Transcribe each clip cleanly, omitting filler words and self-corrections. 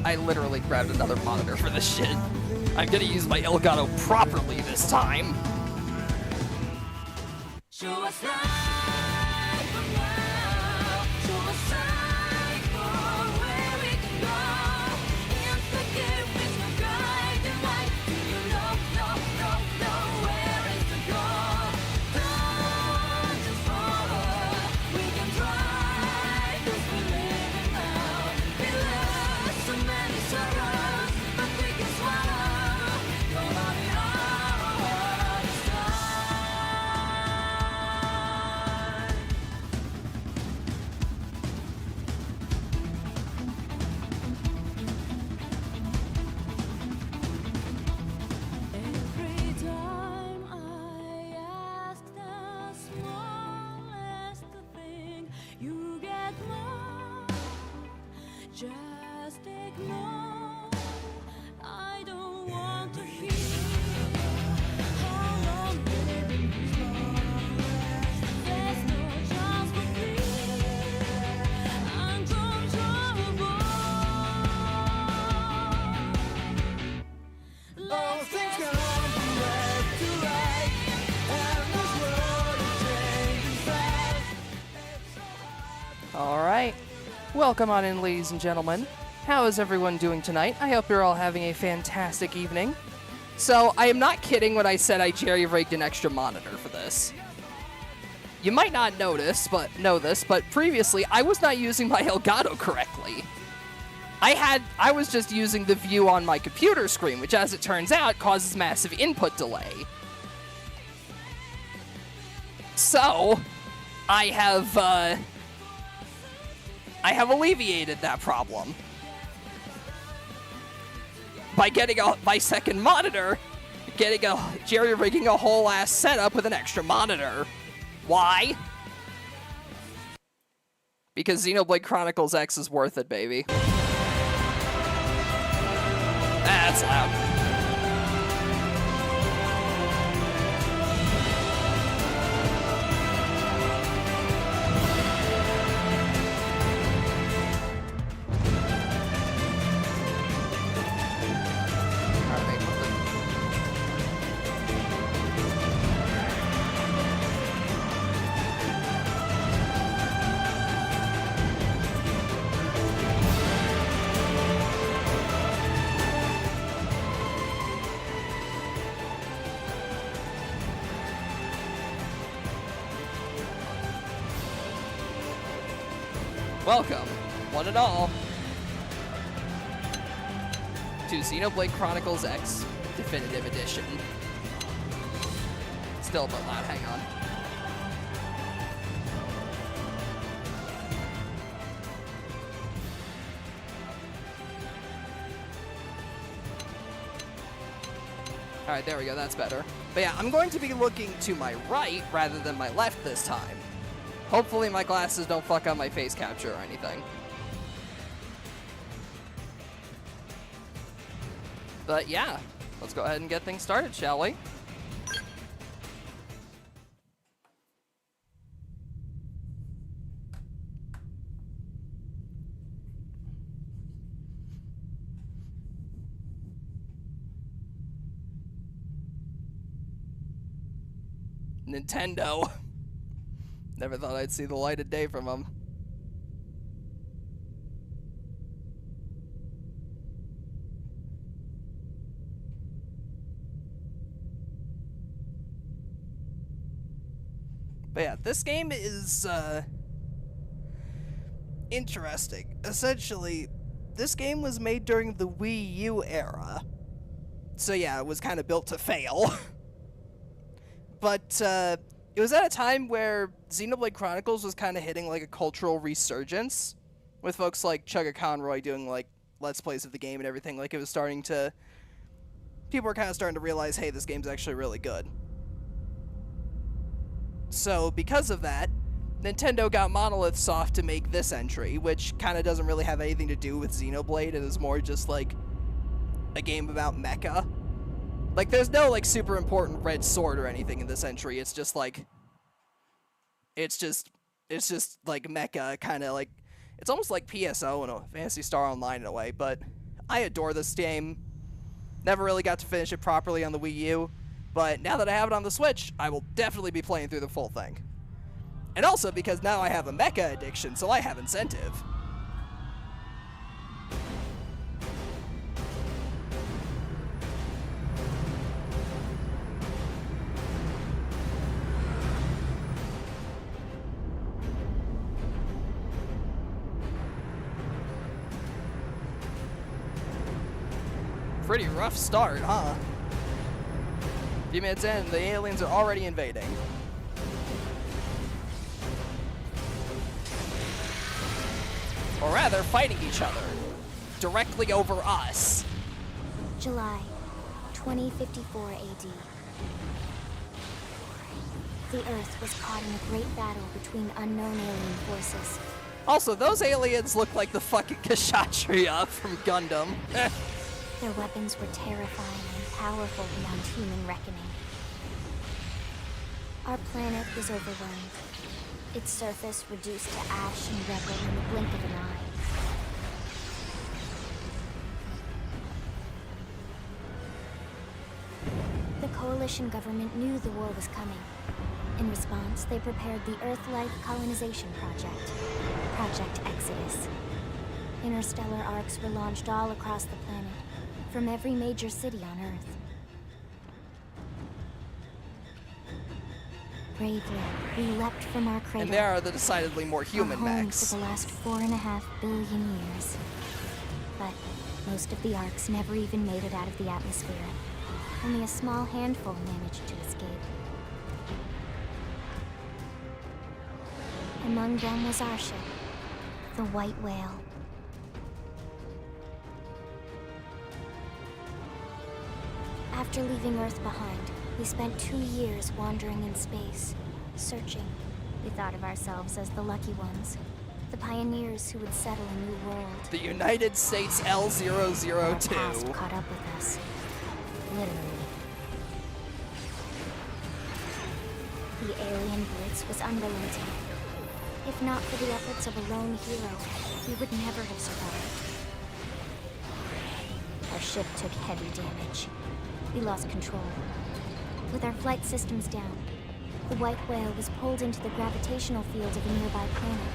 I literally grabbed another monitor for this shit. I'm gonna use my Elgato properly this time. Just ignore. I don't want to hear how long will it be. There's no chance for me. I'm controllable. All things come from left to right, and this world is changing fast. All right. Welcome on in, ladies and gentlemen. How is everyone doing tonight? I hope you're all having a fantastic evening. So, I am not kidding when I said I jerry-rigged an extra monitor for this. You might not know this, but previously I was not using my Elgato correctly. I was just using the view on my computer screen, which as it turns out causes massive input delay. So, I have alleviated that problem by getting my second monitor, jerry-rigging a whole ass setup with an extra monitor. Why? Because Xenoblade Chronicles X is worth it, baby. That's loud. Welcome, one and all, to Xenoblade Chronicles X Definitive Edition. Still a bit loud, hang on. Alright, there we go, that's better. But yeah, I'm going to be looking to my right rather than my left this time. Hopefully my glasses don't fuck up my face capture or anything. But yeah, let's go ahead and get things started, shall we? Nintendo. Never thought I'd see the light of day from him. But yeah, this game is, interesting. Essentially, this game was made during the Wii U era. So yeah, it was kind of built to fail. But, it was at a time where Xenoblade Chronicles was kind of hitting, like, a cultural resurgence. With folks like Chugga Conroy doing, like, Let's Plays of the game and everything. Like, it was starting to... People were kind of starting to realize, hey, this game's actually really good. So, because of that, Nintendo got Monolith Soft to make this entry, which kind of doesn't really have anything to do with Xenoblade. It is more just, like, a game about mecha. Like, there's no, like, super important red sword or anything in this entry. It's just, like... It's just, like, mecha, kind of, like... It's almost like PSO and a Phantasy Star Online in a way, but I adore this game. Never really got to finish it properly on the Wii U. But now that I have it on the Switch, I will definitely be playing through the full thing. And also because now I have a mecha addiction, so I have incentive. Pretty rough start, huh? A few minutes in, the aliens are already invading. Or rather, fighting each other. Directly over us. July 2054 AD. The Earth was caught in a great battle between unknown alien forces. Also, those aliens look like the fucking Kshatriya from Gundam. Their weapons were terrifying and powerful beyond human reckoning. Our planet was overwhelmed. Its surface reduced to ash and rubble in the blink of an eye. The coalition government knew the war was coming. In response, they prepared the Earth-like colonization project, Project Exodus. Interstellar arcs were launched all across the planet, from every major city on Earth. Bravely, we leapt from our cradle. And they are the decidedly more human our home mechs. for the last 4.5 billion years. But most of the arcs never even made it out of the atmosphere. Only a small handful managed to escape. Among them was our ship, the White Whale. After leaving Earth behind, we spent 2 years wandering in space, searching. We thought of ourselves as the lucky ones, the pioneers who would settle a new world. The United States Our past L002. caught up with us, literally. The alien blitz was unrelenting. If not for the efforts of a lone hero, we would never have survived. Our ship took heavy damage. We lost control. With our flight systems down, the White Whale was pulled into the gravitational field of a nearby planet,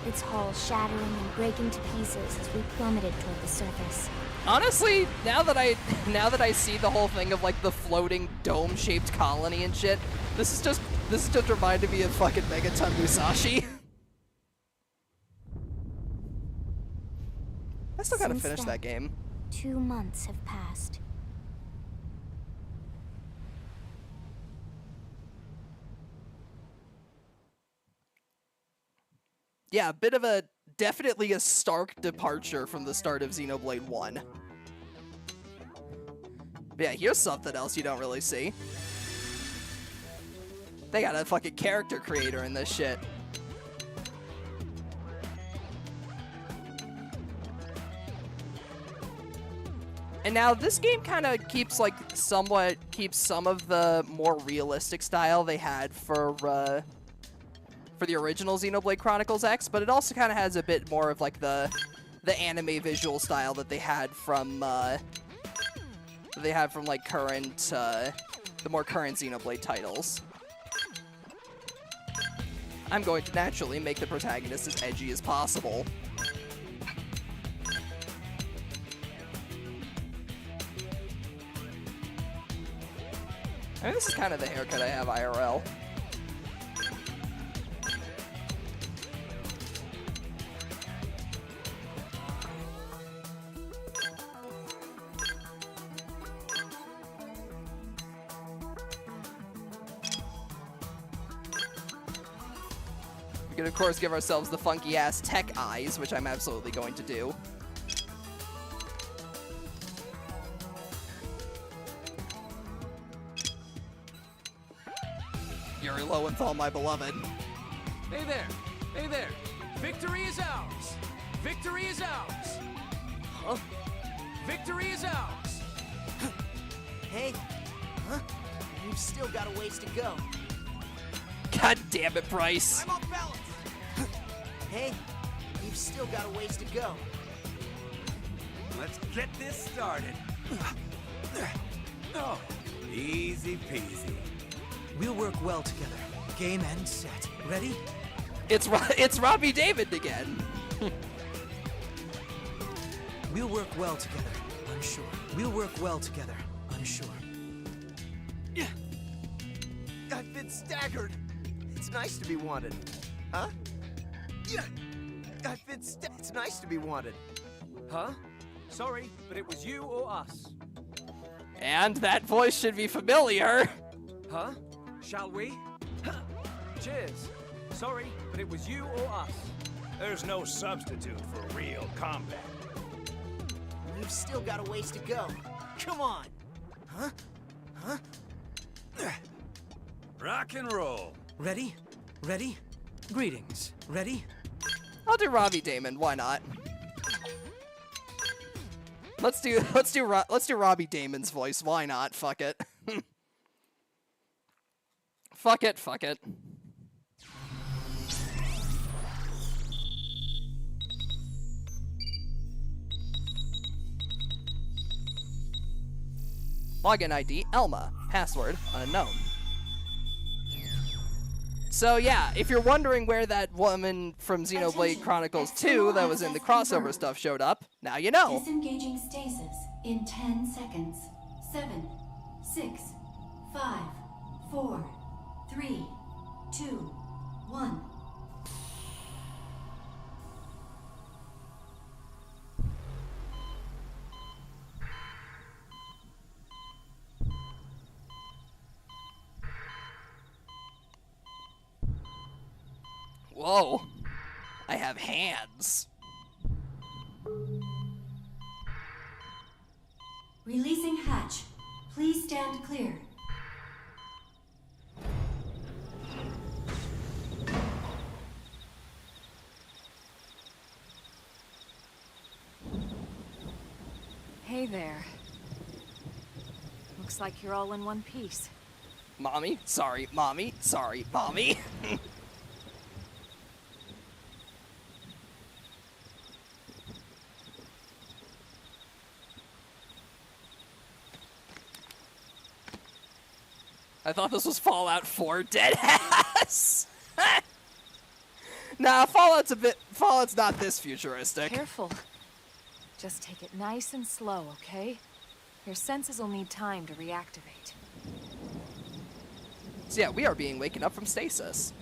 its hull shattering and breaking to pieces as we plummeted toward the surface. Honestly, now that I see the whole thing of like the floating dome-shaped colony and shit, this is just reminded me of fucking Megaton Musashi. I still gotta Since finish then, that game. 2 months have passed. Yeah, definitely a stark departure from the start of Xenoblade 1. But yeah, here's something else you don't really see. They got a fucking character creator in this shit. And now this game kind of keeps some of the more realistic style they had for the original Xenoblade Chronicles X, but it also kind of has a bit more of like the anime visual style that they had from like the more current Xenoblade titles. I'm going to naturally make the protagonist as edgy as possible. I mean, this is kind of the haircut I have IRL. We could, of course, give ourselves the funky-ass tech eyes, which I'm absolutely going to do. Yuri Lowenthal, my beloved. Hey there! Hey there! Victory is ours! Victory is ours! Huh? Victory is ours! Hey, huh? You've still got a ways to go. God damn it, Bryce. I'm off balance. Hey, you've still got a ways to go. Let's get this started. Oh, easy peasy. We'll work well together. Game and set. Ready? It's Robbie David again. We'll work well together, I'm sure. We'll work well together, I'm sure. I've been staggered. It's nice to be wanted. Huh? Yeah. It's nice to be wanted. Huh? Sorry, but it was you or us. And that voice should be familiar. Huh? Shall we? Cheers. Sorry, but it was you or us. There's no substitute for real combat. You've still got a ways to go. Come on. Huh? Huh? Rock and roll. Ready? Ready? Greetings. Ready? I'll do Robbie Damon. Why not? Let's do Robbie Damon's voice. Why not? Fuck it. Fuck it. Fuck it. Login ID, Elma. Password, unknown. So yeah, if you're wondering where that woman from Xenoblade Chronicles 2 that was in the crossover stuff showed up, now you know. Disengaging stasis in 10 seconds. 7, 6, 5, 4, 3, 2, 1. Whoa. I have hands. Releasing hatch. Please stand clear. Hey there. Looks like you're all in one piece. Mommy, sorry, mommy, sorry, mommy. I thought this was Fallout 4 dead ass. Nah, Fallout's not this futuristic. Careful. Just take it nice and slow, okay? Your senses will need time to reactivate. So yeah, we are being waken up from stasis.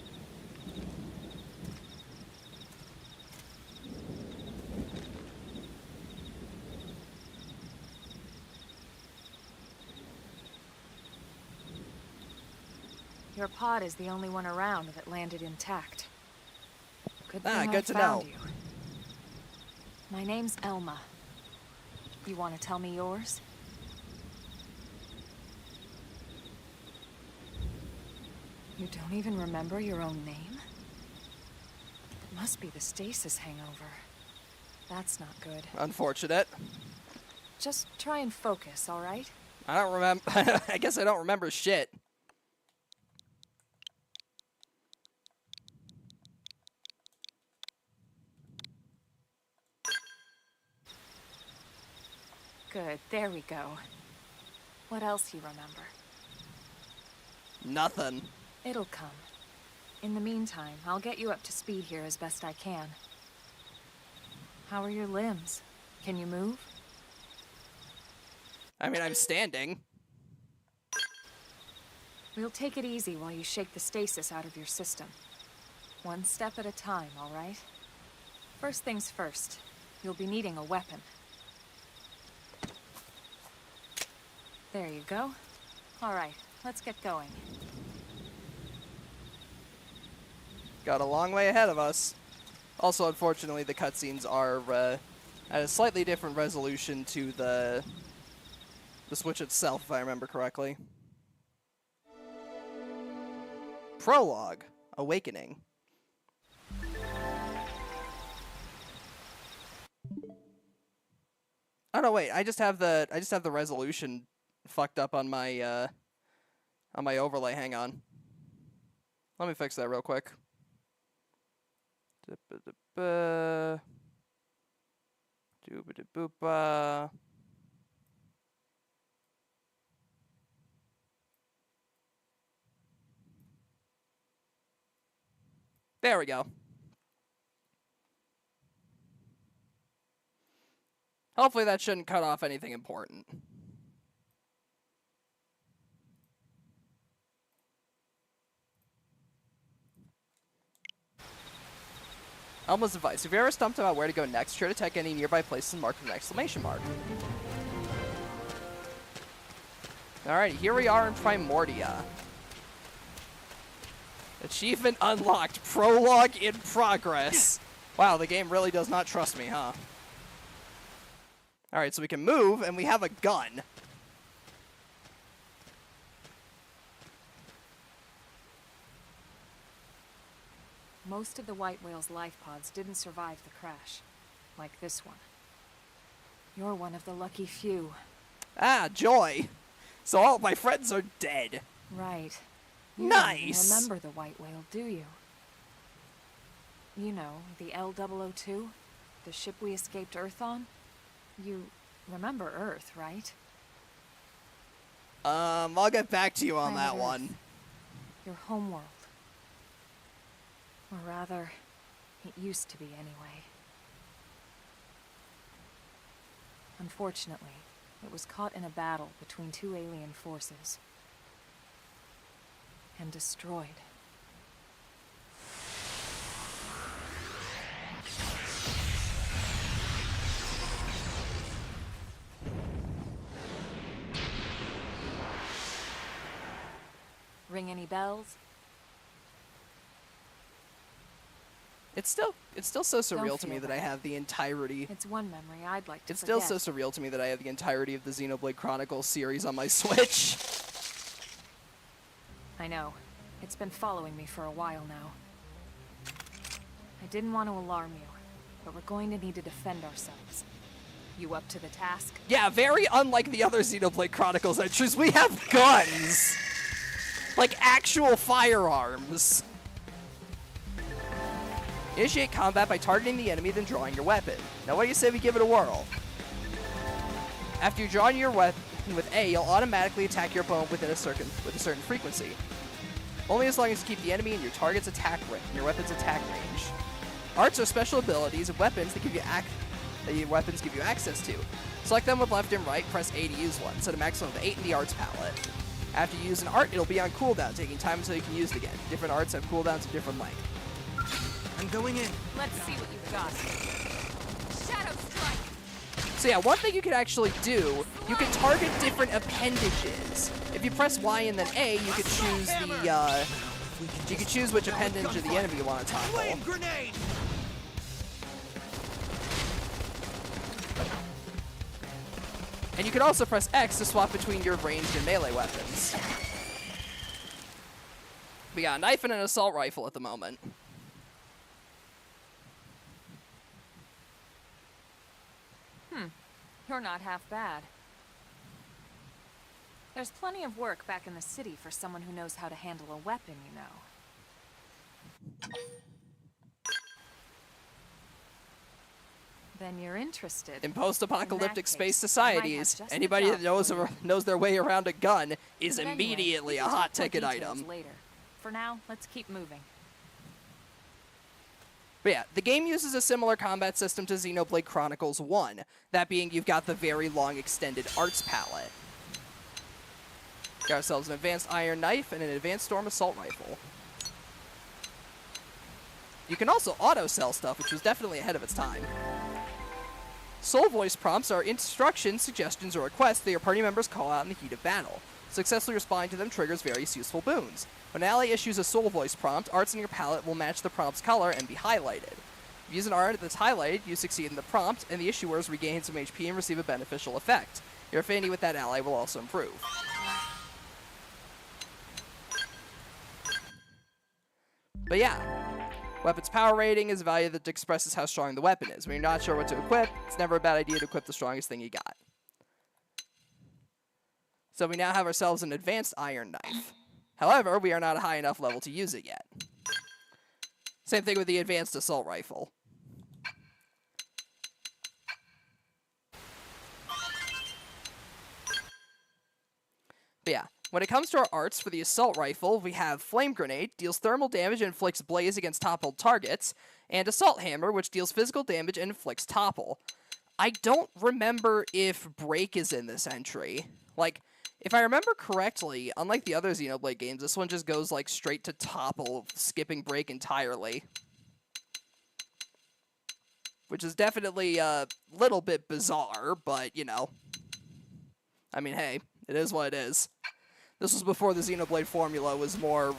Your pod is the only one around that landed intact. Good thing good I to found know. you. My name's Elma. You want to tell me yours? You don't even remember your own name? It must be the stasis hangover. That's not good. Unfortunate. Just try and focus, all right? I don't remember. I guess I don't remember shit. Good, there we go. What else you remember? Nothing. It'll come. In the meantime, I'll get you up to speed here as best I can. How are your limbs? Can you move? I mean, I'm standing. We'll take it easy while you shake the stasis out of your system. One step at a time, all right? First things first, you'll be needing a weapon. There you go. All right, let's get going. Got a long way ahead of us. Also, unfortunately, the cutscenes are at a slightly different resolution to the Switch itself, if I remember correctly. Prologue, Awakening. Oh no, wait! I just have the resolution fucked up on my overlay. Hang on. Let me fix that real quick. Dooba-da-boopa. There we go. Hopefully that shouldn't cut off anything important. Elmo's advice. If you're ever stumped about where to go next, try to check any nearby places and mark with an exclamation mark. Alright, here we are in Primordia. Achievement unlocked. Prologue in progress. Wow, the game really does not trust me, huh? Alright, so we can move, and we have a gun. Most of the White Whale's life pods didn't survive the crash, like this one. You're one of the lucky few. Ah, joy. So all my friends are dead. Right. You Nice. don't remember the White Whale, do you? You know, the L-002? The ship we escaped Earth on? You remember Earth, right? I'll get back to you on Planet that Earth. one. Your homeworld. Or rather, it used to be anyway. Unfortunately, it was caught in a battle between two alien forces. And destroyed. Ring any bells? It's still so surreal Don't to me feel that I bad. have the entirety. It's one memory I'd like to It's still forget. so surreal to me that I have the entirety of the Xenoblade Chronicles series on my Switch. I know. It's been following me for a while now. I didn't want to alarm you, but we're going to need to defend ourselves. You up to the task? Yeah, very unlike the other Xenoblade Chronicles entries, we have guns! Like actual firearms. Initiate combat by targeting the enemy, then drawing your weapon. Now what do you say we give it a whirl? After you draw your weapon with A, you'll automatically attack your opponent with a certain frequency. Only as long as you keep the enemy in your target's attack range, your weapon's attack range. Arts are special abilities and weapons that your weapons give you access to. Select them with left and right, press A to use one. Set a maximum of 8 in the arts palette. After you use an art, it'll be on cooldown, taking time until you can use it again. Different arts have cooldowns of different length. I'm going in. Let's see what you've got. Shadow Strike! So yeah, one thing you can actually do, you can target different appendages. If you press Y and then A, you can choose which appendage of the enemy you want to Flame tackle. grenade! And you can also press X to swap between your ranged and melee weapons. We got a knife and an assault rifle at the moment. You're not half bad. There's plenty of work back in the city for someone who knows how to handle a weapon, you know. Then you're interested. In post-apocalyptic In that space case, I might have societies, just the anybody that job for you. knows their way around a gun is But anyway, immediately we a can talk hot more ticket details item. later. For now, let's keep moving. But yeah, the game uses a similar combat system to Xenoblade Chronicles 1. That being, you've got the very long extended arts palette. Got ourselves an advanced iron knife and an advanced storm assault rifle. You can also auto-sell stuff, which was definitely ahead of its time. Soul voice prompts are instructions, suggestions, or requests that your party members call out in the heat of battle. Successfully responding to them triggers various useful boons. When an ally issues a soul voice prompt, arts in your palette will match the prompt's color and be highlighted. If you use an art that's highlighted, you succeed in the prompt, and the issuers regain some HP and receive a beneficial effect. Your affinity with that ally will also improve. But yeah, weapon's power rating is a value that expresses how strong the weapon is. When you're not sure what to equip, it's never a bad idea to equip the strongest thing you got. So we now have ourselves an advanced iron knife. However, we are not a high enough level to use it yet. Same thing with the advanced assault rifle. But yeah, when it comes to our arts for the assault rifle, we have Flame Grenade, deals thermal damage and inflicts blaze against toppled targets, and Assault Hammer, which deals physical damage and inflicts topple. I don't remember if Break is in this entry. Like, if I remember correctly, unlike the other Xenoblade games, this one just goes, like, straight to topple, skipping Break entirely. Which is definitely a little bit bizarre, but, you know. I mean, hey, it is what it is. This was before the Xenoblade formula was more,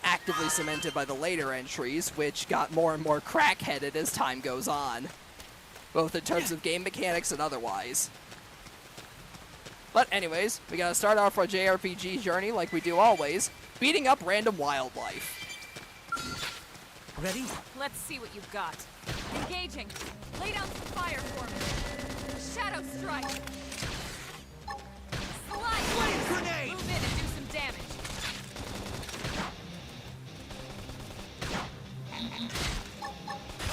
actively cemented by the later entries, which got more and more crack-headed as time goes on. Both in terms of game mechanics and otherwise. But anyways, we gotta start off our JRPG journey like we do always, beating up random wildlife. Ready? Let's see what you've got. Engaging. Lay down some fire for me. Shadow strike. Slide. Flame grenade! Move in and do some damage.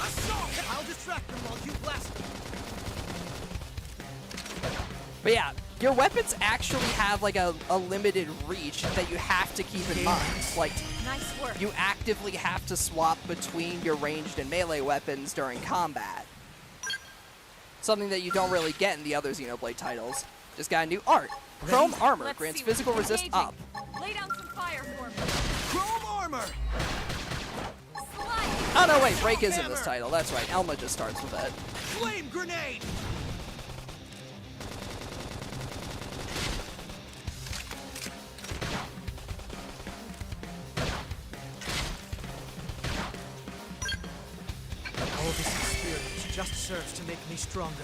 Assault! I'll distract them while you blast them. But yeah, your weapons actually have like a limited reach that you have to keep in mind. Like, Nice work. you actively have to swap between your ranged and melee weapons during combat. Something that you don't really get in the other Xenoblade titles. Just got a new art. Chrome Armor Let's grants see physical what's resist engaging. up. Lay down some fire for me. Chrome armor! Slide. Oh no, wait, Break is in this title. That's right, Elma just starts with it. Flame grenade! All this experience just serves to make me stronger.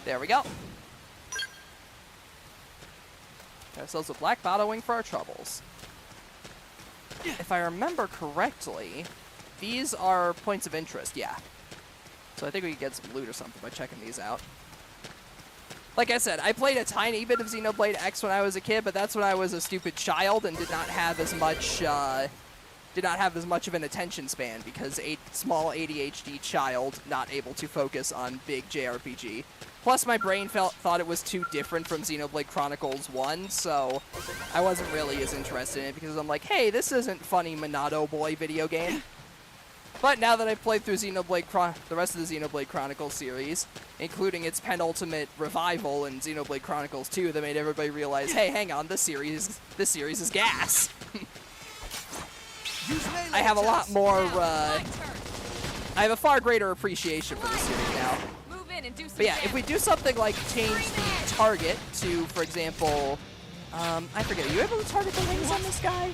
There we go. Got ourselves a black bottle wing for our troubles. If I remember correctly, these are points of interest, yeah. So I think we could get some loot or something by checking these out. Like I said, I played a tiny bit of Xenoblade X when I was a kid, but that's when I was a stupid child and did not have as much of an attention span because a small ADHD child not able to focus on big JRPG. Plus, my brain thought it was too different from Xenoblade Chronicles 1, so I wasn't really as interested in it because I'm like, hey, this isn't funny Monado Boy video game. But now that I've played through the rest of the Xenoblade Chronicles series, including its penultimate revival in Xenoblade Chronicles 2, that made everybody realize, hey, hang on, this series is gas. I have a lot more, I have a far greater appreciation for this series now. Move in and do some But yeah, damage. if we do something like change the target to, for example, I forget, are you able to target the wings on this guy?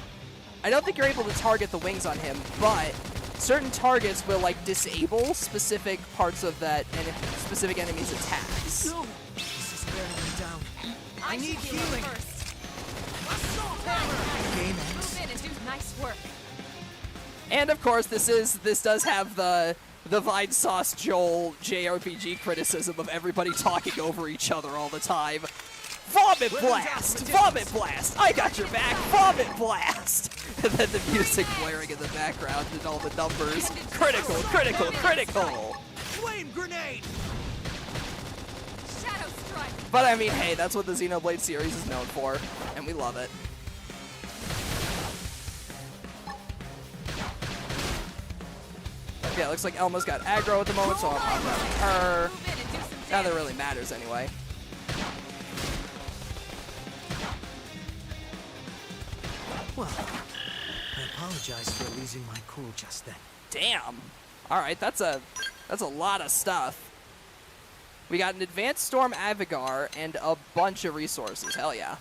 I don't think you're able to target the wings on him, but certain targets will, like, disable specific parts of that and specific enemy's attacks. No! This is wearing me down. I need should heal healing. first. Assault hammer! Game ends. Move in and do nice work. And of course, this does have the Vine Sauce Joel JRPG criticism of everybody talking over each other all the time. Vomit blast! Vomit blast! I got your back! Vomit blast! And then the music blaring in the background and all the numbers. Critical, critical, critical! Flame grenade! Shadow strike. But I mean, hey, that's what the Xenoblade series is known for, and we love it. Yeah, looks like Elma's got aggro at the moment, so I'll pop that on her. Not that it really matters anyway. Well, I apologize for losing my cool just then. Damn. All right, that's a lot of stuff. We got an advanced storm Avigar and a bunch of resources. Hell yeah.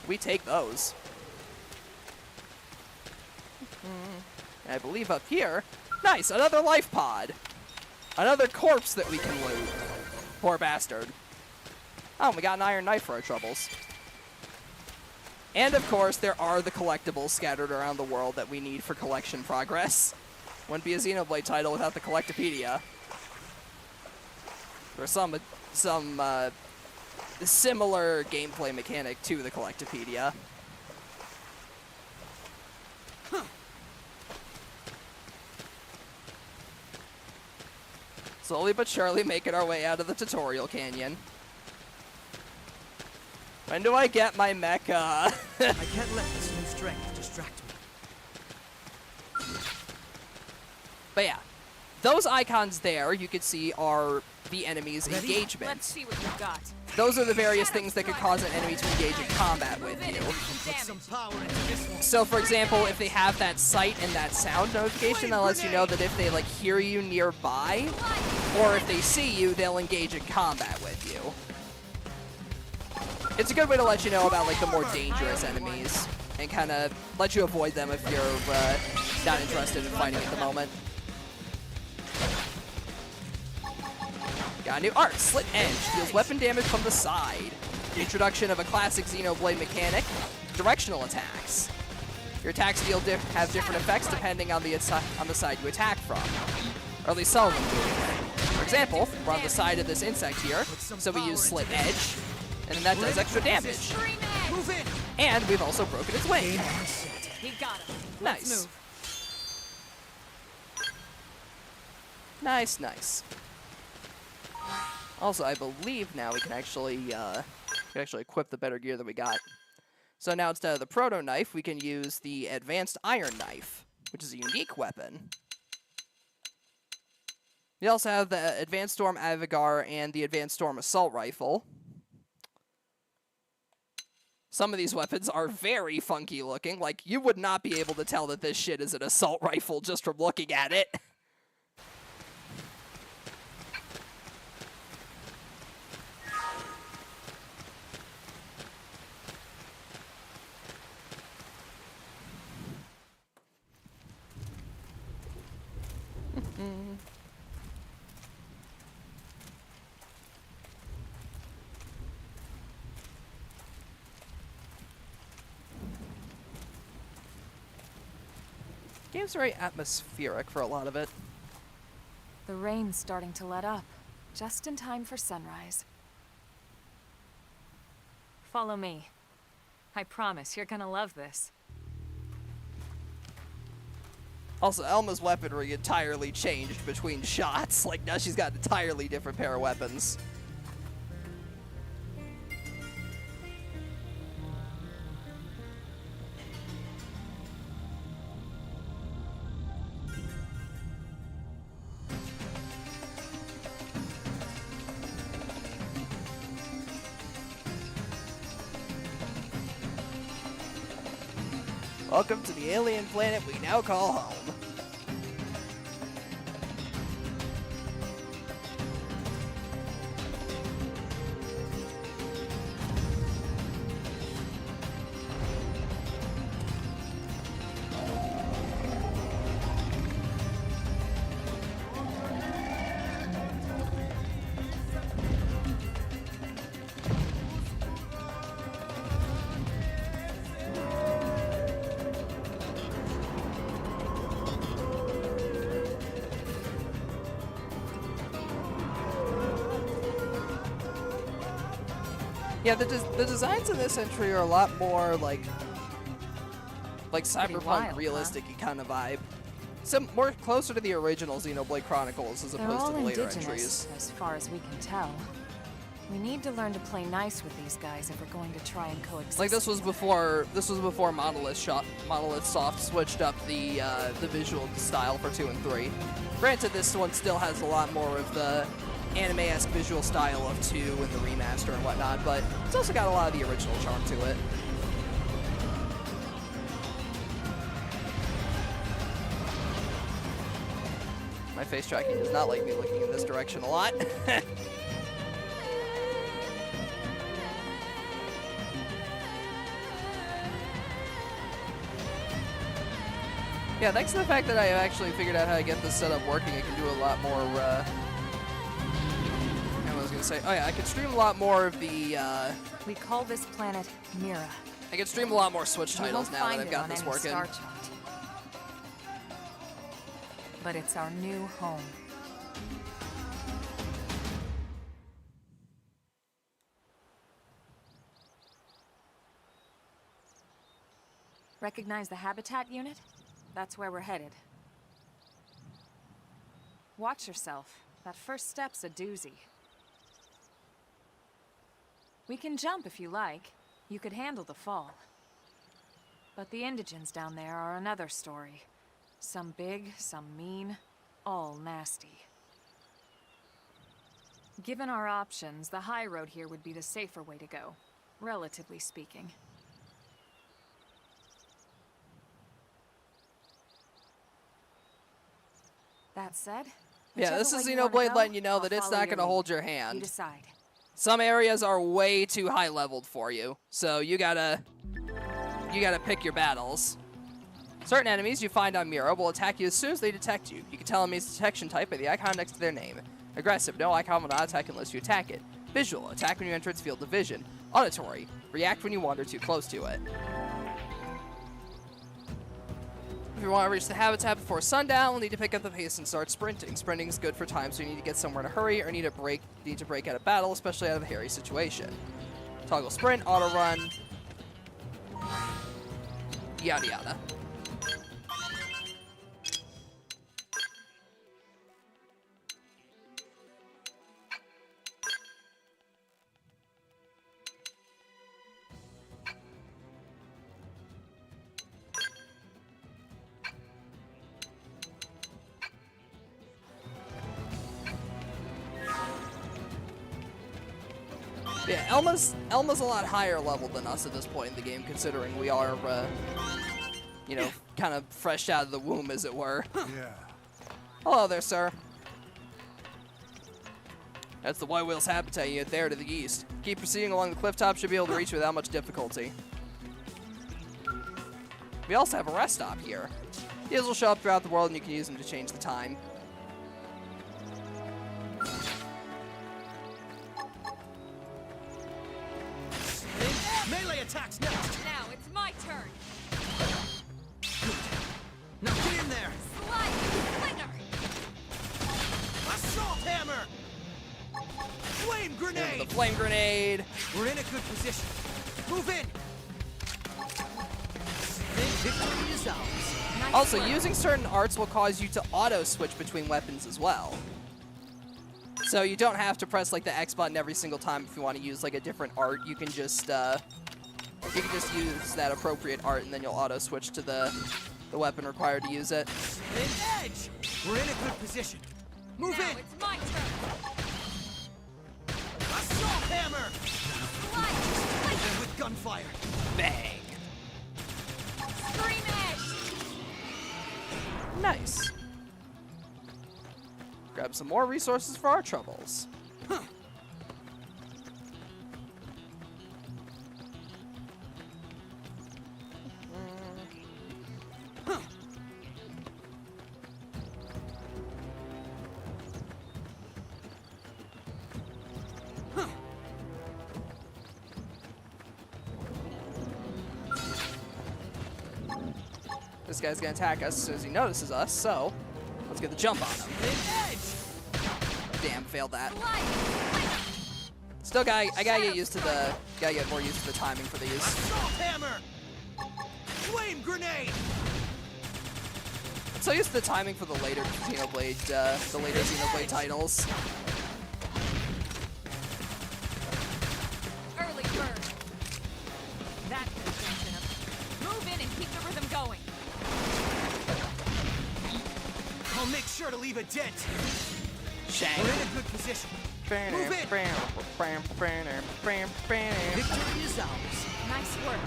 We take those. And I believe up here, nice, another life pod. Another corpse that we can loot. Poor bastard. Oh, we got an iron knife for our troubles. And of course, there are the collectibles scattered around the world that we need for collection progress. Wouldn't be a Xenoblade title without the Collectopedia. There's some similar gameplay mechanic to the Collectopedia. Slowly but surely making our way out of the tutorial canyon. When do I get my mecha? I can't let this new strength distract me. But yeah, those icons there you can see are the enemy's Ready? engagement. Let's see what you've got. Those are the various things that could cause an enemy to engage in combat with you. Put some power into this one. So for example, if they have that sight and that sound notification, that lets you know that if they like hear you nearby, or if they see you, they'll engage in combat with you. It's a good way to let you know about like the more dangerous enemies and kind of let you avoid them if you're not interested in fighting at the moment. Got a new art, Slit Edge, deals weapon damage from the side. Introduction of a classic Xenoblade mechanic, directional attacks. Your attacks have different effects depending on the side you attack from. Or at least some of them do. For example, we're on the side of this insect here, so we use Slit Edge, and then that does extra damage. Move in. And we've also broken its wing. He got him. Nice. Nice, nice. Also, I believe now we can actually equip the better gear that we got. So now instead of the proto knife, we can use the advanced iron knife, which is a unique weapon. We also have the advanced storm Avigar and the advanced storm assault rifle. Some of these weapons are very funky looking. Like, you would not be able to tell that this shit is an assault rifle just from looking at it. Game's very atmospheric for a lot of it. The rain's starting to let up, just in time for sunrise. Follow me. I promise you're gonna love this. Also, Elma's weaponry entirely changed between shots. Like, now she's got an entirely different pair of weapons. Welcome to the alien planet we now call home. Yeah, the designs in this entry are a lot more like cyberpunk wild, realistic kind of vibe. Some more closer to the original Xenoblade Chronicles as They're opposed all to the later indigenous, entries. as far as we can tell. We need to learn to play nice with these guys if we're going to try and coexist. Like this was before Monolith Soft switched up the visual style for 2 and 3. Granted, this one still has a lot more of the anime-esque visual style of 2 and the remaster and whatnot, but it's also got a lot of the original charm to it. My face tracking does not like me looking in this direction a lot. Yeah, thanks to the fact that I actually figured out how to get this setup working, I can do a lot more, I was gonna say, oh yeah, I can stream a lot more of the, We call this planet Mira. I can stream a lot more Switch You titles won't now that find I've it got on this any working. star chart. But it's our new home. Recognize the habitat unit? That's where we're headed. Watch yourself. That first step's a doozy. We can jump if you like. You could handle the fall. But the indigents down there are another story. Some big, some mean, all nasty. Given our options, the high road here would be the safer way to go, relatively speaking. That said, Yeah, this whichever is way you wanna Xenoblade go, letting you know I'll that it's follow not your going to lead. hold your You hand. decide. Some areas are way too high leveled for you, so you gotta pick your battles. Certain enemies you find on Mira will attack you as soon as they detect you. You can tell enemies' detection type by the icon next to their name. Aggressive, no icon will not attack unless you attack it. Visual, attack when you enter its field of vision. Auditory, react when you wander too close to it. If you want to reach the habitat before sundown, we'll need to pick up the pace and start sprinting. Sprinting is good for time, so you need to get somewhere in a hurry or need to break out of battle, especially out of a hairy situation. Toggle sprint, auto run, yada yada. Yeah, Elma's a lot higher level than us at this point in the game, considering we are, you know, kind of fresh out of the womb, as it were. Yeah. Hello there, sir. That's the White Whale's habitat unit there to the east. Keep proceeding along the cliff top, should be able to reach without much difficulty. We also have a rest stop here. These will show up throughout the world, and you can use them to change the time. Melee attacks now! Now it's my turn. Now get in there! Slide, slinger. Assault hammer! Flame And grenade! the flame grenade. We're in a good position. Move in! Victory is ours. Nice Also, work. using certain arts will cause you to auto-switch between weapons as well. So you don't have to press like the X button every single time if you want to use like a different art. You can just use that appropriate art, and then you'll auto-switch to the weapon required to use it. An edge! We're in a good position. Move Now in! it's my turn. Assault hammer! Slide, slinger. And with gunfire. Bang! Scream edge. Nice. Grab some more resources for our troubles. This guy's gonna attack us as soon as he notices us, so let's get the jump on him. An edge! Damn, failed that. Slide, slinger. Still, I gotta get more used to the timing for these. Assault hammer! Flame grenade! I'm so used to the timing for the later Xenoblade titles. I'll make sure to leave a dent. Shank. We're in a good position. Move in. Victory is ours. Nice work.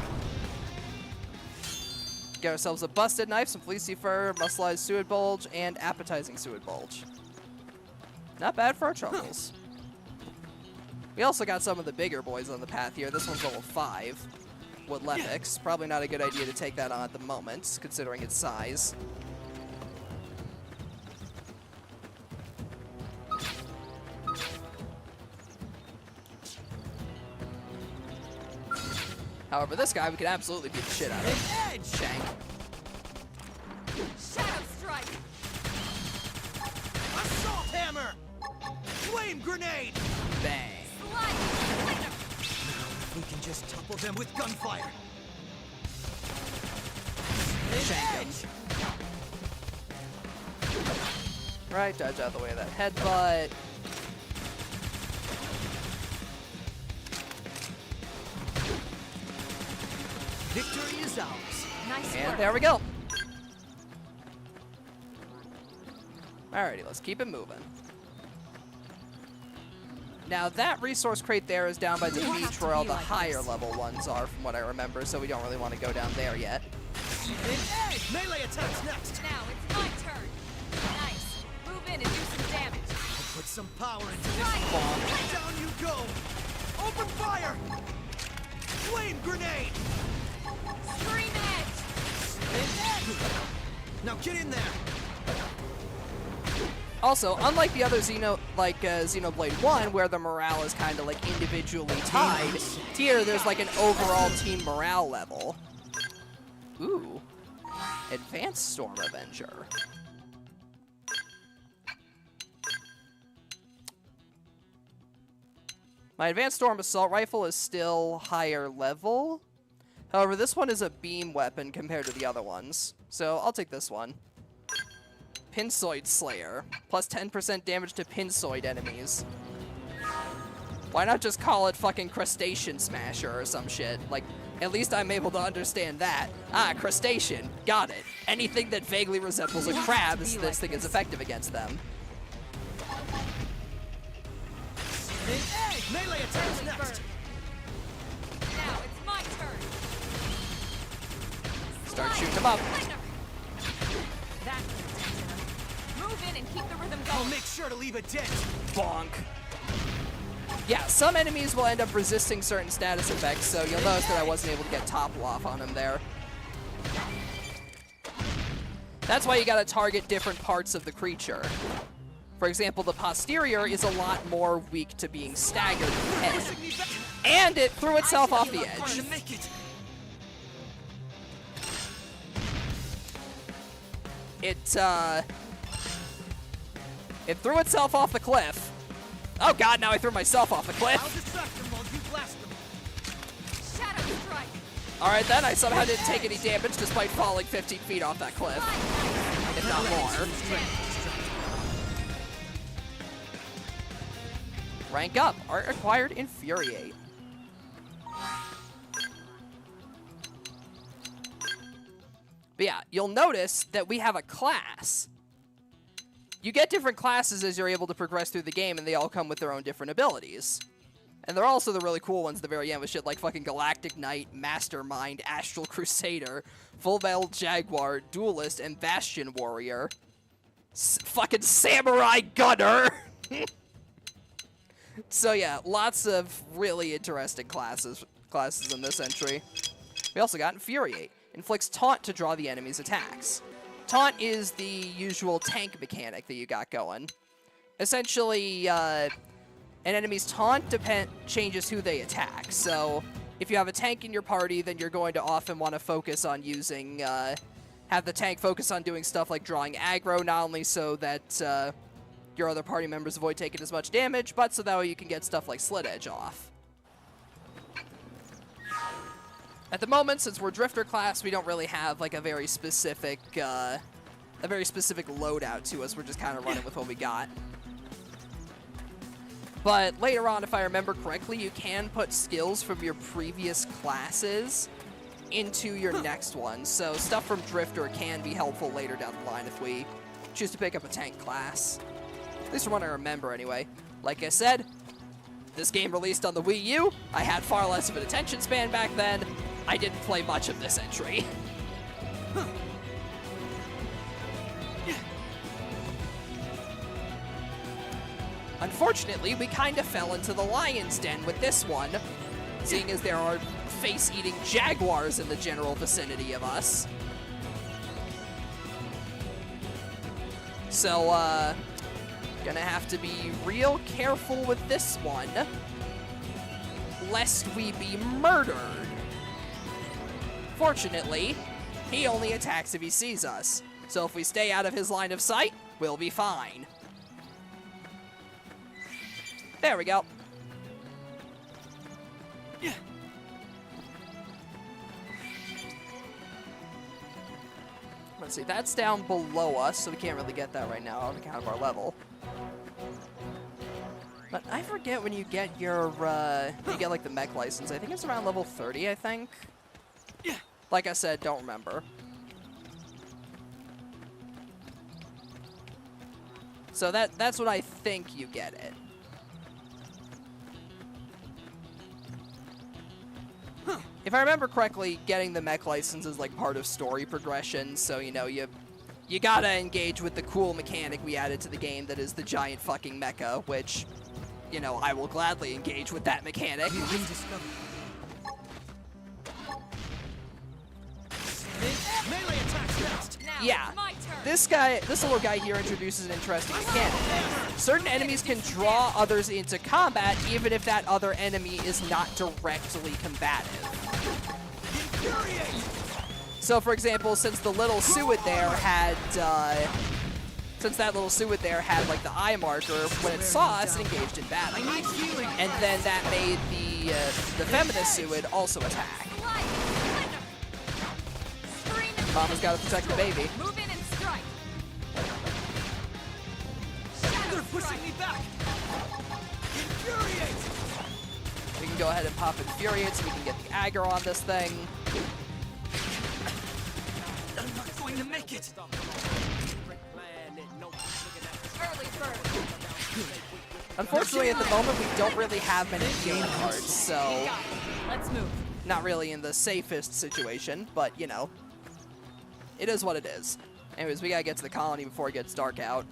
Get ourselves a busted knife, some fleecy fur, muscleized suet bulge, and appetizing suet bulge. Not bad for our troubles. We also got some of the bigger boys on the path here. This one's level 5. Woodlephix. Probably not a good idea to take that on at the moment, considering its size. However, this guy we could absolutely beat the shit out of. Edge. Shank. Shadow strike. Assault hammer. Flame grenade. Bang. Slide. Cleaner. We can just topple them with gunfire. Shank him. Right, dodge out of the way of that headbutt. Victory is ours. Nice And work. there we go. Alrighty, let's keep it moving. Now that resource crate there is down by the We'll have beach to where all be the like higher this. level ones are from what I remember, so we don't really want to go down there yet. Edge. Melee attacks next. Now it's my turn. Nice. Move in and do some damage. I'll put some power into this. Strike. Down you go. Open fire. Flame grenade. Scream edge. Now get in there. Also, unlike the other Xenoblade 1, where the morale is kind of like individually tied, here there's like an overall team morale level. Ooh. Advanced Storm Avenger. My Advanced Storm Assault Rifle is still higher level. However, this one is a beam weapon compared to the other ones. So I'll take this one. Pinsoid Slayer. Plus 10% damage to Pinsoid enemies. Why not just call it fucking Crustacean Smasher or some shit? Like, at least I'm able to understand that. Ah, crustacean. Got it. Anything that vaguely resembles a crab, this thing is effective against them. Edge. Melee attacks next. Now it's my turn. Start shooting them up. Cleaner. That's intense enough. Move in and keep the rhythm I'll going. make sure to leave a dent. Bonk. Yeah, some enemies will end up resisting certain status effects, so you'll notice that I wasn't able to get topple off on him there. That's why you gotta target different parts of the creature. For example, the posterior is a lot more weak to being staggered in the head. And it threw itself off the edge. To make it. It threw itself off the cliff. Oh god, now I threw myself off the I'll cliff. distract them while you blast them. Shadow strike. Alright then, I somehow didn't take any damage despite falling 15 feet off that cliff. If not more. Rank up. Art acquired Infuriate. But yeah, you'll notice that we have a class. You get different classes as you're able to progress through the game, and they all come with their own different abilities. And they're also the really cool ones at the very end with shit like fucking Galactic Knight, Mastermind, Astral Crusader, Full Metal Jaguar, Duelist, and Bastion Warrior. Fucking Samurai Gunner! So yeah, lots of really interesting classes in this entry. We also got Infuriate. Inflicts taunt to draw the enemy's attacks. Taunt is the usual tank mechanic that you got going. Essentially, an enemy's taunt changes who they attack. So if you have a tank in your party, then you're going to often want to focus on using, have the tank focus on doing stuff like drawing aggro, not only so that your other party members avoid taking as much damage, but so that way you can get stuff like Slit Edge off. At the moment, since we're Drifter class, we don't really have like a very specific loadout to us. We're just kind of running with what we got. But later on, if I remember correctly, you can put skills from your previous classes into your next one. So stuff from Drifter can be helpful later down the line if we choose to pick up a tank class. At least from what I remember, anyway. Like I said, this game released on the Wii U. I had far less of an attention span back then. I didn't play much of this entry. Unfortunately, we kind of fell into the lion's den with this one, seeing as there are face-eating jaguars in the general vicinity of us. So, gonna have to be real careful with this one, lest we be murdered. Fortunately, he only attacks if he sees us, so if we stay out of his line of sight, we'll be fine. There we go. Let's see, that's down below us, so we can't really get that right now on account of our level. But I forget when you get your, you get like the mech license. I think it's around level 30, I think. Like I said, don't remember. So that's what I think you get it. If I remember correctly, getting the mech license is like part of story progression, so you know, you gotta engage with the cool mechanic we added to the game that is the giant fucking mecha, which, you know, I will gladly engage with that mechanic. Melee attacks next. Now, Yeah, it's my turn. this little guy here introduces an interesting mechanic. Certain enemies can draw others into combat, even if that other enemy is not directly combative. So, for example, since the little suet there had, like the eye marker, when it saw us, it engaged in battle. And then that made the feminist suet also attack. Mama's got to protect the baby. Move in and strike. They're pushing me back. Infuriate. We can go ahead and pop Infuriate so we can get the aggro on this thing. I'm not going to make it. Early bird. Unfortunately, at the moment, we don't really have many healing cards, so Let's move. not really in the safest situation, but, you know, it is what it is. Anyways, we gotta get to the colony before it gets dark out.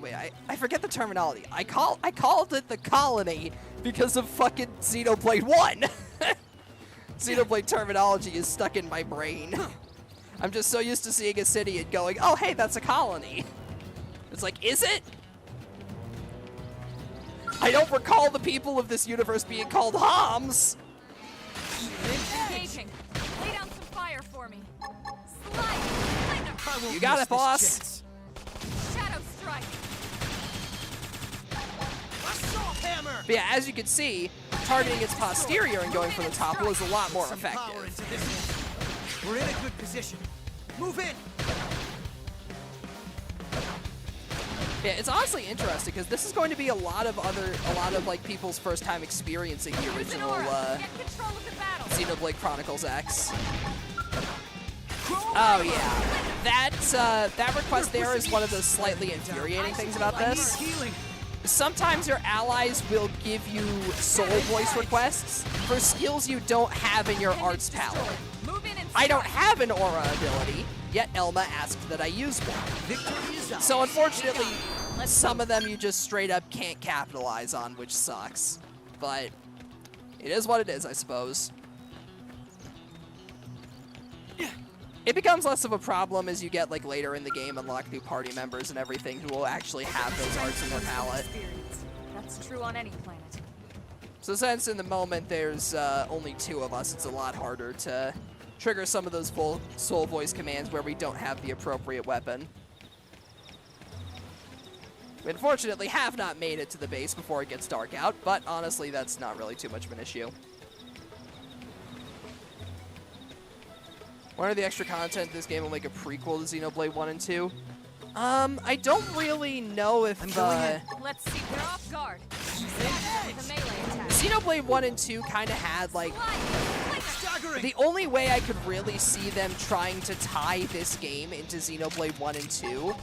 Wait, I forget the terminology. I called it the colony because of fucking Xenoblade 1. Xenoblade terminology is stuck in my brain. I'm just so used to seeing a city and going, oh, hey, that's a colony. It's like, is it? I don't recall the people of this universe being called Homs. Engaging. Lay down some fire for me. Slide. You got it, boss. Shadow strike. Assault hammer. But yeah, as you can see, targeting its posterior and going for the top was a lot more Power effective. into this. We're in a good position. Move in. Yeah, it's honestly interesting because this is going to be a lot of like people's first time experiencing the original Get control of the battle. Xenoblade Chronicles X. Oh yeah, that request there is one of the slightly infuriating things about this. Healing. Sometimes your allies will give you soul voice requests for skills you don't have in your arts palette. Move in and I don't have an aura ability, yet Elma asked that I use one. Victory is ours. So unfortunately, some of them you just straight up can't capitalize on, which sucks. But it is what it is, I suppose. It becomes less of a problem as you get like later in the game, unlock new party members and everything who will actually have those arts in their palette. experience. That's true on any planet. So since in the moment there's only 2 of us, it's a lot harder to trigger some of those full soul voice commands where we don't have the appropriate weapon. We unfortunately have not made it to the base before it gets dark out, but honestly that's not really too much of an issue. Wonder the extra content this game will make a prequel to Xenoblade 1 and 2? I don't really know if, Let's see. They're off guard. With a melee attack. Xenoblade 1 and 2 kind of had, like, Stagger the only way I could really see them trying to tie this game into Xenoblade 1 and 2,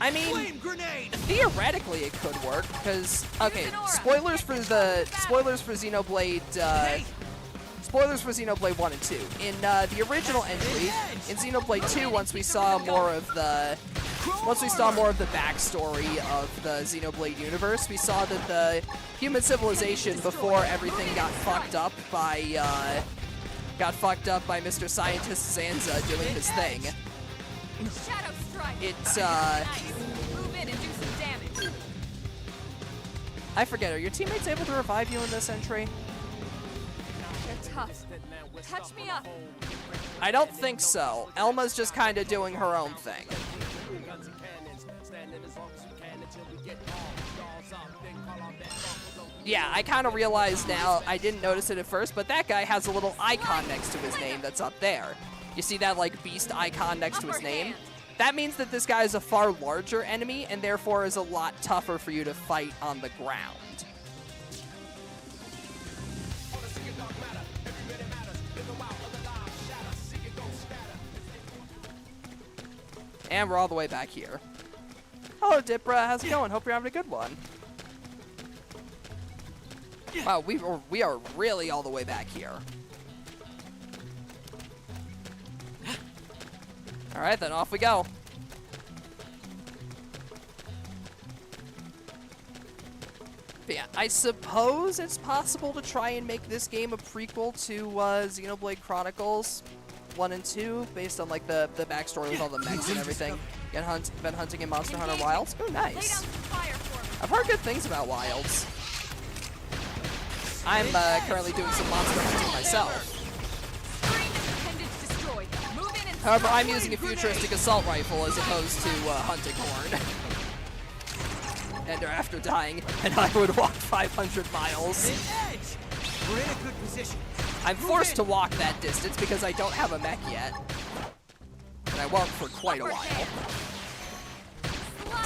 I mean, Flame grenade! theoretically it could work, because, okay, spoilers for Xenoblade, spoilers for Xenoblade 1 and 2. In the original entry, in Xenoblade 2, once we saw more of the backstory of the Xenoblade universe, we saw that the human civilization before everything got fucked up by Mr. Scientist Zanza doing his thing. Shadow strike. It's Nice. Move in and do some damage. I forget, are your teammates able to revive you in this entry? They're tough. Touch me up. I don't think so. Elma's just kind of doing her own thing. Yeah, I kind of realize now, I didn't notice it at first, but that guy has a little icon next to his name that's up there. You see that, like, beast icon next to his name? That means that this guy is a far larger enemy, and therefore is a lot tougher for you to fight on the ground. And we're all the way back here. Hello, Dipra. How's it going? Hope you're having a good one. Wow, we are really all the way back here. All right, then off we go. But yeah, I suppose it's possible to try and make this game a prequel to Xenoblade Chronicles 1 and 2, based on like the backstory with all the mechs and everything. Been hunting in Monster Hunter Wilds. Oh, nice. I've heard good things about Wilds. I'm currently doing some monster hunting myself. However, I'm using a futuristic assault rifle as opposed to hunting horn. And after dying, and I would walk 500 miles. We're in a good position. I'm forced to walk that distance because I don't have a mech yet. And I won't for quite a while.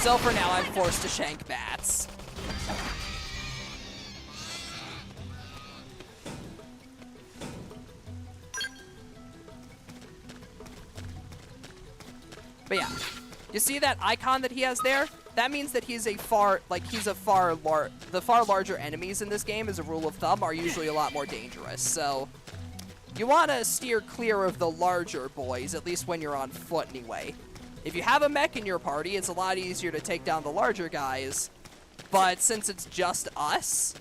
So for now, I'm forced to shank bats. But yeah, you see that icon that he has there? That means that he's the far larger enemies in this game, as a rule of thumb, are usually a lot more dangerous. So you want to steer clear of the larger boys, at least when you're on foot anyway. If you have a mech in your party, it's a lot easier to take down the larger guys. But since it's just us,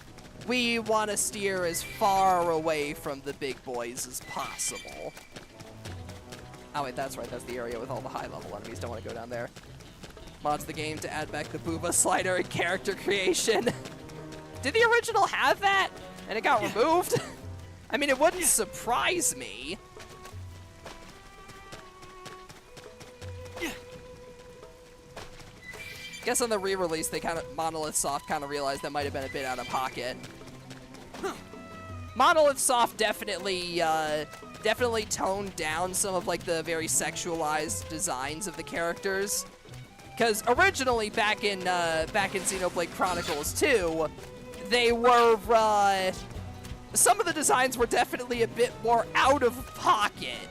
we want to steer as far away from the big boys as possible. Oh wait, that's right, that's the area with all the high-level enemies. Don't want to go down there. Mods the game to add back the booba slider and character creation. Did the original have that? And it got removed? I mean, it wouldn't surprise me. Guess on the re-release, Monolith Soft kind of realized that might have been a bit out of pocket. Monolith Soft definitely toned down some of like the very sexualized designs of the characters. Because originally, back in Xenoblade Chronicles 2, they were some of the designs were definitely a bit more out of pocket,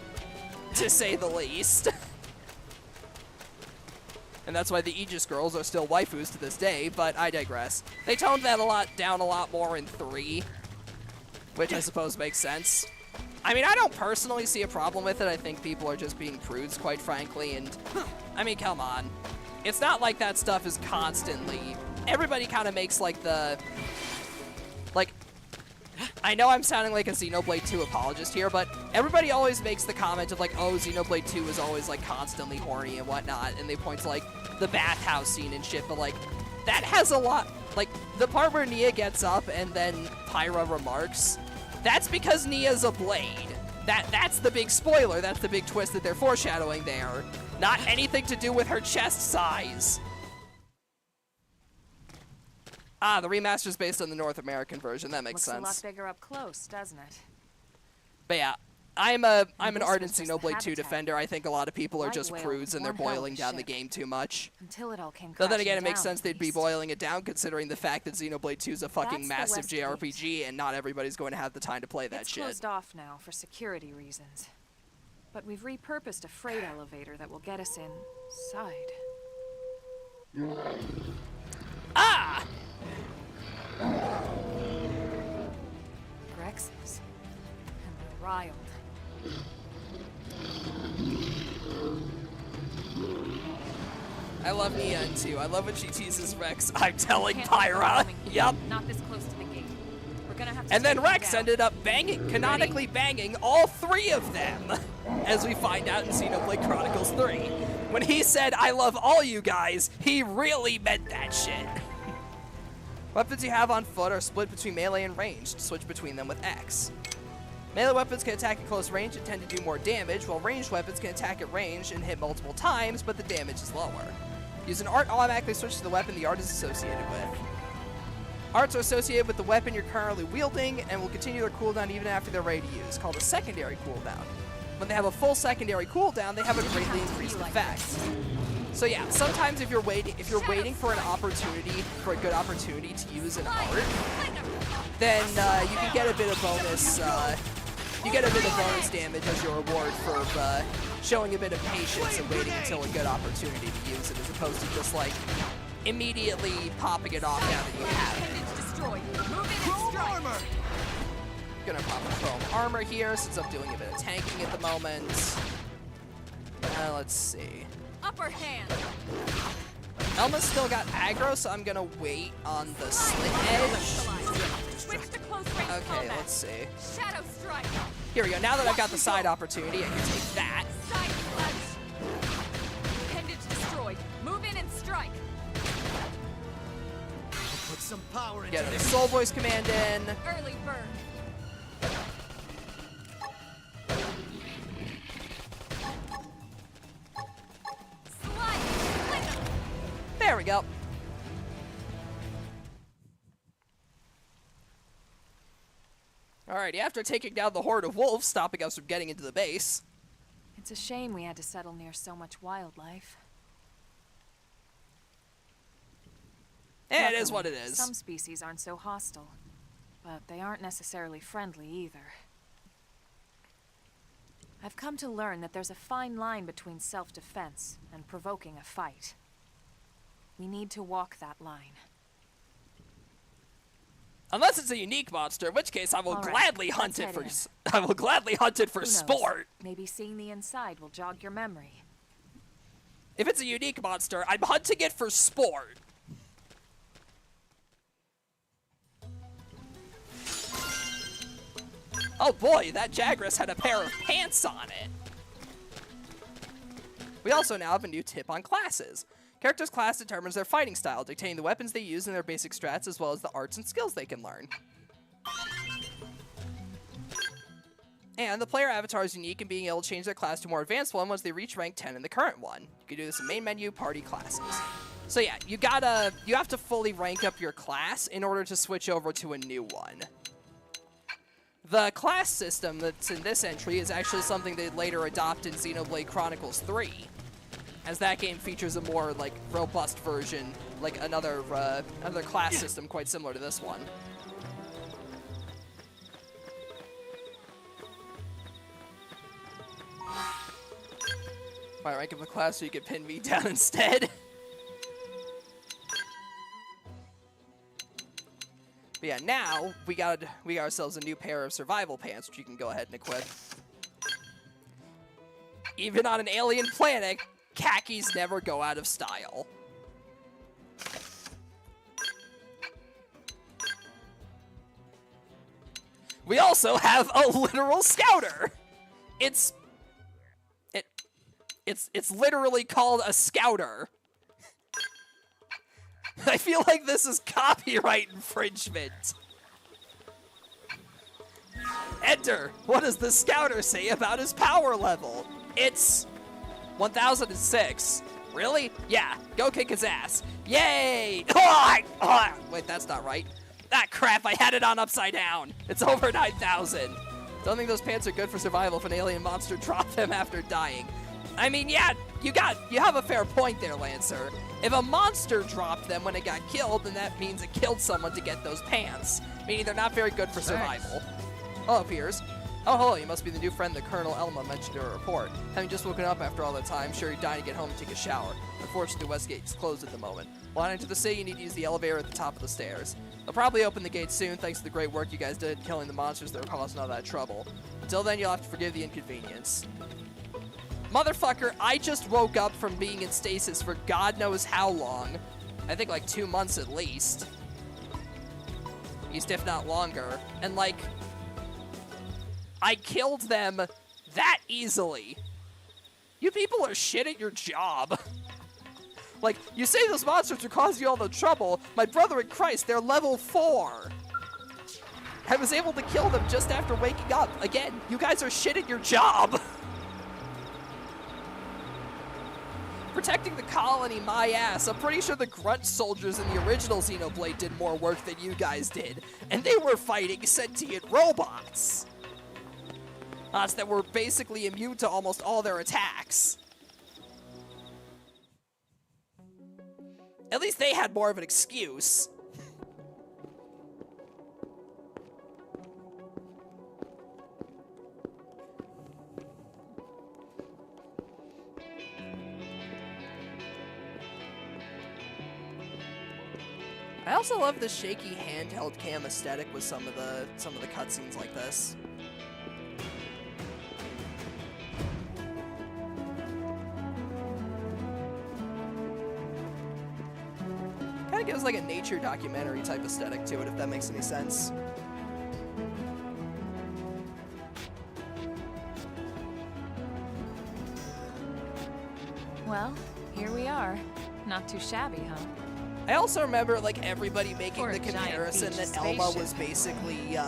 to say the least. And that's why the Aegis girls are still waifus to this day, but I digress. They toned that down a lot more in 3, which I suppose makes sense. I mean, I don't personally see a problem with it. I think people are just being prudes, quite frankly, and I mean, come on. It's not like that stuff is constantly... Everybody kind of makes, like, I know I'm sounding like a Xenoblade 2 apologist here, but everybody always makes the comment of, like, oh, Xenoblade 2 is always, like, constantly horny and whatnot, and they point to, like, the bathhouse scene and shit, but, like, that has a lot... Like, the part where Nia gets up and then Pyra remarks, that's because Nia's a blade. That's the big spoiler. That's the big twist that they're foreshadowing there. Not anything to do with her chest size. Ah, the remaster's based on the North American version. That makes sense. Looks a lot bigger up close, doesn't it? But yeah, I'm an this ardent was just the Xenoblade 2 habitat. defender. I think a lot of people are White just whale prudes and they're one hell of a boiling down the ship. game too much. Until it all came Though then crashing again, it makes down, sense at they'd be least. boiling it down considering the fact that Xenoblade 2 is a fucking That's the massive west gate. JRPG and not everybody's going to have the time to play that It's shit. closed off now for security reasons. But we've repurposed a freight elevator that will get us inside. Ah! Grexes. And they're riled. I love Nia too. I love when she teases Rex. I'm telling Can't leave them Pyra. roaming here, Yep. Not this close to the gate. We're gonna have to And then take them Rex down. ended up canonically banging all 3 of them, as we find out in Xenoblade Chronicles 3. When he said, "I love all you guys," he really meant that shit. Weapons you have on foot are split between melee and ranged. Switch between them with X. Melee weapons can attack at close range and tend to do more damage, while ranged weapons can attack at range and hit multiple times, but the damage is lower. Use an art automatically switch to the weapon the art is associated with. Arts are associated with the weapon you're currently wielding and will continue their cooldown even after they're ready to use, called a secondary cooldown. When they have a full secondary cooldown, they have a greatly increased effect. So yeah, sometimes if you're waiting for an opportunity, for a good opportunity to use an art, then you can get a bit of bonus. You get a bit of bonus damage as your reward for showing a bit of patience and waiting until a good opportunity to use it, as opposed to just like immediately popping it off now that you have it. Gonna pop a chrome armor here since I'm doing a bit of tanking at the moment. Let's see. Upper hand. Elma's still got aggro, so I'm gonna wait on the slit edge. Switch to close range Okay, combat. let's see. Shadow strike. Here we go. Now that I've got the side opportunity, I can take that. Side slash. Appendage destroyed. Move in and strike. Put some power into Get a this. Soul Voice command in. Early burn. Slide. Flicker. There we go. Alrighty, after taking down the horde of wolves, stopping us from getting into the base. It's a shame we had to settle near so much wildlife. It is Luckily, what it is. Some species aren't so hostile, but they aren't necessarily friendly either. I've come to learn that there's a fine line between self-defense and provoking a fight. We need to walk that line. Unless it's a unique monster, in which case I will All right, gladly hunt let's it for head I will gladly hunt it for Who knows? sport. Maybe seeing the inside will jog your memory. If it's a unique monster, I'm hunting it for sport. Oh boy, that Jagras had a pair of pants on it. We also now have a new tip on classes. Character's class determines their fighting style, dictating the weapons they use and their basic strats, as well as the arts and skills they can learn. And the player avatar is unique in being able to change their class to a more advanced one once they reach rank 10 in the current one. You can do this in main menu, party classes. So yeah, you have to fully rank up your class in order to switch over to a new one. The class system that's in this entry is actually something they later adopt in Xenoblade Chronicles 3, as that game features a more like robust version, like another class system quite similar to this one. Might rank up a class so you can pin me down instead. But yeah, now we got ourselves a new pair of survival pants, which you can go ahead and equip. Even on an alien planet, khakis never go out of style. We also have a literal scouter. It's literally called a scouter. I feel like this is copyright infringement. Enter. What does the scouter say about his power level? It's 1006. Really? Yeah, go kick his ass. Yay! Wait, that's not right. Ah, crap, I had it on upside down. It's over 9,000. Don't think those pants are good for survival if an alien monster dropped them after dying. I mean, yeah, you have a fair point there, Lancer. If a monster dropped them when it got killed, then that means it killed someone to get those pants, meaning they're not very good for survival. Hello, Piers. Oh, hello, you must be the new friend that Colonel Elma mentioned in her report. Having just woken up after all that time, sure you're dying to get home and take a shower. Unfortunately, Westgate's closed at the moment. While entering the city, you need to use the elevator at the top of the stairs. They'll probably open the gate soon, thanks to the great work you guys did killing the monsters that were causing all that trouble. Until then, you'll have to forgive the inconvenience. Motherfucker, I just woke up from being in stasis for God knows how long. I think like 2 months at least. At least if not longer. And like, I killed them that easily. You people are shit at your job. Like, you say those monsters are causing you all the trouble. My brother in Christ, they're level 4. I was able to kill them just after waking up. Again, you guys are shit at your job. Protecting the colony, my ass. I'm pretty sure the grunt soldiers in the original Xenoblade did more work than you guys did. And they were fighting sentient robots. Bots that were basically immune to almost all their attacks. At least they had more of an excuse. I also love the shaky handheld cam aesthetic with some of the cutscenes like this. Kind of gives like a nature documentary type aesthetic to it, if that makes any sense. Well, here we are. Not too shabby, huh? I also remember like everybody making For the a giant comparison beach that Elma spaceship. was basically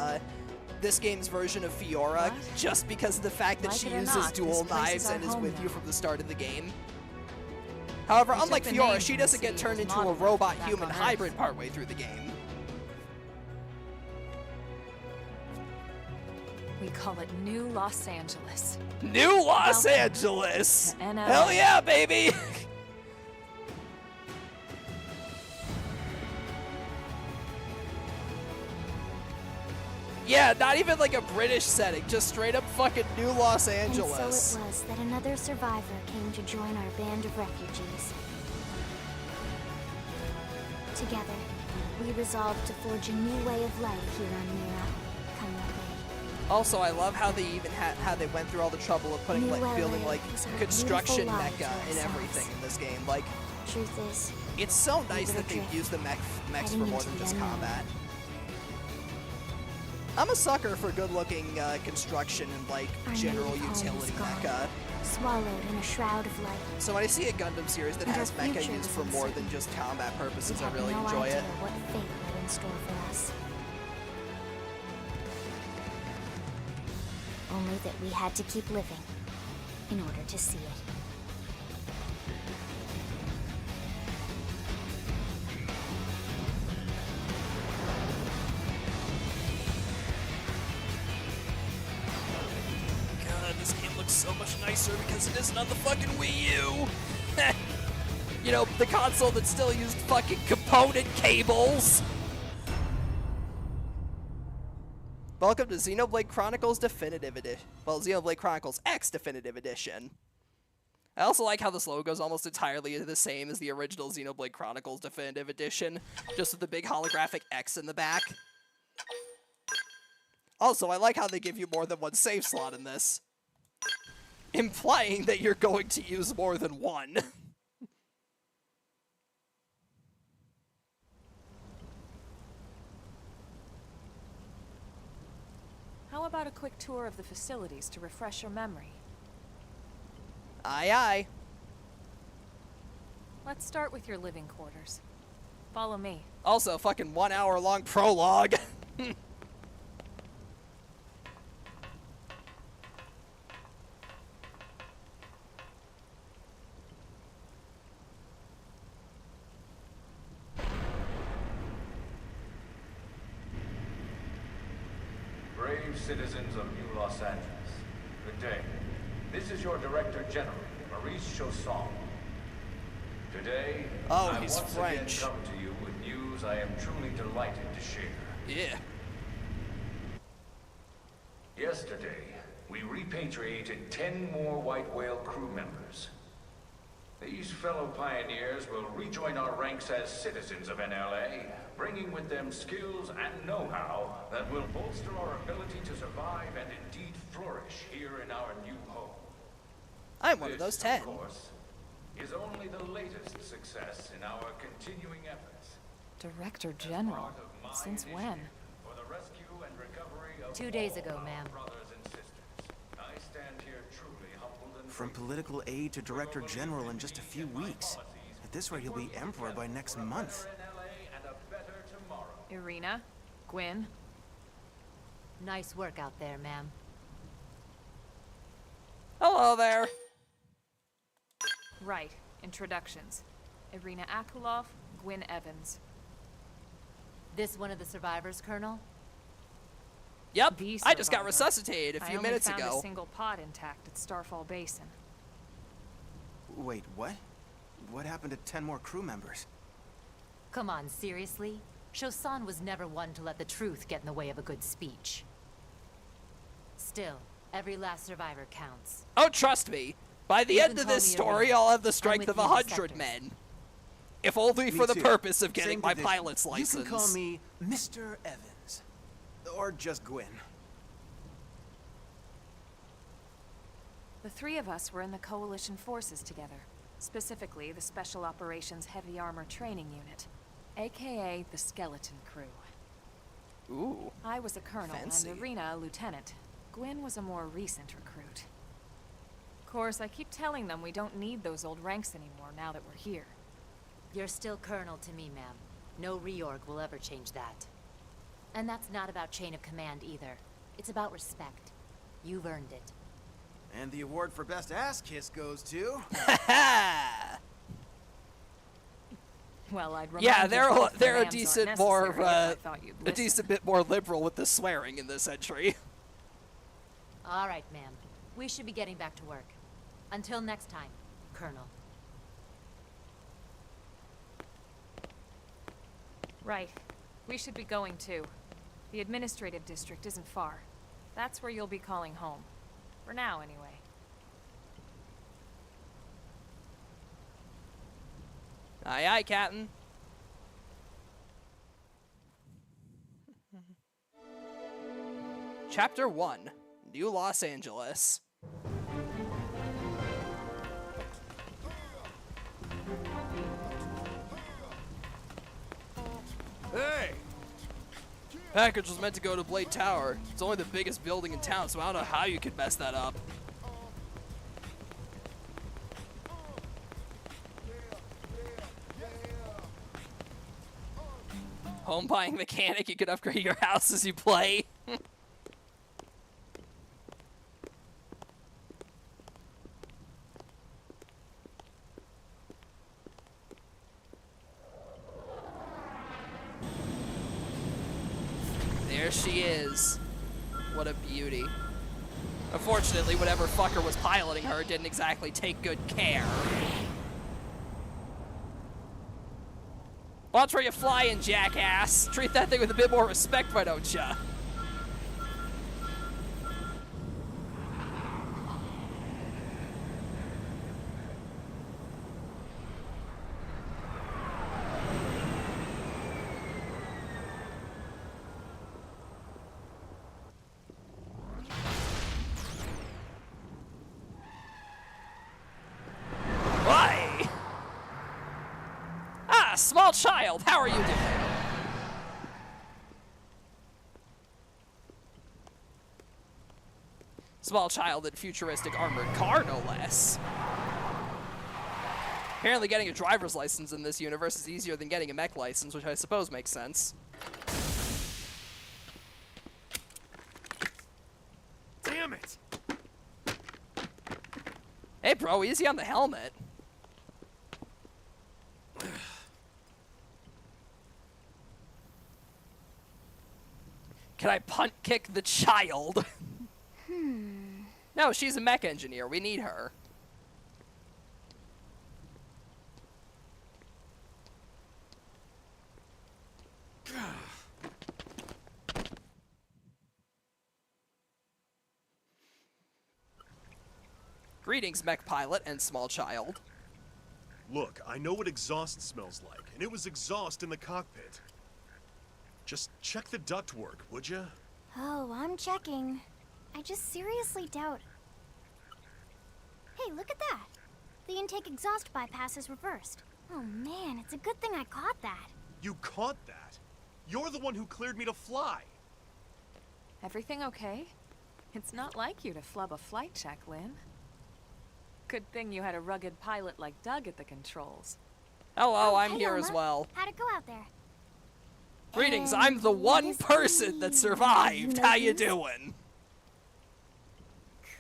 this game's version of Fiora, What? just because of the fact that Like she it or uses not, dual this place knives is our and is home with you now. from the start of the game. However, We unlike took the Fiora, name she from the doesn't get city turned it was into a modeled robot-human back on hybrid Earth. partway through the game. We call it New Los Angeles. New Los Welcome Angeles! to NLA. Hell yeah, baby! Yeah, not even like a British setting, just straight up fucking New Los Angeles. And so it was that another survivor came to join our band of refugees. Together, we resolved to forge a new way of life here on Mira. Come what may. Also, I love how they even how they went through all the trouble of putting New like building LA like was our construction beautiful life mecha to and ourselves. everything in this game. Like, Truth is, it's so nice were that they've adrift, used the mechs heading for more into than the just unknown. combat. I'm a sucker for good-looking construction and like Our general native home is utility gone, mecha. swallowed in a shroud of light. So when I see a Gundam series that And has our mecha future used was for more uncertain. than just combat purposes, We I had really no enjoy idea it. what fate lay in store for us. Only that we had to keep living in order to see it. God, this game looks so much nicer because it isn't on the fucking Wii U. You know, the console that still used fucking component cables. Welcome to Xenoblade Chronicles Definitive Edition. Well, Xenoblade Chronicles X Definitive Edition. I also like how this logo is almost entirely the same as the original Xenoblade Chronicles Definitive Edition, just with the big holographic X in the back. Also, I like how they give you more than one save slot in this, implying that you're going to use more than one. How about a quick tour of the facilities to refresh your memory? Aye, aye. Let's start with your living quarters. Follow me. Also, fucking 1 hour long prologue. Brave citizens of New Los Angeles. Good day. This is your Director General, Maurice Chausson. Today, Oh, I he's once French. again come to you with news I am truly delighted to share. Yeah. Yesterday, we repatriated 10 more White Whale crew members. These fellow pioneers will rejoin our ranks as citizens of NLA, bringing with them skills and know-how that will bolster our ability to survive and indeed flourish here in our new home. I'm one of those This, 10. of course, is only the latest success in our continuing efforts. Director General? Since when? For the rescue and recovery of 2 days all ago, our ma'am. brothers and sisters. I stand here truly humbled and From grateful. political aid to director general in just a few weeks. At this rate, he'll be emperor by next month. NLA and a better tomorrow. Irina? Gwyn? Nice work out there, ma'am. Hello there. Right. Introductions. Irina Akulov, Gwyn Evans. This one of the survivors, Colonel? Yep, The I just got survivor. resuscitated a I few only minutes found ago. a single pod intact at Starfall Basin. Wait, what? What happened to 10 more crew members? Come on, seriously? Chausson was never one to let the truth get in the way of a good speech. Still, every last survivor counts. Oh, trust me. By the You end can of call this me story, Irina. I'll have the I'm strength with of you, 100 Deceptors. men. If only Me for the too. purpose of getting Same my condition. pilot's license. You can call me Mr. Evans. Or just Gwyn. The three of us were in the Coalition forces together. Specifically, the Special Operations Heavy Armor Training Unit, aka the Skeleton Crew. Ooh. I was a colonel Fancy. and Irina a lieutenant. Gwyn was a more recent recruit. Of course, I keep telling them we don't need those old ranks anymore now that we're here. You're still Colonel to me, ma'am. No reorg will ever change that. And that's not about chain of command either. It's about respect. You've earned it. And the award for best ass kiss goes to... Well, I'd remind Yeah, you they're both they're a demands decent aren't more necessary if I thought you'd a listen. decent bit more liberal with the swearing in this entry. All right, ma'am. We should be getting back to work. Until next time, Colonel. Right. We should be going too. The administrative district isn't far. That's where you'll be calling home. For now, anyway. Aye, aye, Captain. Chapter 1, New Los Angeles. Hey! Package was meant to go to Blade Tower. It's only the biggest building in town, so I don't know how you could mess that up. Home buying mechanic, you can upgrade your house as you play. There she is. What a beauty. Unfortunately, whatever fucker was piloting her didn't exactly take good care. Watch where you flying, jackass. Treat that thing with a bit more respect, why don't ya? Why? Ah, small child, how are you doing? Small child in futuristic armored car, no less. Apparently getting a driver's license in this universe is easier than getting a mech license, which I suppose makes sense. Damn it! Hey bro, easy on the helmet. Can I punt kick the child? No, she's a mech engineer. We need her. Greetings, mech pilot and small child. Look, I know what exhaust smells like, and it was exhaust in the cockpit. Just check the ductwork, would you? Oh, I'm checking. I just seriously doubt. Hey, look at that. The intake exhaust bypass is reversed. Oh man, it's a good thing I caught that. You caught that? You're the one who cleared me to fly. Everything okay? It's not like you to flub a flight check, Lynn. Good thing you had a rugged pilot like Doug at the controls. Hello, Oh, I'm hey, here Elma. as well. How'd it go out there? Greetings, And I'm the one this person that means survived. How you nothing? doing?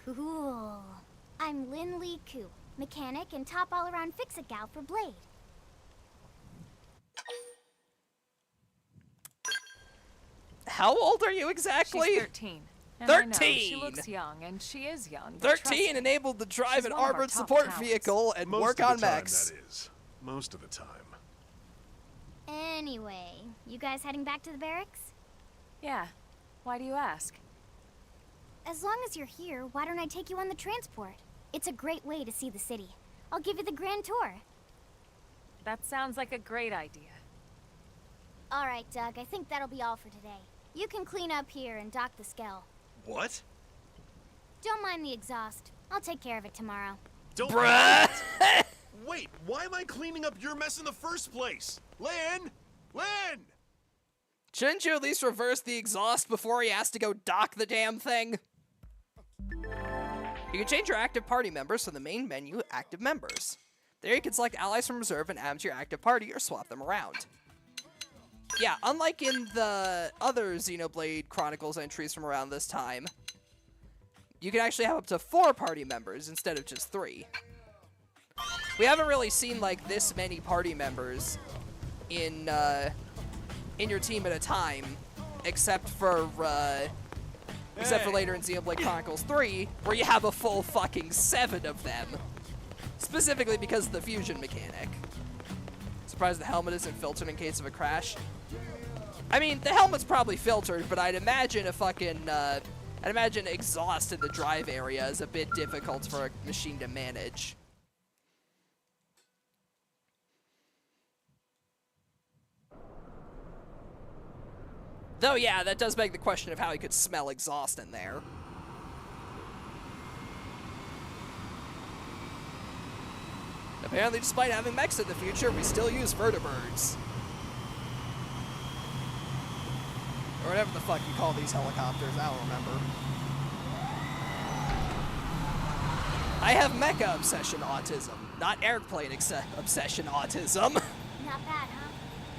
Cool. I'm Lynn Lee Koo, mechanic and top all-around fix-it gal for Blade. How old are you exactly? She's 13. And I know, she 13! looks young, and she is young. but trust 13 me, enabled to drive she's an one of our armored top support talents. vehicle and Most work of the on time, mechs. that is. Most of the time. Anyway, you guys heading back to the barracks? Yeah. Why do you ask? As long as you're here, why don't I take you on the transport? It's a great way to see the city. I'll give you the grand tour. That sounds like a great idea. All right, Doug, I think that'll be all for today. You can clean up here and dock the Skell. What? Don't mind the exhaust. I'll take care of it tomorrow. Don't. Bruh! Wait, why am I cleaning up your mess in the first place? Lynn! Lynn! Shouldn't you at least reverse the exhaust before he has to go dock the damn thing? You can change your active party members from the main menu, Active Members. There you can select allies from reserve and add them to your active party or swap them around. Yeah, unlike in the other Xenoblade Chronicles entries from around this time, you can actually have up to 4 party members instead of just 3. We haven't really seen like this many party members in your team at a time, except for later in Xenoblade Chronicles 3, where you have a full fucking 7 of them, specifically because of the fusion mechanic. Surprised the helmet isn't filtered in case of a crash. I mean, the helmet's probably filtered, but I'd imagine I'd imagine exhaust in the drive area is a bit difficult for a machine to manage. Though, yeah, that does beg the question of how he could smell exhaust in there. Apparently, despite having mechs in the future, we still use vertibirds. Or whatever the fuck you call these helicopters, I don't remember. I have mecha obsession autism, not airplane obsession autism. Not bad, huh?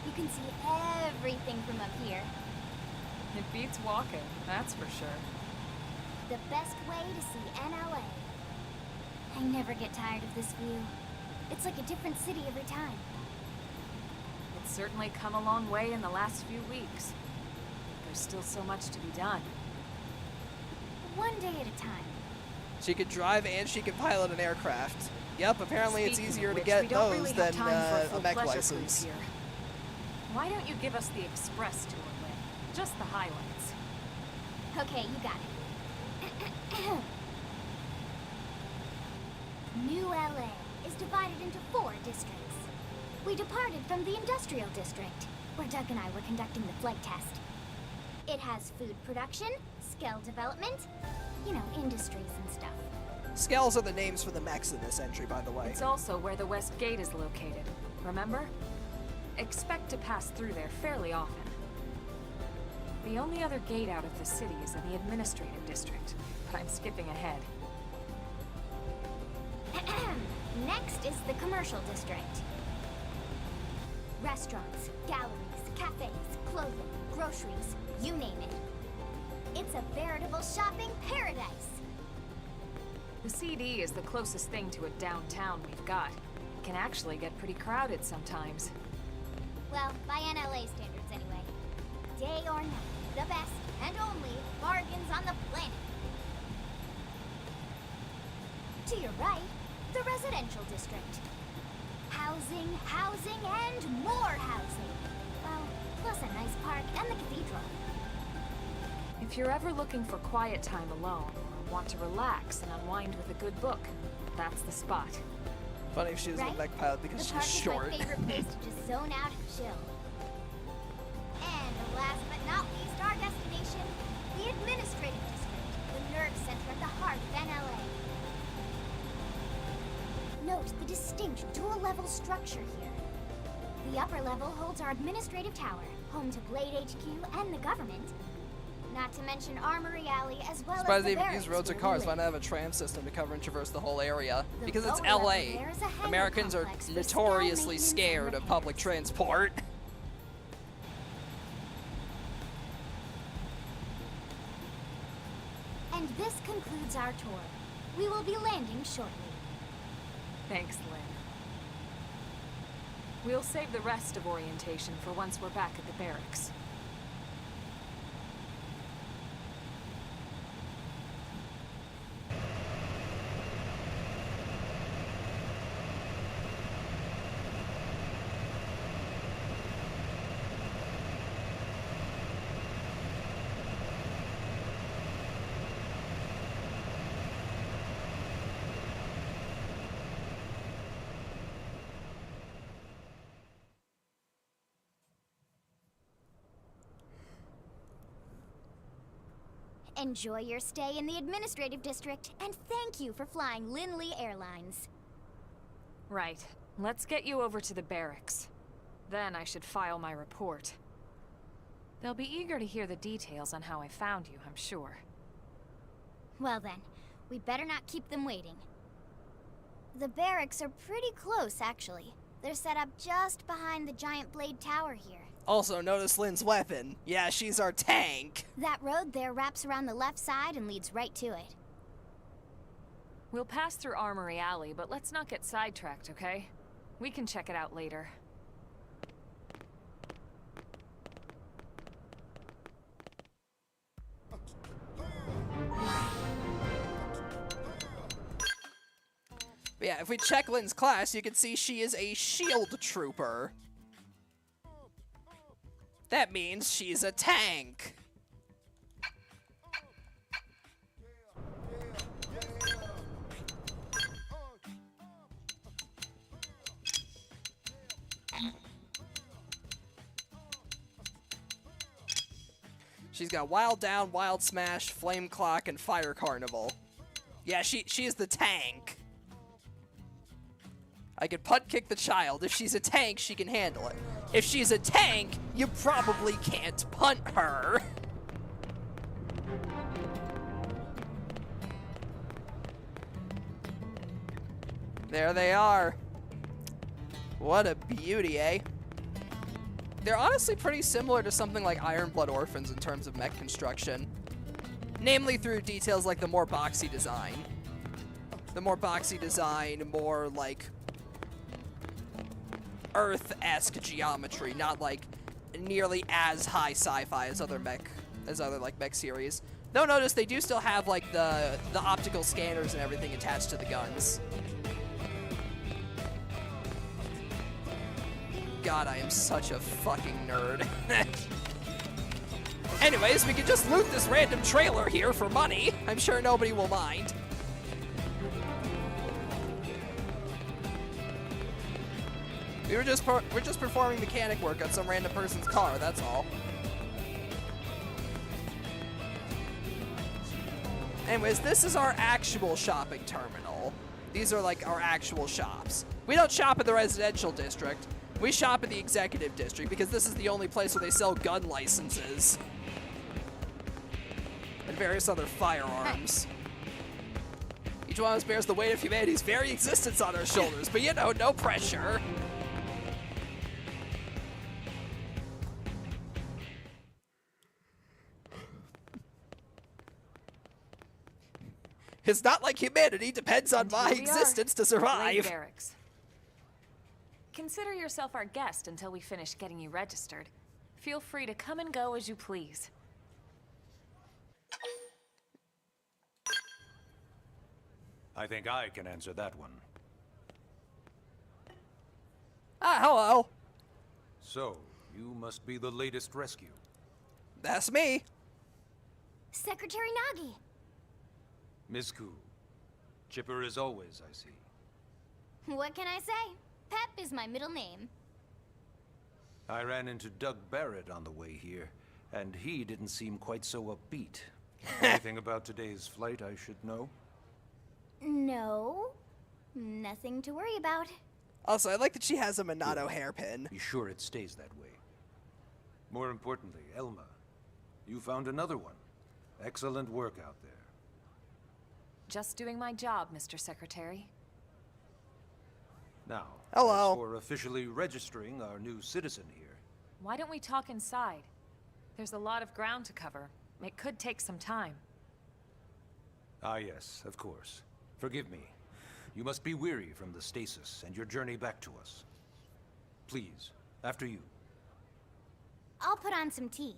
You can see everything from up here. It beats walking, that's for sure. The best way to see NLA. I never get tired of this view. It's like a different city every time. It's certainly come a long way in the last few weeks. There's still so much to be done. One day at a time. She could drive and she could pilot an aircraft. Yep, apparently it's Speaking easier of to which, get we don't those really than have time for a a full mech pleasure license. cruise here. Why don't you give us the express tour, Lynn? Just the highlights. Okay, you got it. New LA is divided into 4 districts. We departed from the industrial district, where Doug and I were conducting the flight test. It has food production, skill development, you know, industries and stuff. Skells are the names for the mechs in this entry, by the way. It's also where the West Gate is located, remember? Expect to pass through there fairly often. The only other gate out of the city is in the administrative district, but I'm skipping ahead. Next is the commercial district. Restaurants, galleries, cafes, clothing, groceries, you name it. It's a veritable shopping paradise. The CD is the closest thing to a downtown we've got. It can actually get pretty crowded sometimes. Well, by NLA standards anyway. Day or night, the best and only bargains on the planet. To your right, the residential district. Housing, housing, and more housing. Well, plus a nice park and the cathedral. If you're ever looking for quiet time alone, or want to relax and unwind with a good book, that's the spot. Funny if she was a mech pilot because the park she's is short. my favorite place to just zone out and chill. And last but not least, our destination, the administrative district, the nerve center at the heart of NLA. Note the distinct dual-level structure here. The upper level holds our administrative tower, home to Blade HQ and the government. Not to mention Armory Alley as well Surprised as they the even use barracks roads or where we cars. live. Why not have a tram system to cover and traverse the whole area? The Because it's lower level LA. there is a hangar Americans are complex for notoriously scout scared maintenance of and public transport. And this concludes our tour. We will be landing shortly. Thanks, Lynn. We'll save the rest of orientation for once we're back at the barracks. Enjoy your stay in the administrative district, and thank you for flying Lindley Airlines. Right. Let's get you over to the barracks. Then I should file my report. They'll be eager to hear the details on how I found you, I'm sure. Well then, we better not keep them waiting. The barracks are pretty close, actually. They're set up just behind the giant blade tower here. Also, notice Lynn's weapon. Yeah, she's our tank. That road there wraps around the left side and leads right to it. We'll pass through Armory Alley, but let's not get sidetracked, okay? We can check it out later. But yeah, if we check Lynn's class, you can see she is a shield trooper. That means she's a tank. She's got Wild Down, Wild Smash, Flame Clock, and Fire Carnival. Yeah, she is the tank. I could punt kick the child. If she's a tank, she can handle it. If she's a tank, you probably can't punt her. There they are. What a beauty, eh? They're honestly pretty similar to something like Iron Blood Orphans in terms of mech construction. Namely through details like the more boxy design. The more boxy design, more like Earth-esque geometry, not like nearly as high sci-fi as other mech series. Though notice they do still have like the optical scanners and everything attached to the guns. God, I am such a fucking nerd. Anyways, we can just loot this random trailer here for money. I'm sure nobody will mind. We're just performing mechanic work on some random person's car, that's all. Anyways, this is our actual shopping terminal. These are like our actual shops. We don't shop at the residential district. We shop at the executive district because this is the only place where they sell gun licenses. And various other firearms. Each one of us bears the weight of humanity's very existence on our shoulders, but you know, no pressure. It's not like humanity depends on my existence to survive. Barracks. Consider yourself our guest until we finish getting you registered. Feel free to come and go as you please. I think I can answer that one. Ah, hello. So, you must be the latest rescue. That's me. Secretary Nagi. Miss Koo. Chipper as always, I see. What can I say? Pep is my middle name. I ran into Doug Barrett on the way here, and he didn't seem quite so upbeat. Anything about today's flight I should know? No. Nothing to worry about. Also, I like that she has a Monado hairpin. Be sure it stays that way. More importantly, Elma, you found another one. Excellent work out there. Just doing my job, Mr. Secretary. Now, Hello. as for officially registering our new citizen here. Why don't we talk inside? There's a lot of ground to cover. It could take some time. Ah yes, of course. Forgive me. You must be weary from the stasis and your journey back to us. Please, after you. I'll put on some tea.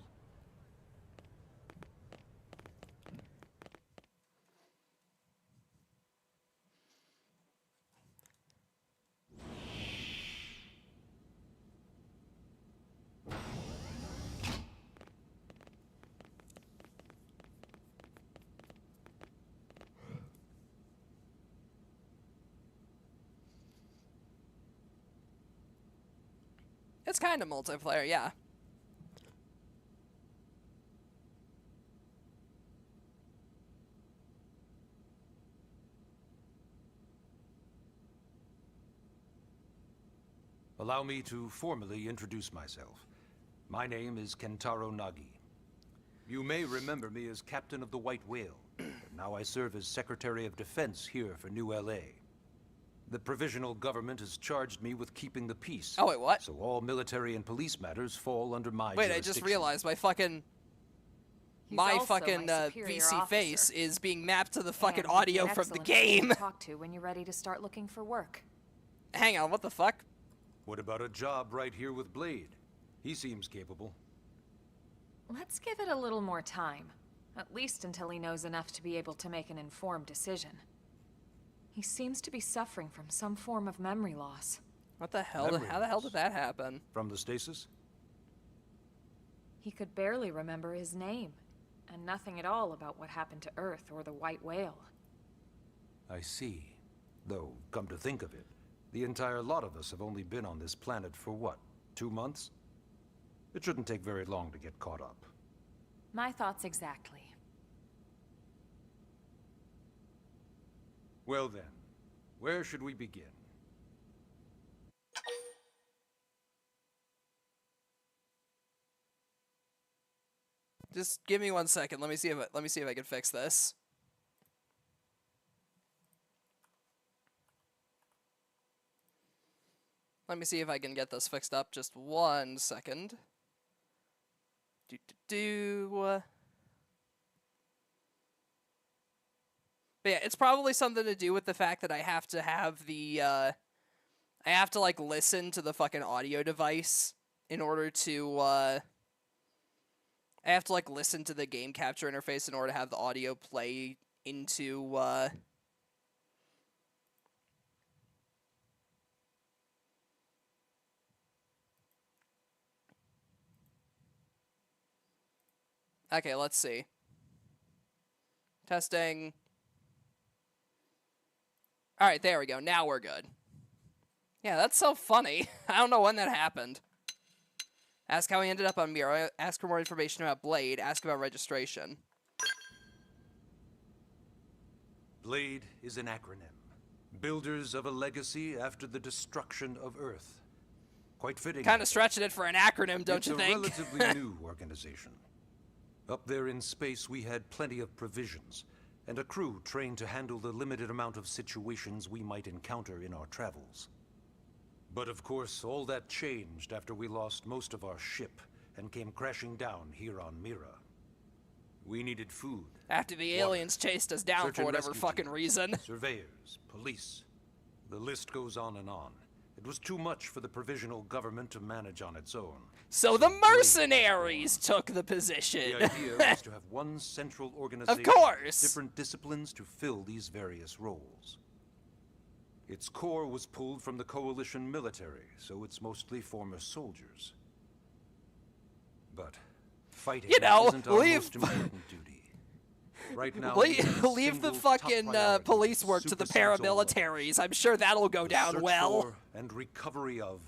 It's kind of multiplayer, yeah. Allow me to formally introduce myself. My name is Kentaro Nagi. You may remember me as Captain of the White Whale, but now I serve as Secretary of Defense here for New LA. The provisional government has charged me with keeping the peace. Oh, wait, what? So all military and police matters fall under my Wait, I just realized my fucking... He's my also fucking my superior VC officer. face is being mapped to the fucking And he'd be audio an from the excellent person game. to talk to when you're ready to start looking for work. Hang on, what the fuck? What about a job right here with Blade? He seems capable. Let's give it a little more time. At least until he knows enough to be able to make an informed decision. He seems to be suffering from some form of memory loss. What the hell? Memory How the hell loss. did that happen? From the stasis? He could barely remember his name, and nothing at all about what happened to Earth or the White Whale. I see. Though, come to think of it, the entire lot of us have only been on this planet for what, 2 months? It shouldn't take very long to get caught up. My thoughts exactly. Well then, where should we begin? Just give me 1 second. Let me see if I can fix this. Let me see if I can get this fixed up. Just 1 second. But yeah, it's probably something to do with the fact that I have to have the, I have to, like, listen to the fucking audio device in order to, I have to, like, listen to the game capture interface in order to have the audio play into, Okay, let's see. Testing. Alright, there we go. Now we're good. Yeah, that's so funny. I don't know when that happened. Ask how he ended up on Mira. Ask for more information about Blade. Ask about registration. Blade is an acronym. Builders of a legacy after the destruction of Earth. Quite fitting. Kind of stretching it for an acronym, don't you think? It's a relatively new organization. Up there in space, we had plenty of provisions, and a crew trained to handle the limited amount of situations we might encounter in our travels. But of course, all that changed after we lost most of our ship and came crashing down here on Mira. We needed food. After the aliens chased us down for whatever fucking reason. Surveyors, police. The list goes on and on. It was too much for the provisional government to manage on its own. So the mercenaries took the position. The idea was to have one central organization Of course. with different disciplines to fill these various roles. Its core was pulled from the Coalition military, so it's mostly former soldiers. But fighting isn't our most important duty. Right now, leave the fucking police work to the paramilitaries. I'm sure that'll go down well. For and recovery of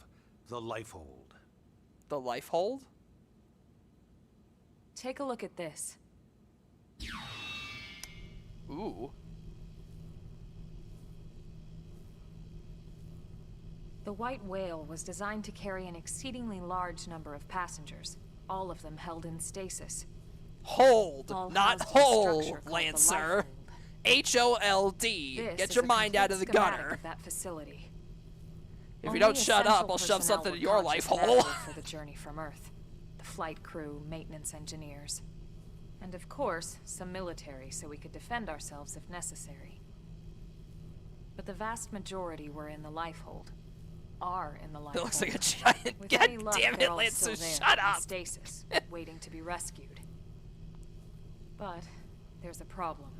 the Lifehold. The Lifehold? Take a look at this. Ooh. The White Whale was designed to carry an exceedingly large number of passengers, all of them held in stasis. Hold, All not housed in a hole, structure called the Lancer. Lifehold. HOLD. This Get is your a mind out of the complete schematic gutter. of that facility. If Only you don't shut up, essential I'll shove personnel something were in your life hole. conscious for the journey from Earth. The flight crew, maintenance engineers. And of course, some military so we could defend ourselves if necessary. But the vast majority were in the Lifehold. Are in the Lifehold. It looks like a giant. With God any luck, damn they're it, all Lancer, still there, shut in up. stasis, waiting to be rescued. But there's a problem.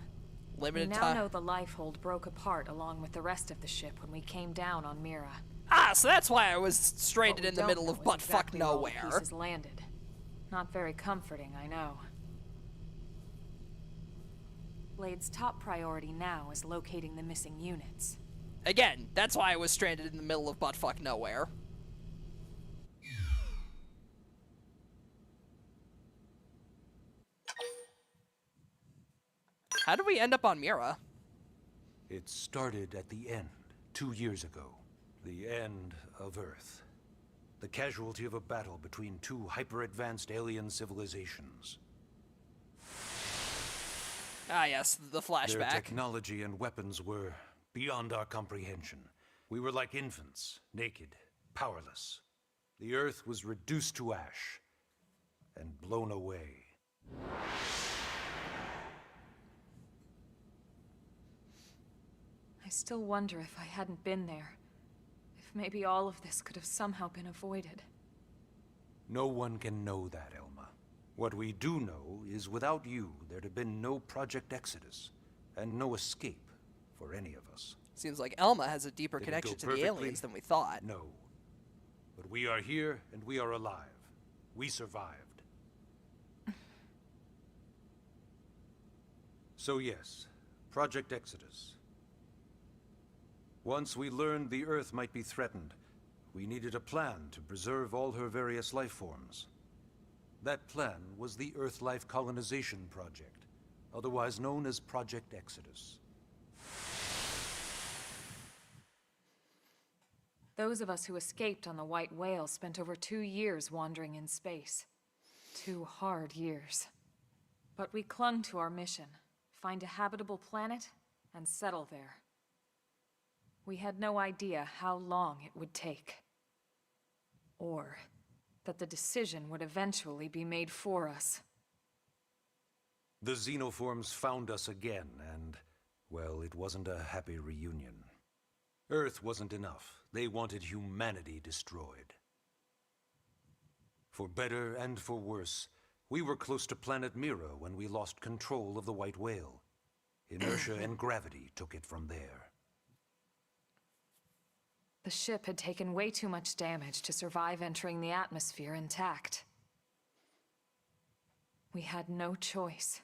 Limited We now time. know the Lifehold broke apart along with the rest of the ship when we came down on Mira. Ah, so that's why I was What stranded we in the don't middle know of is buttfuck exactly where all the nowhere. pieces landed. Not very comforting, I know. Blade's top priority now is locating the missing units. Again, that's why I was stranded in the middle of buttfuck nowhere. How did we end up on Mira? It started at the end, 2 years ago. The end of Earth. The casualty of a battle between two hyper-advanced alien civilizations. Ah, yes, the Their flashback. technology and weapons were beyond our comprehension. We were like infants, naked, powerless. The Earth was reduced to ash and blown away. I still wonder if I hadn't been there. If maybe all of this could have somehow been avoided. No one can know that, Elma. What we do know is without you, there'd have been no Project Exodus, and no escape for any of us. Seems like Elma has a deeper Did it go connection to the perfectly? aliens than we thought. No. But we are here, and we are alive. We survived. So yes, Project Exodus. Once we learned the Earth might be threatened, we needed a plan to preserve all her various life forms. That plan was the Earth Life Colonization Project, otherwise known as Project Exodus. Those of us who escaped on the White Whale spent over 2 years wandering in space. 2 hard years. But we clung to our mission. Find a habitable planet and settle there. We had no idea how long it would take. Or that the decision would eventually be made for us. The xenoforms found us again, and, well, it wasn't a happy reunion. Earth wasn't enough. They wanted humanity destroyed. For better and for worse, we were close to planet Mira when we lost control of the White Whale. Inertia and gravity took it from there. The ship had taken way too much damage to survive entering the atmosphere intact. We had no choice.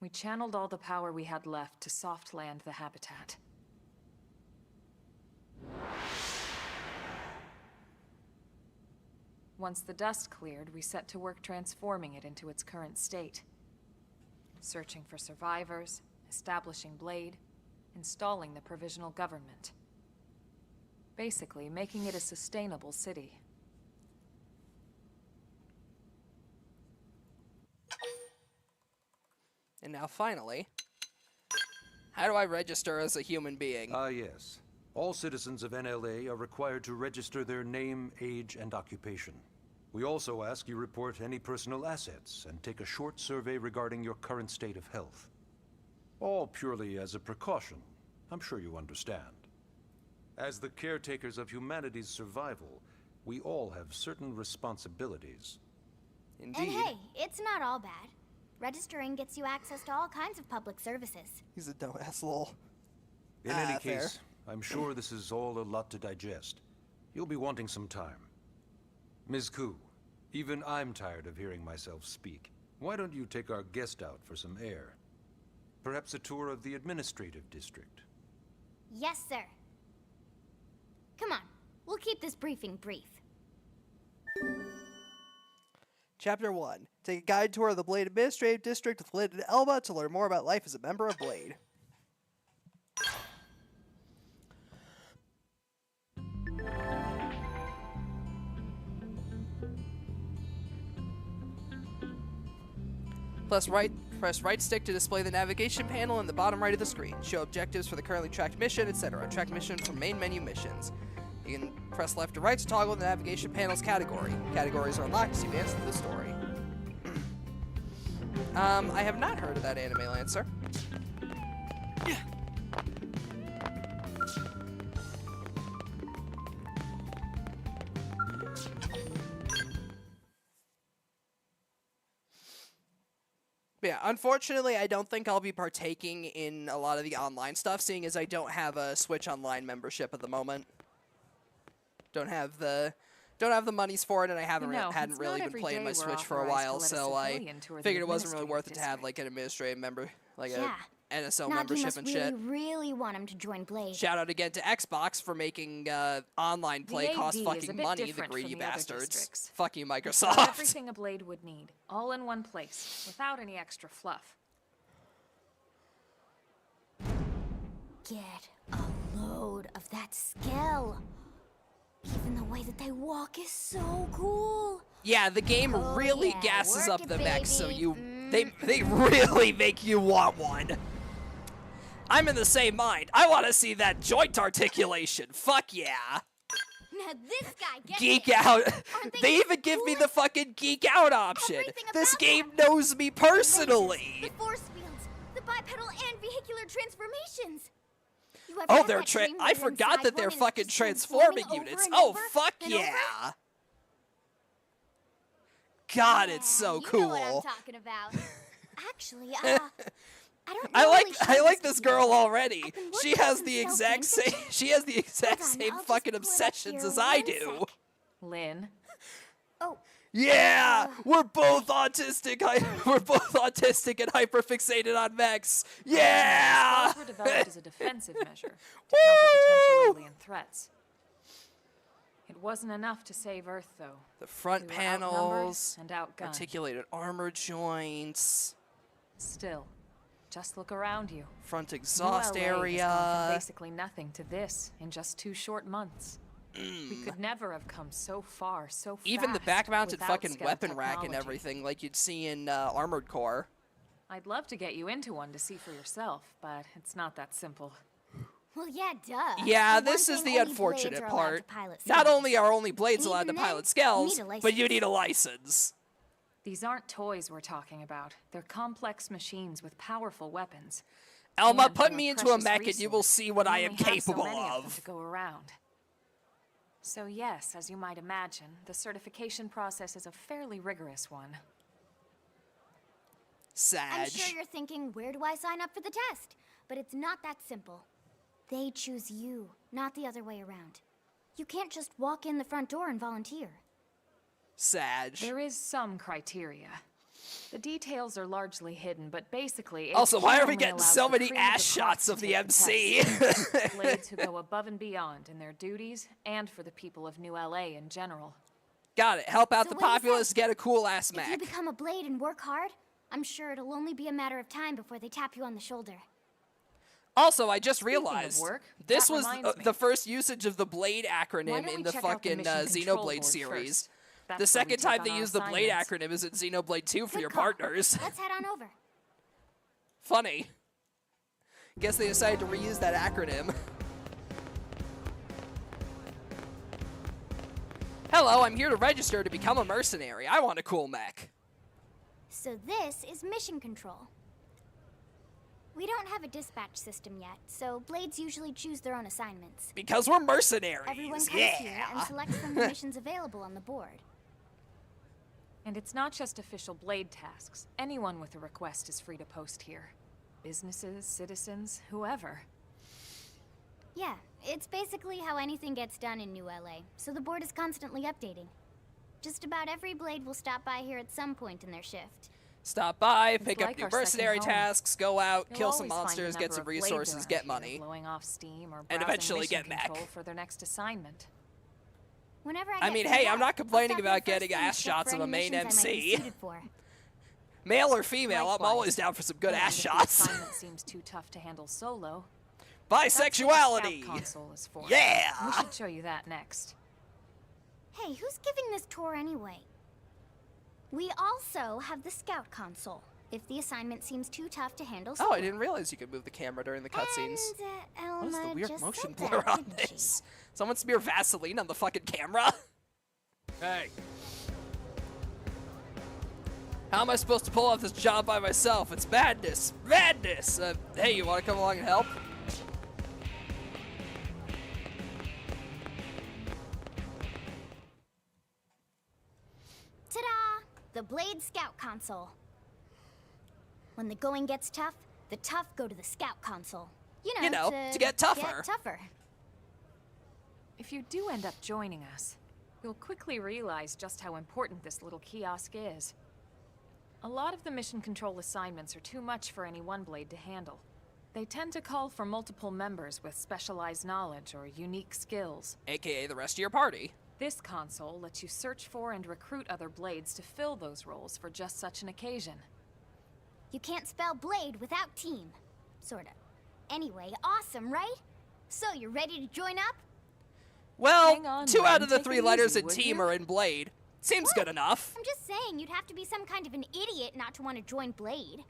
We channeled all the power we had left to soft land the habitat. Once the dust cleared, we set to work transforming it into its current state. Searching for survivors, establishing Blade, installing the provisional government. Basically, making it a sustainable city. And now finally, how do I register as a human being? Ah, yes. All citizens of NLA are required to register their name, age, and occupation. We also ask you report any personal assets and take a short survey regarding your current state of health. All purely as a precaution. I'm sure you understand. As the caretakers of humanity's survival, we all have certain responsibilities. Indeed. And hey, it's not all bad. Registering gets you access to all kinds of public services. He's a dumbass lol. In any fair. case, I'm sure this is all a lot to digest. You'll be wanting some time. Ms. Koo, even I'm tired of hearing myself speak. Why don't you take our guest out for some air? Perhaps a tour of the administrative district. Yes, sir. Come on, we'll keep this briefing brief. Chapter 1. Take a guide tour of the Blade Administrative District with Lynn and Elba to learn more about life as a member of Blade. Press right stick to display the navigation panel in the bottom right of the screen. Show objectives for the currently tracked mission, etc. Track missions from main menu missions. You can press left or right to toggle the navigation panel's category. Categories are unlocked as you advance through the story. I have not heard of that anime, Lancer. Yeah, unfortunately, I don't think I'll be partaking in a lot of the online stuff, seeing as I don't have a Switch Online membership at the moment. Don't have the monies for it, and I hadn't really been playing my Switch for a while, so I figured it wasn't really worth it to have like an administrative member, like a NSO membership and shit. Really want him to join Blade. Shout out again to Xbox for making online play cost fucking money, the greedy bastards. Fuck you, Microsoft. Everything a Blade would need, all in one place, without any extra fluff. Get a load of that skill. Even the way that they walk is so cool. Yeah, the game really gasses up the mechs, so they really make you want one. I'm in the same mind. I want to see that joint articulation. Fuck yeah. Now this guy gets geek it. out. Aren't They even give me the fucking geek out option. This game knows me personally. The force fields, the bipedal and vehicular transformations. Oh, they're I forgot that they're fucking transforming units. Oh, fuck yeah. God, it's so cool. You know what I'm talking about. Actually, I like this girl already. She has the exact same fucking obsessions as I do. Lynn. Oh. Yeah, we're both autistic. We're both autistic and hyperfixated on mechs. Yeah. Those were developed as a defensive measure to counter potential alien threats. It wasn't enough to save Earth, though. The front panels, and outgunned. articulated armor joints. Still, just look around you. Front exhaust LA area. Has gone from basically nothing to this in just 2 short months. We could never have come so far, so fast. Even the back-mounted fucking scale weapon rack and technology. everything, like you'd see in Armored Core. I'd love to get you into one to see for yourself, but it's not that simple. Well, yeah, duh. Yeah, For this one is thing, the only unfortunate Blades are allowed part. to pilot Not skells. only are only Blades And allowed to even then, pilot you skells, need a but you license. need a license. These aren't toys we're talking about. They're complex machines with powerful weapons. Elma, And put they're me into a precious mech and you will resource. see what We I am only have so capable many them of. to go around. So yes, as you might imagine, the certification process is a fairly rigorous one. I'm Sag. sure you're thinking, where do I sign up for the test? But it's not that simple. They choose you, not the other way around. You can't just walk in the front door and volunteer. Sag. There is some criteria. The details are largely hidden, but basically... Also, why are we only getting allows so the many cream of ass the shots crop of to the take MC? test. Blades who go above and beyond in their duties, and for the people of New LA in general. Got it. Help out So the what do you populace, think? get a cool ass If you mech. become a Blade and work hard, I'm sure it'll only be a matter of time before they tap you on the shoulder. Also, I just Speaking of realized work, this that was reminds me. the first usage of the Blade Why acronym don't in we the check out the fucking mission control Xenoblade board series. first? The That's where we second take time on they our used the Blade assignments. acronym is in Xenoblade 2 for Good your call. partners. Let's head on over. Funny. Guess they decided to reuse that acronym. Hello, I'm here to register to become a mercenary. I want a cool mech. So this is mission control. We don't have a dispatch system yet, so Blades usually choose their own assignments. Because we're mercenaries. Everyone comes here and selects from the missions available on the board. And it's not just official Blade tasks. Anyone with a request is free to post here. Businesses, citizens, whoever. Yeah, it's basically how anything gets done in New LA, so the board is constantly updating. Just about every Blade will stop by here at some point in their shift. Stop by, pick like up new our second mercenary home. tasks, go out, You'll kill some always find a monsters, get number some of Blades resources, around get here, money. blowing off steam or And browsing eventually mission get mech. control for their next assignment. Whenever I I get mean, sent hey, out, I'm not I'll complaining stop about here first getting thing to ass check shots for of a any main missions I might be MC. suited for. Male or female, I'm Likewise. always down for some good And ass if shots. The assignment seems too tough to handle solo. Bisexuality! That's what the Scout console is for. Yeah! We should show you that next. Hey, who's giving this tour anyway? We also have the Scout console, if the assignment seems too tough to handle. Oh, I didn't realize you could move the camera during the cutscenes. And, What is the Elma weird just motion said blur that, on didn't she? this? Someone smear Vaseline on the fucking camera? Hey, How am I supposed to pull off this job by myself? It's madness! Madness! Hey, you want to come along and help? Ta-da! The Blade Scout console. When the going gets tough, the tough go to the Scout console. You know, to get tougher. Get tougher. If you do end up joining us, you'll quickly realize just how important this little kiosk is. A lot of the mission control assignments are too much for any one Blade to handle. They tend to call for multiple members with specialized knowledge or unique skills. AKA the rest of your party. This console lets you search for and recruit other Blades to fill those roles for just such an occasion. You can't spell Blade without team. Sorta. Anyway, awesome, right? So, you're ready to join up? Well, Hang on, 2 out of the take 3 it letters easy, in would team you? are in Blade. Seems good enough. I'm just saying, you'd have to be some kind of an idiot not to want to join Blade.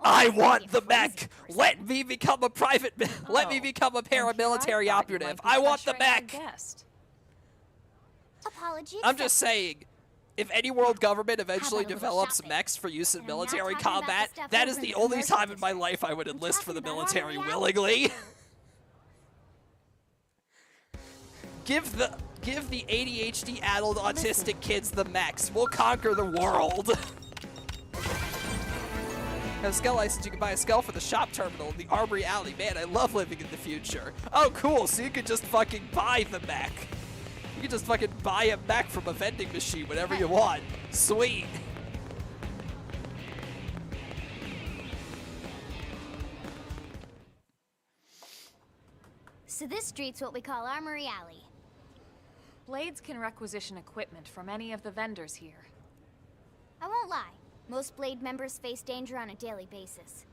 I Or maybe want a the crazy mech! person. Let me become a private... Let me Oh, become a and here I paramilitary thought you operative. might be I want the pressuring our mech! guest. Apology I'm just accepted. saying, if any world government eventually about a little develops shopping? mechs for use in And I'm not military talking about the combat, stuff that over is in the the only commercial time in my district. life I would I'm enlist for the talking about military army willingly. Give the ADHD-addled autistic kids the mechs. We'll conquer the world. Have a Skell license, you can buy a Skell for the shop terminal in the Armory Alley. Man, I love living in the future. Oh, cool, so you could just fucking buy the mech. You can just fucking buy a mech from a vending machine whenever you want. Sweet. So this street's what we call Armory Alley. Blades can requisition equipment from any of the vendors here. I won't lie, most Blade members face danger on a daily basis.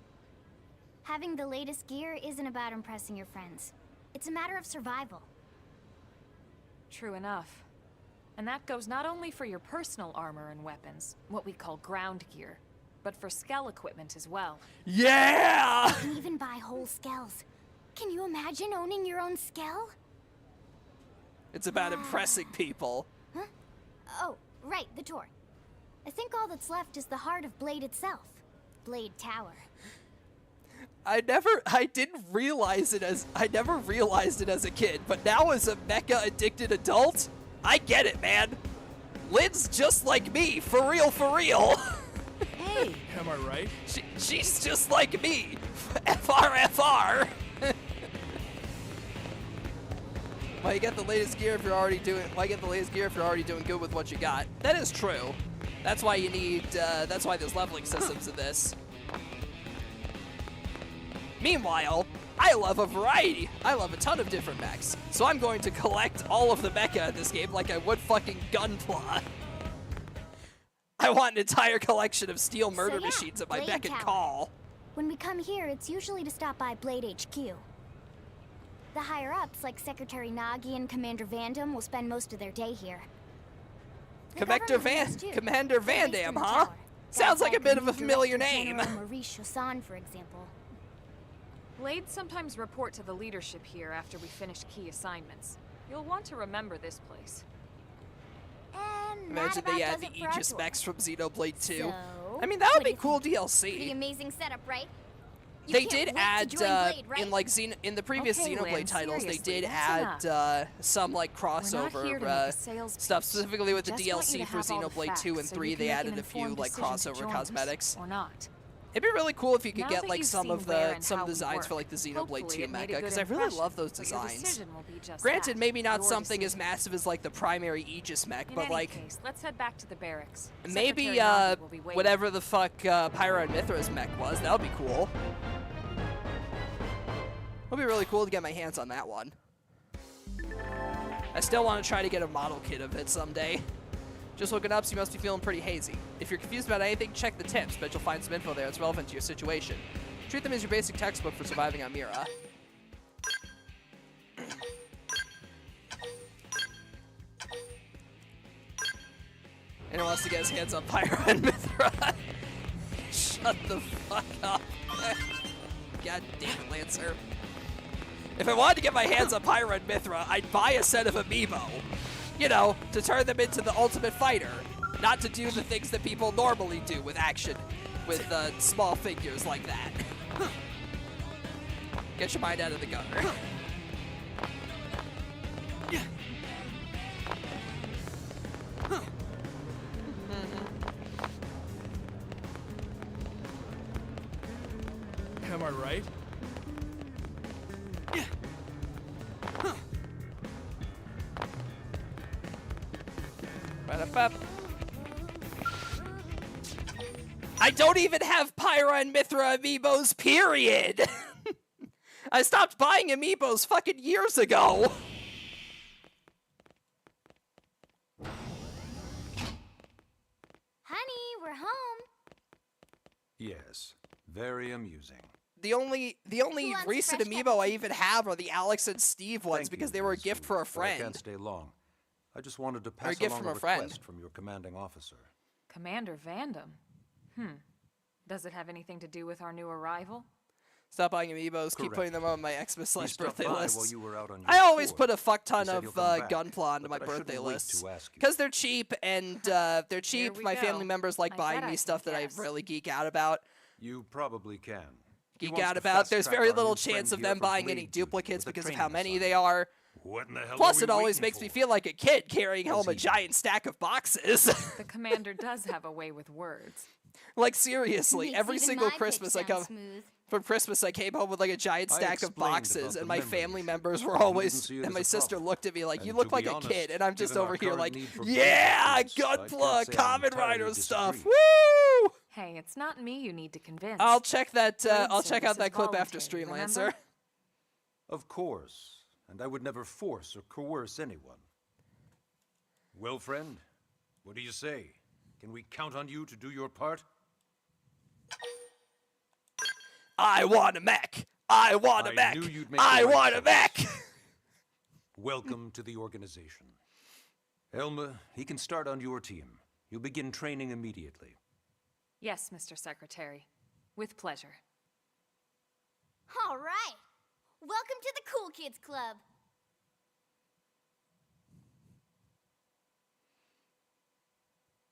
Having the latest gear isn't about impressing your friends. It's a matter of survival. True enough. And that goes not only for your personal armor and weapons, what we call ground gear, but for Skell equipment as well. Yeah! You can even buy whole Skells. Can you imagine owning your own Skell? It's about impressing people. Huh? Oh, right, the tour. I think all that's left is the heart of Blade itself. Blade Tower. I never realized it as a kid, but now as a mecha addicted adult, I get it, man. Lynn's just like me, for real, for real. hey, am I right? She's just like me, FR. Why you get the latest gear if you're already doing? Why get the latest gear if you're already doing good with what you got? That is true. That's why you need. That's why there's leveling systems in this. Meanwhile, I love a variety. I love a ton of different mechs. So I'm going to collect all of the mecha in this game like I would fucking Gunpla. I want an entire collection of steel murder machines at my Blade beck and Tower. call. When we come here, it's usually to stop by Blade HQ. The higher-ups, like Secretary Nagi and Commander Vandam, will spend most of their day here. The government is too. Commander They're Vandam, based in the huh? tower. Sounds Guys like a bit of a new familiar Director name. General Maurice Chassan, for example. Blades sometimes report to the leadership here after we finish key assignments. You'll want to remember this place. And Imagine that they about add does the it for our Aegis tour. mechs from Xenoblade 2. So, I mean, that would what do be you cool think? DLC. Pretty amazing setup, right? They can't did wait to add join Blade, right? in like in the previous Okay, Xenoblade Lynn, titles, they seriously, did that's add some like We're not here crossover to make a sales stuff, pitch. specifically with the We just want you DLC to for have all the Xenoblade 2 and facts so 3. you They can make added an a few informed like decision to crossover join us cosmetics. or not. It'd be really cool if you could Now get that like you've some seen of where the and some how we designs work, for like the Xenoblade hopefully 2 it made a mecha, good because I really impression, love those but your designs. decision will be just Granted, that, maybe not your something as decision. massive as like the primary Aegis mech, In but any like case, let's head back to the barracks. maybe Secretary Nagi will be waiting. whatever the fuck Pyra and Mithra's mech was. That would be cool. It'll be really cool to get my hands on that one. I still want to try to get a model kit of it someday. Just looking up, so you must be feeling pretty hazy. If you're confused about anything, check the tips. Bet you'll find some info there that's relevant to your situation. Treat them as your basic textbook for surviving on Mira. Anyone wants to get his hands on Pyra and Mithra? Shut the fuck up. God damn it, Lancer. If I wanted to get my hands on Pyra and Mithra, I'd buy a set of amiibo. You know, to turn them into the ultimate fighter. Not to do the things that people normally do with action, with small figures like that. Get your mind out of the gutter. Am I right? Ba-da-bap. I don't even have Pyra and Mithra amiibos, period! I stopped buying amiibos fucking years ago! Honey, we're home. Yes, very amusing. The only wants a recent fresh amiibo I even have are the Alex and Steve ones Thank because you, they were a Ms. gift Wu, for a but I friend. can't stay long. I just wanted to pass gift along from a a friend. request from your commanding officer. Commander Vandam. Does it have anything to do with our new arrival? Stop buying amiibos, keep Correct. putting them on my Xmas He / stopped birthday by lists. while you were out on your I always tour. put a fuck ton He said of he'll come back, Gunpla onto my but I shouldn't birthday wait lists. to ask you. Because they're cheap, and they're cheap. we My go. family members like I buying bet me I stuff can that I guess. really geek out about. You probably can. He Geek wants out to about. There's fast-track very our little new friend chance of here them for buying Blade any duty duplicates with a because of training how many assignment. they are. What in the hell Plus, are we it always waiting makes me for? feel like a kid carrying home a he giant stack of boxes. The commander does have a way with words. Like, seriously, Makes every even single my pitch Christmas I sound come... smooth. For Christmas, I came home with like a giant I stack of explained boxes, about and the my memory family issue. members were You didn't always, see it and as my a sister problem. looked at me like, And "You to look be like a honest, kid," and I'm just given our over here current like, need for "Yeah, blade suits, I can't Gunpla, say I Kamen entirely Rider stuff, disagree. woo!" Hey, it's not me you need to convince. I'll check that. Blade I'll check out service that is clip after voluntary, stream, remember? Lancer. Of course, and I would never force or coerce anyone. Well, friend, what do you say? Can we count on you to do your part? I want a mech. I want a I mech. knew you'd make I the right want a choice. mech. Welcome to the organization. Elma, he can start on your team. You'll begin training immediately. Yes, Mr. Secretary. With pleasure. All right. Welcome to the Cool Kids Club.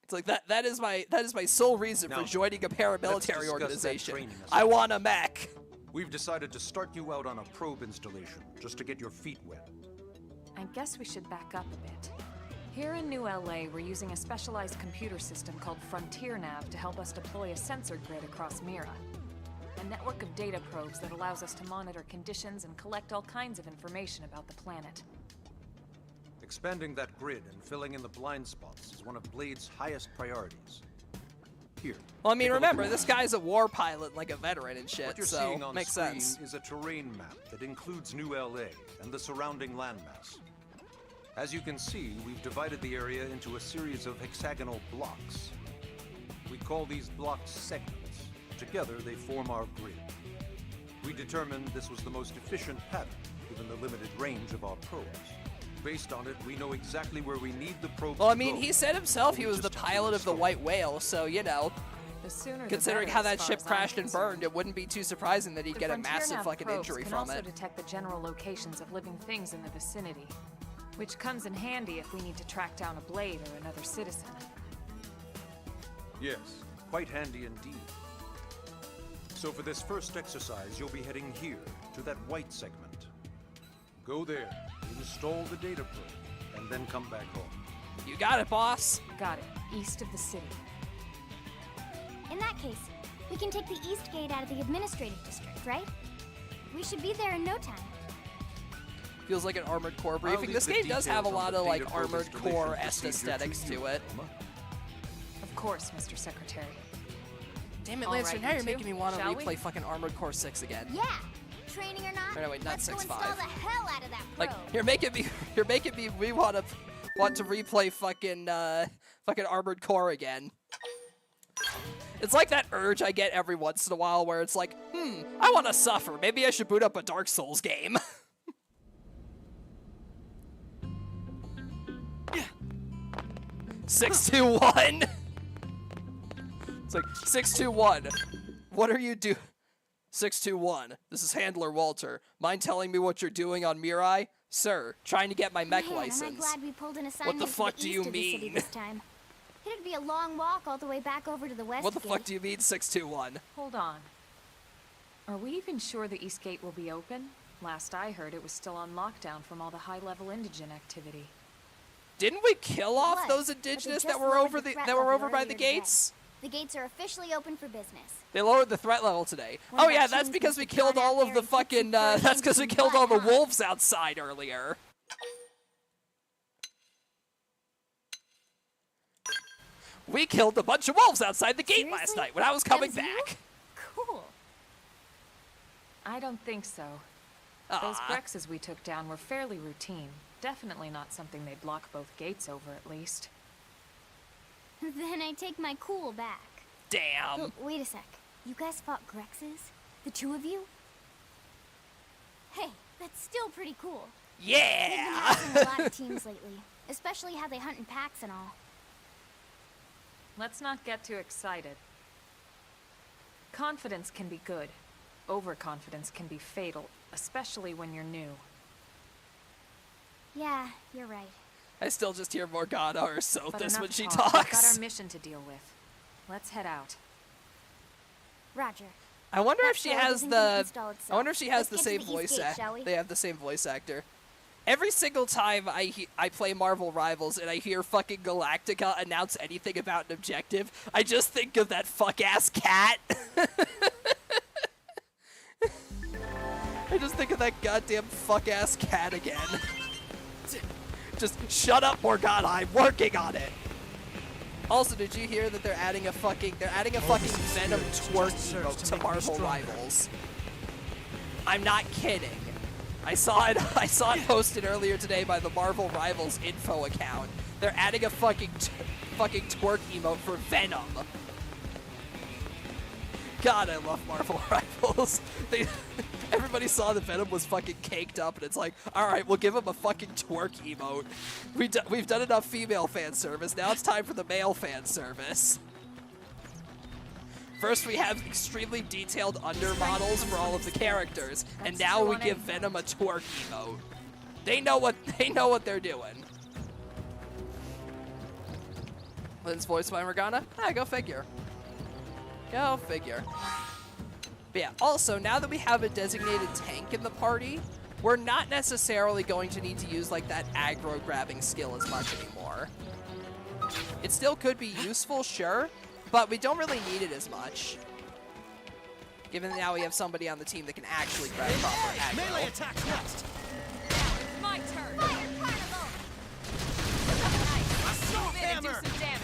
It's like that is my sole reason Now, for joining a let's paramilitary discuss that organization. training I assignment. want a mech. We've decided to start you out on a probe installation, just to get your feet wet. I guess we should back up a bit. Here in New LA, we're using a specialized computer system called Frontier Nav to help us deploy a sensor grid across Mira. A network of data probes that allows us to monitor conditions and collect all kinds of information about the planet. Expanding that grid and filling in the blind spots is one of Blade's highest priorities. Here. Well, I mean, take a look remember, around. this guy's a war pilot, like a veteran and What shit, you're so seeing on makes screen sense. is a terrain map that includes New LA and the surrounding landmass. As you can see, we've divided the area into a series of hexagonal blocks. We call these blocks segments. Together, they form our grid. We determined this was the most efficient pattern, given the limited range of our probes. Based on it, we know exactly where we need the probes Well, I to mean, go. he said himself he We was the just have to pilot of the install White Whale, so, you know, The sooner the considering better, how as that far ship as I'm crashed and concerned. burned, it wouldn't be too surprising that he'd The get a Frontier massive Nav fucking probes injury can from also it. detect the general locations of living things in the vicinity, which comes in handy if we need to track down a Blade or another citizen. Yes, quite handy indeed. So for this first exercise, you'll be heading here, to that white segment. Go there, install the data probe, and then come back home. You got it, boss. Got it. East of the city. In that case, we can take the East Gate out of the administrative district, right? We should be there in no time. Feels like an Armored Core I'll briefing. leave This the game does have a details on lot the of like data probe Armored installation Core procedure aesthetics to you, to it. Velma. Of course, Mr. Secretary. Damn it, All Lancer, right, now you you're two, making me want to shall we? replay fucking Armored Core 6 again. Yeah! Training or not, Or no, wait, not let's 6.5. go install the hell out of that probe. Like, you're making me we want to replay fucking fucking Armored Core again. It's like that urge I get every once in a while where it's like, I want to suffer. Maybe I should boot up a Dark Souls game. 621. It's like 621. What are you doing? 621. This is Handler Walter. Mind telling me what you're doing on Mirai? Sir, trying to get my mech Man, license. am I glad we pulled an assignment What the fuck to do the you east of the city mean? this time. It'd be a long walk all the way back over to the west What the gate. fuck do you mean 621? Hold on. Are we even sure the East Gate will be open? Last I heard, it was still on lockdown from all the high-level indigent activity. Didn't we kill off Was, those but they indigenous just that were lowered over the the threat that were level over by earlier the today. gates? The gates are officially open for business. They lowered the threat level today. One Oh of yeah, our that's teams because we must have killed gone out all of there the and kicked some fucking fur that's because we into killed all blood, the huh? wolves outside earlier. We killed a bunch of wolves outside the gate last Seriously? night when I was That coming was you? back. Cool. I don't think so. Those Aw. Brexes we took down were fairly routine. Definitely not something they'd block both gates over, at least. Then I take my cool back. Damn. Oh, wait a sec. You guys fought Grexes? The two of you? Hey, that's still pretty cool. They've been Yeah. having a lot of teams lately, especially how they hunt in packs and all. Let's not get too excited. Confidence can be good. Overconfidence can be fatal, especially when you're new. Yeah, you're right. I still just hear Morgana or But Sothis enough when she talk. We've got talks. our mission to deal with. Let's head out. Roger. I wonder That if she probe has isn't gonna the. install itself. I wonder if she has Let's the get to same the voice East Gate, actor. shall we? They have the same voice actor. Every single time I play Marvel Rivals and I hear fucking Galactica announce anything about an objective, I just think of that fuck ass cat. I just think of that goddamn fuck ass cat again. Just shut up, Morgana. I'm working on it. Also, did you hear that they're adding a fucking Venom twerk emote to Marvel Rivals? I'm not kidding. I saw it posted earlier today by the Marvel Rivals info account. They're adding a fucking twerk emote for Venom. God, I love Marvel Rivals. Everybody saw that Venom was fucking caked up, and it's like, all right, we'll give him a fucking twerk emote. We've done enough female fan service. Now it's time for the male fan service. First, we have extremely detailed under models for all of the characters, and now we give Venom a twerk emote. They know what they're doing. Lynn's voiced by Morgana? Ah, go figure. Go figure. But yeah, also, now that we have a designated tank in the party, we're not necessarily going to need to use like that aggro grabbing skill as much anymore. It still could be useful, sure, but we don't really need it as much. Given that now we have somebody on the team that can actually grab proper aggro. Melee attacks next. My turn! Fire Carnival! Assault hammer. Do some damage.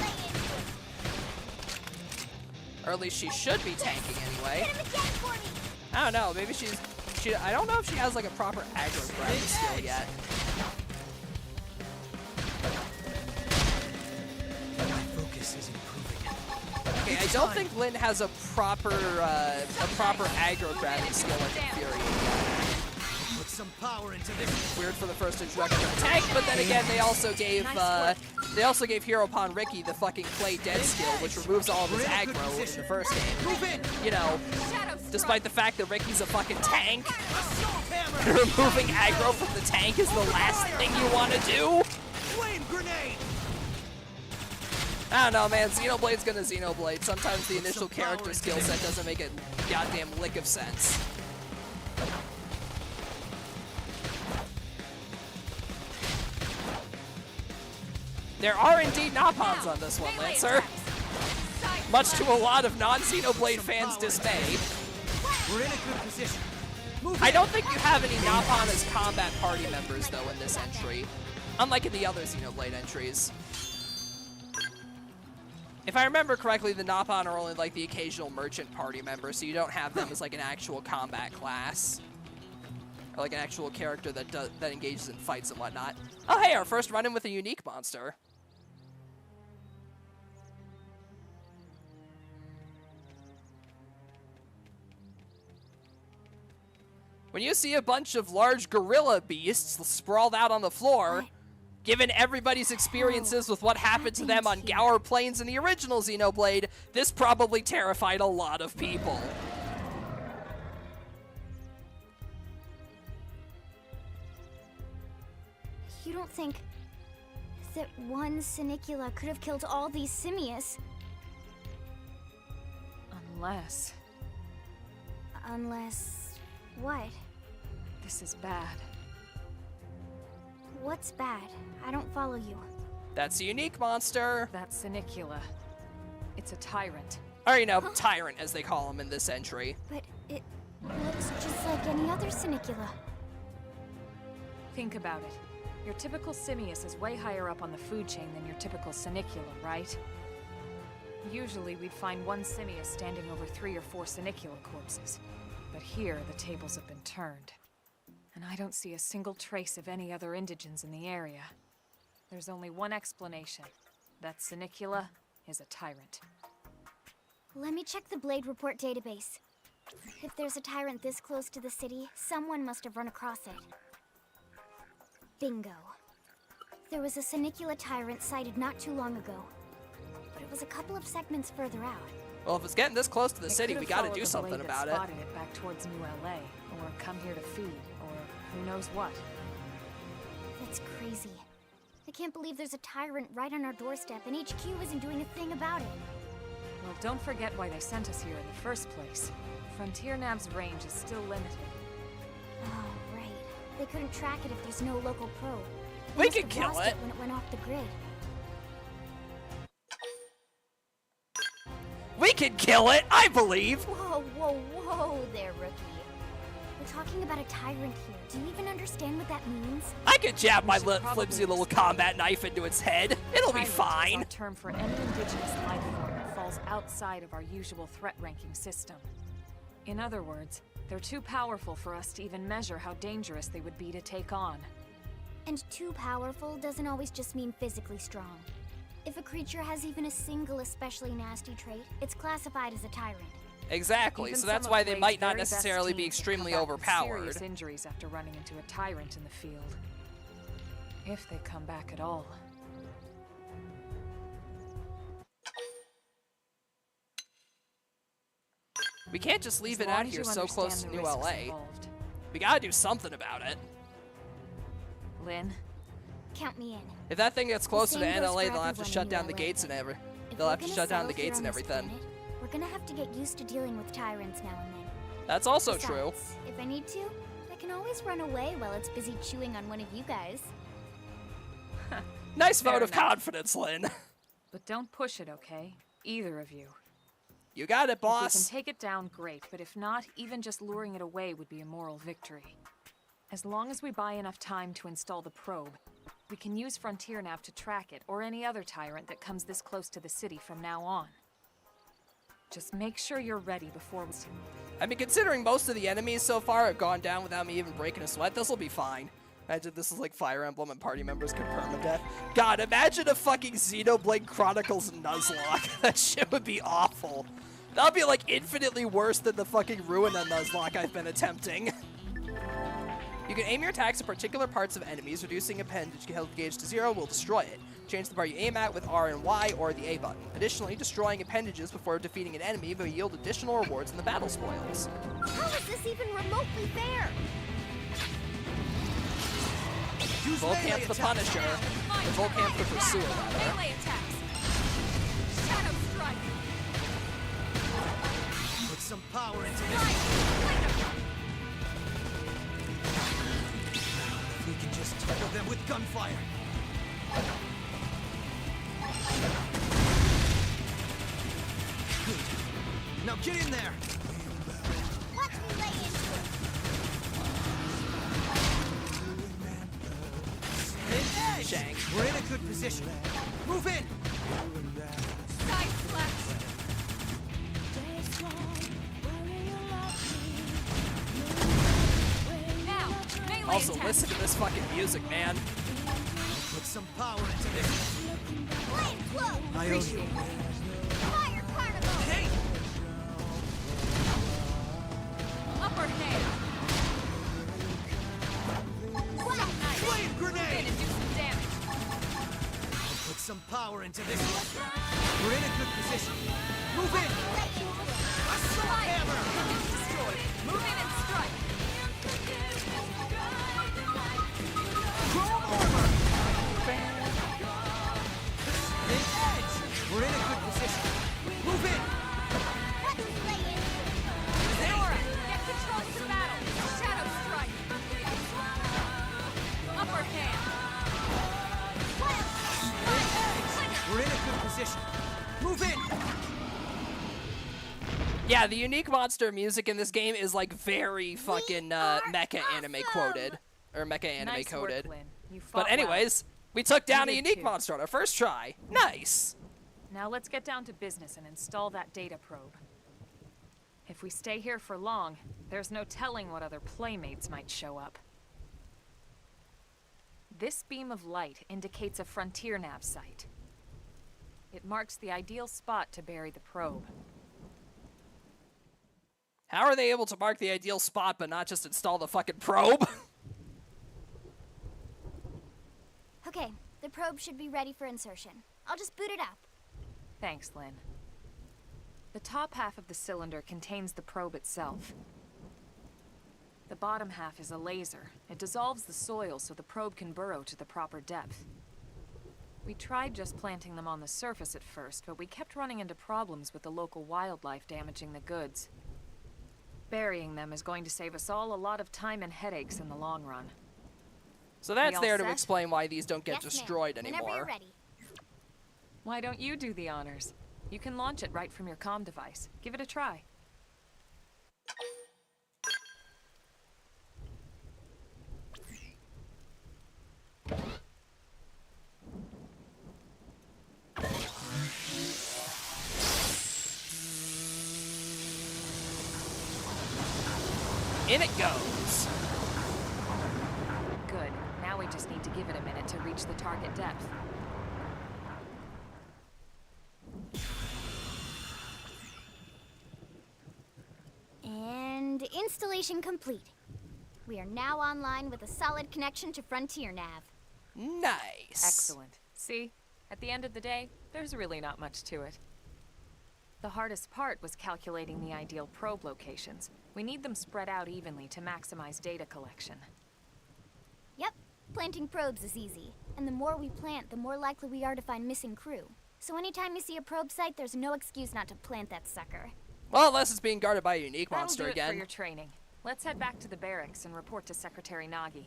Lay into it. Or at least she should be tanking anyway. Hit him again for me! I don't know, maybe I don't know if she has like a proper aggro grabbing skill yet. My focus is improving. Okay, I don't think Lynn has a proper aggro grabbing skill like Infuriate yet. Put some power into this. Weird for the first introduction of the tank, but then again, they also gave Hero Pon Ricky the fucking play dead skill, which removes all of his aggro in the first game. Move in. You know, despite the fact that Ricky's a fucking tank, Assault hammer. removing aggro from the tank is the last thing you want to do. Flame grenade. I don't know, man. Xenoblade's gonna Xenoblade. Sometimes the initial character skill set doesn't make a goddamn lick of sense. There are indeed Napons on this one, Lancer. Much to a lot of non-Xenoblade fans' dismay. We're in a good position. I don't think you have any Napon as combat party members, though, in this entry. Unlike in the other Xenoblade entries. If I remember correctly, the Napon are only like the occasional merchant party member, so you don't have them as like an actual combat class. Or like an actual character that engages in fights and whatnot. Oh hey, our first run-in with a unique monster. When you see a bunch of large gorilla beasts sprawled out on the floor, given everybody's experiences with what happened to them on Gower Plains in the original Xenoblade, this probably terrified a lot of people. You don't think that one Sinicula could have killed all these simius? Unless... Unless... what? This is bad. What's bad? I don't follow you. That's a unique monster. That's Sinicula. It's a tyrant. Or, you know, tyrant, as they call him in this entry. But it looks just like any other Sinicula. Think about it. Your typical simius is way higher up on the food chain than your typical Sinicula, right? Usually we'd find one simius standing over 3 or 4 Sinicula corpses. But here, the tables have been turned. And I don't see a single trace of any other indigents in the area. There's only one explanation. That Sinicula is a tyrant. Let me check the Blade Report database. If there's a tyrant this close to the city, someone must have run across it. Bingo. There was a Sinicula tyrant sighted not too long ago. But it was a couple of segments further out. Well, if it's getting this close to the city, we gotta do They something about it. spotted it back towards New LA, or come here to feed, or who knows what. That's crazy. I can't believe there's a tyrant right on our doorstep, and HQ isn't doing a thing about it. Well, don't forget why they sent us here in the first place. Frontier Nav's range is still limited. Oh, right. They couldn't track it if there's no local probe. They We must could have kill lost it. when it went off the grid. We can kill it, I believe. Whoa, whoa, whoa there, rookie. We're talking about a tyrant here. Do you even understand what that means? I could jab my should probably flimsy little combat knife into its head. It'll be Tyrant is fine. our term for any indigenous life form that falls outside of our usual threat ranking system. In other words, they're too powerful for us to even measure how dangerous they would be to take on. And too powerful doesn't always just mean physically strong. If a creature has even a single especially nasty trait, it's classified as a tyrant. Exactly, Even so that's some of why they Blade's might not very best necessarily be teams have come extremely back with overpowered. Serious injuries after running into a tyrant in the field. If they come back at all. We can't just leave As it long out as here you so close to understand New the risks LA. involved. We gotta do something about it. Lynn, Count me in. If that thing gets closer to same goes NLA, for they'll have to everyone shut in down the ULA. gates and every. If They'll we're have to gonna shut down the settle here gates and on this everything. planet, we're gonna have to get used to dealing with tyrants now and then. That's also true. Besides, if I need to, I can always run away while it's busy chewing on one of you guys. Nice Fair vote of enough. confidence, Lynn. but don't push it, okay? Either of you. You got it, If we can boss. take it down, great, but if not, even just luring it away would be a moral victory. As long as we buy enough time to install the probe, we can use Frontier Nav to track it, or any other tyrant that comes this close to the city from now on. Just make sure you're ready before we... I mean, considering most of the enemies so far have gone down without me even breaking a sweat, this will be fine. Imagine this is like Fire Emblem and party members can permadeath. God, imagine a fucking Xenoblade Chronicles Nuzlocke. That shit would be awful. That would be like infinitely worse than the fucking Ruina Nuzlocke I've been attempting. You can aim your attacks at particular parts of enemies, reducing appendage health gauge to 0 will destroy it. Change the bar you aim at with R and Y or the A button. Additionally, destroying appendages before defeating an enemy will yield additional rewards in the battle spoils. How is this even remotely fair? Volcamp's the Punisher, and Volcamp's the Pursuer, rather. Melee attacks! some power into this. We can just tackle them with gunfire. Good. Now get in there. Watch me lay into it. Shank, we're in a good position. Move in. Side flex. Now, melee Also, attack. listen to this fucking music, man. Put some power into this. Play it close. I owe you. Fire carnival. Hey! Upper hand. Nice. Flame Move in grenade! and do some damage. Put some power into this. We're in a good position. Move in. Assault hammer. It's destroyed. Move in and strike. Chrome armor. An edge. We're in a good position. Move in. Nora, get control of the battle. Shadow strike. Upper hand. We're in a good position. Move in. Yeah, the unique monster music in this game is like very fucking mecha anime quoted. Or mecha anime Nice work, coded. Lynn. You fought But anyways, we took down a You did unique too. monster on our first try. Nice. well. Now let's get down to business and install that data probe. If we stay here for long, there's no telling what other playmates might show up. This beam of light indicates a frontier nav site. It marks the ideal spot to bury the probe. How are they able to mark the ideal spot but not just install the fucking probe? Okay, the probe should be ready for insertion. I'll just boot it up. Thanks, Lynn. The top half of the cylinder contains the probe itself. The bottom half is a laser. It dissolves the soil so the probe can burrow to the proper depth. We tried just planting them on the surface at first, but we kept running into problems with the local wildlife damaging the goods. Burying them is going to save us all a lot of time and headaches in the long run. So that's all there to set? explain why these don't get Yes, ma'am. destroyed Whenever you're anymore. ready. Why don't you do the honors? You can launch it right from your comm device. Give it a try. In it goes. Good. Now we just need to give it a minute to reach the target depth. And installation complete. We are now online with a solid connection to Frontier Nav. Nice. Excellent. See? At the end of the day, there's really not much to it. The hardest part was calculating the ideal probe locations. We need them spread out evenly to maximize data collection. Yep, planting probes is easy. And the more we plant, the more likely we are to find missing crew. So anytime you see a probe site, there's no excuse not to plant that sucker. Well, unless it's being guarded by a unique That'll monster do it again. for your training. Let's head back to the barracks and report to Secretary Nagi.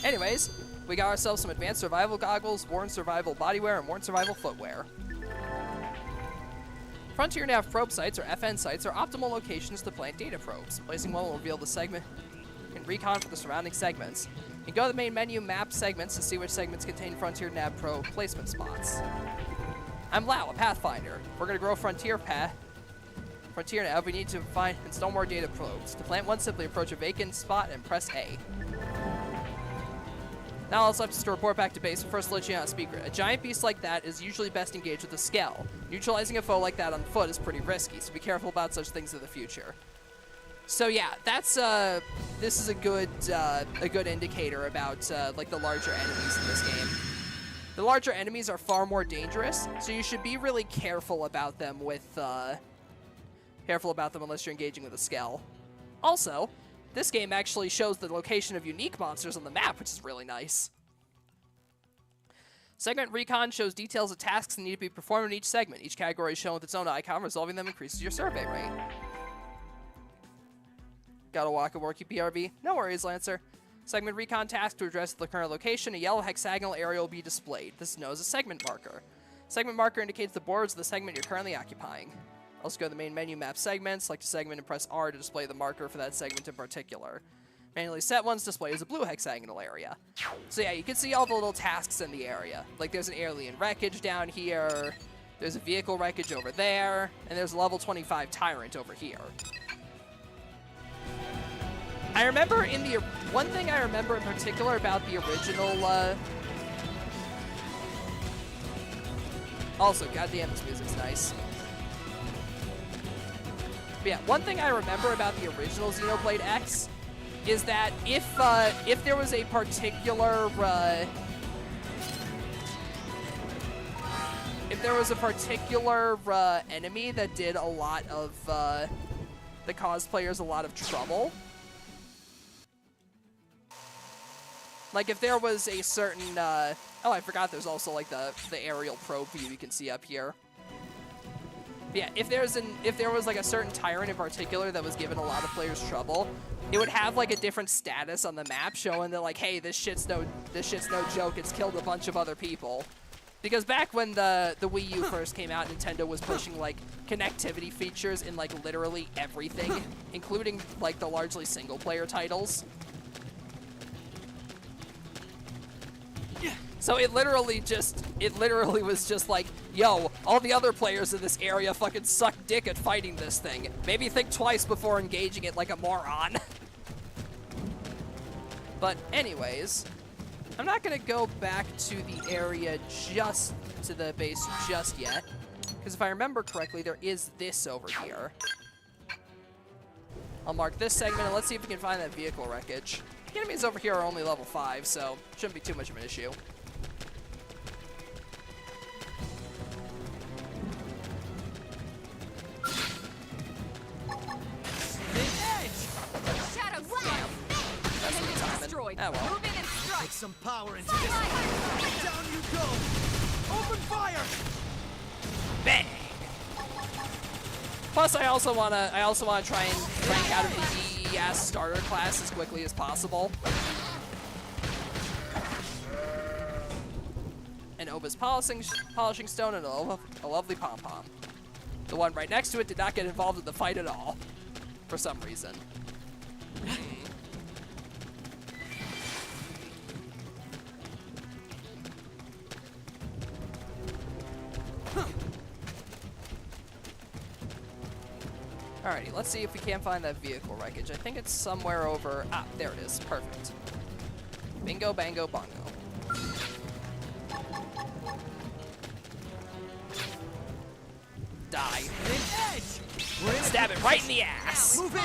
Anyways, we got ourselves some advanced survival goggles, worn survival bodywear, and worn survival footwear. Frontier Nav probe sites, or FN sites, are optimal locations to plant data probes. Placing one will reveal the segment and recon for the surrounding segments. You can go to the main menu, map segments, to see which segments contain Frontier Nav probe placement spots. I'm Lau, a Pathfinder. We're going to grow Frontier Nav, we need to install more data probes. To plant one, simply approach a vacant spot and press A. Now all that's left is to report back to base, but first let you on a speaker. A giant beast like that is usually best engaged with a Skell. Neutralizing a foe like that on foot is pretty risky, so be careful about such things in the future. So yeah, that's this is a good indicator about like the larger enemies in this game. The larger enemies are far more dangerous, so you should be really careful about them unless you're engaging with a Skell. Also, this game actually shows the location of unique monsters on the map, which is really nice. Segment Recon shows details of tasks that need to be performed in each segment. Each category is shown with its own icon. Resolving them increases your survey rate. Gotta walk a worky PRV. No worries, Lancer. Segment Recon task to address the current location. A yellow hexagonal area will be displayed. This is known as a segment marker. Segment marker indicates the borders of the segment you're currently occupying. Also go to the main menu, map segments, select a segment, and press R to display the marker for that segment in particular. Manually set ones display as a blue hexagonal area. So yeah, you can see all the little tasks in the area. Like there's an alien wreckage down here, there's a vehicle wreckage over there, and there's a level 25 tyrant over here. I remember in the... One thing I remember in particular about the original... Also, goddamn, this music's nice. But yeah, one thing I remember about the original Xenoblade X is that if there was a particular enemy that did a lot of that caused players a lot of trouble, like if there was a certain oh, I forgot there's also like the aerial probe view you can see up here. Yeah, if there was like a certain tyrant in particular that was giving a lot of players trouble, it would have like a different status on the map showing that like, hey, this shit's no joke. It's killed a bunch of other people. Because back when the Wii U first came out, Nintendo was pushing like connectivity features in like literally everything, including like the largely single player titles. So it literally was just like, yo, all the other players in this area fucking suck dick at fighting this thing. Maybe think twice before engaging it like a moron. But anyways, I'm not gonna go back to the area to the base just yet. Because if I remember correctly, there is this over here. I'll mark this segment and let's see if we can find that vehicle wreckage. The enemies over here are only level 5, so shouldn't be too much of an issue. Destroyed. Oh, well. Move in and strike. Put some power into this. Down you go. Open fire. Bang. Plus, I also wanna try and rank out of the EES starter class as quickly as possible. An Oba's polishing stone and a lovely pom-pom. The one right next to it did not get involved in the fight at all, for some reason. Alrighty, let's see if we can't find that vehicle wreckage. I think it's somewhere over... Ah, there it is. Perfect. Bingo, bango, bongo. Die. Stab it right in the ass. Move in.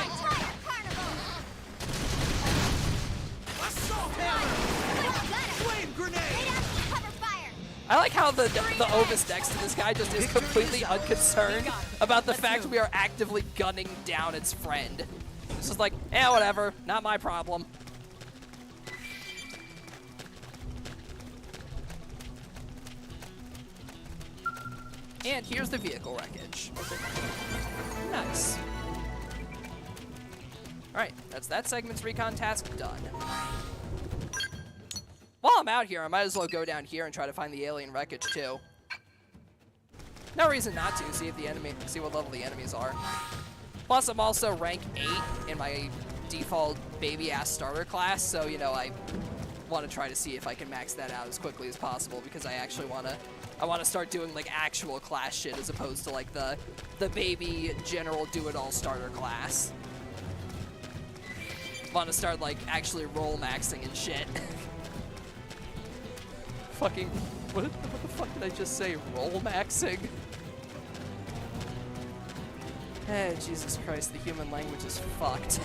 Assault hammer. Flame grenade. I like how the Ovis next to this guy just is completely unconcerned about the fact we are actively gunning down its friend. It's just like, eh, whatever, not my problem. And here's the vehicle wreckage. Nice. Alright, that's that segment's recon task done. While I'm out here, I might as well go down here and try to find the alien wreckage too. No reason not to. See what level the enemies are. Plus, I'm also rank 8 in my default baby-ass starter class, so you know I want to try to see if I can max that out as quickly as possible because I actually want to start doing like actual class shit as opposed to like the baby general do-it-all starter class. Want to start like actually roll maxing and shit. Fucking, what the fuck did I just say? Roll maxing? Hey, Jesus Christ, the human language is fucked.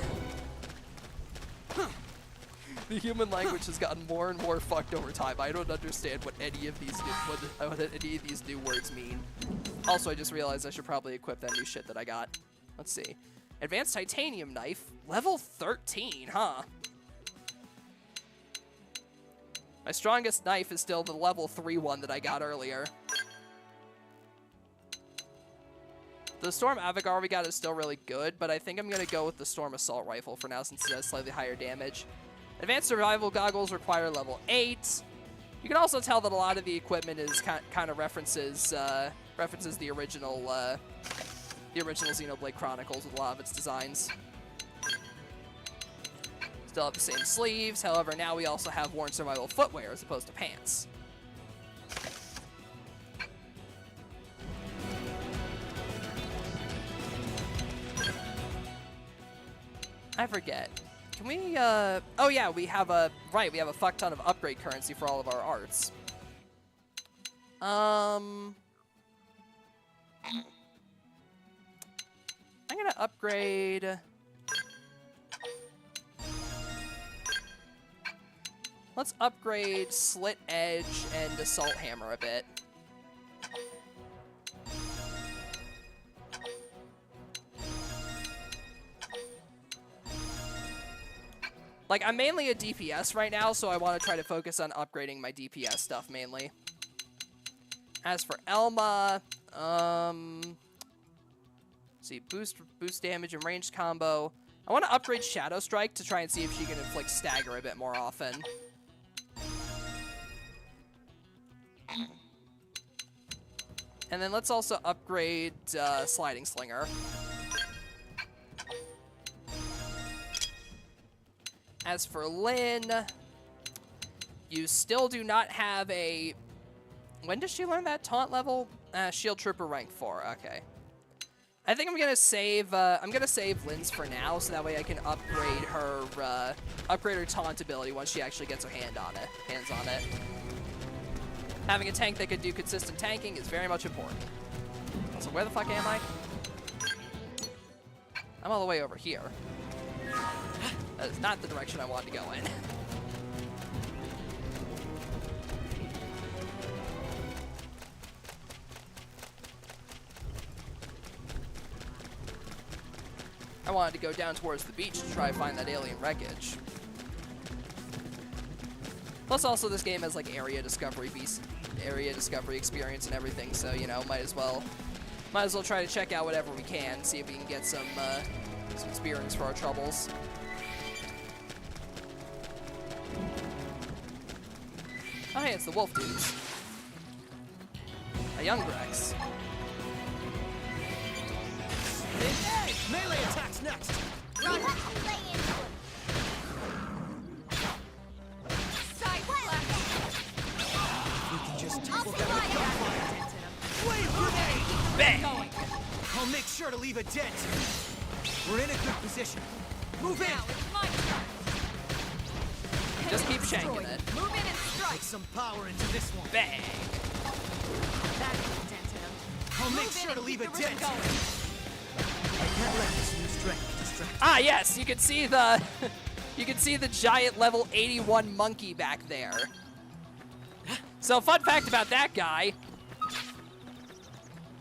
The human language has gotten more and more fucked over time. I don't understand what any of these new words mean. Also, I just realized I should probably equip that new shit that I got. Let's see. Advanced titanium knife, level 13, huh? My strongest knife is still the level 3 one that I got earlier. The Storm Avagar we got is still really good, but I think I'm going to go with the Storm Assault Rifle for now since it has slightly higher damage. Advanced Survival Goggles require level 8. You can also tell that a lot of the equipment is kind of references the original Xenoblade Chronicles with a lot of its designs. Still have the same sleeves, however now we also have worn survival footwear as opposed to pants. I forget. Can we, oh yeah, we have a fuck ton of upgrade currency for all of our arts. I'm gonna upgrade... Let's upgrade Slit Edge and Assault Hammer a bit. Like, I'm mainly a DPS right now, so I want to try to focus on upgrading my DPS stuff mainly. As for Elma, see, boost damage and ranged combo. I want to upgrade Shadow Strike to try and see if she can inflict stagger a bit more often. And then let's also upgrade Sliding Slinger. As for Lynn, you still do not have a... When does she learn that taunt level? Shield Trooper rank 4, okay. I think I'm gonna save Lynn's for now, so that way I can upgrade her taunt ability once she actually gets her hands on it. Having a tank that could do consistent tanking is very much important. So where the fuck am I? I'm all the way over here. That is not the direction I wanted to go in. I wanted to go down towards the beach to try to find that alien wreckage. Plus, also, this game has like area discovery experience and everything, so you know, might as well try to check out whatever we can, see if we can get some experience for our troubles. Oh, hey, it's the wolf dudes. A young Rex. Hey, melee attacks next! Run! Lay into it! Side We can just I'll tackle fly them with gunfire! Wave grenade! Bang! I'll make sure to leave a dent! We're in a good position. Move in! It's my turn! Just keep shanking it. Move in and strike! Put some power into this one. Bang! That dented him. I'll make sure to leave a dent! I can't let this new strength distract. Ah, yes, you can see the you can see the giant level 81 monkey back there. So, fun fact about that guy.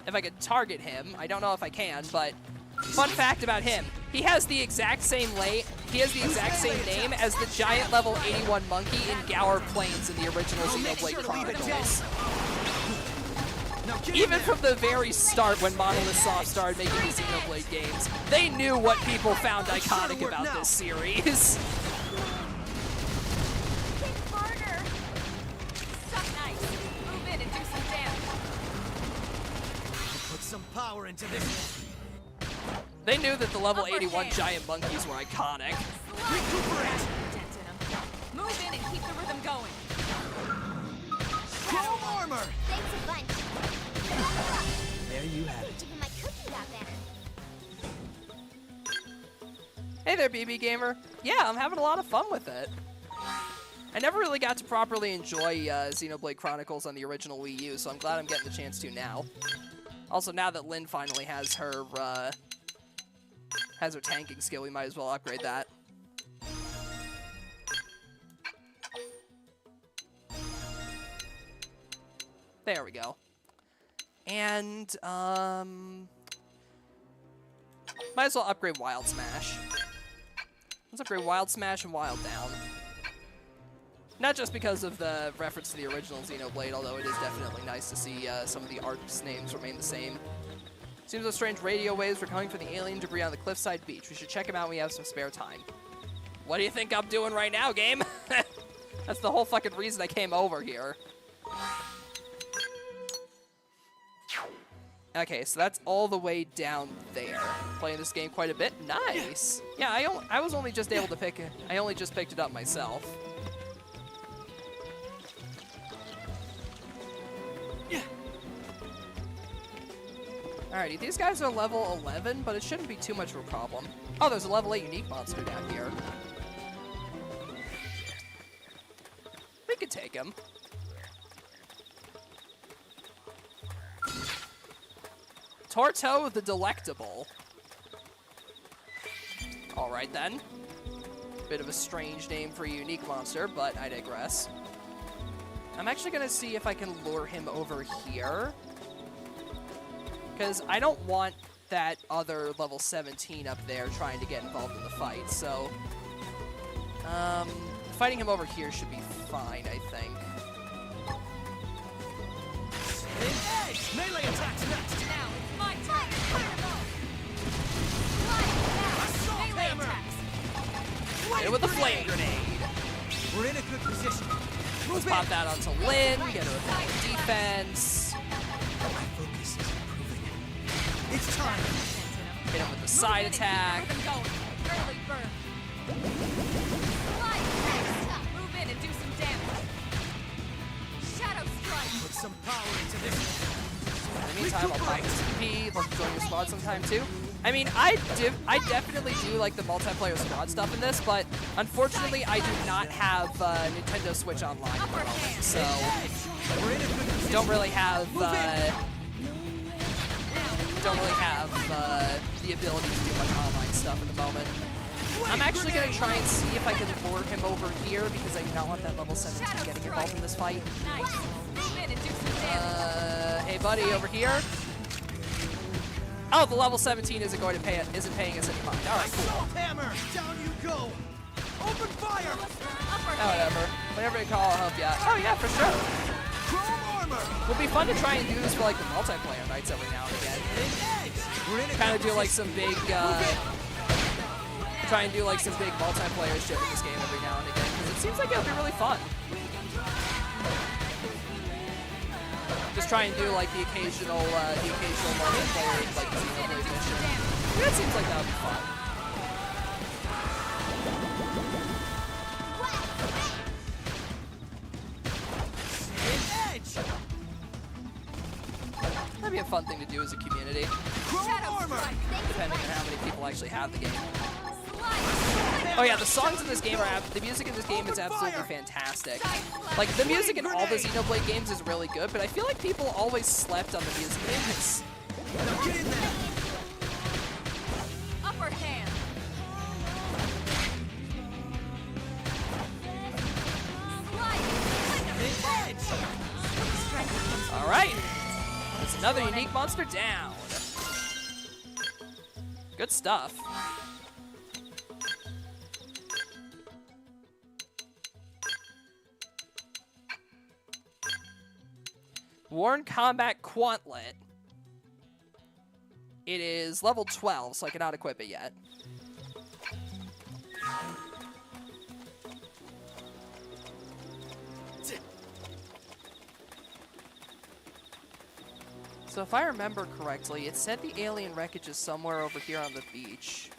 If I could target him, I don't know if I can, but fun fact about him. He has the exact same name as the giant level 81 monkey in Gower Plains in the original Xenoblade Chronicles. Even from the very start when Monolith Soft started making the Xenoblade games, they knew what people found iconic about this series. Think harder! Suck nice! Move in and do some damage! Put some power into this. They knew that the level 81 giant monkeys were iconic. Recuperate! Dented him. Move in and keep the rhythm going! Chrome armor! Thanks a bunch! There you have it. Giving my cookie out there. Hey there, BB Gamer. Yeah, I'm having a lot of fun with it. I never really got to properly enjoy Xenoblade Chronicles on the original Wii U, so I'm glad I'm getting the chance to now. Also, now that Lynn finally has her tanking skill, we might as well upgrade that. There we go. And, might as well upgrade Wild Smash. Let's upgrade Wild Smash and Wild Down. Not just because of the reference to the original Xenoblade, although it is definitely nice to see some of the arcs' names remain the same. Seems those strange radio waves were coming from the alien debris on the cliffside beach. We should check them out when we have some spare time. What do you think I'm doing right now, game? That's the whole fucking reason I came over here. Okay, so that's all the way down there. Playing this game quite a bit. Nice. Yeah, I was only just able to pick it. I only just picked it up myself. Alrighty, these guys are level 11, but it shouldn't be too much of a problem. Oh, there's a level 8 unique monster down here. We could take him. Torto the Delectable. Alright then. Bit of a strange name for a unique monster, but I digress. I'm actually going to see if I can lure him over here. Because I don't want that other level 17 up there trying to get involved in the fight, so... fighting him over here should be fine, I think. Melee attacks next! Now it's my turn! Melee attacks! Hit it with a flame grenade! We're in a good position. Let's pop that onto Lynn, get her with defense. My focus is improving. It's time. Hit him with the side attack. Early burn. Move in and do some damage. Shadow strike. Put some power into this. In the meantime, I'll pop TP, like join your squad sometime too. I mean, I definitely do like the multiplayer squad stuff in this, but unfortunately, I do not have Nintendo Switch Online at the moment, so don't really have the ability to do much online stuff at the moment. I'm actually going to try and see if I can lure him over here because I do not want that level 17 getting involved in this fight. Nice. Move in and do some damage. Hey buddy, over here. Oh, the level 17 isn't paying us any mind. All right, cool. Hammer, down you go. Open fire. Oh, whatever. Whenever you call, I'll help you out. Oh yeah, for sure. Chrome armor. It would be fun to try and do this for like the multiplayer nights every now and again. Kind of do like some big, try and do like some big multiplayer shit in this game every now and again because it seems like it would be really fun. Just try and do like the occasional multiplayer like Xenoblade mission. That seems like that would be fun. That'd be a fun thing to do as a community. Depending on how many people actually have the game. Oh yeah, the songs in this game are the music in this game is absolutely fantastic. Like the music in all the Xenoblade games is really good, but I feel like people always slept on the music in this. Now get in there. Upper hand. All right, there's another unique monster down. Good stuff. Worn Combat Quantlet. It is level 12, so I cannot equip it yet. So if I remember correctly, it said the alien wreckage is somewhere over here on the beach.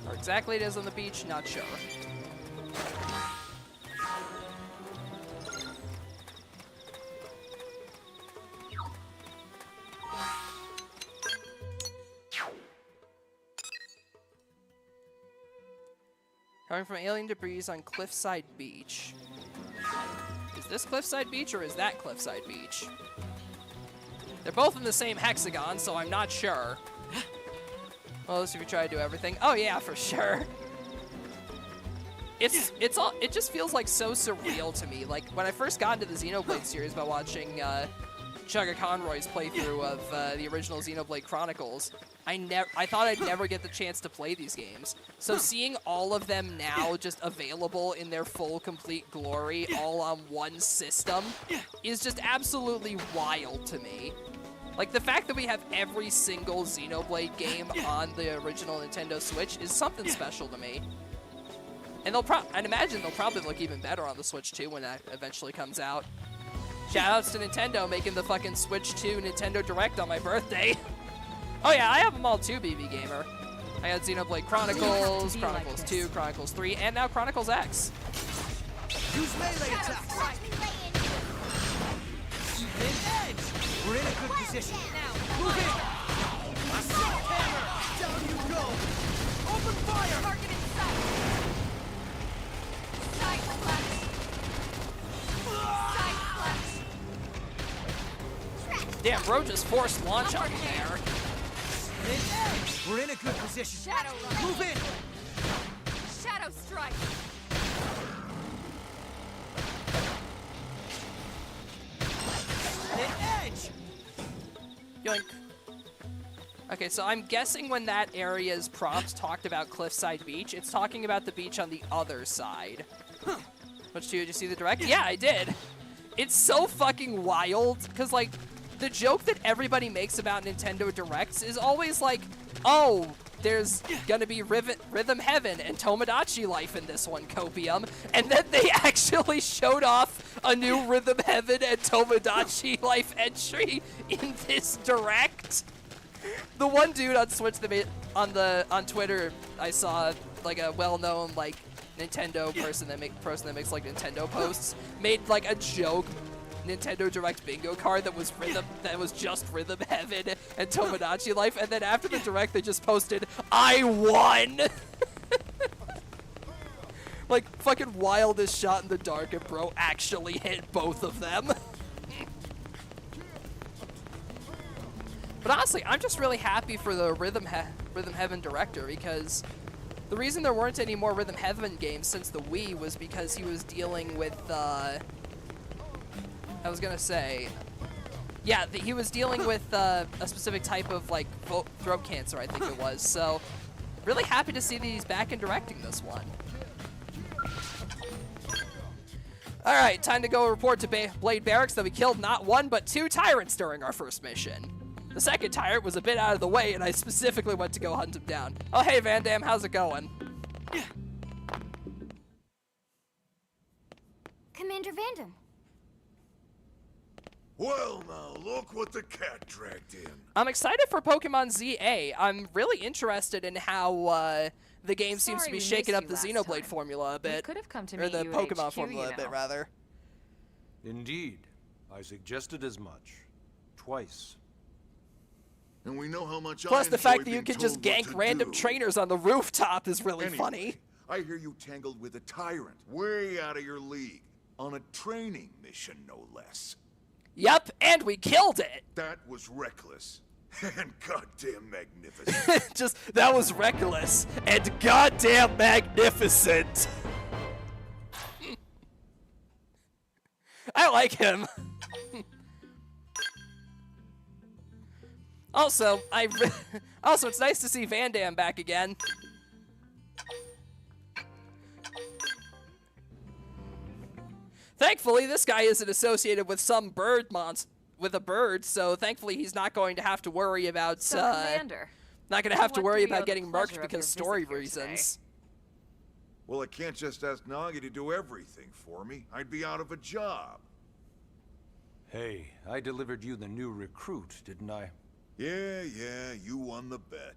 Where exactly it is on the beach, not sure. Coming from alien debris on Cliffside Beach. Is this Cliffside Beach or is that Cliffside Beach? They're both in the same hexagon, so I'm not sure. Well, let's see if we try to do everything. Oh yeah, for sure. It just feels like so surreal to me. Like when I first got into the Xenoblade series by watching Chugga Conroy's playthrough of the original Xenoblade Chronicles, I thought I'd never get the chance to play these games. So seeing all of them now just available in their full, complete glory, all on one system, is just absolutely wild to me. Like, the fact that we have every single Xenoblade game on the original Nintendo Switch is something special to me. And I'd imagine they'll probably look even better on the Switch 2 when that eventually comes out. Shoutouts to Nintendo making the fucking Switch 2 Nintendo Direct on my birthday. Oh yeah, I have them all too, BB Gamer. I got Xenoblade Chronicles, Chronicles 2, Chronicles 3, and now Chronicles X. Use melee attacks. We're in a good position. Move in. Hammer. Down you go. Open fire. Target in sight. Side flash. Side flash. Damn, bro just forced launch on me there. We're in a good position. Shadow run. Move in. Shadow strike. Edge. Yoink. Okay, so I'm guessing when that area's prompt talked about Cliffside Beach, it's talking about the beach on the other side. Which, did you see the direct? Yeah, I did. It's so fucking wild, because, like, the joke that everybody makes about Nintendo Directs is always like, oh, there's gonna be Rhythm Heaven and Tomodachi Life in this one, Copium. And then they actually showed off a new Rhythm Heaven and Tomodachi Life entry in this Direct. The one dude on Switch that made on Twitter, I saw like a well-known like Nintendo person that makes like Nintendo posts, made like a joke Nintendo Direct bingo card that was just Rhythm Heaven and Tomodachi Life, and then after the Direct they just posted, "I won." Like fucking wildest shot in the dark, and bro actually hit both of them. But honestly, I'm just really happy for the Rhythm Heaven director, because the reason there weren't any more Rhythm Heaven games since the Wii was because he was dealing with, I was gonna say, yeah, he was dealing with a specific type of, like, throat cancer, I think it was. So, really happy to see that he's back in directing this one. Alright, time to go report to Blade Barracks that we killed not one, but 2 tyrants during our first mission. The second tyrant was a bit out of the way, and I specifically went to go hunt him down. Oh, hey, Van Damme, how's it going? Commander Vandam. Well, now, look what the cat dragged in. I'm excited for Pokemon ZA. I'm really interested in how the game seems to be shaking up the Xenoblade formula a bit. Could have come to or the you Pokemon HQ, formula a bit, rather. Indeed. I suggested as much. Twice. And we know how much Plus, I the fact enjoy that you being can just told what gank to random do. trainers on the rooftop is really Anyway, funny. I hear you tangled with a tyrant, way out of your league, on a training mission, no less. Yep, and we killed it. That was reckless and goddamn magnificent. That was reckless and goddamn magnificent. I like him. Also, it's nice to see Van Damme back again. Thankfully, this guy isn't associated with some bird with a bird, so thankfully he's not going to have to worry about Commander, not going to have to what do worry we owe about the getting pleasure murked of because your story visit here reasons. Well, I can't just ask Nagi to do everything for me. I'd be out of a job. Hey, I delivered you the new recruit, didn't I? Yeah, you won the bet.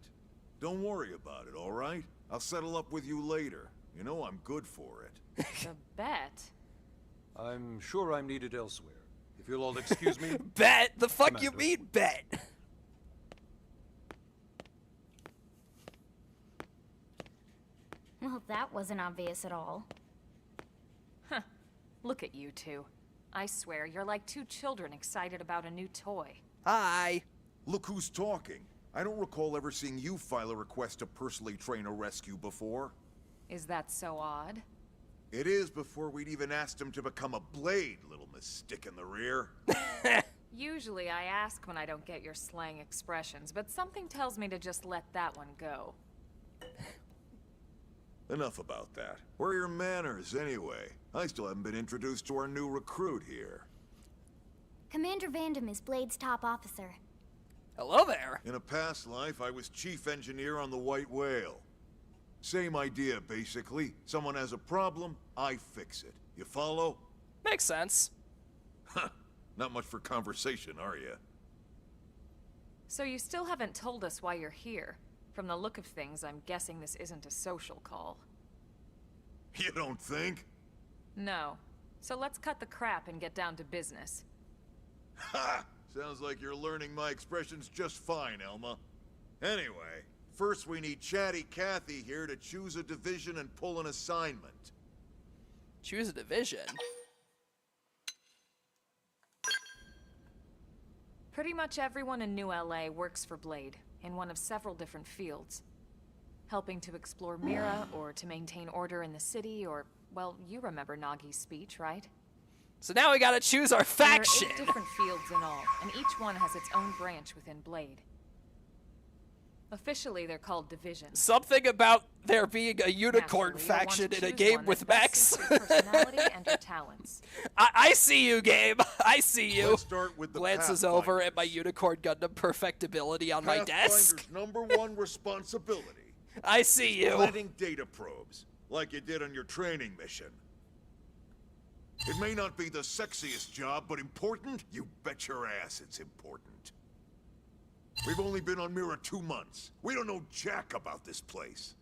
Don't worry about it, all right? I'll settle up with you later. You know I'm good for it. The bet? I'm sure I'm needed elsewhere. If you'll all excuse me. Bet? The fuck you Commander. mean bet? Well, that wasn't obvious at all. Huh. Look at you two. I swear, you're like 2 children excited about a new toy. Hi. Look who's talking. I don't recall ever seeing you file a request to personally train a rescue before. Is that so odd? It is before we'd even asked him to become a blade, little Miss Stick in the Rear. Usually I ask when I don't get your slang expressions, but something tells me to just let that one go. Enough about that. Where are your manners, anyway? I still haven't been introduced to our new recruit here. Commander Vandam is Blade's top officer. Hello there. In a past life, I was chief engineer on the White Whale. Same idea, basically. Someone has a problem, I fix it. You follow? Makes sense. Huh. Not much for conversation, are you? So you still haven't told us why you're here. From the look of things, I'm guessing this isn't a social call. You don't think? No. So let's cut the crap and get down to business. Ha! Sounds like you're learning my expressions just fine, Elma. Anyway, first we need Chatty Cathy here to choose a division and pull an assignment. Choose a division? Pretty much everyone in New LA works for Blade, in one of several different fields. Helping to explore Mira, or to maintain order in the city, or, well, you remember Nagi's speech, right? So now we gotta choose our faction! There are 8 different fields in all, and each one has its own branch within Blade. Officially, they're called divisions. Something about there being a unicorn Naturally, faction you'll in a want to choose game one with that best mechs. suits your personality and your talents. I see you, Gabe. I see you. Let's start with the Glances over at my unicorn Gundam perfectibility on my desk. Pathfinder's #1 responsibility. I see you. Planting data probes, like you did on your training mission. It may not be the sexiest job, but important? You bet your ass it's important. We've only been on Mira 2 months. We don't know jack about this place.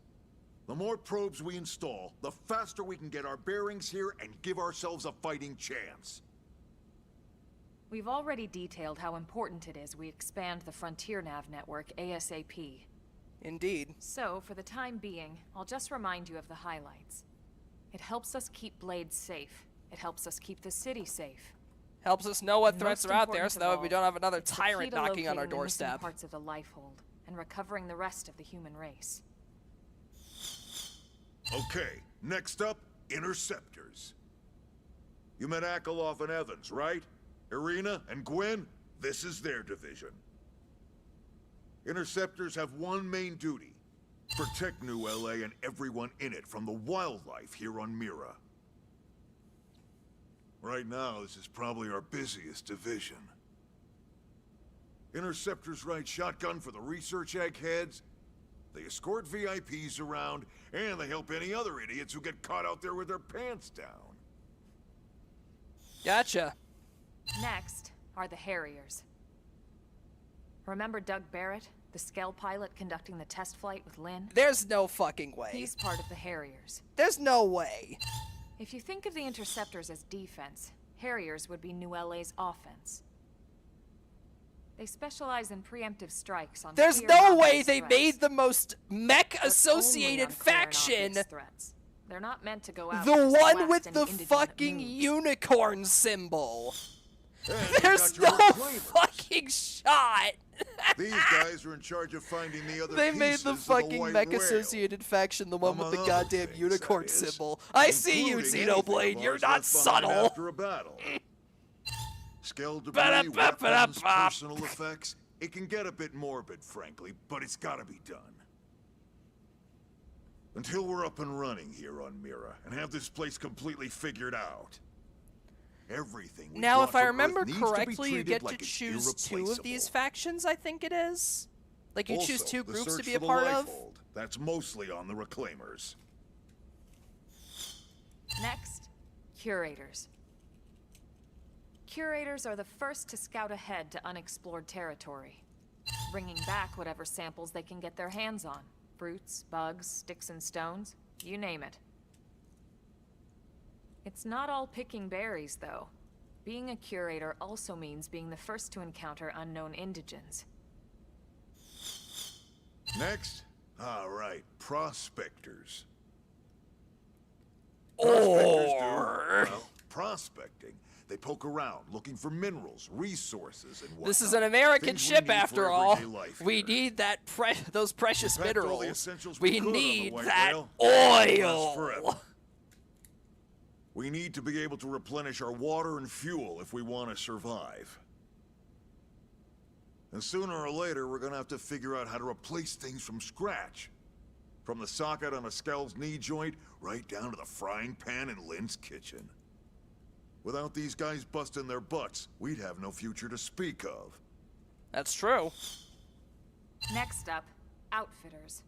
The more probes we install, the faster we can get our bearings here and give ourselves a fighting chance. We've already detailed how important it is we expand the Frontier Nav network ASAP. Indeed. So, for the time being, I'll just remind you of the highlights. It helps us keep Blade safe. It helps us keep the city safe. Helps us know what And threats most are out there important so of that way all, we don't have another it's the key tyrant to knocking on our locating the missing doorstep. parts of the Lifehold and recovering the rest of the human race. Okay, next up, Interceptors. You met Akalov and Evans, right? Irina and Gwen? This is their division. Interceptors have one main duty. Protect New LA and everyone in it from the wildlife here on Mira. Right now, this is probably our busiest division. Interceptors ride shotgun for the research eggheads. They escort VIPs around, and they help any other idiots who get caught out there with their pants down. Gotcha. Next are the Harriers. Remember Doug Barrett, the Skell pilot conducting the test flight with Lynn? There's no fucking way. He's part of the Harriers. There's no way. If you think of the Interceptors as defense, Harriers would be New LA's offense. They specialize in preemptive strikes on There's clear no and way obvious they threats, made the most but mech-associated only on clear and faction obvious threats. They're not meant to go out the and just one blast with any the indigent fucking moves. unicorn symbol. And you There's got your no reclaimers. fucking shot. These guys are in charge of finding the other They made pieces the of fucking White mech-associated faction the one with the Among other goddamn things, unicorn that is, symbol. I see you, including Xenoblade. anything of You're ours not left behind subtle. After a battle. Skell debris, Ba-da-ba-ba-da-ba. weapons, personal effects. It can get a bit morbid, frankly, but it's gotta be done. Until we're up and running here on Mira and have this place completely figured out. Everything we Now, brought if I from remember Earth needs to be correctly, you treated get like to it's choose 2 of these irreplaceable. factions, I think it is. Like, you choose Also, 2 the groups to search be for a the part of. Lifehold. That's mostly on the Reclaimers. Next, Curators. Curators are the first to scout ahead to unexplored territory, bringing back whatever samples they can get their hands on. Fruits, bugs, sticks and stones, you name it. It's not all picking berries, though. Being a curator also means being the first to encounter unknown indigents. Next? All right, Prospectors. Or... Prospecting. They poke around, looking for minerals, resources, and whatnot. This is an American Things we ship, need after for all. everyday life We here. need that those precious We packed all the minerals. essentials We could on the need White that Whale. It'll last oil. forever. We need to be able to replenish our water and fuel if we want to survive. And sooner or later, we're gonna have to figure out how to replace things from scratch. From the socket on a Skell's knee joint, right down to the frying pan in Lynn's kitchen. Without these guys busting their butts, we'd have no future to speak of. That's true. Next up, outfitters.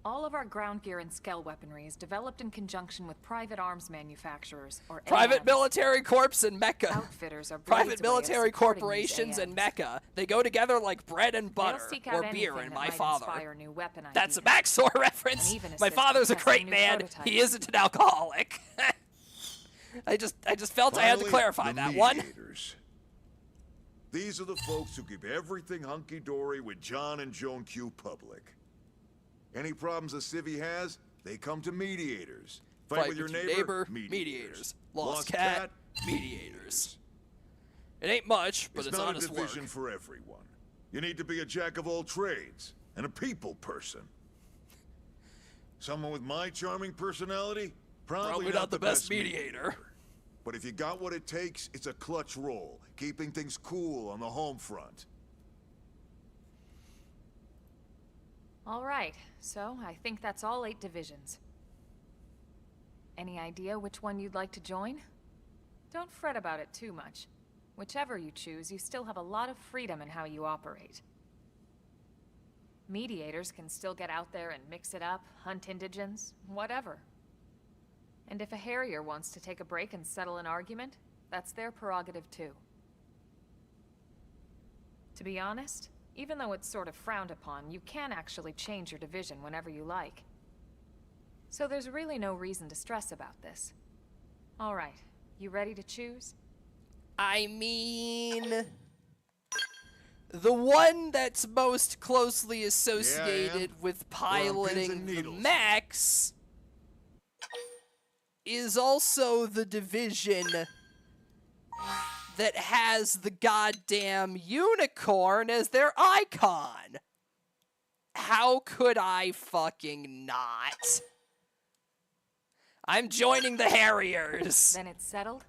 All of our ground gear and Skell weaponry is developed in conjunction with private arms manufacturers, or Private AMs. military corps and Mecca. Outfitters are Private Blade's way of military supporting corporations these and AMs. Mecca. They go together like bread and They'll butter, seek out or beer anything in that my might father. inspire new weapon That's a ideas. backstory reference. And even My assist father's a in testing great new man. prototypes. He isn't an alcoholic. I just felt I had to Finally, clarify the that one. mediators. These are the folks who keep everything hunky-dory with John and Joan Q public. Any problems a civvy has, they come to mediators. Fight with your neighbor, mediators. Lost cat, mediators. It ain't much, but it's not a honest division work. for everyone. You need to be a jack of all trades and a people person. Someone with my charming personality, probably not the best mediator. But if you got what it takes, it's a clutch role, keeping things cool on the home front. All right, so I think that's all 8 divisions. Any idea which one you'd like to join? Don't fret about it too much. Whichever you choose, you still have a lot of freedom in how you operate. Mediators can still get out there and mix it up, hunt indigents, whatever. And if a Harrier wants to take a break and settle an argument, that's their prerogative too. To be honest, even though it's sort of frowned upon, you can actually change your division whenever you like. So there's really no reason to stress about this. All right, you ready to choose? I mean, the one that's most closely associated with piloting the Mechs is also the division that has the goddamn unicorn as their icon. How could I fucking not? I'm joining the Harriers. Then it's settled?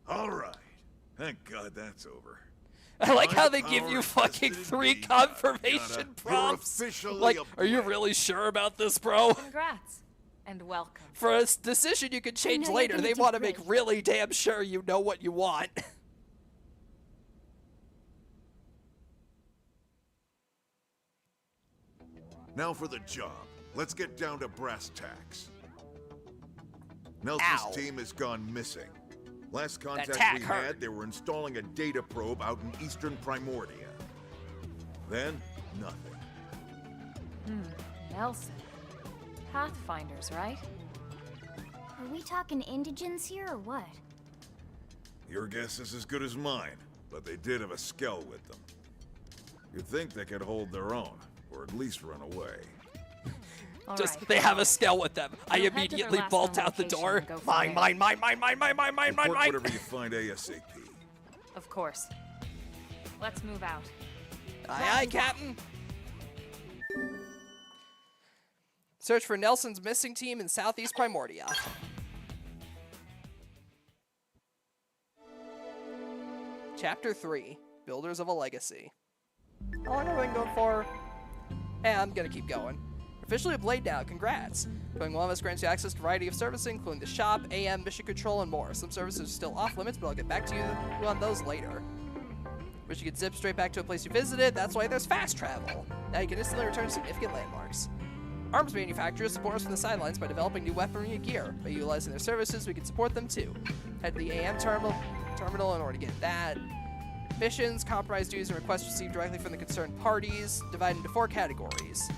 All right. Thank God that's over. I like how they My give you power fucking vested in 3 me. confirmation You're prompts. officially Like, a are you blade. really sure about this, bro? Congrats. And welcome. For a decision you could change you're later, gonna they do want to make great. really damn sure you know what you want. Now for the job. Let's get down to brass tacks. Nelson's Ow. team has gone missing. Last contact tack we hurt. had, they were installing a data probe out in eastern Primordia. Then, nothing. Nelson. Pathfinders, right? Are we talking indigents here or what? Your guess is as good as mine, but they did have a Skell with them. You'd think they could hold their own, or at least run away. All Just, right. they have a Skell with them. I We'll head to their immediately last bolt known out the location door. and go from Mine, there. mine, mine, mine, mine, mine, mine, mine, mine, Report mine. whatever you find ASAP. Of course. Let's move out. Aye, aye, Captain. Search for Nelson's missing team in southeast Primordia. Chapter 3, Builders of a Legacy. How long have I been going for? Yeah, I'm gonna keep going. Officially a Blade now, congrats. Going one of us grants you access to a variety of services, including the shop, AM, mission control, and more. Some services are still off limits, but I'll get back to you on those later. Wish you could zip straight back to a place you visited, that's why there's fast travel. Now you can instantly return to significant landmarks. Arms manufacturers support us from the sidelines by developing new weaponry and gear. By utilizing their services, we can support them too. Head to the AM terminal in order to get that. Missions, compromise dues, and requests received directly from the concerned parties, divided into 4 categories.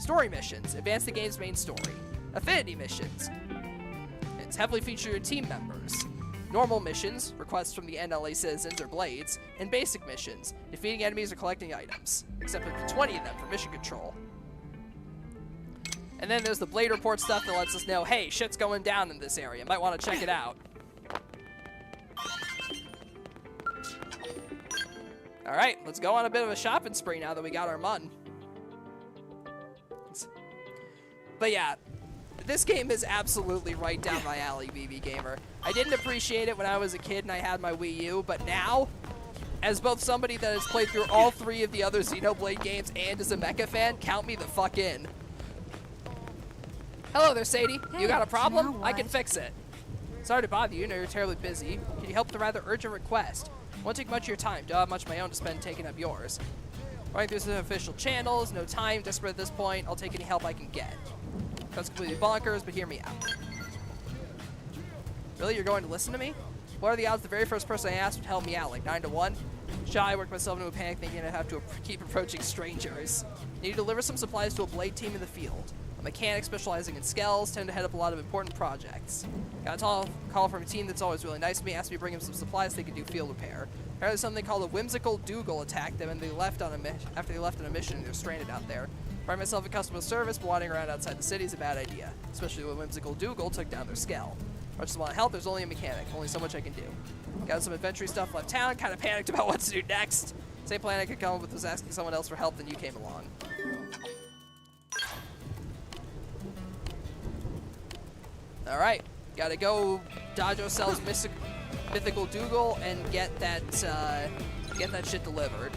Story missions, advance the game's main story. Affinity missions, it's heavily feature your team members. Normal missions, requests from the NLA citizens or Blades, and basic missions, defeating enemies or collecting items, except up to 20 of them for mission control. And then there's the Blade Report stuff that lets us know, hey, shit's going down in this area, might want to check it out. Alright, let's go on a bit of a shopping spree now that we got our mun. But yeah, This game is absolutely right down my alley, BB Gamer. I didn't appreciate it when I was a kid and I had my Wii U, but now, as both somebody that has played through all 3 of the other Xenoblade games and as a Mecha fan, count me the fuck in. Hello there, Sadie. You got a problem? I can fix it. Sorry to bother you. I know you're terribly busy. Can you help with a rather urgent request? Won't take much of your time. Don't have much of my own to spend taking up yours. Running through some official channels. No time. Desperate at this point. I'll take any help I can get. That's completely bonkers, but hear me out. Really? You're going to listen to me? What are the odds the very first person I asked would help me out? Like 9 to 1? Shy, worked myself into a panic thinking I'd have to keep approaching strangers. Need to deliver some supplies to a blade team in the field. A mechanic specializing in scales, tend to head up a lot of important projects. Got a call from a team that's always really nice to me, asked me to bring them some supplies so they could do field repair. Apparently something called a whimsical Dougal attacked them and they left on after they left on a mission and they're stranded out there. Find myself in customer service, but wandering around outside the city is a bad idea, especially when whimsical Dougal took down their scale. Much as I want to help, there's only a mechanic, only so much I can do. Got some adventure stuff left town, kind of panicked about what to do next. Same plan I could come up with was asking someone else for help, then you came along. Alright, gotta go Dajo sells mythical Dougal and get that shit delivered.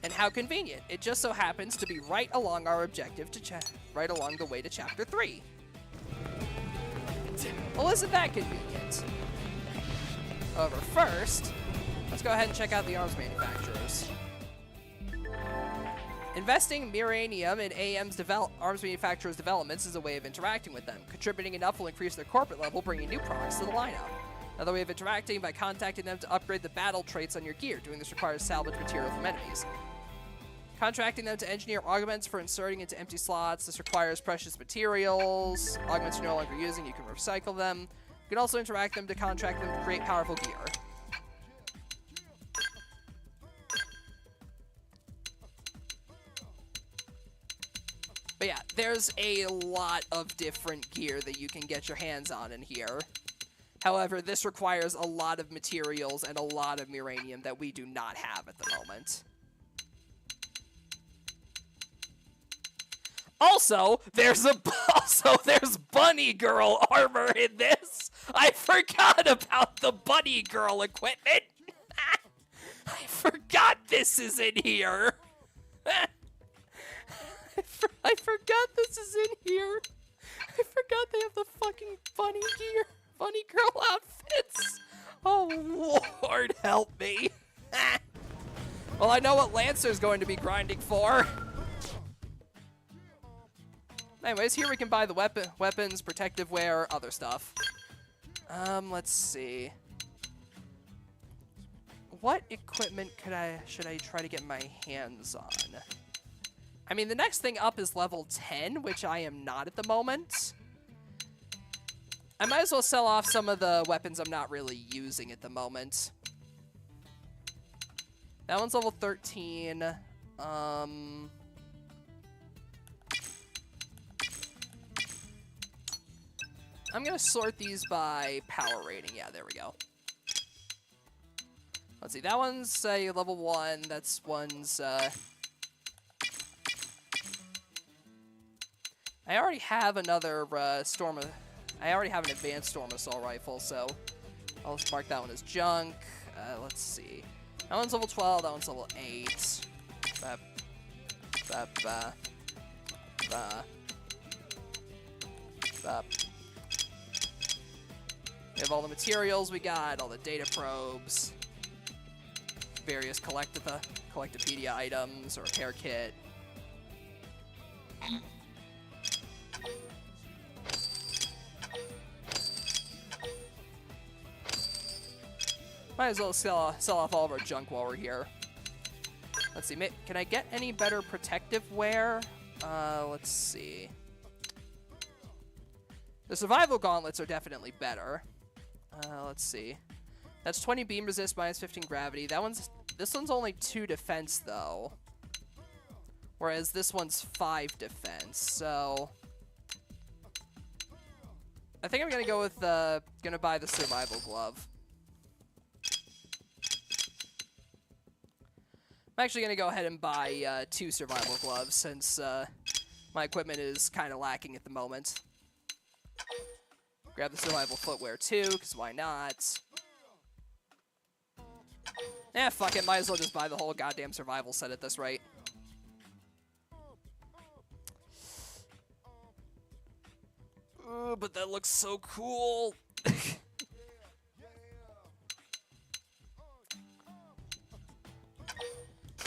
And how convenient. It just so happens to be right along our objective to right along the way to Chapter 3. Well, isn't that convenient? However, first, let's go ahead and check out the arms manufacturers. Investing Miranium in AM's arms manufacturers' developments is a way of interacting with them. Contributing enough will increase their corporate level, bringing new products to the lineup. Another way of interacting by contacting them to upgrade the battle traits on your gear. Doing this requires salvage material from enemies. Contracting them to engineer augments for inserting into empty slots. This requires precious materials. Augments you're no longer using, you can recycle them. You can also interact them to contract them to create powerful gear. But yeah, there's a lot of different gear that you can get your hands on in here. However, this requires a lot of materials and a lot of Miranium that we do not have at the moment. Also, there's Bunny Girl armor in this. I forgot about the Bunny Girl equipment. I forgot this is in here. I forgot this is in here. I forgot they have the fucking bunny gear, bunny girl outfits. Oh, Lord help me. Well, I know what Lancer's going to be grinding for. Anyways, here we can buy the weapons, protective wear, other stuff. Let's see. What equipment should I try to get my hands on? I mean, the next thing up is level 10, which I am not at the moment. I might as well sell off some of the weapons I'm not really using at the moment. That one's level 13. I'm gonna sort these by power rating. Yeah, there we go. Let's see, that one's level 1. That's one's... I already have another I already have an advanced Storm Assault rifle, so I'll just mark that one as junk. Let's see. That one's level 12, that one's level 8. We have all the materials we got, all the data probes, various Collectopedia items, or repair kit. Might as well sell off all of our junk while we're here. Let's see, can I get any better protective wear? Let's see. The survival gauntlets are definitely better. Let's see. That's 20 beam resist, minus 15 gravity. This one's only 2 defense though. Whereas this one's 5 defense, so... I think I'm gonna go with, gonna buy the survival glove. I'm actually going to go ahead and buy 2 survival gloves since my equipment is kind of lacking at the moment. Grab the survival footwear too, because why not? Eh, fuck it. Might as well just buy the whole goddamn survival set at this rate. Ooh, but that looks so cool.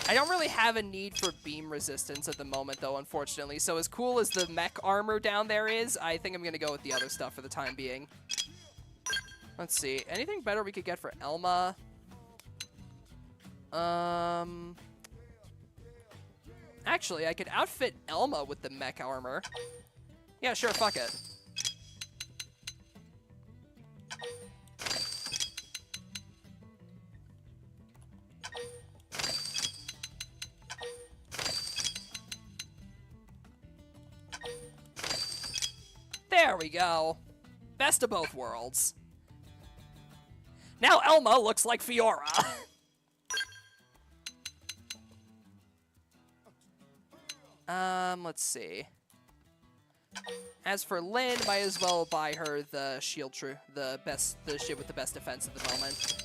I don't really have a need for beam resistance at the moment, though, unfortunately. So as cool as the mech armor down there is, I think I'm going to go with the other stuff for the time being. Let's see. Anything better we could get for Elma? Actually, I could outfit Elma with the mech armor. Yeah, sure, fuck it. There we go. Best of both worlds. Now Elma looks like Fiora. Let's see. As for Lynn, might as well buy her the shield the shit with the best defense at the moment.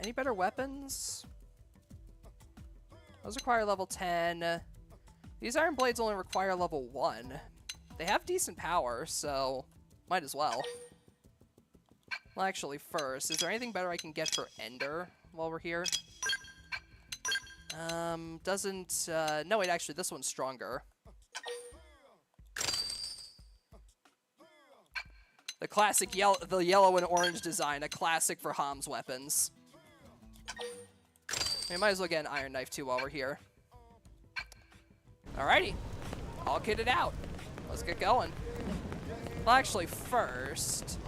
Any better weapons? Those require level 10. These iron blades only require level 1. They have decent power, so might as well. Well, actually, first, is there anything better I can get for Ender while we're here? Doesn't... no, wait, actually, this one's stronger. The classic the yellow and orange design, a classic for Ham's weapons. We might as well get an iron knife too while we're here. Alrighty, all kitted out. Let's get going. Well, actually, first,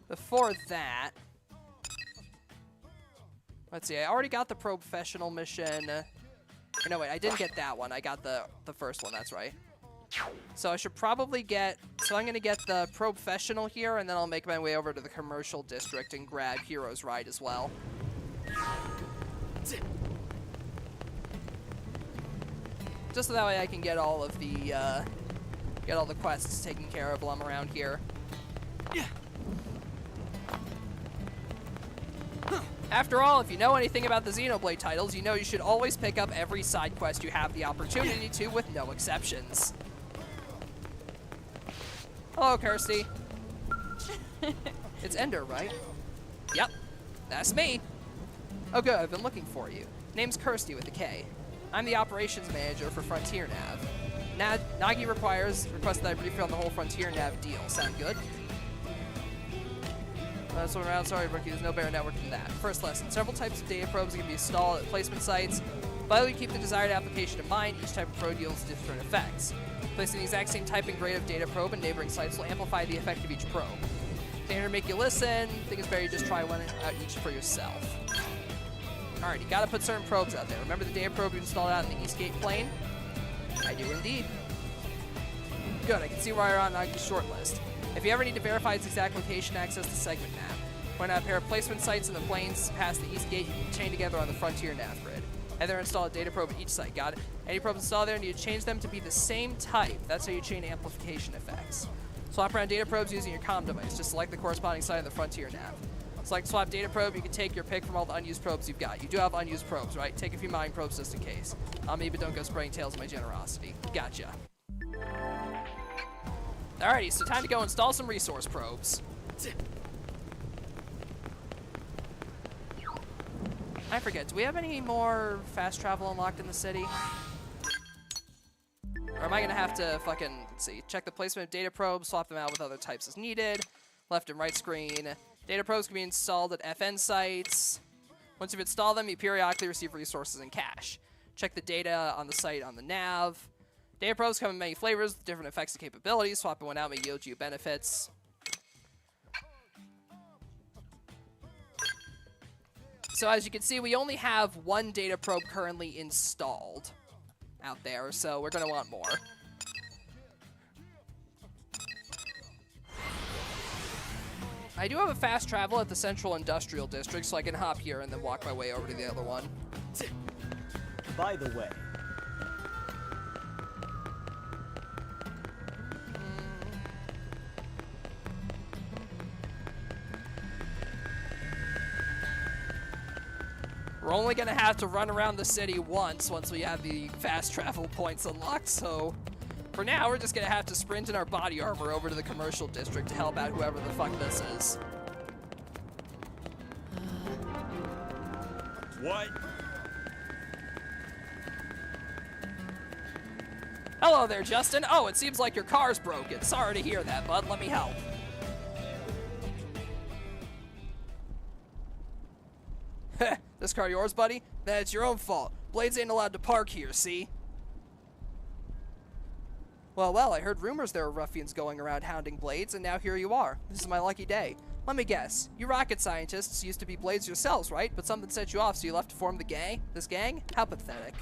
before that, let's see. I already got the professional mission. Or no, wait, I didn't get that one. I got the first one. That's right. So I should probably get... So I'm going to get the professional here, and then I'll make my way over to the commercial district and grab Hero's Ride as well. Just so that way I can get all of the, get all the quests taken care of while I'm around here. After all, if you know anything about the Xenoblade titles, you know you should always pick up every side quest you have the opportunity to, with no exceptions. Hello, Kirsty. It's Ender, right? Yep, that's me. Oh good, I've been looking for you. Name's Kirsty with a K. I'm the operations manager for Frontier Nav. Nagi requests that I brief you on the whole Frontier Nav deal. Sound good? That's one around. Sorry, rookie. There's no better network than that. First lesson. Several types of data probes can be installed at placement sites. Finally, keep the desired application in mind. Each type of probe yields different effects. Placing the exact same type and grade of data probe in neighboring sites will amplify the effect of each probe. They're to make you listen. I think it's better you just try one out each for yourself. Alright, you gotta put certain probes out there. Remember the data probe you installed out in the Eastgate plane? I do indeed. Good, I can see why you're on Nagi's short list. If you ever need to verify its exact location, access the segment map. When a pair of placement sites in the planes past the East Gate, you can chain together on the Frontier Nav grid. And then install a data probe at each site, got it? Any probes installed there, and you change them to be the same type. That's how you chain amplification effects. Swap around data probes using your comm device. Just select the corresponding site of the Frontier Nav. Select swap data probe, you can take your pick from all the unused probes you've got. You do have unused probes, right? Take a few mine probes just in case. Me, but don't go spraying tails of my generosity. Gotcha. Alrighty, so time to go install some resource probes. I forget, do we have any more fast travel unlocked in the city? Or am I gonna have to fucking, let's see, check the placement of data probes, swap them out with other types as needed. Left and right screen. Data probes can be installed at FN sites. Once you've installed them, you periodically receive resources and cash. Check the data on the site on the nav. Data probes come in many flavors with different effects and capabilities. Swapping one out may yield you benefits. So as you can see, we only have one data probe currently installed out there, so we're going to want more. I do have a fast travel at the Central Industrial District, so I can hop here and then walk my way over to the other one. By the way, we're only going to have to run around the city once we have the fast travel points unlocked, so for now we're just going to have to sprint in our body armor over to the commercial district to help out whoever the fuck this is. What? Hello there, Justin. Oh, it seems like your car's broken. Sorry to hear that, bud. Let me help. Heh, this car yours, buddy? Then it's your own fault. Blades ain't allowed to park here, see? Well, I heard rumors there were ruffians going around hounding Blades, and now here you are. This is my lucky day. Let me guess. You rocket scientists used to be Blades yourselves, right? But something set you off, so you left to form the gang? This gang? How pathetic.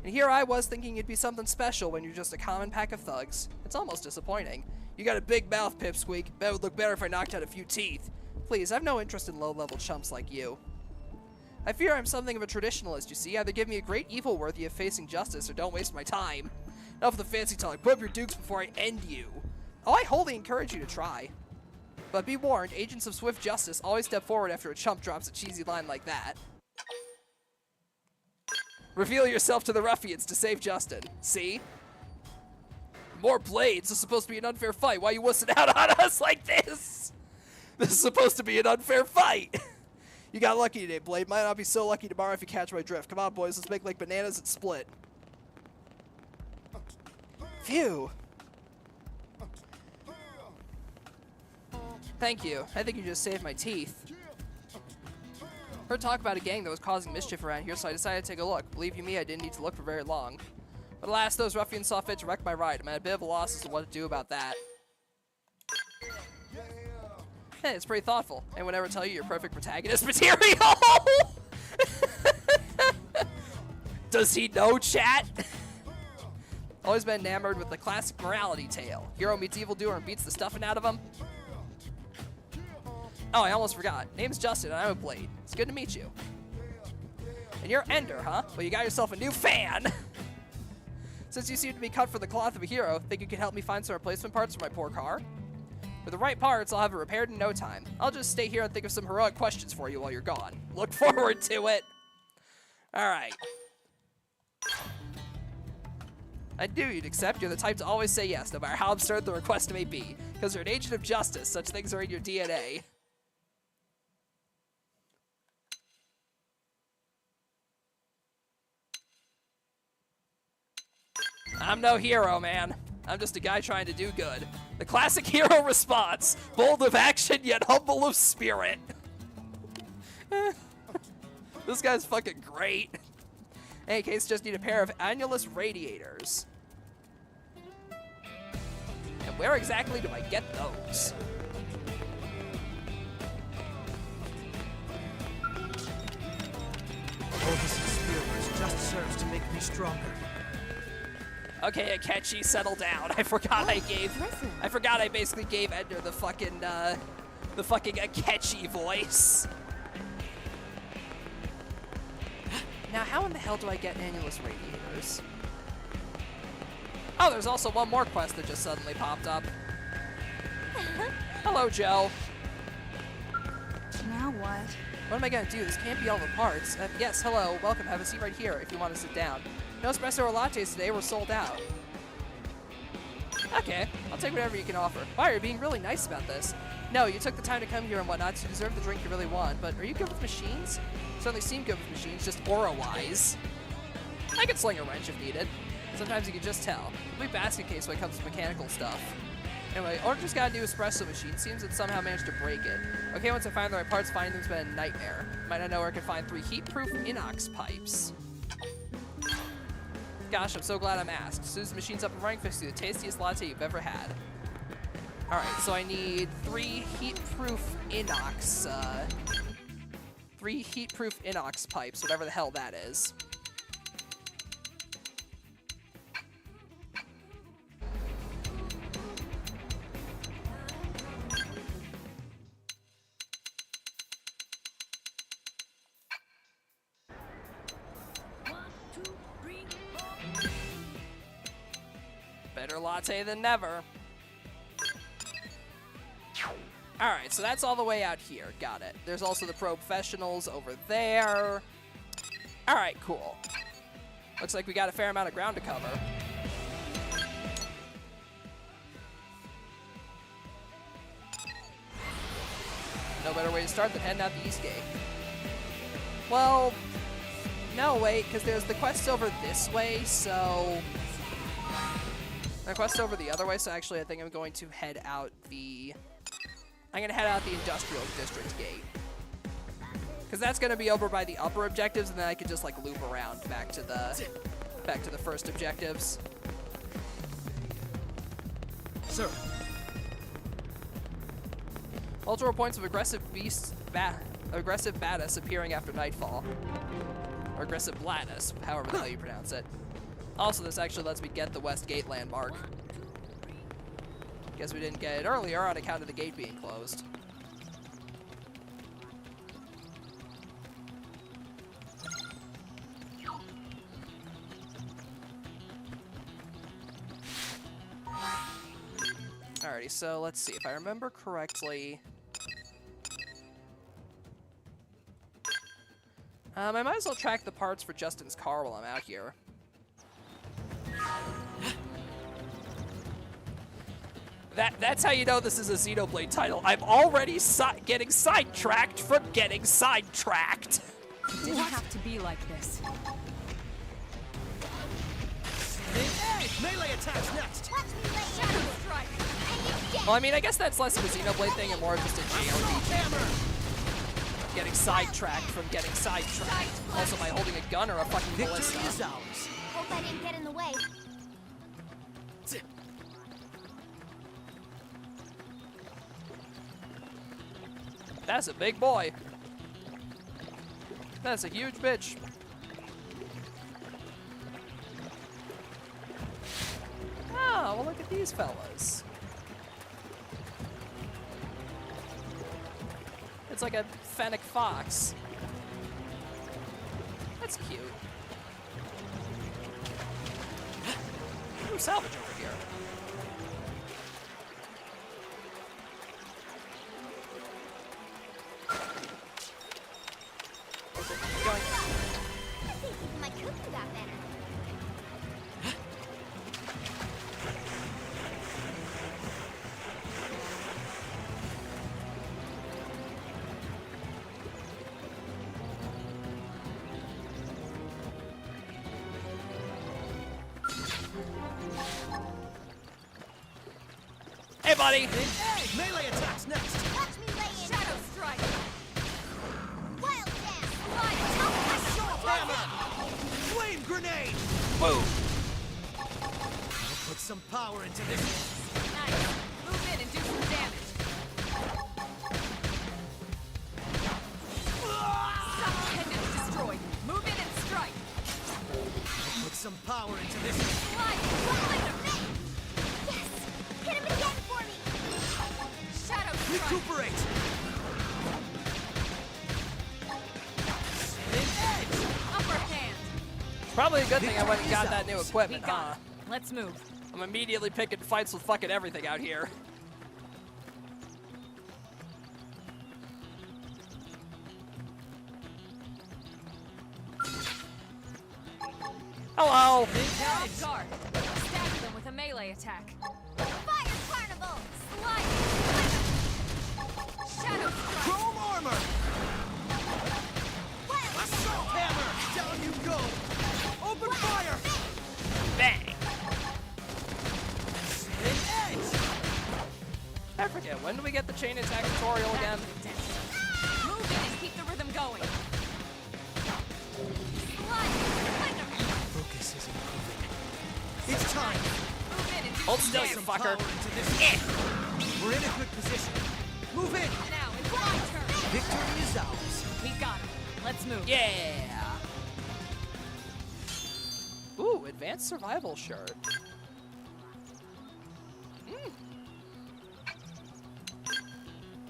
And here I was thinking you'd be something special when you're just a common pack of thugs. It's almost disappointing. You got a big mouth, Pipsqueak. Bet it would look better if I knocked out a few teeth. Please, I've no interest in low-level chumps like you. I fear I'm something of a traditionalist, you see. Either give me a great evil worthy of facing justice, or don't waste my time. Enough of the fancy talk. Put up your dukes before I end you. Oh, I wholly encourage you to try. But be warned, agents of swift justice always step forward after a chump drops a cheesy line like that. Reveal yourself to the ruffians to save Justin. See? More Blades. This is supposed to be an unfair fight. Why are you wussing out on us like this? This is supposed to be an unfair fight. You got lucky today, Blade. Might not be so lucky tomorrow if you catch my drift. Come on, boys. Let's make like bananas and split. Phew. Thank you. I think you just saved my teeth. Heard talk about a gang that was causing mischief around here, so I decided to take a look. Believe you me, I didn't need to look for very long. But alas, those ruffians saw fit to wreck my ride. I'm at a bit of a loss as to what to do about that. Hey, it's pretty thoughtful. Anyone ever tell you you're perfect protagonist material? Does he know, chat? Always been enamored with the classic morality tale. Hero meets evildoer and beats the stuffing out of him. Oh, I almost forgot. Name's Justin, and I'm a Blade. It's good to meet you. And you're Ender, huh? Well, you got yourself a new fan! Since you seem to be cut for the cloth of a hero, think you can help me find some replacement parts for my poor car? With the right parts, I'll have it repaired in no time. I'll just stay here and think of some heroic questions for you while you're gone. Look forward to it! Alright. I knew you'd accept. You're the type to always say yes, no matter how absurd the request may be. Because you're an agent of justice, such things are in your DNA. I'm no hero, man. I'm just a guy trying to do good. The classic hero response. Bold of action, yet humble of spirit. This guy's fucking great. In any case, just need a pair of annulus radiators. And where exactly do I get those? All this experience just serves to make me stronger. Okay, Akechi, settle down. I forgot I basically gave Ender the fucking Akechi voice. Now, how in the hell do I get annulus radiators? Oh, there's also one more quest that just suddenly popped up. Hello, Joe. Now what? What am I gonna do? This can't be all the parts. Yes, hello, welcome. Have a seat right here if you want to sit down. No espresso or lattes today, we're sold out. Okay, I'll take whatever you can offer. Wow, you're being really nice about this. No, you took the time to come here and whatnot, so you deserve the drink you really want, but are you good with machines? Certainly seem good with machines, just aura-wise. I could sling a wrench if needed. Sometimes you can just tell. Complete basket case when it comes to mechanical stuff. Anyway, Orchard's got a new espresso machine. Seems it somehow managed to break it. Okay, once I find the right parts, finding them's been a nightmare. Might not know where I can find 3 heat-proof inox pipes. Gosh, I'm so glad I'm asked. As soon as the machine's up and running, fix you the tastiest latte you've ever had. Alright, so I need 3 heat-proof inox, 3 heat-proof inox pipes, whatever the hell that is. Better latte than never. Alright, so that's all the way out here. Got it. There's also the pro professionals over there. Alright, cool. Looks like we got a fair amount of ground to cover. No better way to start than heading out the east gate. Well, no, wait, because there's the quest over this way, so... My quest's over the other way, so actually I think I'm going to head out the... I'm going to head out the Industrial District gate. Because that's going to be over by the upper objectives, and then I can just, like, loop around back to the first objectives. Sir. Multiple reports of aggressive Battus appearing after nightfall. Or aggressive Blattus, however the hell you pronounce it. Also, this actually lets me get the West Gate landmark. Guess we didn't get it earlier on account of the gate being closed. Alrighty, so let's see. If I remember correctly... I might as well track the parts for Justin's car while I'm out here. That's how you know this is a Xenoblade title. I'm already getting sidetracked from getting sidetracked. It didn't have to be like this. Hey, melee attacks next. Shadow Strike! Well, I mean, I guess that's less of a Xenoblade thing and more just a JRPG. Getting sidetracked from getting sidetracked. Also by holding a gun or a fucking ballista. Victory is ours. Hope I didn't get in the way. That's a big boy. That's a huge bitch. Ah, well look at these fellas. It's like a fennec fox. That's cute. Ooh, salvage over here. My cooking got better. Hey, buddy! Hey, melee attacks next. Watch me lay in. Shadow Strike! Wild dance. Hammer. Flame grenade. Boom! I'll put some power into this. Nice. Move in and do some damage. Summon pendants destroyed. Move in and strike. I'll put some power into this. Slide! Yes! Hit him again for me! Shadow Strike! Recuperate. Upper hand! Probably a good thing I went and got that new We equipment, huh? got it. Let's move. I'm immediately picking fights with fucking everything out here. Hello! They're off guard. Stagger them with a melee attack. When do we get the chain attack tutorial again? Move in and keep the rhythm going. Focus is improving. It's time. Move in and do Hold some still, you damage. fucker. Power into this. We're in a good position. Move in. Now it's my turn. Victory is ours. We got him. Let's move. Yeah! Ooh, advanced survival shirt.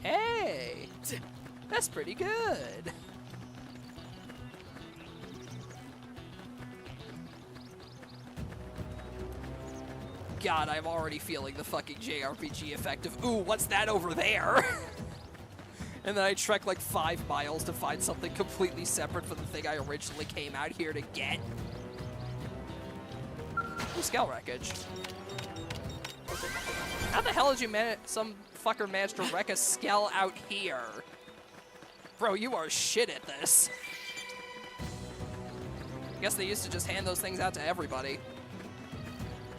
Hey! That's pretty good. God, I'm already feeling the fucking JRPG effect of, ooh, what's that over there? And then I trek like 5 miles to find something completely separate from the thing I originally came out here to get. Ooh, scale wreckage. How the hell did you manage? Some fucker managed to wreck a skell out here. Bro, you are shit at this. Guess they used to just hand those things out to everybody.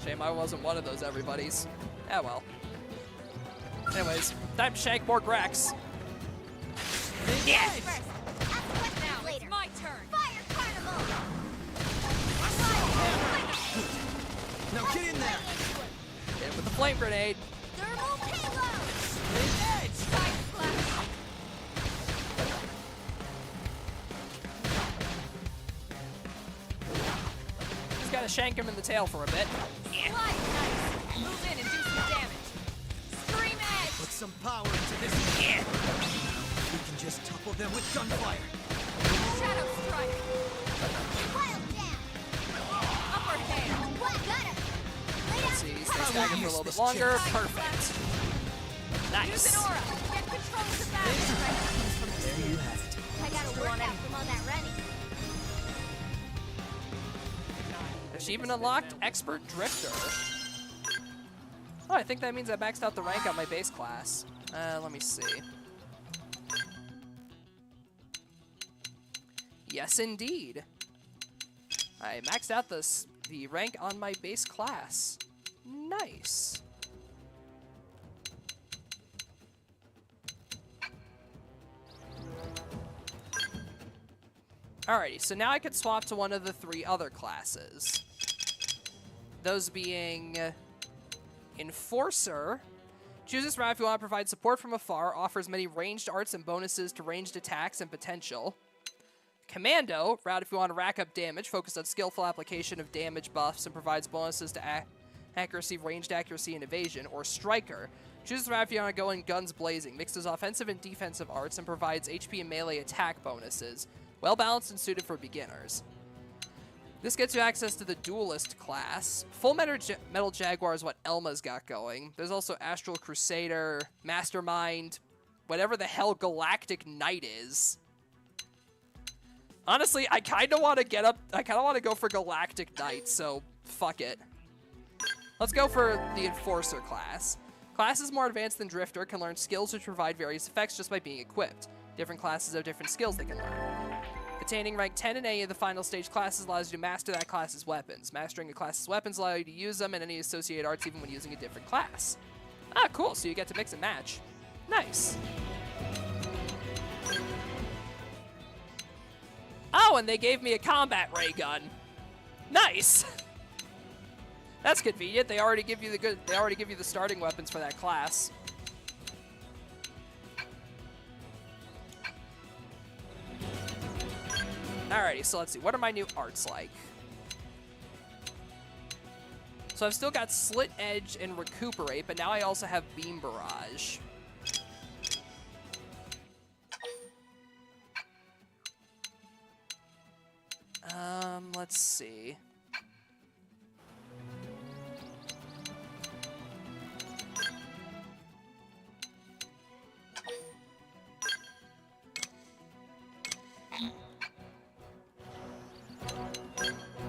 Shame I wasn't one of those everybody's. Ah well. Anyways, time to shank more Grex. Yes! Now it's my turn. Fire Carnival! Now get in there. Hit him with the flame grenade. Thermal payload! Edge. Side splash. Just gotta shank him in the tail for a bit. Slide nice. Move in and do some damage. Scream edge. Put some power into this. We can just topple them with gunfire. Shadow strike. Wild down! Upper hand. What? Got him! Let's see, stay staggered for a little bit longer. Perfect. Use Nice. an aura. Get control of the battle. There you have it. I got a workout from all that running. Achievement unlocked, Expert Drifter. Oh, I think that means I maxed out the rank on my base class. Let me see. Yes, indeed. I maxed out the rank on my base class. Nice. Alrighty, so now I could swap to one of the 3 other classes. Those being Enforcer. Choose this route if you want to provide support from afar, offers many ranged arts and bonuses to ranged attacks and potential. Commando, route if you want to rack up damage, focused on skillful application of damage buffs and provides bonuses to accuracy, ranged accuracy, and evasion. Or Striker, choose this route if you want to go in guns blazing, mixes offensive and defensive arts and provides HP and melee attack bonuses. Well balanced and suited for beginners. This gets you access to the Duelist class. Full Metal Jaguar is what Elma's got going. There's also Astral Crusader, Mastermind, whatever the hell Galactic Knight is. Honestly, I kind of want to go for Galactic Knight, so fuck it. Let's go for the Enforcer class. Class is more advanced than Drifter, can learn skills which provide various effects just by being equipped. Different classes have different skills they can learn. Attaining rank 10 in any of the final stage classes allows you to master that class's weapons. Mastering a class's weapons allow you to use them and any associated arts even when using a different class. Ah, cool, so you get to mix and match. Nice. Oh, and they gave me a combat ray gun. Nice. That's convenient. They already give you the starting weapons for that class. Alrighty, so let's see. What are my new arts like? So I've still got Slit Edge and Recuperate, but now I also have Beam Barrage. Let's see.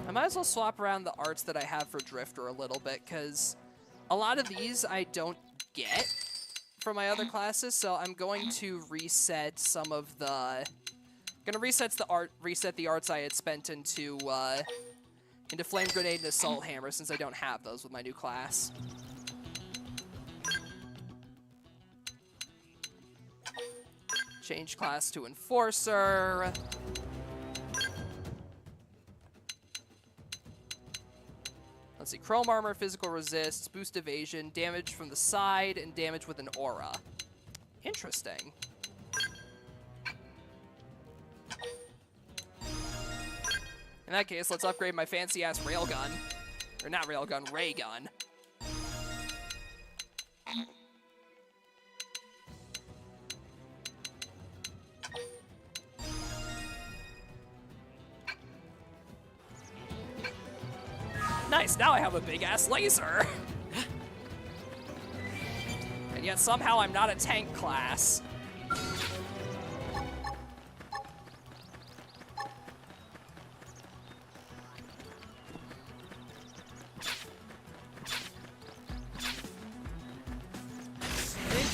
I might as well swap around the arts that I have for Drifter a little bit, because a lot of these I don't get from my other classes, so I'm going to reset some of the... reset the arts I had spent into Flame Grenade and Assault Hammer, since I don't have those with my new class. Change class to Enforcer. Let's see, Chrome Armor, Physical Resist, Boost Evasion, damage from the side, and damage with an aura. Interesting. In that case, let's upgrade my fancy-ass railgun. Or not railgun, ray gun. Nice, now I have a big-ass laser. And yet somehow I'm not a tank class.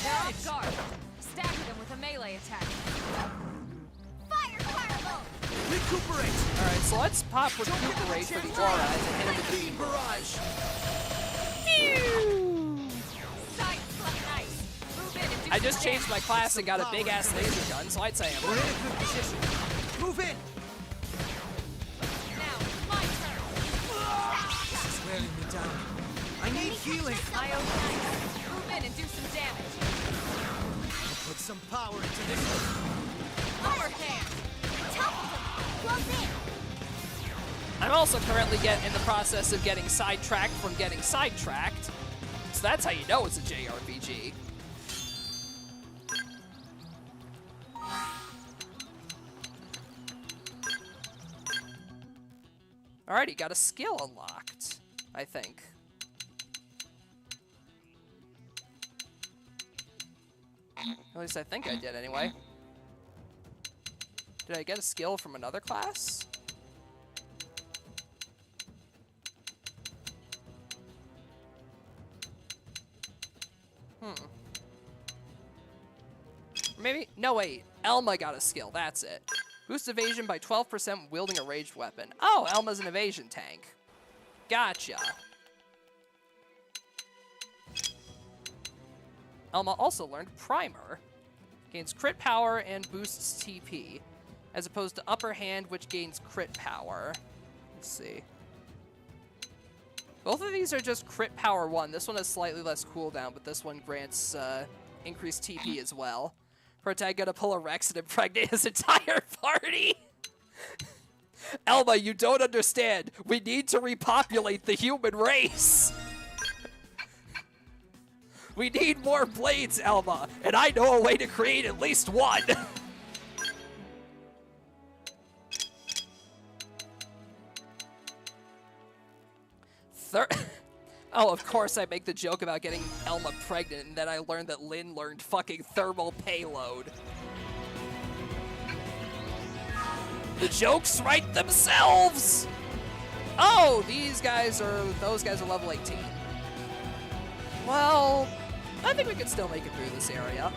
Off guard. Stagger them with a melee attack. Fire fireball! Recuperate! Alright, so let's pop Recuperate for the aura and then hit him with the Beam Barrage. I just changed my class and got a big-ass laser gun, so I'd say I'm We're in a good position. Move in! Now, my turn. This is wearing me down. I need healing. I owe nice. Move in and do some damage. I'll put some power into this one. Lower hand. Close in! I'm also currently in the process of getting sidetracked from getting sidetracked. So that's how you know it's a JRPG. Alrighty, got a skill unlocked, I think. At least I think I did anyway. Did I get a skill from another class? Maybe? No, wait. Elma got a skill. That's it. Boost evasion by 12% wielding a ranged weapon. Oh, Elma's an evasion tank. Gotcha. Elma also learned Primer. Gains crit power and boosts TP, as opposed to Upper Hand, which gains crit power. Let's see. Both of these are just crit power 1. This one has slightly less cooldown, but this one grants increased TP as well. Protag gonna pull a Rex and impregnate his entire party. Elma, you don't understand. We need to repopulate the human race. We need more blades, Elma, and I know a way to create at least one. Oh, of course I make the joke about getting Elma pregnant, and then I learned that Lynn learned fucking thermal payload. The jokes write themselves! Oh, those guys are level 18. Well, I think we can still make it through this area.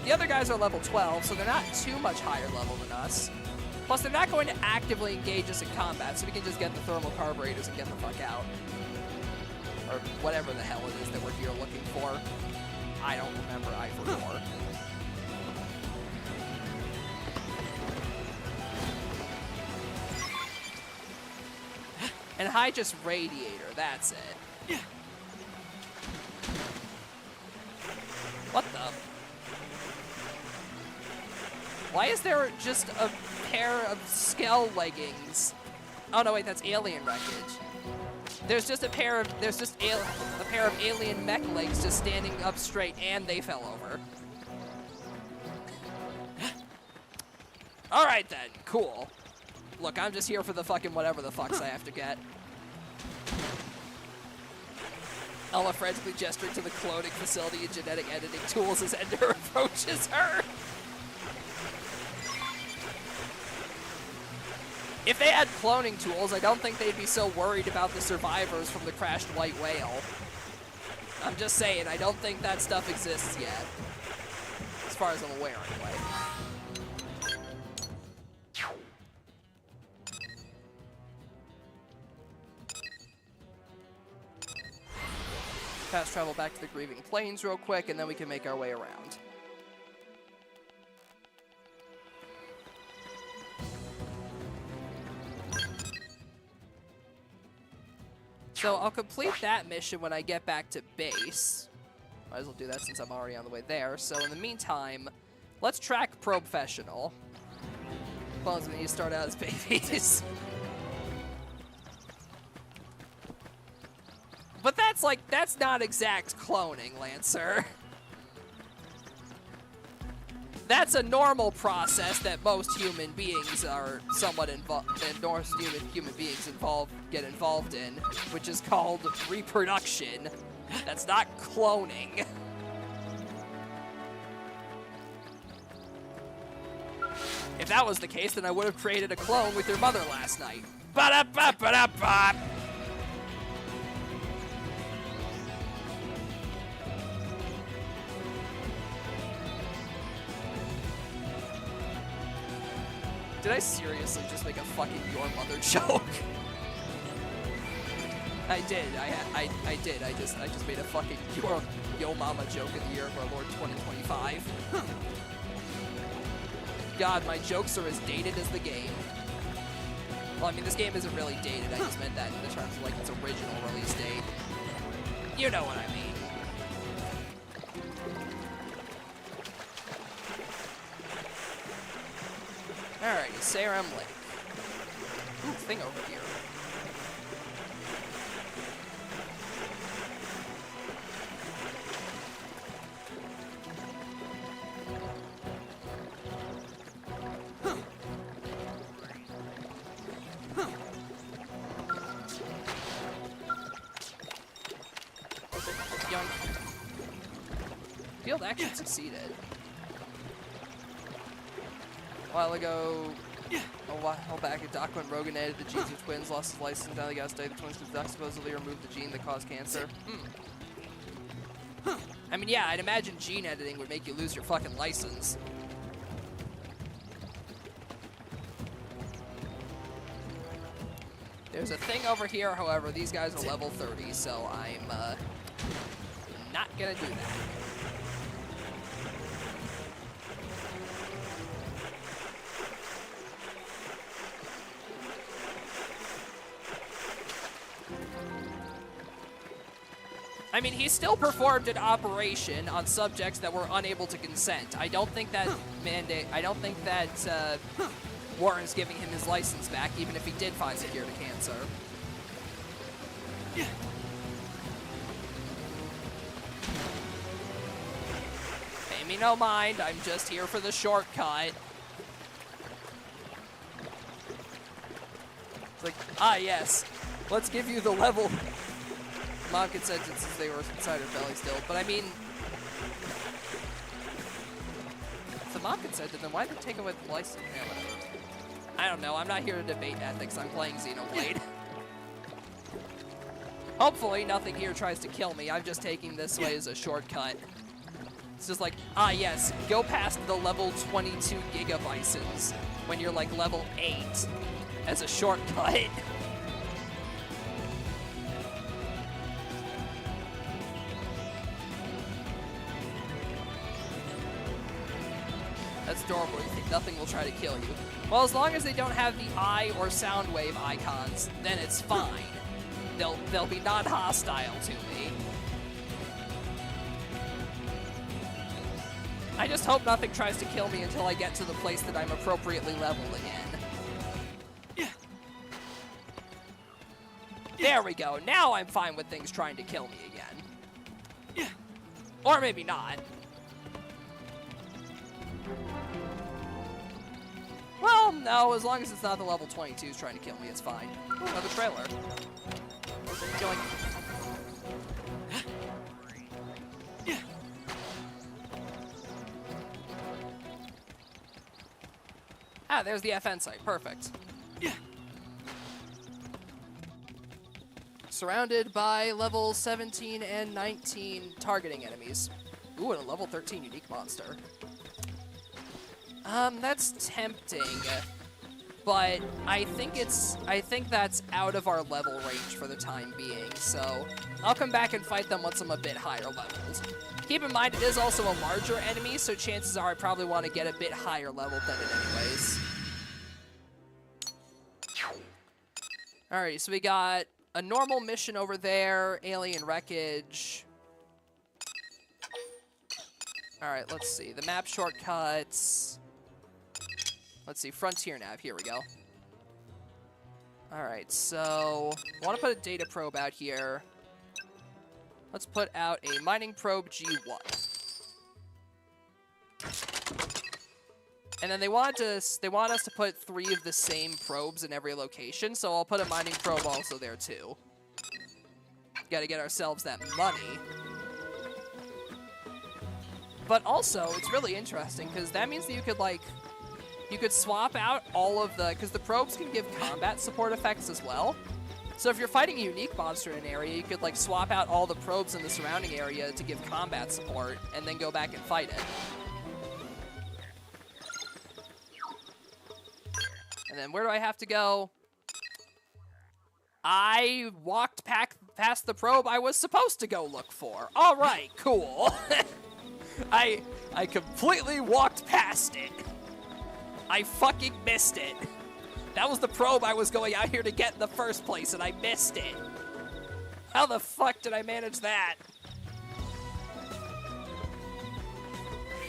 The other guys are level 12, so they're not too much higher level than us. Plus, they're not going to actively engage us in combat, so we can just get the thermal carburetors and get the fuck out. Or whatever the hell it is that we're here looking for. I don't remember, I forgot. And hi, just Radiator, that's it. What the? Why is there just a pair of Skell leggings? Oh no, wait, that's alien wreckage. There's just a pair of alien mech legs just standing up straight, and they fell over. All right then, cool. Look, I'm just here for the fucking whatever the fucks I have to get. Ella frantically gesturing to the cloning facility and genetic editing tools as Ender approaches her. If they had cloning tools, I don't think they'd be so worried about the survivors from the crashed white whale. I'm just saying, I don't think that stuff exists yet. As far as I'm aware, anyway. Fast travel back to the Grieving Plains real quick, and then we can make our way around. So I'll complete that mission when I get back to base. Might as well do that since I'm already on the way there. So in the meantime, let's track Professional. Bones when you start out as babies. But that's not exact cloning, Lancer. That's a normal process that most human beings are somewhat involved, and most human beings get involved in, which is called reproduction. That's not cloning. If that was the case, then I would have created a clone with your mother last night. Ba-da-ba-ba-da-ba! Did I seriously just make a fucking your mother joke? I did. I did. I just made a fucking yo mama joke in the year of our Lord 2025. God, my jokes are as dated as the game. Well, I mean, this game isn't really dated. I just meant that in the terms of like its original release date. You know what I mean. Alrighty, Sarum Lake. Ooh, thing over here. Young. Field action succeeded. A while ago, a while back, a doc when Rogan added the genes of twins, lost his license, now they gotta study the twins because the doc supposedly removed the gene that caused cancer. I mean, yeah, I'd imagine gene editing would make you lose your fucking license. There's a thing over here, however, these guys are level 30, so I'm not gonna do that. I mean, he still performed an operation on subjects that were unable to consent. I don't think that Warren's giving him his license back, even if he did find a cure to cancer. Pay me no mind, I'm just here for the shortcut. It's like, ah yes, let's give you the level. Mom consented since they were inside her belly still, but I mean, if the mom consented, then why did they take away the license? Yeah, whatever. I don't know, I'm not here to debate ethics, I'm playing Xenoblade. Hopefully nothing here tries to kill me, I'm just taking this way as a shortcut. It's just like, ah yes, go past the level 22 gigabytes when you're like level 8 as a shortcut. That's adorable. You think nothing will try to kill you. Well, as long as they don't have the eye or sound wave icons, then it's fine. They'll be non-hostile to me. I just hope nothing tries to kill me until I get to the place that I'm appropriately leveled again. There we go. Now I'm fine with things trying to kill me again. Or maybe not. Well, no, as long as it's not the level 22s trying to kill me, it's fine. Ooh, another trailer. Killing. Ah, there's the FN site. Perfect. Surrounded by level 17 and 19 targeting enemies. Ooh, and a level 13 unique monster. That's tempting, but I think that's out of our level range for the time being, so I'll come back and fight them once I'm a bit higher leveled. Keep in mind, it is also a larger enemy, so chances are I probably want to get a bit higher leveled than it anyways. Alright, so we got a normal mission over there, alien wreckage. Alright, let's see. The map shortcuts. Let's see, frontier nav. Here we go. Alright, so I want to put a data probe out here. Let's put out a mining probe G1. And then they want us to put 3 of the same probes in every location, so I'll put a mining probe also there too. Gotta get ourselves that money. But also, it's really interesting, because that means that you could, like, you could swap out all of the, because the probes can give combat support effects as well. So if you're fighting a unique monster in an area, you could, like, swap out all the probes in the surrounding area to give combat support, and then go back and fight it. And then where do I have to go? I walked past the probe I was supposed to go look for. All right, cool. I completely walked past it. I fucking missed it. That was the probe I was going out here to get in the first place, and I missed it. How the fuck did I manage that?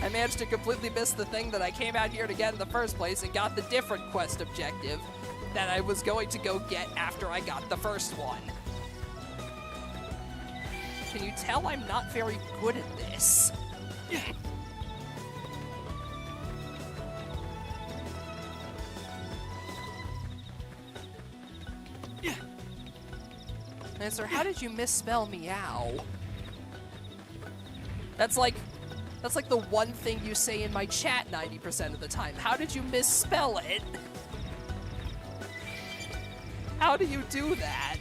I managed to completely miss the thing that I came out here to get in the first place and got the different quest objective that I was going to go get after I got the first one. Can you tell I'm not very good at this? Answer, how did you misspell meow? That's like the one thing you say in my chat 90% of the time. How did you misspell it? How do you do that?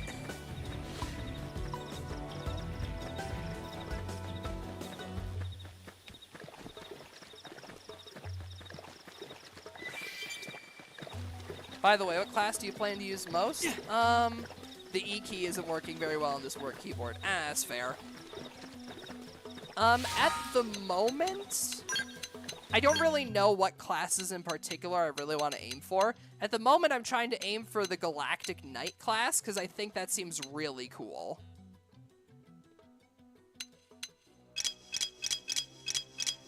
By the way, what class do you plan to use most? The E key isn't working very well on this work keyboard. Ah, that's fair. At the moment, I don't really know what classes in particular I really want to aim for. At the moment, I'm trying to aim for the Galactic Knight class, because I think that seems really cool.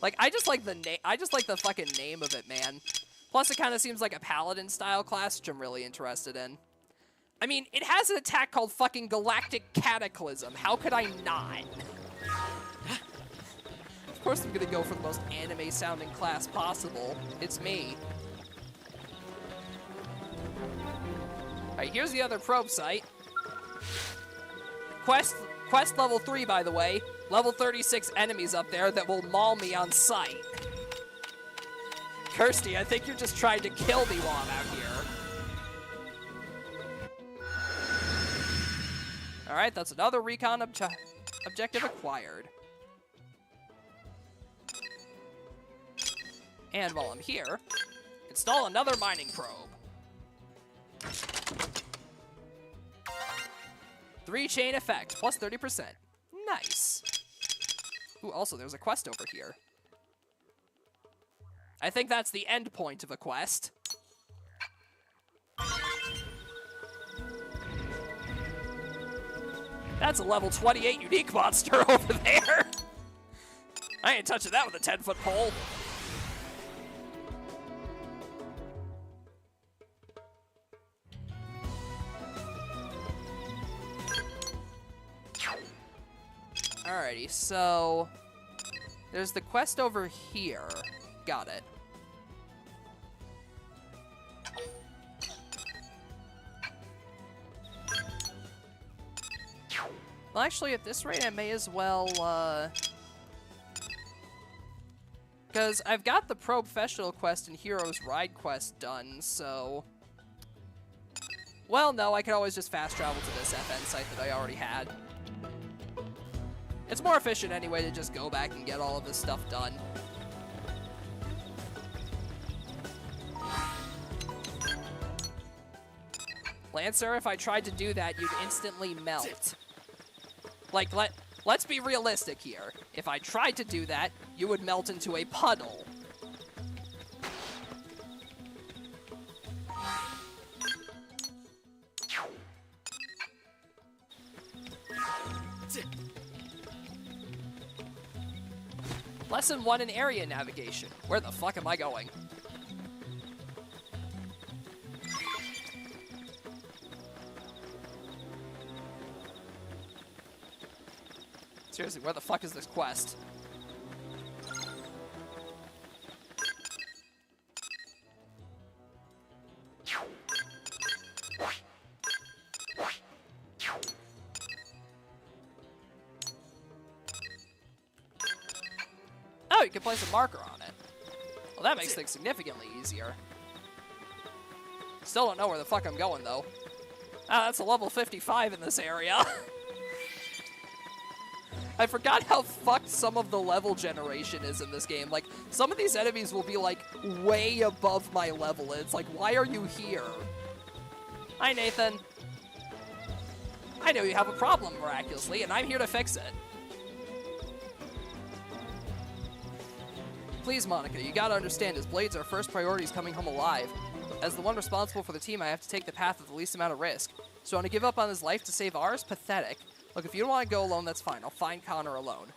Like, I just like the fucking name of it, man. Plus, it kind of seems like a Paladin-style class, which I'm really interested in. I mean, it has an attack called fucking Galactic Cataclysm. How could I not? Of course I'm gonna go for the most anime-sounding class possible. It's me. Alright, here's the other probe site. Quest level 3, by the way. Level 36 enemies up there that will maul me on sight. Kirsty, I think you're just trying to kill me while I'm out here. Alright, that's another recon objective acquired. And while I'm here, install another mining probe. 3 chain effect, plus 30%. Nice. Ooh, also, there's a quest over here. I think that's the end point of a quest. That's a level 28 unique monster over there. I ain't touching that with a 10-foot pole. Alrighty, so there's the quest over here. Got it. Well, actually, at this rate, I may as well, because I've got the Professional quest and Heroes Ride quest done, so... Well, no, I could always just fast travel to this FN site that I already had. It's more efficient anyway to just go back and get all of this stuff done. Lancer, if I tried to do that, you'd instantly melt. Like, let's be realistic here. If I tried to do that, you would melt into a puddle. Lesson 1 in area navigation. Where the fuck am I going? Seriously, where the fuck is this quest? Oh, you can place a marker on it. Well, that makes things significantly easier. Still don't know where the fuck I'm going, though. Ah, that's a level 55 in this area. I forgot how fucked some of the level generation is in this game. Like, some of these enemies will be, like, way above my level. It's like, why are you here? Hi, Nathan. I know you have a problem, miraculously, and I'm here to fix it. Please, Monica, you gotta understand, as Blade's our first priority is coming home alive. As the one responsible for the team, I have to take the path of the least amount of risk. So to give up on his life to save ours? Pathetic. Look, if you don't want to go alone, that's fine. I'll find Connor alone.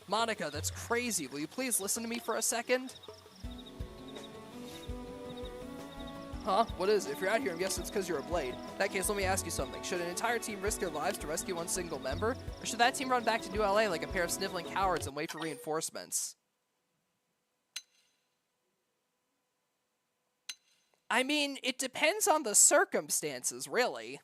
Monica, that's crazy. Will you please listen to me for a second? Huh? What is it? If you're out here, I'm guessing it's because you're a Blade. In that case, let me ask you something. Should an entire team risk their lives to rescue one single member? Or should that team run back to New LA like a pair of sniveling cowards and wait for reinforcements? I mean, it depends on the circumstances, really.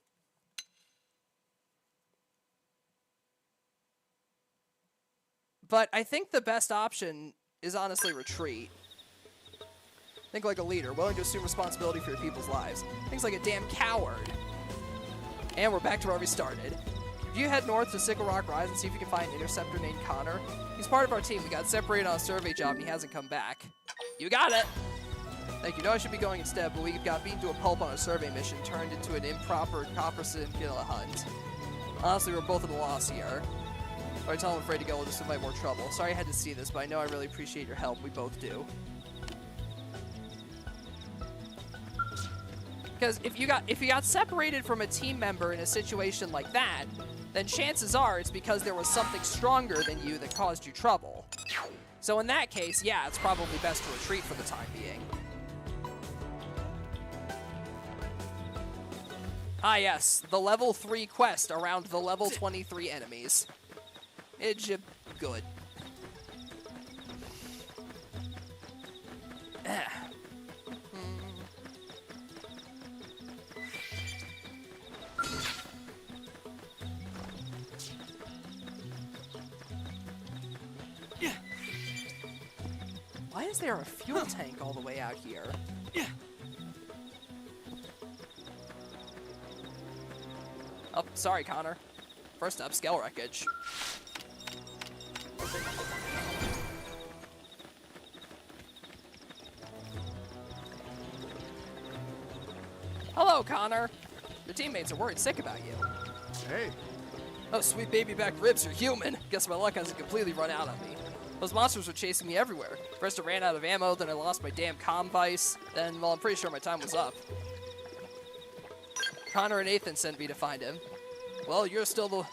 But I think the best option is honestly retreat. Think like a leader, willing to assume responsibility for your people's lives. Things like a damn coward. And we're back to where we started. If you head north to Sickle Rock Rise and see if you can find an interceptor named Connor. He's part of our team. We got separated on a survey job and he hasn't come back. You got it! Thank you. No, I should be going instead, but we got beaten to a pulp on a survey mission, turned into an improper copper scintilla hunt. Honestly, we're both at a loss here. If I tell him I'm afraid to go, we'll just invite more trouble. Sorry I had to see this, but I know I really appreciate your help. We both do. Because if you got separated from a team member in a situation like that, then chances are it's because there was something stronger than you that caused you trouble. So in that case, yeah, it's probably best to retreat for the time being. Ah yes, the level 3 quest around the level 23 enemies. It's good. Why is there a fuel tank all the way out here? Oh, sorry, Connor. First up, scale wreckage. Hello, Connor. Your teammates are worried sick about you. Hey. Oh, sweet baby back ribs, you're human. Guess my luck hasn't completely run out on me. Those monsters were chasing me everywhere. First I ran out of ammo, then I lost my damn comm vice. Then, well, I'm pretty sure my time was up. Connor and Nathan sent me to find him. Well, you're still the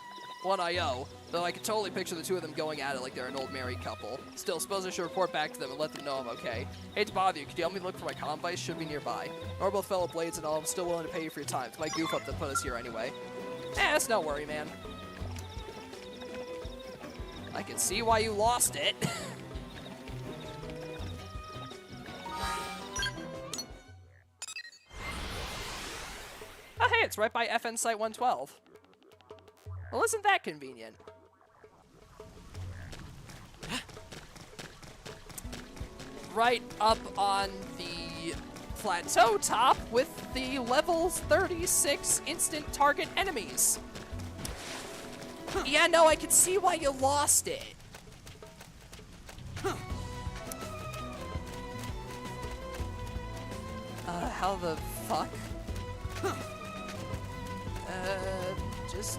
one I owe, though I can totally picture the two of them going at it like they're an old married couple. Still, suppose I should report back to them and let them know I'm okay. Hate to bother you, could you help me look for my comm vice? Should be nearby. We're both fellow Blades and all, I'm still willing to pay you for your time. It's my goof up that put us here anyway. That's no worry, man. I can see why you lost it. Oh, hey, it's right by FN Site 112. Well, isn't that convenient? Right up on the plateau top with the levels 36 instant target enemies. Yeah, no, I can see why you lost it. How the fuck? Just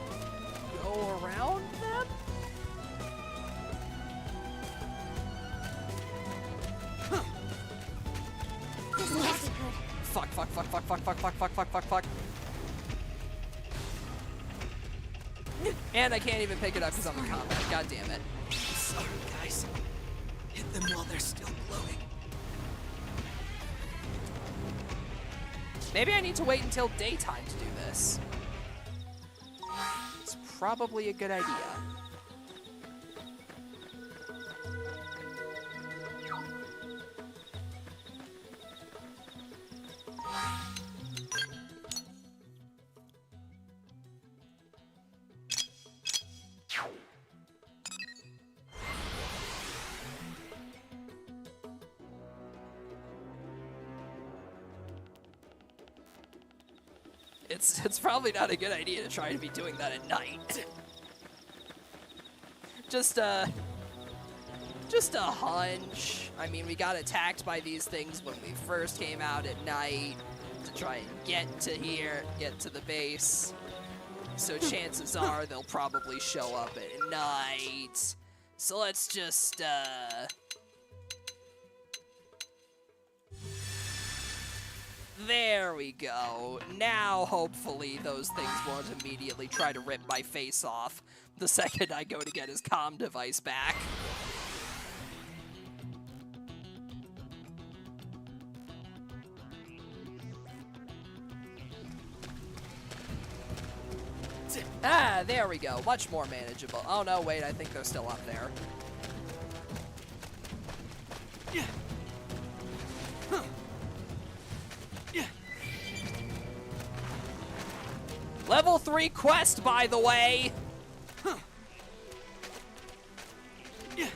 go around them? Fuck. And I can't even pick it up because I'm in combat. God damn it. Sorry, guys. Hit them while they're still glowing. Maybe I need to wait until daytime to do this. It's probably a good idea. It's probably not a good idea to try to be doing that at night. Just a hunch. I mean, we got attacked by these things when we first came out at night to try and get to the base. So chances are they'll probably show up at night. So let's just, there we go. Now, hopefully, those things won't immediately try to rip my face off the second I go to get his comm device back. Ah, there we go. Much more manageable. Oh no, wait, I think they're still up there. Yeah. Huh. Yeah. Level 3 quest, by the way. Huh. Yeah.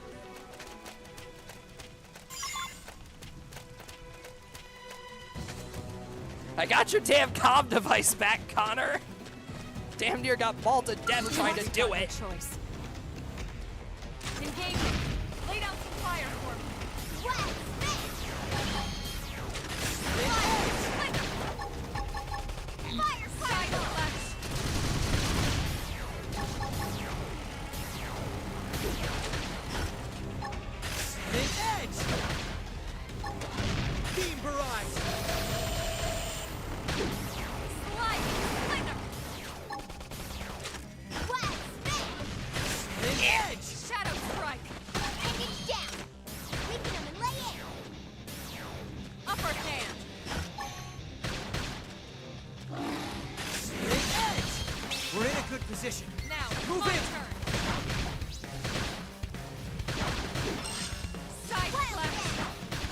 I got your damn comm device back, Connor. Damn near got mauled to death trying to do it. Choice. Engaging. Lay down some fire for me. Fire, fire! Edge! Beam barrage! Edge! Shadow strike! Engage down! Weaken him and lay in! Upper hand! Edge! We're in a good position. Now, Move my in! turn! Side slash!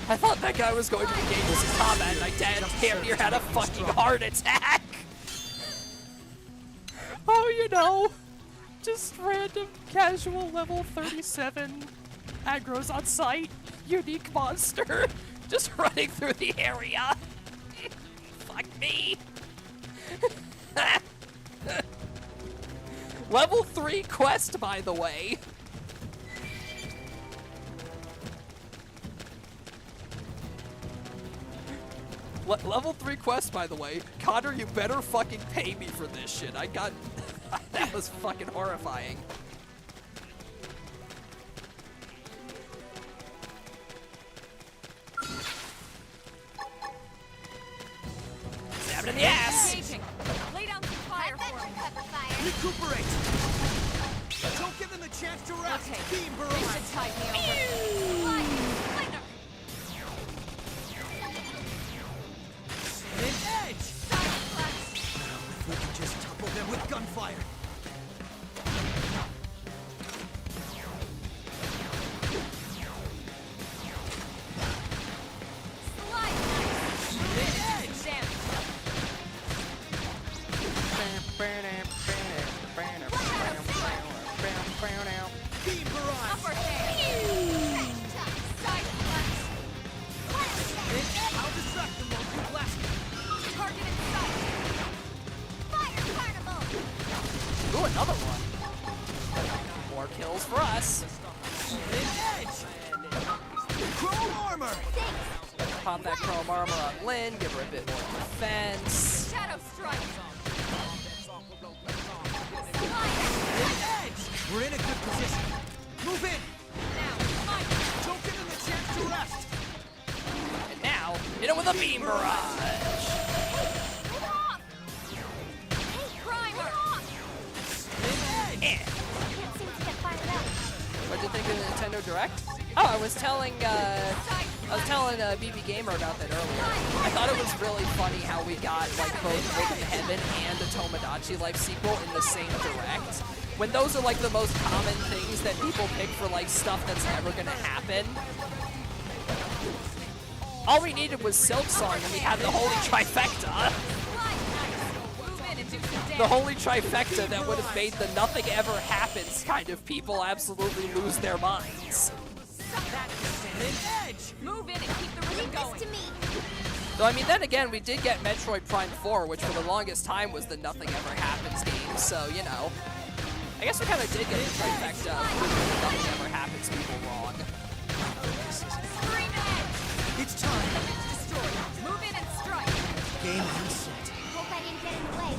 I thought that guy was going to engage his combat, and I damn near had a fucking heart attack. Oh, you know, just random casual level 37 aggro's on site, unique monster, just running through the area. Fuck me. Level 3 quest, by the way. Level 3 quest, by the way. Connor, you better fucking pay me for this shit. I got... that was fucking horrifying. Stab it in the ass! Engaging. Lay down some fire for me. Recuperate! Don't give them a chance to rest! Okay. Beam They barrage! should tide me over. Edge! If we can just topple them with gunfire. Beam barrage! Upper hand! I'll distract them while you blast them. Target in sight! Fire carnival! Ooh, another one. More kills for us. Edge! Chrome armor! Pop that chrome armor on Lynn, give her a bit more defense. Shadow strike! Edge! We're in a good position. Move in! Now, my Don't give them a chance to rest! And now, hit him with a beam barrage. primer! did you think of the Nintendo Direct? Oh, I was telling BB Gamer about that earlier. I thought it was really funny how we got like both Book of Heaven and the Tomodachi Life sequel in the same Direct. When those are like the most common things that people pick for like stuff that's never gonna happen. All we needed was Silk Song and we had the holy trifecta. The holy trifecta that would have made the nothing ever happens kind of people absolutely lose their minds. Move in and keep the rhythm going. To me. So I mean, then again, we did get Metroid Prime 4, which for the longest time was the nothing ever happens game. So you know, I guess we kind of did get the trifecta of nothing ever happens people wrong. It's time. Destroy. Move in and strike. Game on set. Hope I didn't get in the way.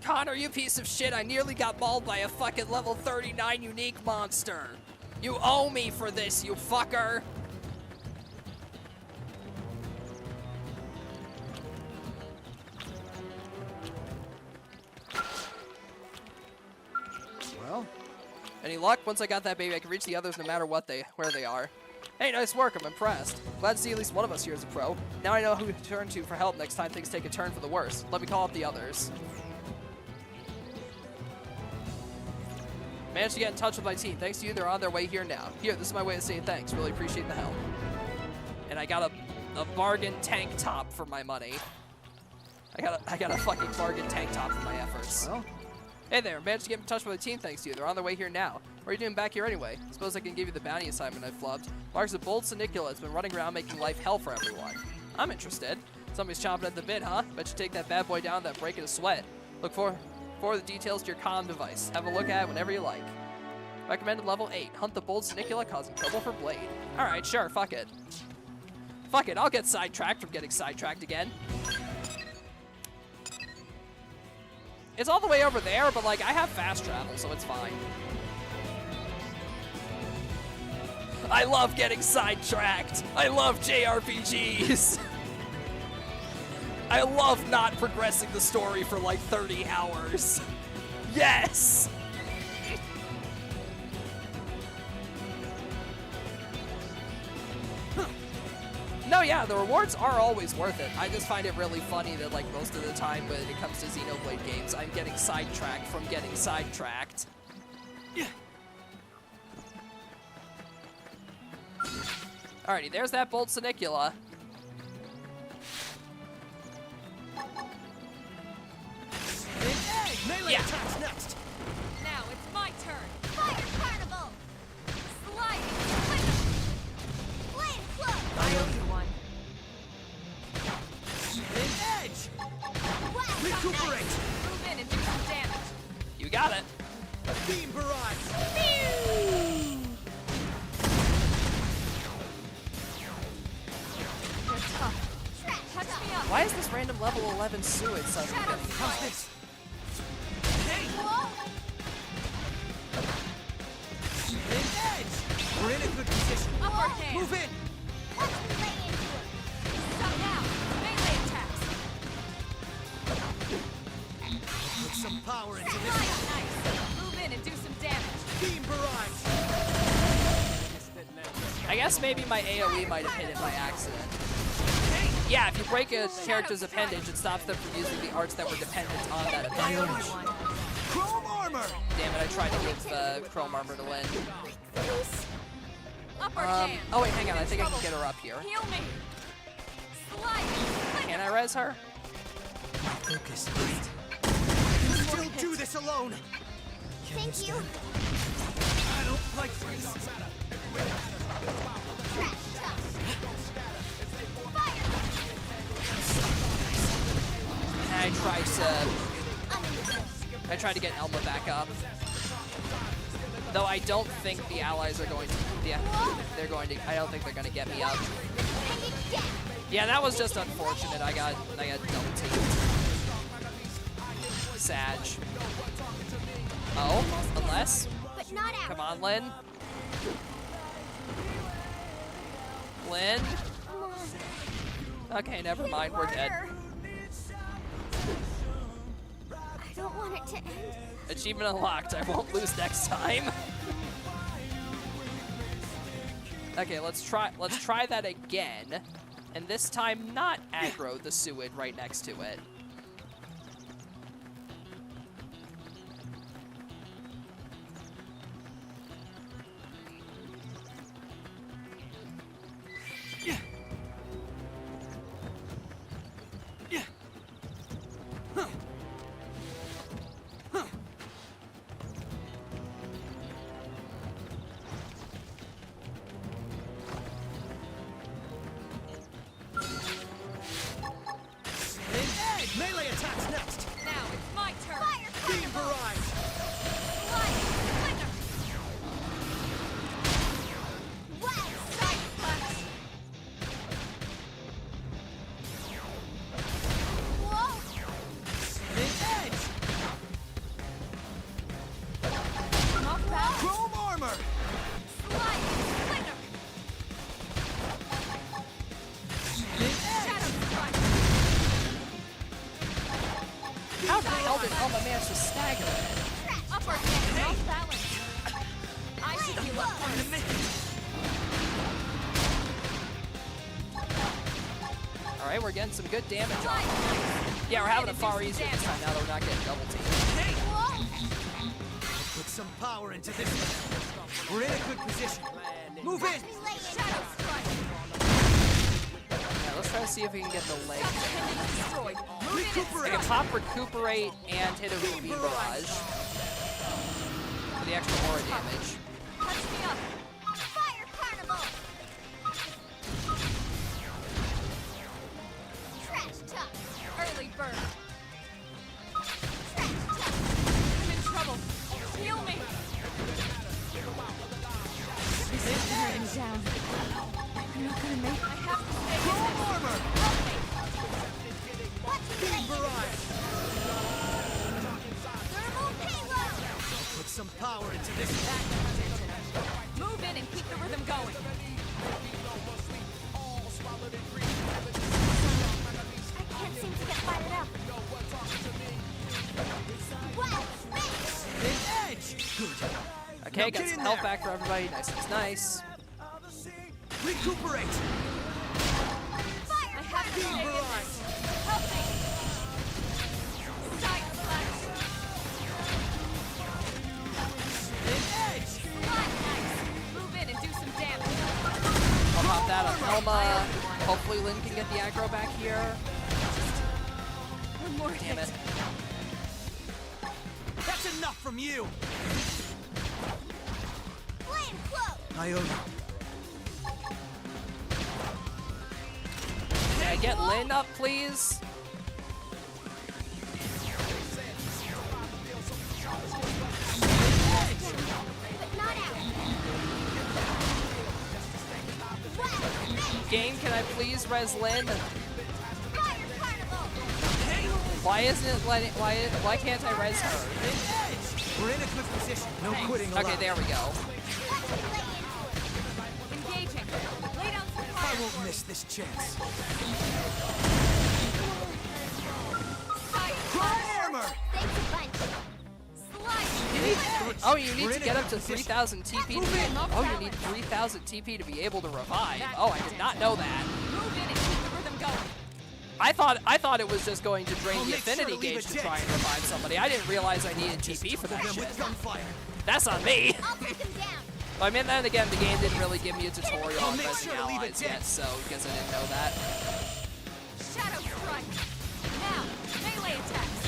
Connor, you piece of shit, I nearly got mauled by a fucking level 39 unique monster. You owe me for this, you fucker. Well, any luck? Once I got that baby, I can reach the others no matter where they are. Hey, nice work, I'm impressed. Glad to see at least one of us here is a pro. Now I know who to turn to for help next time things take a turn for the worse. Let me call up the others. Managed to get in touch with my team. Thanks to you, they're on their way here now. Here, this is my way of saying thanks. Really appreciate the help. And I got a bargain tank top for my money. I got a fucking bargain tank top for my efforts. well, Hey there, managed to get in touch with my team thanks to you. They're on their way here now. What are you doing back here anyway? Suppose I can give you the bounty assignment I flubbed. Mark's a bold Sinicula has been running around making life hell for everyone. I'm interested. Somebody's chomping at the bit, huh? Bet you take that bad boy down without breaking a sweat. Look for the details to your comm device. Have a look at it whenever you like. Recommended level 8. Hunt the bold Sinicula causing trouble for Blade. Alright, sure, fuck it. Fuck it, I'll get sidetracked from getting sidetracked again. It's all the way over there, but like I have fast travel, so it's fine. I love getting sidetracked. I love JRPGs. I love not progressing the story for like 30 hours. Yes! No, yeah, the rewards are always worth it. I just find it really funny that like most of the time when it comes to Xenoblade games, I'm getting sidetracked from getting sidetracked. Alrighty, there's that bold Sinicula. melee attacks next. Now it's my turn. Fire Carnival! Sliding. Blade Club! I owe you one. Edge. Blast Recuperate. Move in and do some damage. You got it. Beam barrage. You're tough. Touch me up. Why is this random level 11 sewage suddenly Shadow getting How's this? Edge. We're in a good position. Upper hand. Move in. Let's lay into it! Somehow. Melee attacks. Put some power into this. Nice. Move in and do some damage. Beam barrage. I guess maybe my AoE might have hit it by accident. Yeah, if you break a character's appendage, it stops them from using the arts that were dependent on that appendage. Chrome armor. Damn it, I tried to give Chrome Armor to win. Upper hand. Oh wait, hang on, I think I can get her up here. Heal me. Slide. Can I res her? Focus. You still do this alone. Thank you! I don't like this. Trash tough! Fire! I tried to get Elma back up. Though I don't think the allies are going to. Yeah, they're going to. I don't think they're going to get me up. Yeah, that was just unfortunate. I got double teamed. Sag. Oh, unless. But not out. Come on, Lynn. Lynn. Okay, never mind. We're dead. I don't want it to end. Achievement unlocked. I won't lose next time. Okay, let's try that again. And this time not aggro the Suid right next to it. Melee attacks next! Now it's my turn! Beam barrage! Chrome armor! How the hell did Elma manage to stagger it? Upper hand, off balance. I should heal up first. Alright, we're getting some good damage on. Yeah, we're having it far easier this time now that we're not getting double teamed. Put some power into this one. We're in a good position. Move in! Shadow strike. Yeah, let's try to see if we can get the leg. Destroyed. I Recuperate! can pop recuperate and hit a beam barrage for the extra aura damage. Touch me up. Fire carnival. Trash talk. Early bird. Trash talk. I'm in trouble. Heal me. I'm down. I'm not gonna make. I have to stay. Chrome armor! Help me. Beam barrage! Thermal payload. Put some power into this attack. Move in and keep the rhythm going. I can't seem to get fired up. Wow, space. Edge! Good. Okay, Now got get some in health there. back for everybody. Nice, nice, nice. Recuperate! I have to stay in this. Help me. Side slash. Edge! Slide nice. Move in and do some damage. I'll pop that on Elma. Hopefully Lynn can get the aggro back here. One more Damn it. That's enough from you! Flame float. Iota. Can I get Lynn up, please? But not out. Wow, space. Game, can I please res Lynn? Fire carnival. Why isn't it letting? Why can't I res her? We're in a good position. No quitting Okay, allowed. there we go. Engaging. Lay down some I fire. won't miss this chance. Side Chrome armor! Thanks a bunch. slide. Oh, you need We're to in a get good up to position. 3,000 TP to be. Oh, you need 3,000 TP to be able to revive. Oh, I did not know that. Move in and keep the rhythm going. I thought it was just going to drain I'll the make sure affinity to leave gauge a to dent. try and revive somebody. I didn't realize I needed TP for that Them shit. with gunfire. That's on me. I'll take him down. I mean, then again, the game didn't really give me a tutorial I'll on make resing sure to leave a allies yet, dent. so because I didn't know that. Shadow strike. Now, melee attacks.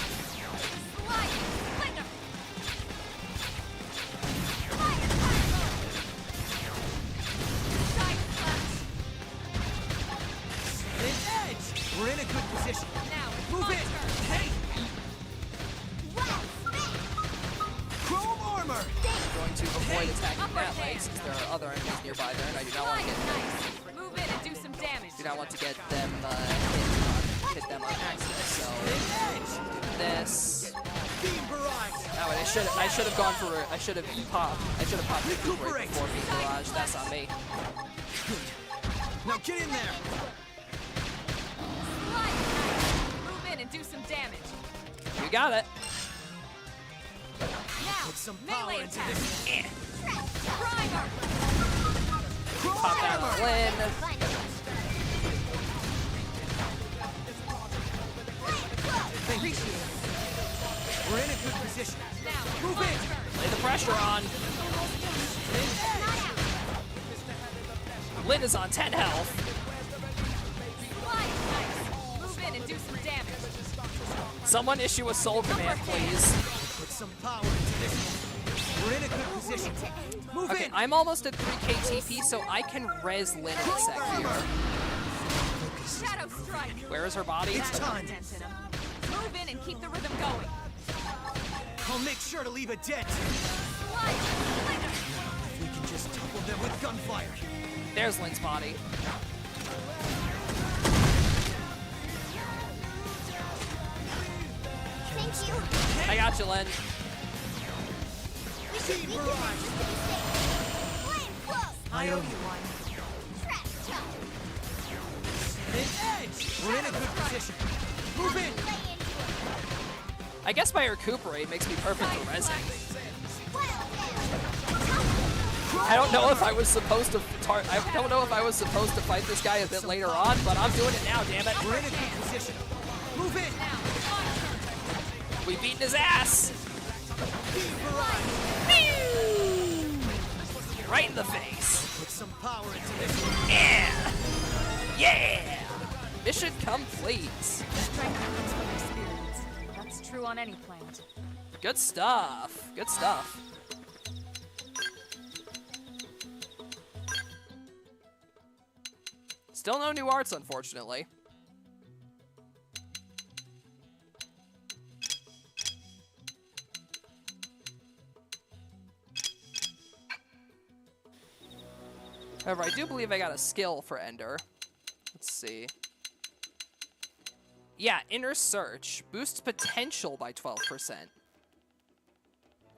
Sliding. Slinger. Fire carnival. Side slash. Edge! We're in a good position. Now, it's Move my in! turn. Hey! Wow, space. Chrome armor! Going to avoid attacking Upper that leg hand. since there are other enemies nearby there, and I do not want to Slide get nice. Move in and do some damage. do not want to get them hit them on accident. So do this. Beam barrage! Now it I should have gone for I should have popped recuperate before being barrage. That's on me. Now get in there. Move in and do some damage. You got it. Now, Put some power melee into attack. this. Primer. Pop that on Lynn. We're in a good position. Now, Move my in. turn. Lay the pressure on. Lynn is on 10 health. Slide nice. Move in and do some damage. Someone issue a soul command, please. Put some power into this. We're in a good position. Move Okay, in. I'm almost at 3k TP, so I can res Lynn in a sec here. Shadow strike. Where is her body? It's time. Dent in 'em. Move in and keep the rhythm going. I'll make sure to leave a dent. Slide. Later. We can just topple them with gunfire. There's Lynn's body. Thank you. I got you, Lynn. Team barrage. I owe you one. An edge. We're in a good position. Move in. I guess my recuperate makes me perfect for resing. I don't know if I was supposed to I don't know if I was supposed to fight this guy a bit later on, but I'm doing it now, damn it. We're in a good position. Move in. We beating his ass. Right in the face. Put some power into this. Yeah. Yeah. Mission complete. Strength comes from experience. That's true on any planet. Good stuff. Good stuff. Still no new arts, unfortunately. However, I do believe I got a skill for Ender. Let's see. Yeah, Inner Search. Boosts potential by 12%.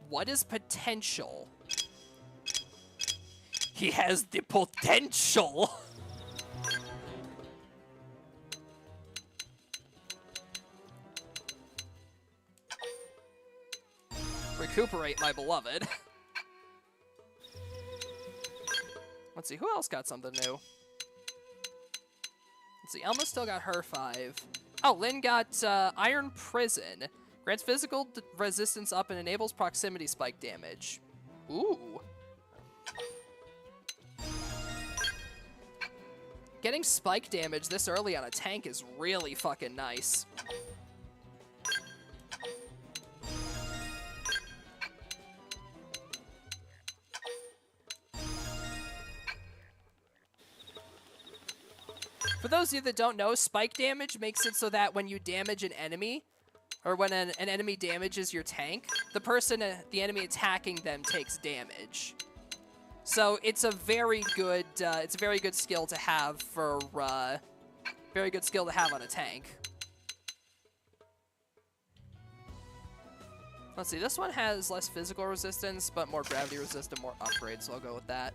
What is potential? He has the potential. Recuperate, my beloved. Let's see, who else got something new? Let's see, Elma still got her 5. Oh, Lynn got Iron Prison. Grants physical resistance up and enables proximity spike damage. Ooh. Getting spike damage this early on a tank is really fucking nice. For those of you that don't know, spike damage makes it so that when you damage an enemy, or when an enemy damages your tank, the enemy attacking them takes damage. So it's a very good skill to have for, very good skill to have on a tank. Let's see, this one has less physical resistance, but more gravity resistant, more upgrades, so I'll go with that.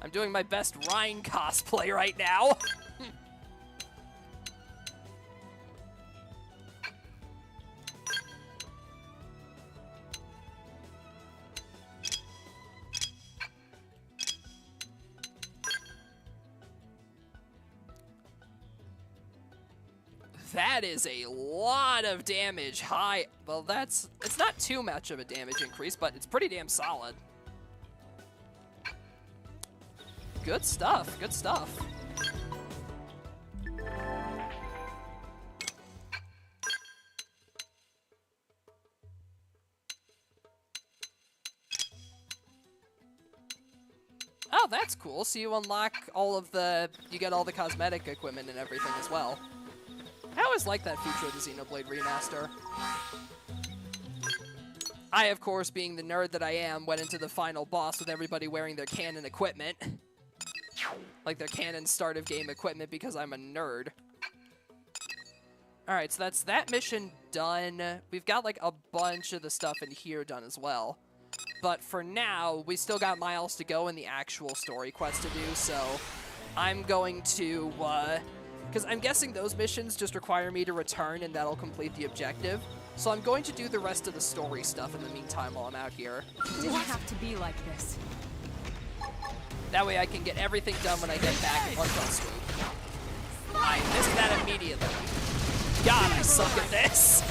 I'm doing my best Rhine cosplay right now. That is a lot of damage. Well, it's not too much of a damage increase, but it's pretty damn solid. Good stuff, good stuff. Oh, that's cool. So you unlock you get all the cosmetic equipment and everything as well. I always like that feature of the Xenoblade Remaster. I, of course, being the nerd that I am, went into the final boss with everybody wearing their canon equipment. Like their canon start of game equipment because I'm a nerd. Alright, so that's that mission done. We've got like a bunch of the stuff in here done as well. But for now, we still got miles to go in the actual story quest to do, so I'm going to, because I'm guessing those missions just require me to return and that'll complete the objective. So I'm going to do the rest of the story stuff in the meantime while I'm out here. It didn't have to be like this. That way I can get everything done when I get back in one fell swoop. I missed that immediately. God, I suck at this.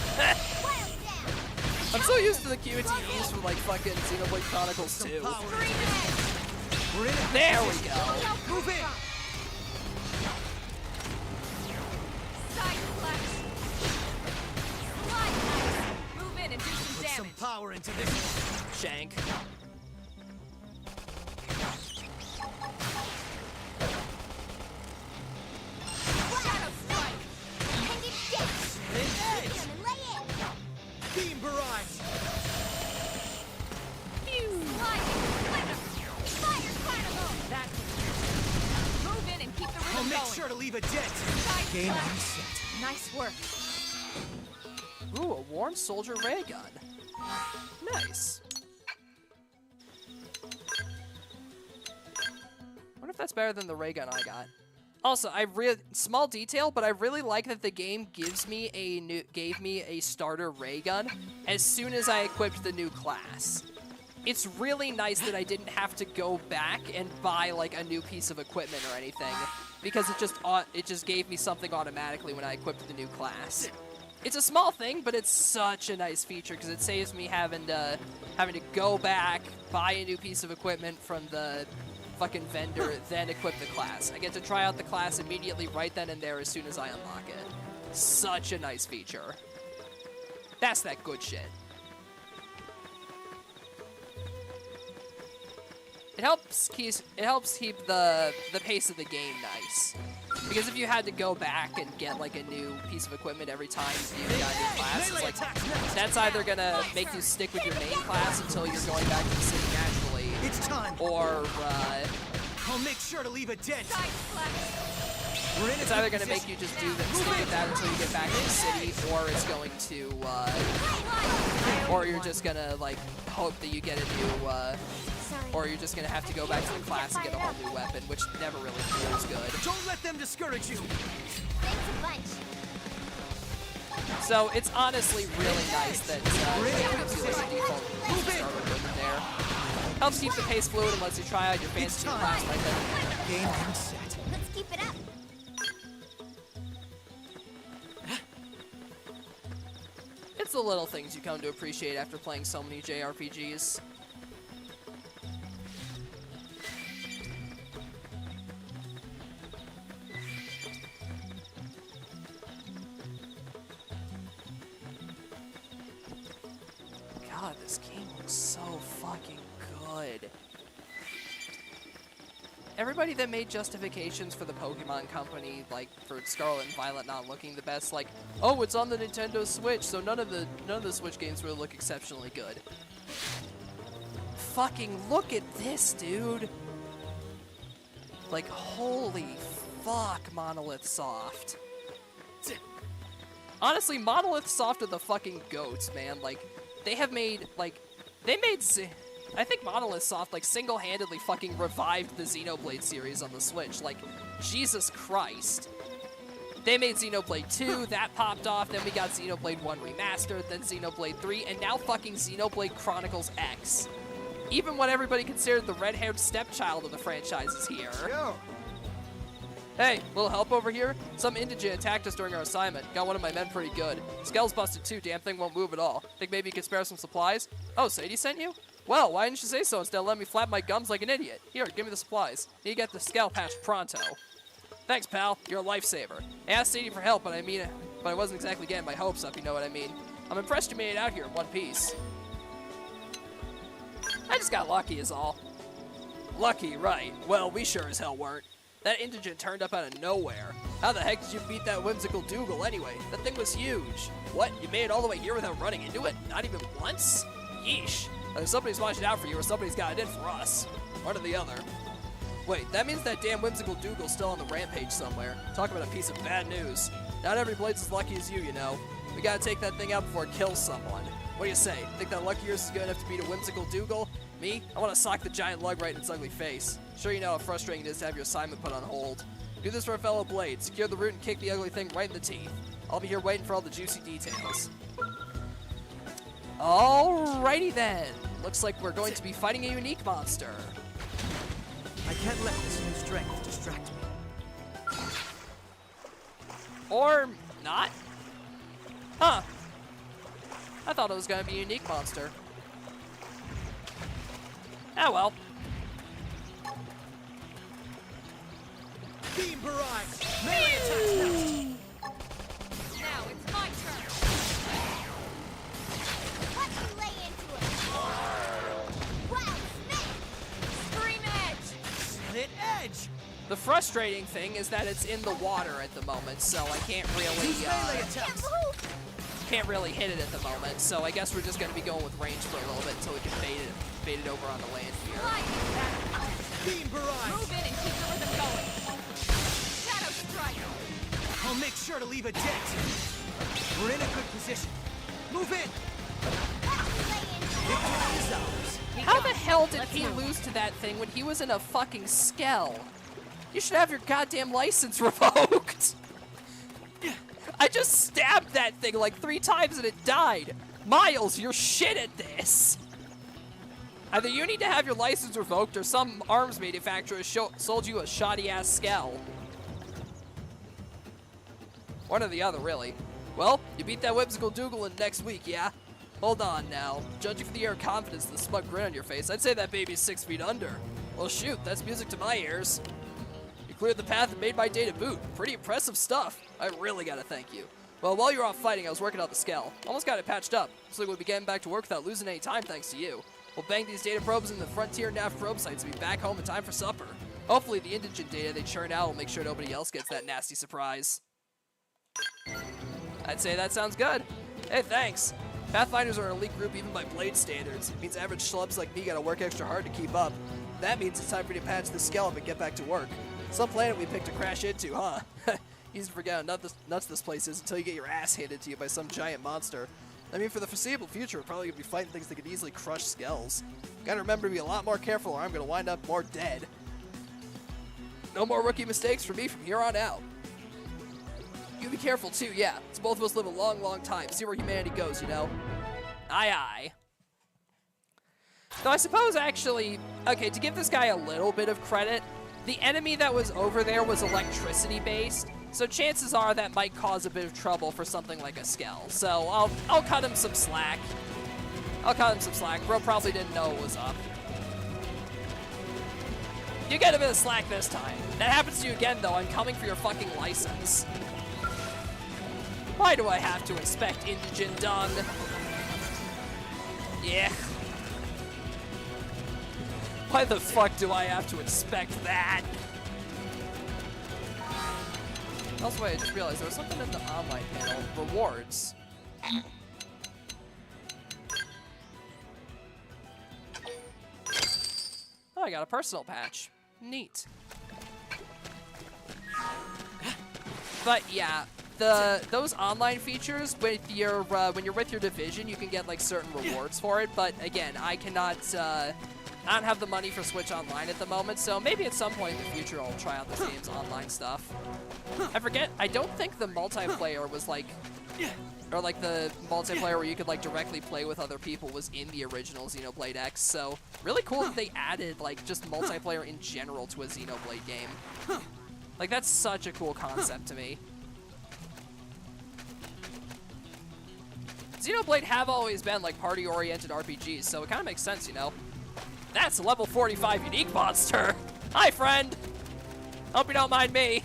I'm so used to the QTEs from like fucking Xenoblade Chronicles 2. There we go. Move in. Move in and do some Put some damage. power into this. Shank. Beam barrage. That. Move in and keep the rhythm I'll make going. sure to leave a dent. Game on set. Nice work. Ooh, a Warm Soldier ray gun. Nice. Wonder if that's better than the ray gun I got. Also, small detail, but I really like that the game gave me a starter ray gun as soon as I equipped the new class. It's really nice that I didn't have to go back and buy like a new piece of equipment or anything, because it just gave me something automatically when I equipped the new class. It's a small thing, but it's such a nice feature because it saves me having to go back, buy a new piece of equipment from the fucking vendor, then equip the class. I get to try out the class immediately right then and there as soon as I unlock it. Such a nice feature. That's that good shit. It helps keep the pace of the game nice. Because if you had to go back and get like a new piece of equipment every time you got a new class, it's like that's either gonna make you stick with your main class until you're going back to the city naturally. It's time. Or I'll make sure to leave a dent. it's either gonna make you just stick with that until you get back to the city, or it's going to or you're just gonna like hope that you get a new or you're just gonna have to go back to the class and get a whole new weapon, which never really feels good. Don't let them discourage you. So it's honestly really nice that it gives you like a default starter equipment there. Helps keep the pace fluid and lets you try out your fancy new class right then. Game on set. Let's keep it up. It's the little things you come to appreciate after playing so many JRPGs. God, this game looks so fucking good. Everybody that made justifications for the Pokemon Company, like for Scarlet and Violet not looking the best, like, oh, it's on the Nintendo Switch, so none of the Switch games really look exceptionally good. Fucking look at this, dude. Like, holy fuck, Monolith Soft. Honestly, Monolith Soft are the fucking goats, man. Like, they have made, like, I think Monolith Soft, like, single-handedly fucking revived the Xenoblade series on the Switch. Like, Jesus Christ. They made Xenoblade 2, that popped off, then we got Xenoblade 1 Remastered, then Xenoblade 3, and now fucking Xenoblade Chronicles X. Even what everybody considered the red-haired stepchild of the franchise is here. Yo. Hey, little help over here? Some indigent attacked us during our assignment. Got one of my men pretty good. Skell's busted too, damn thing won't move at all. Think maybe you could spare some supplies? Oh, Sadie sent you? Well, why didn't you say so instead of letting me flap my gums like an idiot? Here, give me the supplies. Need to get the Skell patched pronto. Thanks, pal. You're a lifesaver. I asked Sadie for help, but I wasn't exactly getting my hopes up, you know what I mean. I'm impressed you made it out here in one piece. I just got lucky is all. Lucky, right. Well, we sure as hell weren't. That indigent turned up out of nowhere. How the heck did you beat that whimsical Dougal anyway? That thing was huge. What? You made it all the way here without running into it? Not even once? Yeesh. Either somebody's watching out for you or somebody's got it in for us. One or the other. Wait, that means that damn Whimsical Dougall's still on the rampage somewhere. Talk about a piece of bad news. Not every blade's as lucky as you know. We gotta take that thing out before it kills someone. What do you say? Think that lucky yours is good enough to beat a Whimsical Dougal? Me? I want to sock the giant lug right in its ugly face. Sure, you know how frustrating it is to have your assignment put on hold. Do this for a fellow blade. Secure the root and kick the ugly thing right in the teeth. I'll be here waiting for all the juicy details. Alrighty then. Looks like we're going to be fighting a unique monster. I can't let this new strength distract me. Or not? Huh. I thought it was going to be a unique monster. Oh well. Beam barrage! Melee attack now! Now it's my turn. Let me lay into it. Wow, snake! Scream edge! Slit edge! The frustrating thing is that it's in the water at the moment, so I can't really, Use melee attacks! can't really hit it at the moment. So I guess we're just going to be going with range for a little bit until we can bait it over on the land here. Beam barrage! Move in and keep the rhythm going. Shadow strike! I'll make sure to leave a dent. We're in a good position. Move in! Victory is ours. How the hell did he lose to that thing when he was in a fucking skell? You should have your goddamn license revoked. I just stabbed that thing like 3 times and it died. Miles, you're shit at this. Either you need to have your license revoked or some arms manufacturer sold you a shoddy-ass skell. One or the other, really. Well, you beat that Whimsical Dougal in next week, yeah? Hold on now. Judging from the air of confidence and the smug grin on your face, I'd say that baby's 6 feet under. Well, shoot, that's music to my ears. You cleared the path and made my day to boot. Pretty impressive stuff. I really gotta thank you. Well, while you were off fighting, I was working out the skell. Almost got it patched up. Looks like we'll be getting back to work without losing any time thanks to you. We'll bang these data probes in the Frontier nav probe sites and be back home in time for supper. Hopefully the indigent data they churn out will make sure nobody else gets that nasty surprise. I'd say that sounds good. Hey, thanks. Pathfinders are an elite group even by Blade standards. It means average schlubs like me gotta work extra hard to keep up. That means it's time for you to patch the skell up and get back to work. Some planet we picked to crash into, huh? Easy to forget how nuts this place is until you get your ass handed to you by some giant monster. I mean, for the foreseeable future, we're probably gonna be fighting things that could easily crush skells. Gotta remember to be a lot more careful or I'm gonna wind up more dead. No more rookie mistakes for me from here on out. You be careful too, yeah. It's both of us live a long, long time. See where humanity goes, you know? Aye, aye. Though I suppose, actually, okay, to give this guy a little bit of credit, the enemy that was over there was electricity-based, so chances are that might cause a bit of trouble for something like a skell. So I'll cut him some slack. Bro probably didn't know it was up. You get a bit of slack this time. That happens to you again, though. I'm coming for your fucking license. Why do I have to inspect indigent dung? Yeah. Why the fuck do I have to inspect that? Also, wait, I just realized there was something in the online panel. Rewards. Oh, I got a personal patch. Neat. But yeah, those online features with your when you're with your division, you can get like certain rewards for it. But again, I don't have the money for Switch Online at the moment, so maybe at some point in the future I'll try out this game's online stuff. I forget. I don't think the multiplayer was like, or like the multiplayer where you could like directly play with other people was in the original Xenoblade X. So really cool that they added like just multiplayer in general to a Xenoblade game. Like that's such a cool concept to me. Xenoblade have always been like party-oriented RPGs, so it kind of makes sense, you know. That's a level 45 unique monster. Hi, friend. Hope you don't mind me.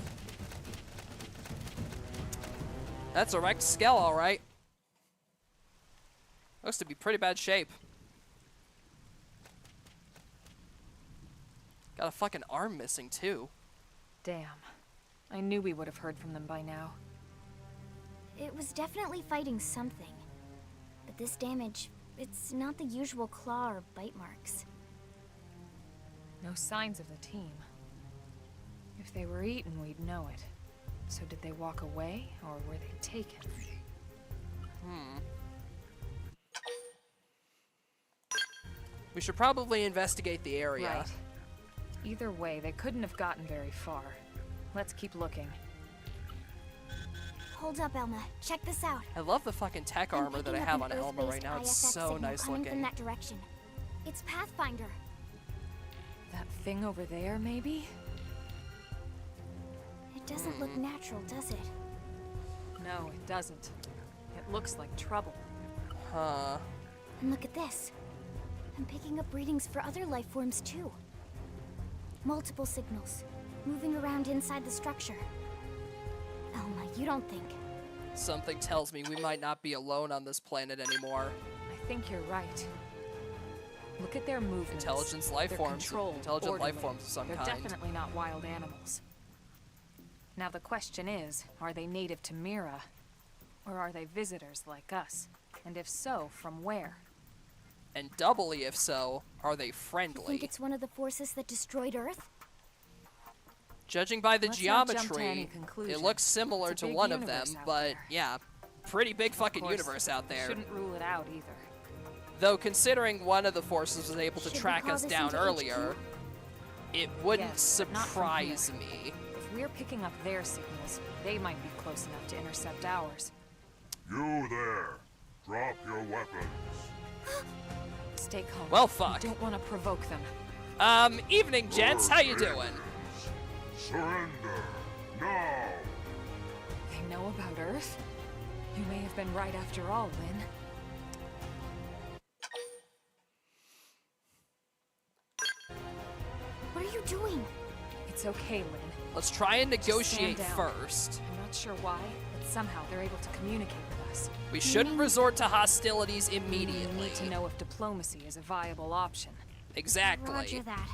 That's a wrecked skell, all right. Looks to be pretty bad shape. Got a fucking arm missing, too. Damn. I knew we would have heard from them by now. It was definitely fighting something. But this damage, it's not the usual claw or bite marks. No signs of the team. If they were eaten, we'd know it. So did they walk away, or were they taken? We should probably investigate the area. Right. Either way, they couldn't have gotten very far. Let's keep looking. Hold up, Elma. Check this out. I love the fucking tech I'm armor that I picking have up on an Elma right Earth-based now. It's IFF so signal nice coming looking. from that direction. It's Pathfinder. That thing over there, maybe? It doesn't look natural, does it? No, it doesn't. It looks like trouble. Huh. And look at this. I'm picking up readings for other life forms too. Multiple signals, moving around inside the structure. Elma, you don't think... Something tells me we might not be alone on this planet anymore. I think you're right. Look at their movements. Intelligence life They're forms. controlled, Intelligent life orderly. forms of some They're kind. definitely not wild animals. Now the question is, are they native to Mira? Or are they visitors like us? And if so, from where? And doubly if so, are they You friendly? think it's one of the forces that destroyed Earth? Judging by the Let's not jump to geometry, any it conclusions. looks similar It's a to big one of them, universe out but there. yeah, pretty big fucking Of course, universe out there. Shouldn't rule it out either. Though considering one of the forces was able to Should we track call us this down into earlier, HQ? it wouldn't Yes, but not from surprise here. me. If we're picking up their signals, they might be close enough to intercept ours. You there. Drop your weapons. Stay calm. Well, We fuck. don't want to provoke them. Evening, gents. How you doing? Surrender. Now. They know about Earth? You may have been right after all, Lynn. What are you doing? It's okay, Lynn. Let's try and Just negotiate stand down. first. I'm not sure why, but somehow they're able to communicate with us. We shouldn't resort to hostilities We immediately. need to know if diplomacy is a viable option. Exactly. Roger that.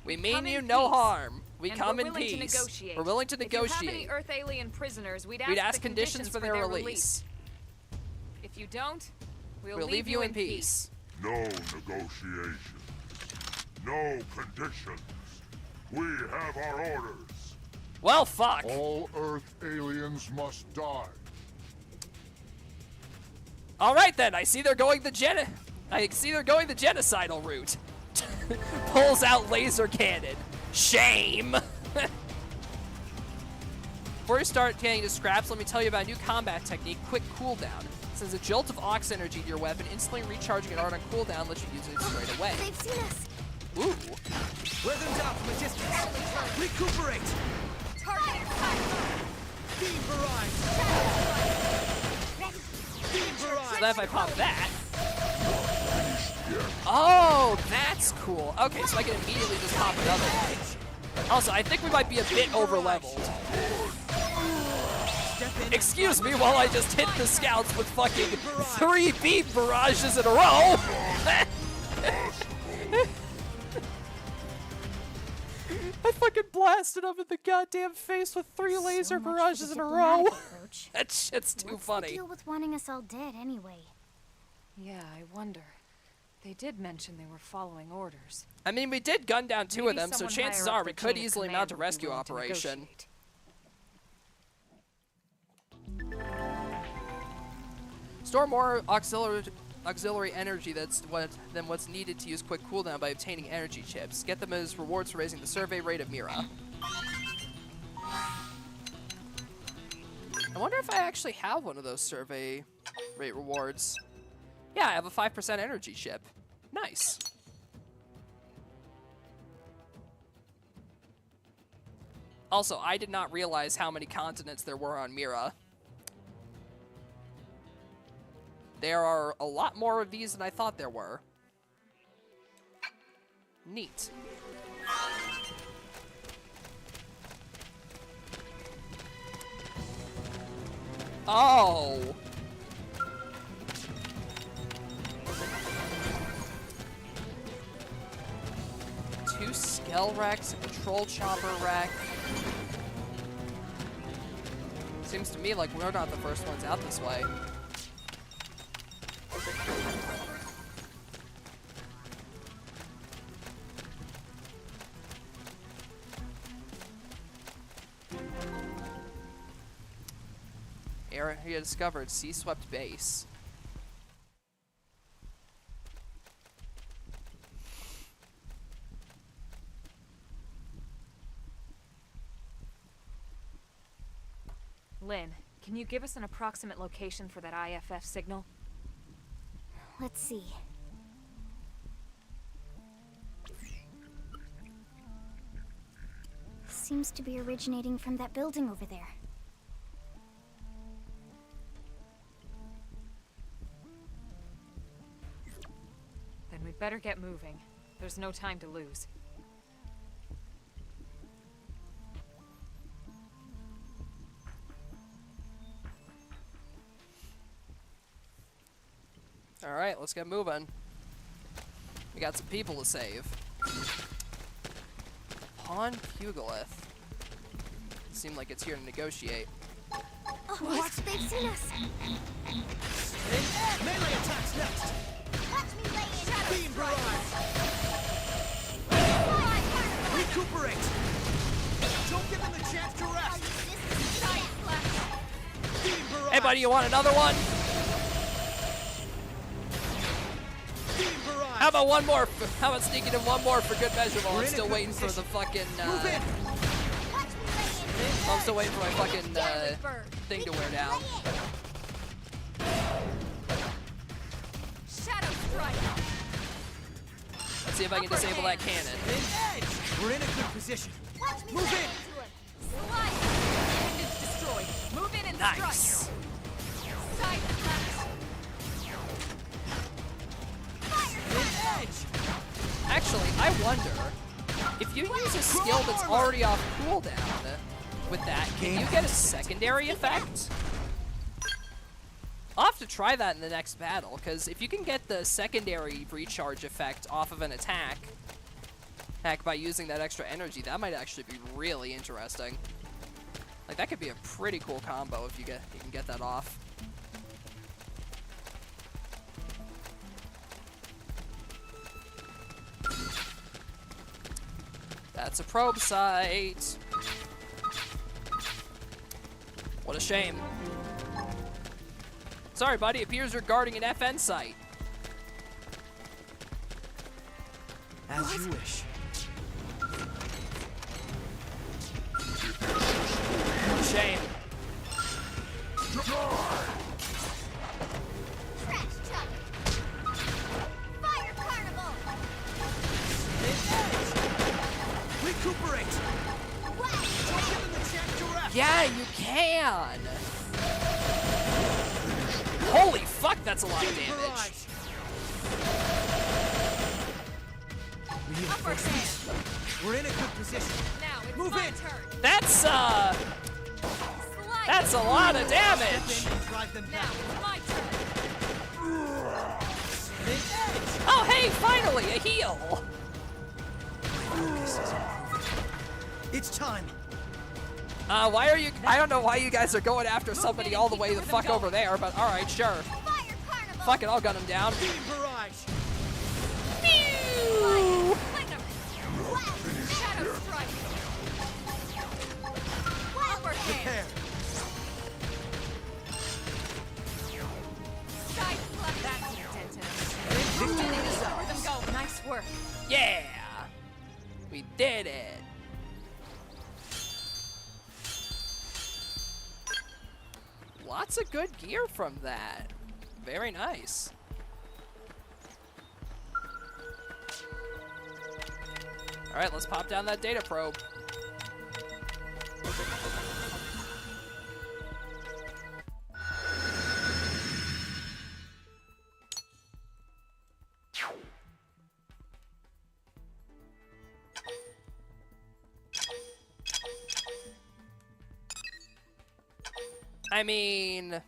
We Come mean in you no peace. harm. We And come we're in willing to peace. negotiate. We're willing to If you have negotiate. any Earth alien prisoners, we'd We'd ask ask conditions for their release. If you don't, We'll leave you in peace. No negotiations. No conditions. We have our orders. Well, fuck. All Earth aliens must die. All right then. I see they're going the genocidal route. Pulls out laser cannon. Shame. Before you start getting to scraps, let me tell you about a new combat technique, Quick Cooldown. Sends a jolt of Ox energy to your weapon, instantly recharging an art on cooldown, lets you use it straight away. They've seen us. Ooh. Wear them down from a distance. Recuperate. Beam barrage. Beam barrage. So then if I pop that... Oh, that's cool. Okay, so I can immediately just pop another one. Also, I think we might be a bit over-leveled. Excuse me while I just hit the scouts with fucking 3 beam barrages in a row. I fucking blasted him in the goddamn face with 3 laser So much for barrages the in a row. diplomatic approach. That shit's too What's funny. the deal with wanting us all dead anyway? Yeah, I wonder. They did mention they were following orders. I mean, we did gun down 2 of Maybe them, so someone chances higher up are we the could chain of easily command mount a would be rescue willing to operation. negotiate. Store more auxiliary energy than what's needed to use quick cooldown by obtaining energy chips. Get them as rewards for raising the survey rate of Mira. I wonder if I actually have one of those survey rate rewards. Yeah, I have a 5% energy chip. Nice. Also, I did not realize how many continents there were on Mira. There are a lot more of these than I thought there were. Neat. Oh! Two Skell Wrecks, a Patrol Chopper Wreck. Seems to me like we're not the first ones out this way. Area discovered. Sea-swept base. Lynn, can you give us an approximate location for that IFF signal? Let's see. Seems to be originating from that building over there. Then we'd better get moving. There's no time to lose. Alright, let's get moving. We got some people to save. Pawn Pugilith. Seemed like it's here to negotiate. Oh, what? They've seen us! Melee attacks next! Watch me lay in! Beam barrage! Recuperate! Don't give them the chance to rest! Beam barrage! Hey buddy, you want another one? Beam barrage! How about one more? How about sneaking in one more for good measure while I'm still waiting for the fucking, Move in! I'm still waiting for my fucking, thing to wear down. Shadow strike! Let's see if I can disable that cannon. Edge! We're in a good position. Move in! Slide! Pendants destroyed. Move in and Nice. strike. Side flash. Edge! Actually, I wonder if you use a skill that's already off cooldown with that, can you get a secondary effect? I'll have to try that in the next battle, because if you can get the secondary recharge effect off of an attack, heck, by using that extra energy, that might actually be really interesting. Like, that could be a pretty cool combo if you can get that off. That's a probe site. What a shame. Sorry, buddy. It appears you're guarding an FN site. As you wish. What a shame. Trash chuck! Fire carnival! Recuperate! Don't give them the chance to rest! Yeah, you can. Holy fuck, that's a lot of damage. Reinforcements. We're in a good position. Now it's Move my in. turn. That's a lot of damage. Step in and drive them Now back. it's my turn. Edge! Oh, hey, finally, a heal. This is improving. It's time. Why are you? I don't know why you guys are going after somebody all the way the fuck over there, but all right, sure. Fire carnival! Fuck it, I'll gun him down. Beam barrage. Pew! Shadow strike. Upper hand. Prepare. Side flash. That's intensive. Let them go. Nice work. Yeah, we did it. Lots of good gear from that. Very nice. All right, let's pop down that data probe. I mean,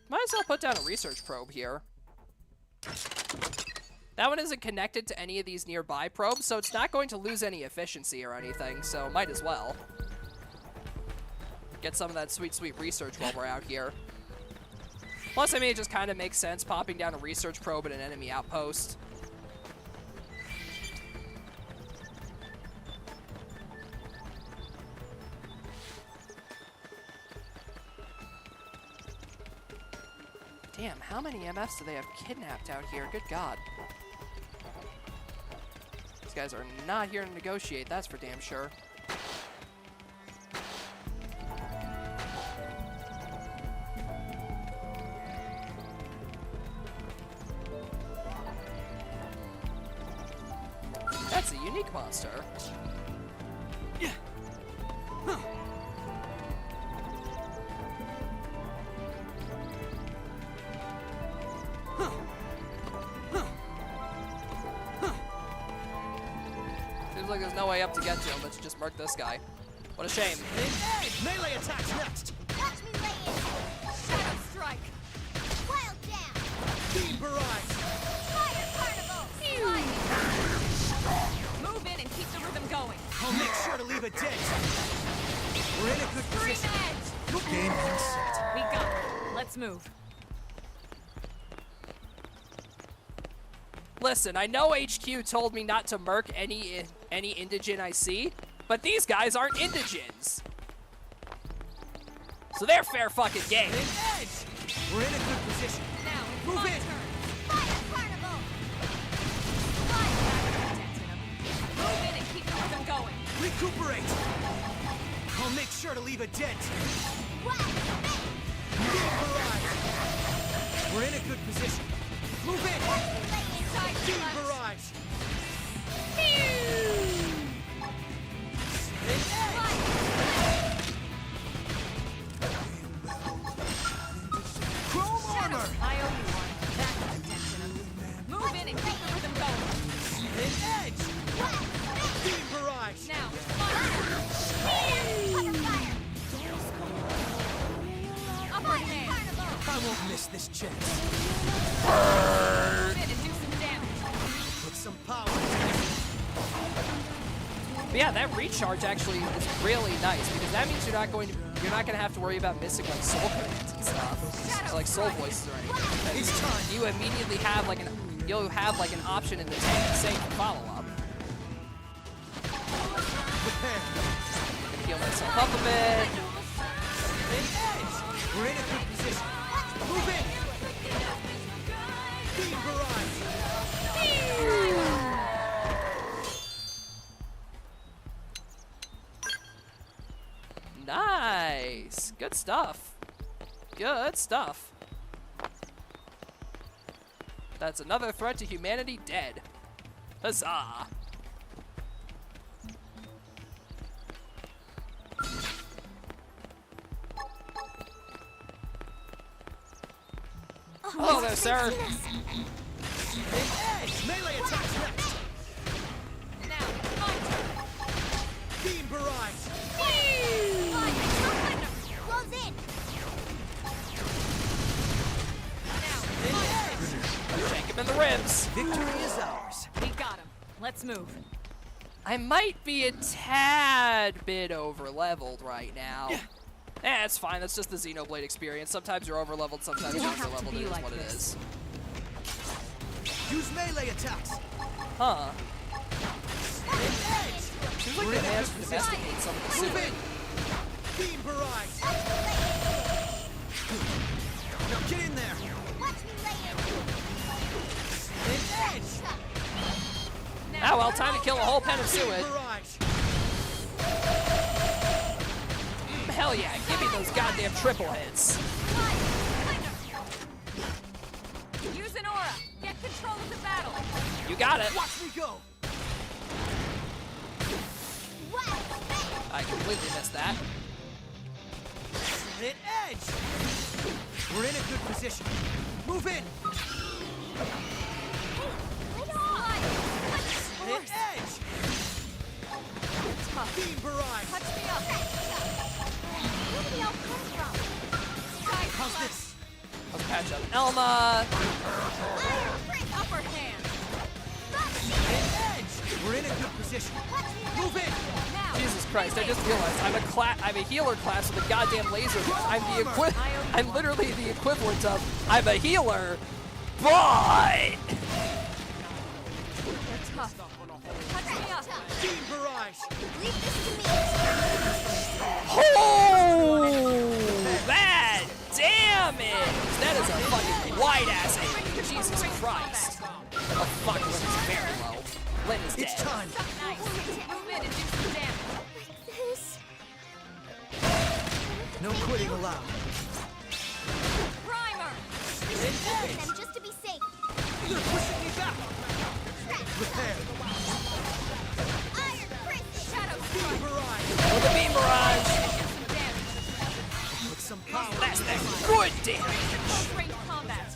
might as well put down a research probe here. That one isn't connected to any of these nearby probes, so it's not going to lose any efficiency or anything, so might as well. Get some of that sweet, sweet research while we're out here. Plus, I mean, it just kind of makes sense popping down a research probe at an enemy outpost. Damn, how many MFs do they have kidnapped out here? Good God. These guys are not here to negotiate, that's for damn sure. That's a unique monster. Seems like there's no way up to get to him. Let's just murk this guy. What a shame. Melee attacks next! Watch me lay in. Shadow strike! Wild jab. Beam barrage! Fire carnival. Move in and keep the rhythm going. I'll make sure to leave a dent! We're in a good Scream position. edge! Game and set. We got it. Let's move. Listen, I know HQ told me not to murk any indigent I see, but these guys aren't indigents. So they're fair fucking game. Edge! We're in a good position. Now, it's Move my in. turn. Fire carnival. Move in and keep the rhythm going. Recuperate! I'll make sure to leave a dent. Beam barrage! We're in a good position. Move in! Beam barrage! Chrome armor! I owe you one. That's the attention. Move in and keep the rhythm going. Edge! Beam barrage! Now, it's my turn. Upper hand. I won't miss this chance. Move in and do some damage. Put some power. But yeah, that recharge actually is really nice because that means you're not gonna have to worry about missing like soul commands and stuff, so, like soul voices or anything. It's time. You immediately have like an option in the tank to save for follow up. Prepare. Gonna heal myself up a bit. Edge! We're in a good position. Move in! Beam barrage! Nice, good stuff. Good stuff. That's another threat to humanity dead. Huzzah! Hello there, sir. Edge! Melee attacks next! Now, it's my turn. Beam barrage! Close in. Shank him in the ribs. Victory is ours. We got him. Let's move. I might be a tad bit over-leveled right now. It's fine. That's just the Xenoblade experience. Sometimes you're over-leveled, sometimes you're Doesn't have to under-leveled. be It is like what it this. is. Use melee attacks. Huh. Edge! Seems like We're they in a managed to good domesticate some of the Move sewage. in! Beam barrage! Now get in there! Watch me lay in. Edge! Ah, well, time to kill a whole pen of Beam sewage. barrage! Hell yeah, give me those goddamn triple hits. Use an aura. Get control of the battle. You got it. Watch me go! I completely missed that. Hit edge! We're in a good position. Move in! Hit edge! Beam barrage! Touch me up. Where did he all come from? How's this? Let's patch up Elma. Upper hand. Hit edge! We're in a good position. Move in! Now. Jesus Christ, I just realized I'm a healer class with a goddamn laser. I'm literally the equivalent of I'm a healer, but You're tough. Touch me up. Beam barrage! Leave this to me. oh, that damage! That is a fucking Lynn is dead. It's time. Nice. Move in and do some damage. This. No quitting allowed. Primer. Them just to be safe. You're pushing me back. Repair. Iron Prison. Shadow Beam strike. barrage. With the beam barrage. Do some damage. With some power. That's that good damage. Close range combat.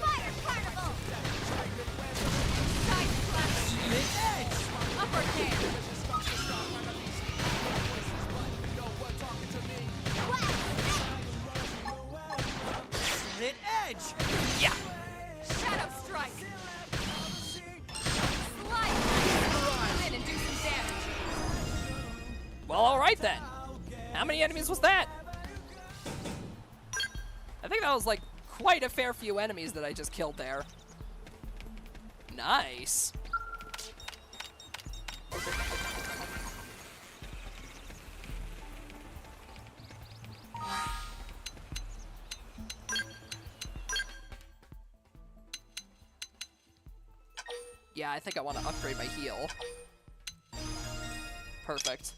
Fire Carnival. Side slash. Upper can. Hit edge. Yeah. Shadow strike. Slide. Move in and do some damage. Well, all right then. How many enemies was that? I think that was like quite a fair few enemies that I just killed there. Nice. Yeah, I think I want to upgrade my heal. Perfect.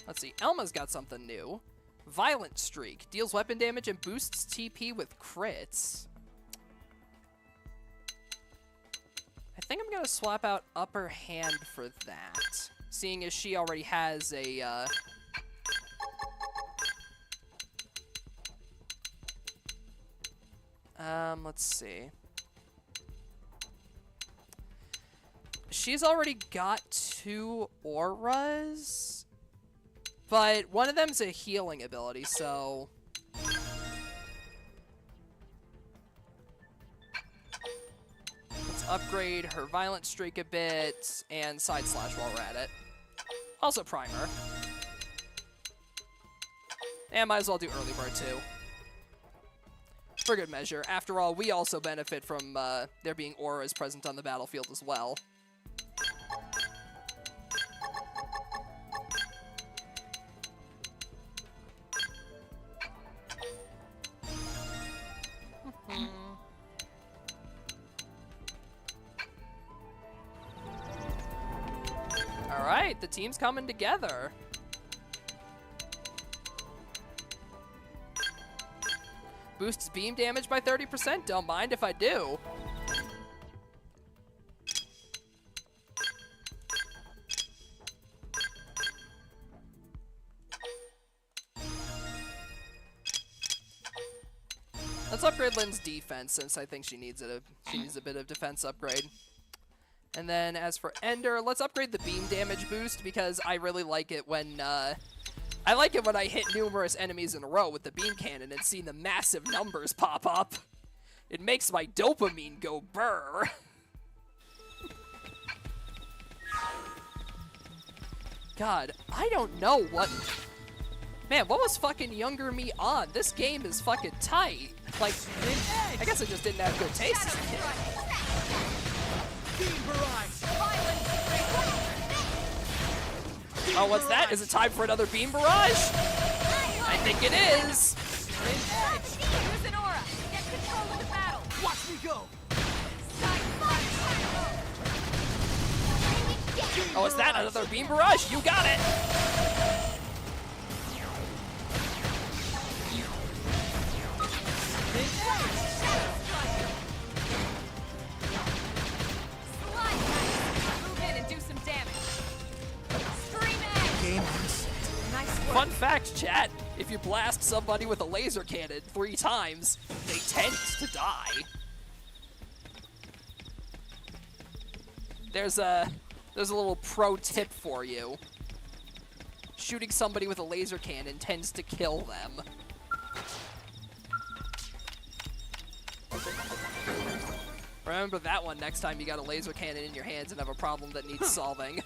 Let's see. Elma's got something new. Violent Streak. Deals weapon damage and boosts TP with crits. I think I'm going to swap out Upper Hand for that. Seeing as she already has a... let's see. She's already got 2 auras, but one of them's a healing ability, so... Let's upgrade her Violent Streak a bit, and Side Slash while we're at it. Also Primer. And might as well do Early Bird too. For good measure. After all, we also benefit from there being auras present on the battlefield as well. Alright, the team's coming together. Boosts beam damage by 30%. Don't mind if I do. Let's upgrade Lynn's defense since I think she needs it. She needs a bit of defense upgrade. And then as for Ender, let's upgrade the beam damage boost because I really like it when I hit numerous enemies in a row with the beam cannon and see the massive numbers pop up. It makes my dopamine go burr. God, I don't know what... Man, what was fucking younger me on? This game is fucking tight. Like, I guess I just didn't have good taste as a kid. Oh, what's that? Is it time for another beam barrage? I think it is. Use an aura. Get control of the battle. Watch me go. Oh, is that another beam barrage? You got it. Move in and do some damage. Stream edge. Game reset. Nice work. Fun fact, chat. If you blast somebody with a laser cannon 3 times, they tend to die. There's a little pro tip for you. Shooting somebody with a laser cannon tends to kill them. Remember that one next time you got a laser cannon in your hands and have a problem that needs solving.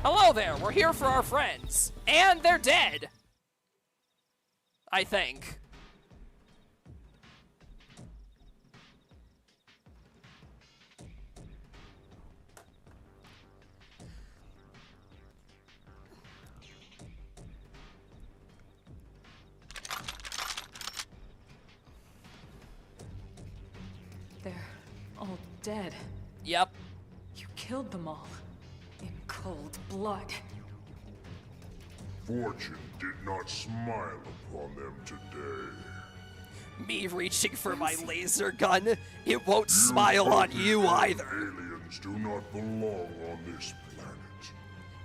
Hello there, we're here for our friends. And they're dead. I think. dead. Yep. You killed them all. In cold blood. Fortune did not smile upon them today. Me reaching for my laser gun, it won't smile on you either. Aliens do not belong on this planet.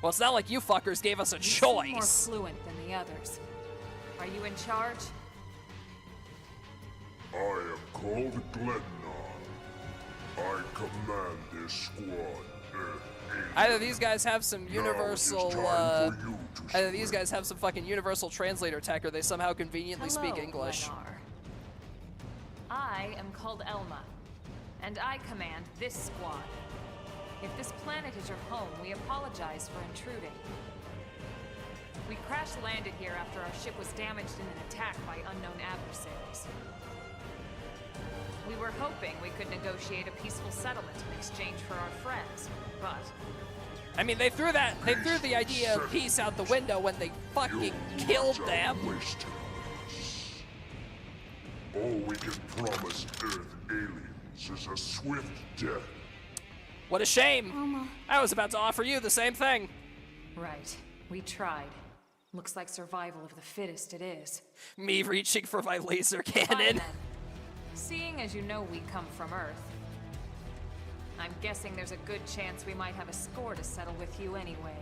Well, it's not like you fuckers gave us a You seem more choice. fluent than the others. Are you in charge? I am called Glennon. I command this squad. Either these guys have some universal, time for you to either these guys have some fucking universal translator tech, or they somehow conveniently speak Hello, English. Glennar. I am called Elma, and I command this squad. If this planet is your home, we apologize for intruding. We crash-landed here after our ship was damaged in an attack by unknown adversaries. We were hoping we could negotiate a peaceful settlement in exchange for our friends, but I mean, they threw the idea of peace out the window when they fucking killed them. Wasted on us. All we can promise Earth aliens is a swift death. What a shame. Elma. I was about to offer you the same thing. right, we tried. Looks like survival of the fittest it is. Me reaching for my laser Fine cannon. then. Seeing as you know we come from Earth, I'm guessing there's a good chance we might have a score to settle with you anyway.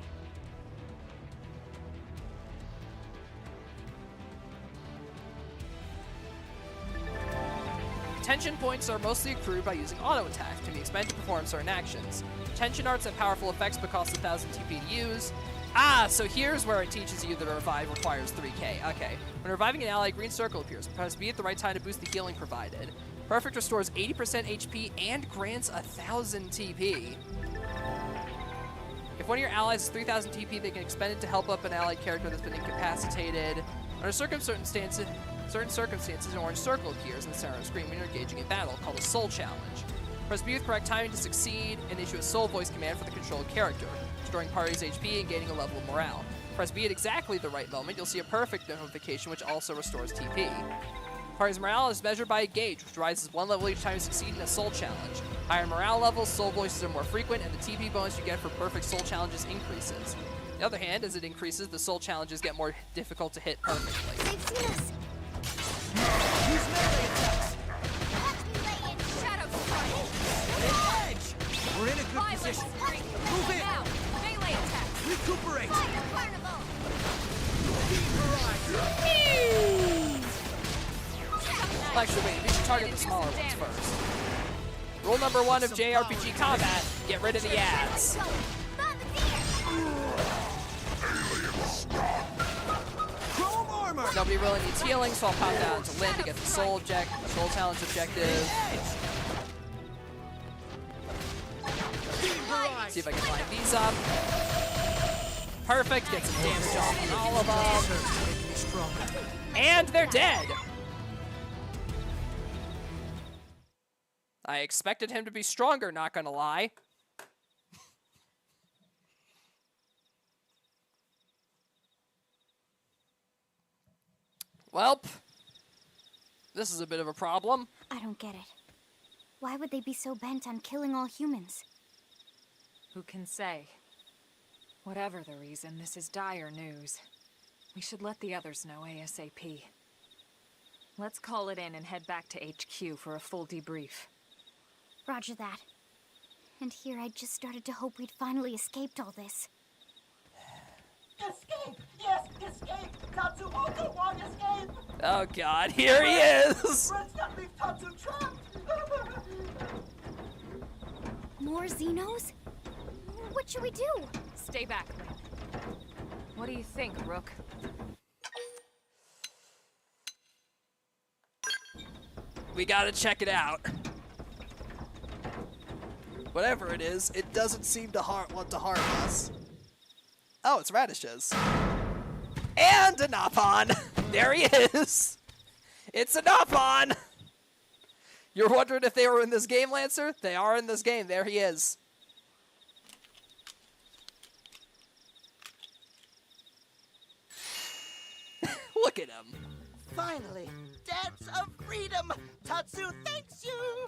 Tension points are mostly accrued by using auto attack, can be expended to perform certain actions. Tension arts have powerful effects but cost 1,000 TP to use. Ah, so here's where it teaches you that a revive requires 3k. Okay. When reviving an ally, a green circle appears. Press B at the right time to boost the healing provided. Perfect restores 80% HP and grants 1,000 TP. If one of your allies is 3,000 TP, they can expend it to help up an allied character that's been incapacitated. Under certain circumstances, an orange circle appears in the center of the screen when you're engaging in battle, called a soul challenge. Press B with correct timing to succeed, and issue a soul voice command for the controlled character, restoring party's HP and gaining a level of morale. Press B at exactly the right moment, you'll see a perfect notification which also restores TP. Party's morale is measured by a gauge, which rises one level each time you succeed in a soul challenge. Higher morale levels, soul voices are more frequent, and the TP bonus you get for perfect soul challenges increases. On the other hand, as it increases, the soul challenges get more difficult to hit perfectly. They've seen us. Use melee attacks. Shadow strike. Edge. We're in a good position. Move in. Now, melee attack. Recuperate. Fire carnival. Actually, wait, we should target the smaller ones first. Rule number 1 of JRPG combat, get rid of the ads. Chrome armor. Nobody really needs healing, so I'll pop down to Lynn to get the soul challenge objective. See if I can line these up. Perfect, get some damage off on all of them. And they're dead! I expected him to be stronger, not gonna lie. Welp, this is a bit of a problem. I don't get it. Why would they be so bent on killing all humans? Who can say? Whatever the reason, this is dire news. We should let the others know ASAP. Let's call it in and head back to HQ for a full debrief. Roger that. And here I just started to hope we'd finally escaped all this. Escape! Yes, escape! Tatsumoto won't escape! Oh god, here he is! Let's not leave Tatsu trapped! More Xenos? What should we do? Stay back, Lynn. What do you think, Rook? We gotta check it out. Whatever it is, it doesn't seem to want to harm us. Oh, it's radishes. And a Napon! There he is! It's a Napon! You're wondering if they were in this game, Lancer? They are in this game. There he is. Look at him. Finally, dance of freedom! Tatsu thanks you!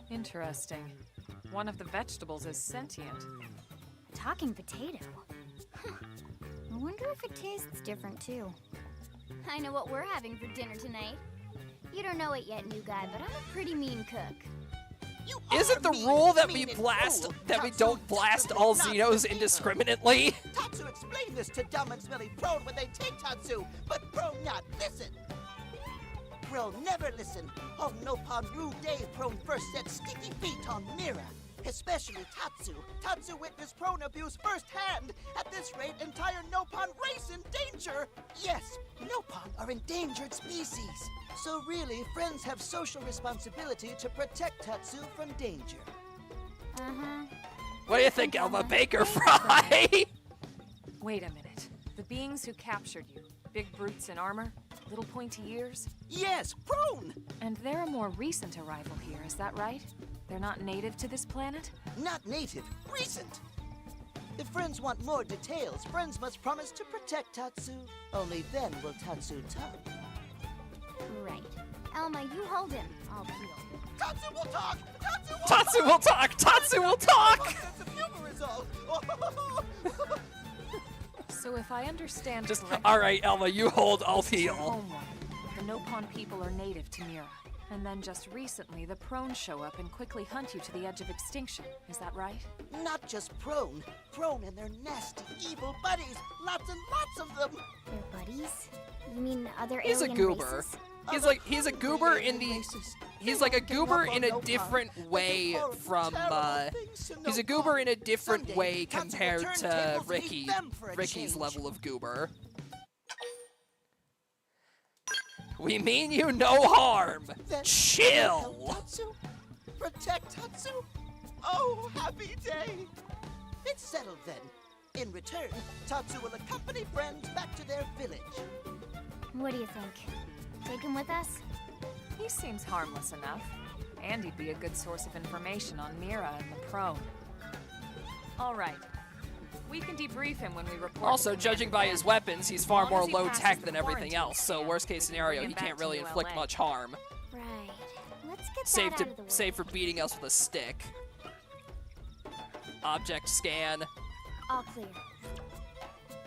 Interesting. One of the vegetables is sentient. Talking potato. Huh. I wonder if it tastes different too. I know what we're having for dinner tonight. You don't know it yet, new guy, but I'm a pretty mean cook. Is it the rule that we don't blast all Xenos indiscriminately? Tatsu explained this to dumb and smelly Prone when they take Tatsu, but Prone not listen. Prone never listen. On Nopon Rue Day, Prone first set sticky feet on Mira. Especially Tatsu. Tatsu witnessed Prone abuse firsthand. At this rate, entire Nopon race in danger. Yes, Nopon are endangered species. So really, friends have social responsibility to protect Tatsu from danger. What do you think, Elma? Baker Fry? Wait a minute. The beings who captured you, big brutes in armor, little pointy ears? Yes, Prone! And they're a more recent arrival here, is that right? They're not native to this planet? Not native, recent. If friends want more details, friends must promise to protect Tatsu. Only then will Tatsu talk. Right. Elma, you hold him. I'll peel. Tatsu will talk! Tatsu will talk! Tatsu will talk! Sense of humor is all. So if I understand Just, correctly, alright, Elma, you hold, I'll heal. homeworld. The Nopon people are native to Mira. And then just recently, the Prone show up and quickly hunt you to the edge of extinction. Is that right? Not just Prone. Prone and their nasty, evil buddies. Lots and lots of them. Their buddies? You mean other He's a alien goober. races? He's a goober in the... He's like a goober in a different way from, he's a goober in a different way compared to Ricky's level of goober. We mean you no harm. Chill. Tatsu? Protect Tatsu? Oh, happy day. It's settled then. In return, Tatsu will accompany friends back to their village. What do you think? Take him with us? He seems harmless enough. And he'd be a good source of information on Mira and the Prone. All right. We can debrief him when we report. Also, to judging Command by Plan. his weapons, he's far As long more as he low passes tech the than everything quarantine else, so scan, worst case scenario, bring he him back can't to really inflict ULA. much harm. Right. Let's get Save that to out of the way. save for beating us with a stick. Object scan. All clear.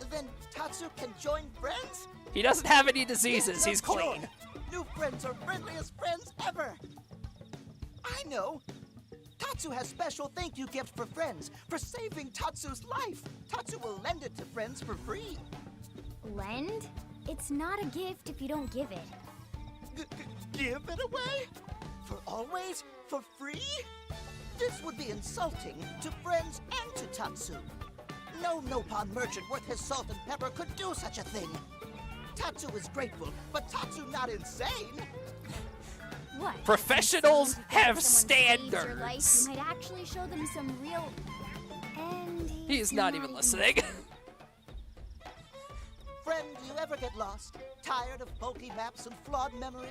Then Tatsu can join friends? He doesn't have any diseases, he's Joy. clean. New friends are friendliest friends ever. I know. Tatsu has special thank you gift for friends for saving Tatsu's life. Tatsu will lend it to friends for free. Lend? It's not a gift if you don't give it. Give it away? For always? For free? This would be insulting to friends and to Tatsu. No Nopon merchant worth his salt and pepper could do such a thing. Tatsu is grateful, but Tatsu not insane. What? Professionals If have someone saves your life, standards. you might actually show them some real... And He's not even listening. Friend, do you ever get lost? Tired of bulky maps and flawed memory?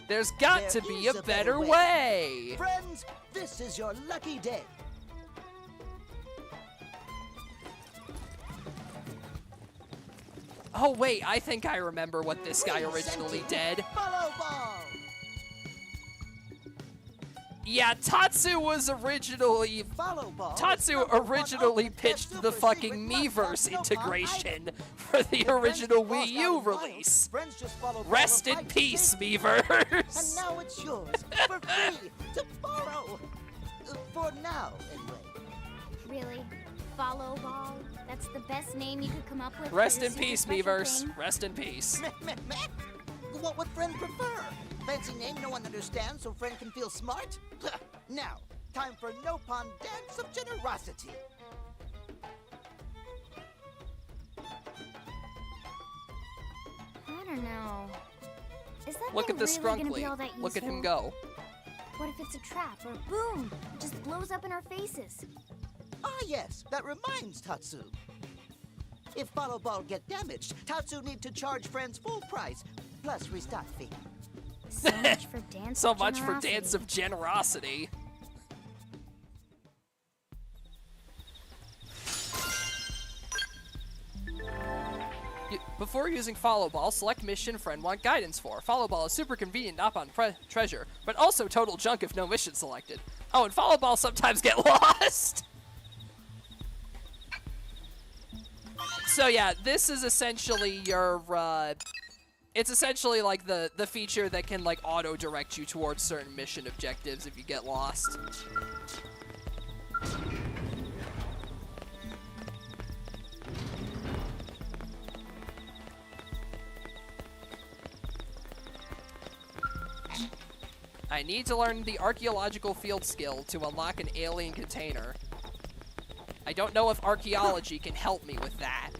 There's got There to be is a better way. Friends, this is your lucky day. Oh wait, I think I remember what this guy originally did. Follow ball. Yeah, Tatsu was originally... Follow ball. Tatsu originally pitched the fucking Miiverse integration for the original Wii U release. Friends just follow Rest ball in and peace, fight. And Miiverse. now it's yours for free to borrow. For now, anyway. Really? Follow ball? That's the best name you could come up with? for Rest your in super peace, special Miiverse. thing? Rest in peace. Meh. What would friend prefer? Fancy name no one understands so friend can feel smart? Now, time for Nopon Dance of Generosity. I don't know. Is that Look thing at this really gonna be scrunkly. all that Look at him useful? go. What if it's a trap or boom? It just blows up in our faces. Ah yes, that reminds Tatsu. If Follow Ball get damaged, Tatsu need to charge friends full price, plus restart fee. So much for dance So of much for generosity. Dance of Generosity. Before using Follow Ball, select mission friend want guidance for. Follow Ball is super convenient up on treasure, but also total junk if no mission selected. Oh, and Follow Ball sometimes get lost! So yeah, this is essentially your, it's essentially like the feature that can like auto-direct you towards certain mission objectives if you get lost. I need to learn the archaeological field skill to unlock an alien container. I don't know if archaeology can help me with that.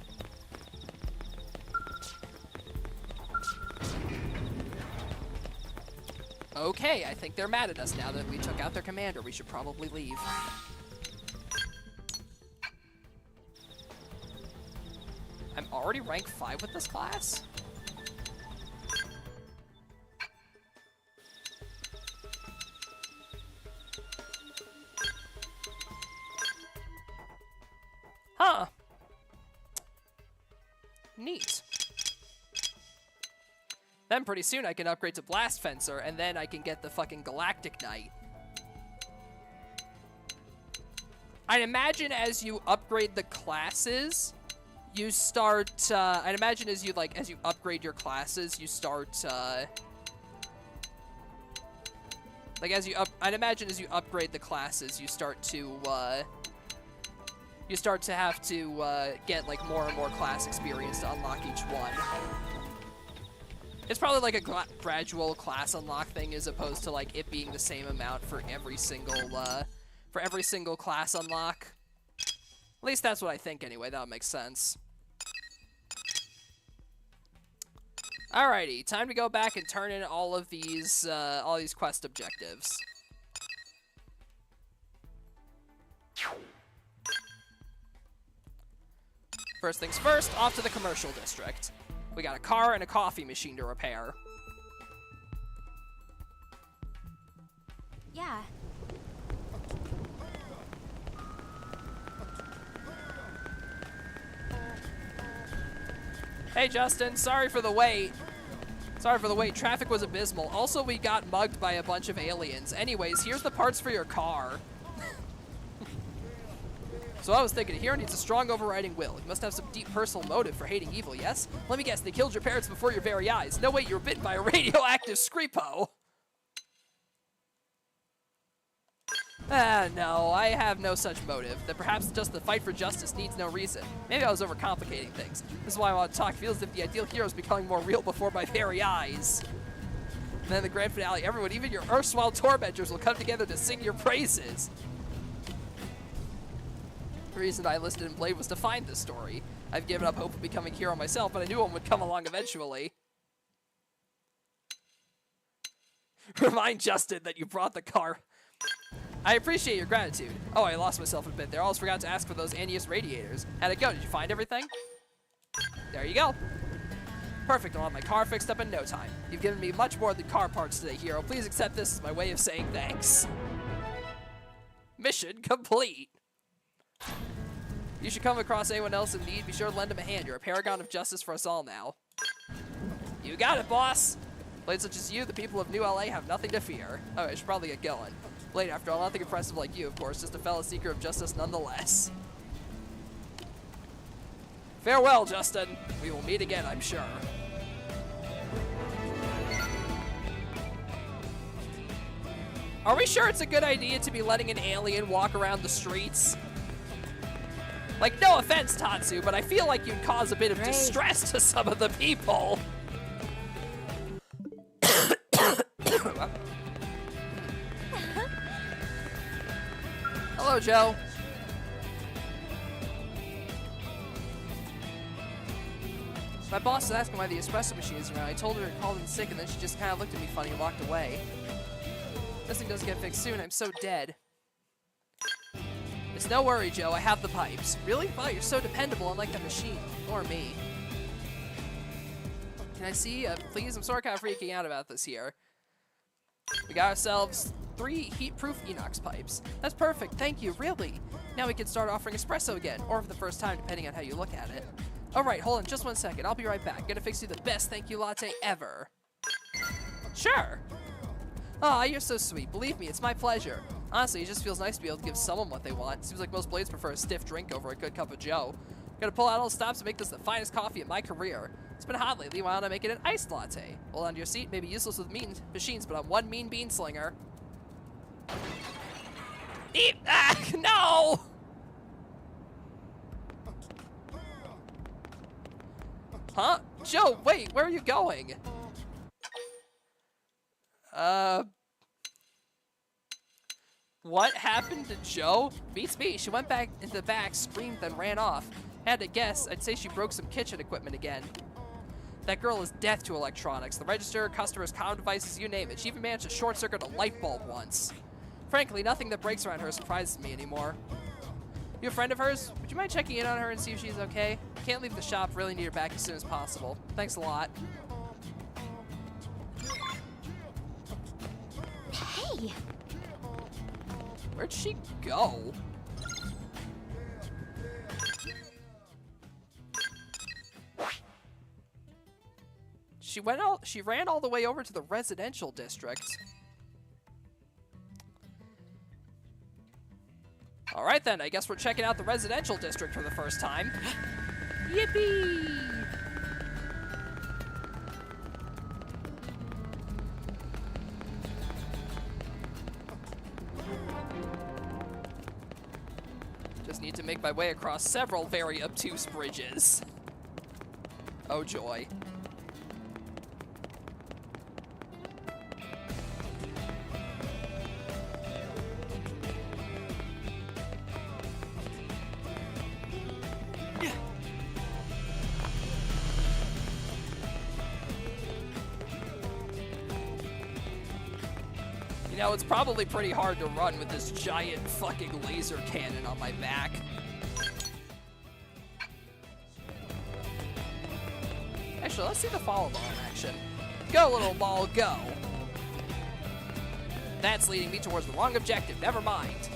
Okay, I think they're mad at us now that we took out their commander. We should probably leave. I'm already rank 5 with this class? Huh. Neat. Then pretty soon I can upgrade to Blast Fencer, and then I can get the fucking Galactic Knight. I'd imagine as you upgrade the classes, you start, I'd imagine as you upgrade your classes, you start, I'd imagine as you upgrade the classes, you start to have to, get, like, more and more class experience to unlock each one. It's probably like a gradual class unlock thing as opposed to, like, it being the same amount for every single class unlock. At least that's what I think anyway, that would make sense. Alrighty, time to go back and turn in all these quest objectives. First things first, off to the commercial district. We got a car and a coffee machine to repair. Yeah. Hey Justin, sorry for the wait. Traffic was abysmal. Also, we got mugged by a bunch of aliens. Anyways, here's the parts for your car. So I was thinking, a hero needs a strong overriding will. You must have some deep personal motive for hating evil, yes? Let me guess, they killed your parents before your very eyes. No way, you were bitten by a radioactive Screepo. No, I have no such motive. That perhaps just the fight for justice needs no reason. Maybe I was overcomplicating things. This is why I want to talk. Feels as if the ideal hero is becoming more real before my very eyes. And then the grand finale, everyone, even your erstwhile tormentors, will come together to sing your praises. The reason I listed in Blade was to find this story. I've given up hope of becoming a hero myself, but I knew one would come along eventually. Remind Justin that you brought the car. I appreciate your gratitude. Oh, I lost myself a bit there. I almost forgot to ask for those Annius radiators. How'd it go? Did you find everything? There you go. Perfect. I'll have my car fixed up in no time. You've given me much more than car parts today, hero. Please accept this as my way of saying thanks. Mission complete. You should come across anyone else in need. Be sure to lend him a hand. You're a paragon of justice for us all now. You got it, boss. Blades such as you, the people of New LA have nothing to fear. Oh, I should probably get going. Blade, after all, nothing impressive like you, of course. Just a fellow seeker of justice nonetheless. Farewell, Justin. We will meet again, I'm sure. Are we sure it's a good idea to be letting an alien walk around the streets? Like, no offense, Tatsu, but I feel like you'd cause a bit of distress to some of the people. Hello, Joe. My boss is asking why the espresso machine isn't around. I told her I called in sick, and then she just kind of looked at me funny and walked away. This thing doesn't get fixed soon. I'm so dead. It's no worry, Joe. I have the pipes. Really? Wow, you're so dependable, unlike that machine. Or me. Can I see? Please? I'm sort of kind of freaking out about this here. We got ourselves 3 heat-proof inox pipes. That's perfect. Thank you. Really? Now we can start offering espresso again. Or for the first time, depending on how you look at it. All right, hold on just 1 second. I'll be right back. Gonna fix you the best thank you latte ever. Sure. Aw, you're so sweet. Believe me, it's my pleasure. Honestly, it just feels nice to be able to give someone what they want. Seems like most blades prefer a stiff drink over a good cup of joe. Gotta pull out all the stops to make this the finest coffee in my career. It's been hot lately. Why don't I make it an iced latte? Hold on to your seat. Maybe useless with mean machines, but I'm one mean bean slinger. Eat! Ah, no! Huh? Joe, wait, where are you going? What happened to Joe? Beats me. She went back into the back, screamed, then ran off. Had to guess, I'd say she broke some kitchen equipment again. That girl is death to electronics. The register, customers, comm devices, you name it. She even managed to short-circuit a light bulb once. Frankly, nothing that breaks around her surprises me anymore. You a friend of hers? Would you mind checking in on her and see if she's okay? Can't leave the shop. Really need her back as soon as possible. Thanks a lot. Hey! Where'd she go? She ran all the way over to the residential district. All right then, I guess we're checking out the residential district for the first time. Yippee! Just need to make my way across several very obtuse bridges. Oh joy. You know, it's probably pretty hard to run with this giant fucking laser cannon on my back. Actually, let's see the follow ball in action. Go, little ball, go. That's leading me towards the wrong objective. Never mind.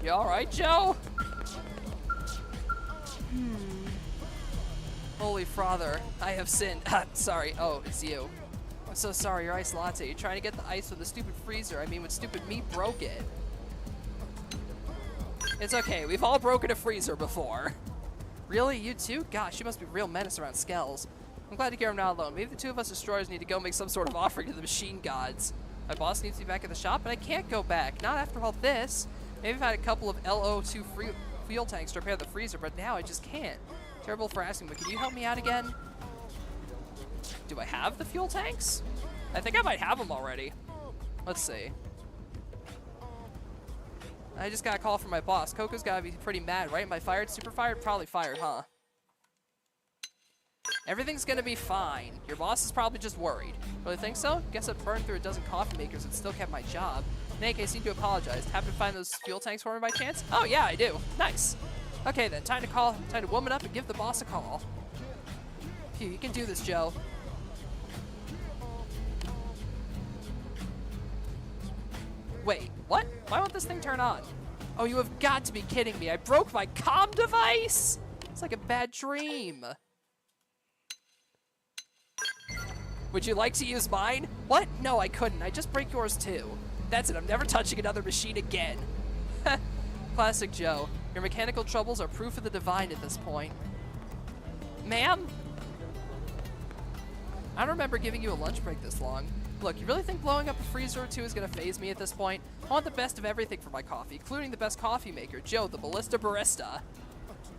You alright, Joe? Holy Father, I have sinned. Sorry. Oh, it's you. I'm so sorry, your iced latte. You're trying to get the ice with a stupid freezer. I mean, when stupid me broke it. It's okay. We've all broken a freezer before. Really? You too? Gosh, you must be a real menace around Skells. I'm glad to hear I'm not alone. Maybe the two of us destroyers need to go make some sort of offering to the machine gods. My boss needs to be back at the shop, but I can't go back. Not after all this. Maybe I've had a couple of LO2 fuel tanks to repair the freezer, but now I just can't. Terrible for asking, but can you help me out again? Do I have the fuel tanks? I think I might have them already. Let's see. I just got a call from my boss. Coco's gotta be pretty mad, right? Am I fired? Super fired? Probably fired, huh? Everything's gonna be fine. Your boss is probably just worried. Really think so? Guess I burned through a dozen coffee makers and still kept my job. In any case, I need to apologize. Happen to find those fuel tanks for me by chance? Oh yeah, I do. Nice. Okay then, time to woman up and give the boss a call. Phew, you can do this, Joe. Wait, what? Why won't this thing turn on? Oh, you have got to be kidding me. I broke my comm device? It's like a bad dream. Would you like to use mine? What? No, I couldn't. I just break yours too. That's it. I'm never touching another machine again. Classic Joe. Your mechanical troubles are proof of the divine at this point. Ma'am? I don't remember giving you a lunch break this long. Look, you really think blowing up a freezer or two is going to faze me at this point? I want the best of everything for my coffee, including the best coffee maker, Joe, the Ballista Barista.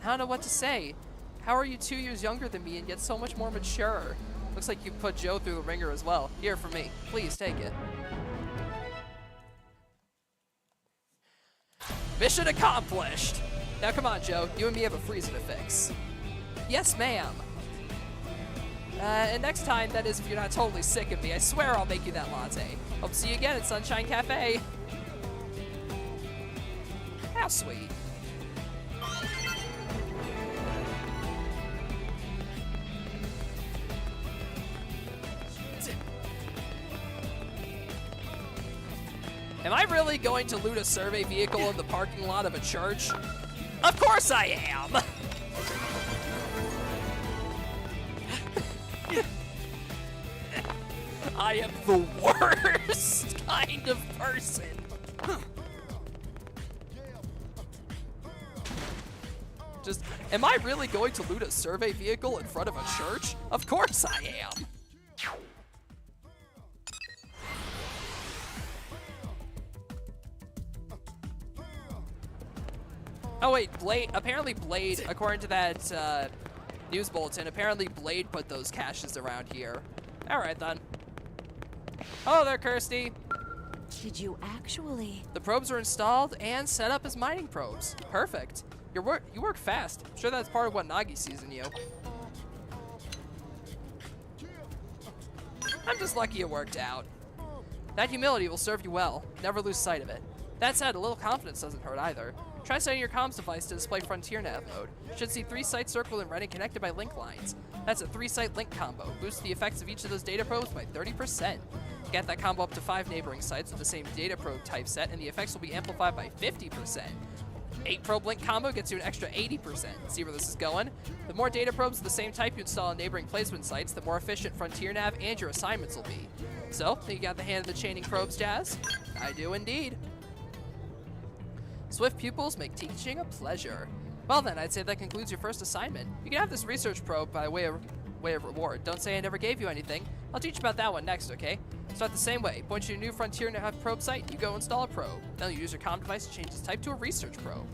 I don't know what to say. How are you 2 years younger than me and yet so much more mature? Looks like you put Joe through the ringer as well. Here for me. Please take it. Mission accomplished! Now come on, Joe. You and me have a freezer to fix. Yes, ma'am. And next time, that is if you're not totally sick of me, I swear I'll make you that latte. Hope to see you again at Sunshine Cafe. How sweet. Am I really going to loot a survey vehicle in the parking lot of a church? Of course I am! I am the worst kind of person. Just, am I really going to loot a survey vehicle in front of a church? Of course I am. Oh wait, Blade, apparently Blade, according to that news bulletin, apparently Blade put those caches around here. Alright then. Hello there, Kirsty. Did you actually? The probes are installed and set up as mining probes. Perfect. You work fast. I'm sure that's part of what Nagi sees in you. I'm just lucky it worked out. That humility will serve you well. Never lose sight of it. That said, a little confidence doesn't hurt either. Try setting your comms device to display Frontier Nav mode. Should see 3 sites circled in red and connected by link lines. That's a 3-site link combo. Boosts the effects of each of those data probes by 30%. Get that combo up to 5 neighboring sites with the same data probe typeset, and the effects will be amplified by 50%. 8 probe link combo gets you an extra 80%. See where this is going? The more data probes of the same type you install on neighboring placement sites, the more efficient Frontier Nav and your assignments will be. So, think you got the hand of the chaining probes, Jazz? I do indeed. Swift pupils make teaching a pleasure. Well then, I'd say that concludes your first assignment. You can have this research probe by way of reward. Don't say I never gave you anything. I'll teach you about that one next, okay? Start the same way. Point you to a new Frontier Nav probe site, you go install a probe. Then you use your comm device to change its type to a research probe.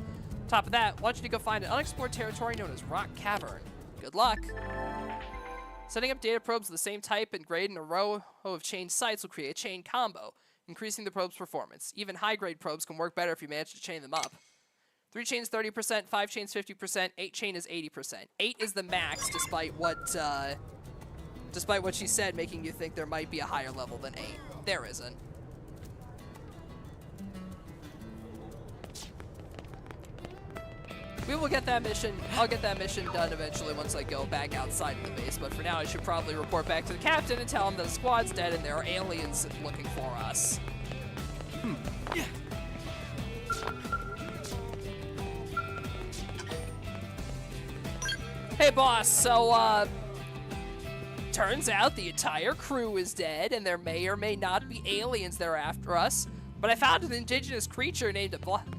Top of that, I want you to go find an unexplored territory known as Rock Cavern. Good luck! Setting up data probes of the same type and grade in a row of chain sites will create a chain combo, increasing the probe's performance. Even high-grade probes can work better if you manage to chain them up. 3 chains 30%, 5 chains 50%, 8 chain is 80%. 8 is the max, despite what she said, making you think there might be a higher level than 8. There isn't. We will get that mission. I'll get that mission done eventually once I go back outside of the base, but for now I should probably report back to the captain and tell him that the squad's dead and there are aliens looking for us. Hey boss, so turns out the entire crew is dead and there may or may not be aliens that are after us, but I found an indigenous creature named Napon.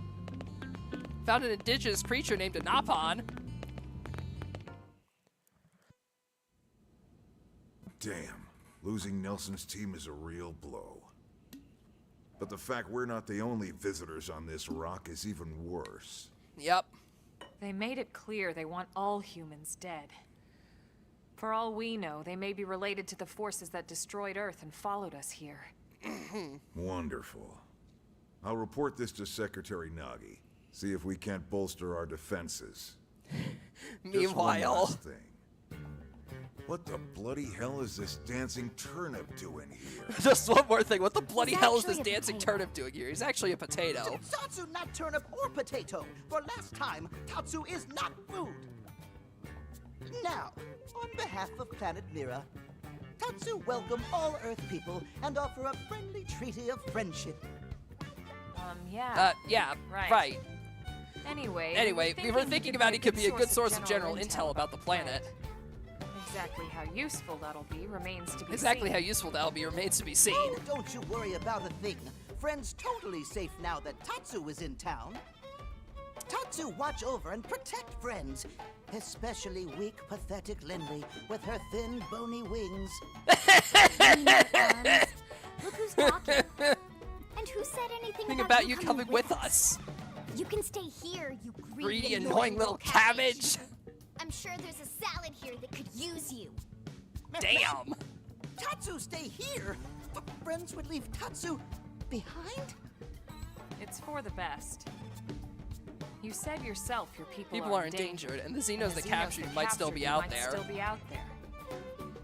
Damn, losing Nelson's team is a real blow. But the fact we're not the only visitors on this rock is even worse. Yep. They made it clear they want all humans dead. For all we know, they may be related to the forces that destroyed Earth and followed us here. Wonderful. I'll report this to Secretary Nagi. See if we can't bolster our defenses. Meanwhile... Just one last thing. What the bloody hell is this dancing turnip doing here? Just one more thing. What the bloody hell is this dancing turnip doing here? He's actually a potato. Tatsu, not turnip or potato. For last time, Tatsu is not food. Now, on behalf of Planet Mira, Tatsu welcome all Earth people and offer a friendly treaty of friendship. Yeah. Yeah, right. Anyway, we were thinking about he could be a good source of general intel about the planet. Exactly how useful that'll be remains to be seen. Oh, don't you worry about a thing. Friend's totally safe now that Tatsu is in town. Tatsu watch over and protect friends, especially weak, pathetic Lindley with her thin, bony wings. Look who's talking. And who said anything Think about you coming with us. You can stay here, you greedy, annoying little cabbage. I'm sure there's a salad here that could use you. Damn. Tatsu, stay here. Friends would leave Tatsu behind? It's for the best. You said yourself your people are endangered, and the Xenos that captured you might still be out there.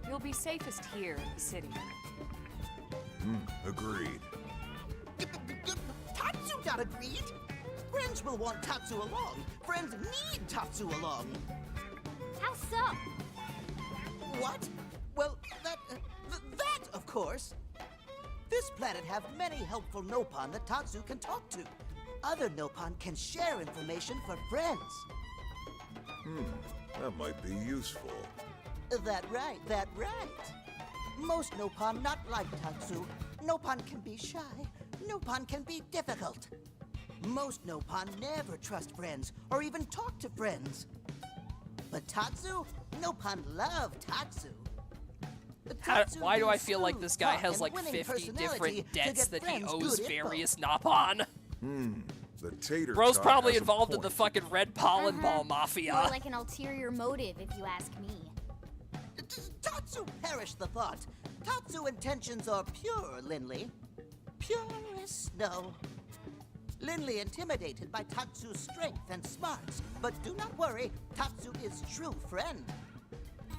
You'll be safest here in the city. Agreed. Tatsu got agreed. Friends will want Tatsu along. Friends need Tatsu along. How so? What? Well, that, of course. This planet have many helpful Nopon that Tatsu can talk to. Other Nopon can share information for friends. That might be useful. That right. Most Nopon not like Tatsu. Nopon can be shy. Nopon can be difficult. Most Nopon never trust friends or even talk to friends. But Tatsu? Nopon love Tatsu. Why do I feel like this guy has like 50 different debts that he owes various Nopon? The tater Bro's tot probably has a involved in point. the fucking red pollen ball mafia. More like an ulterior motive, if you ask me. Tatsu perish the thought. Tatsu intentions are pure, Linley. Pure as snow. Linley intimidated by Tatsu's strength and smarts, but do not worry, Tatsu is true friend.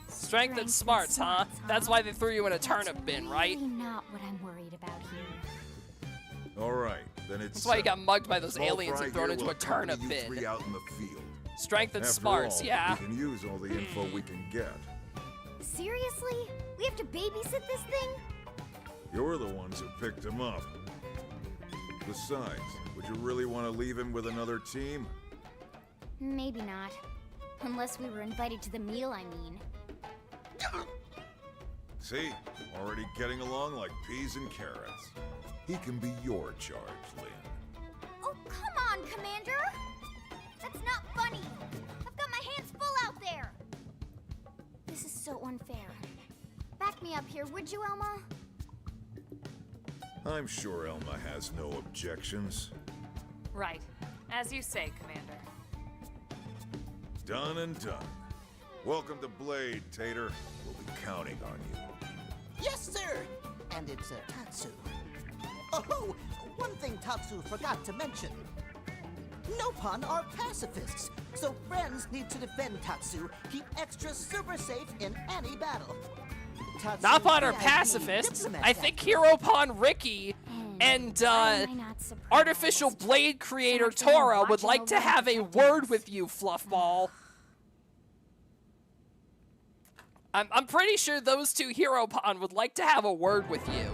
Strength and smarts, huh? That's why they threw you in a turnip bin, right? Really not what I'm worried about here. All right, then it's. That's why you got mugged by those Small aliens fry and thrown here into will a turnip accompany you bin. three out in the field. Strength and After smarts, all, yeah. We can use all the info we can get. Seriously? We have to babysit this thing? You're the ones who picked him up. Besides, would you really want to leave him with another team? Maybe not. Unless we were invited to the meal, I mean. See, already getting along like peas and carrots. He can be your charge, Lynn. Oh, come on, Commander! That's not funny! I've got my hands full out there! This is so unfair. Back me up here, would you, Elma? I'm sure Elma has no objections. Right. As you say, Commander. Done and done. Welcome to Blade, Tater. We'll be counting on you. Yes, sir! And it's Tatsu. Oh, one thing Tatsu forgot to mention. Nopon are pacifists, so friends need to defend Tatsu, keep extra super safe in any battle. Tatsu Nopon are VIP pacifists. diplomat I think Heropon Ricky and artificial blade creator Tora would like to have a word with you, Fluffball. I'm pretty sure those two Heropon would like to have a word with you.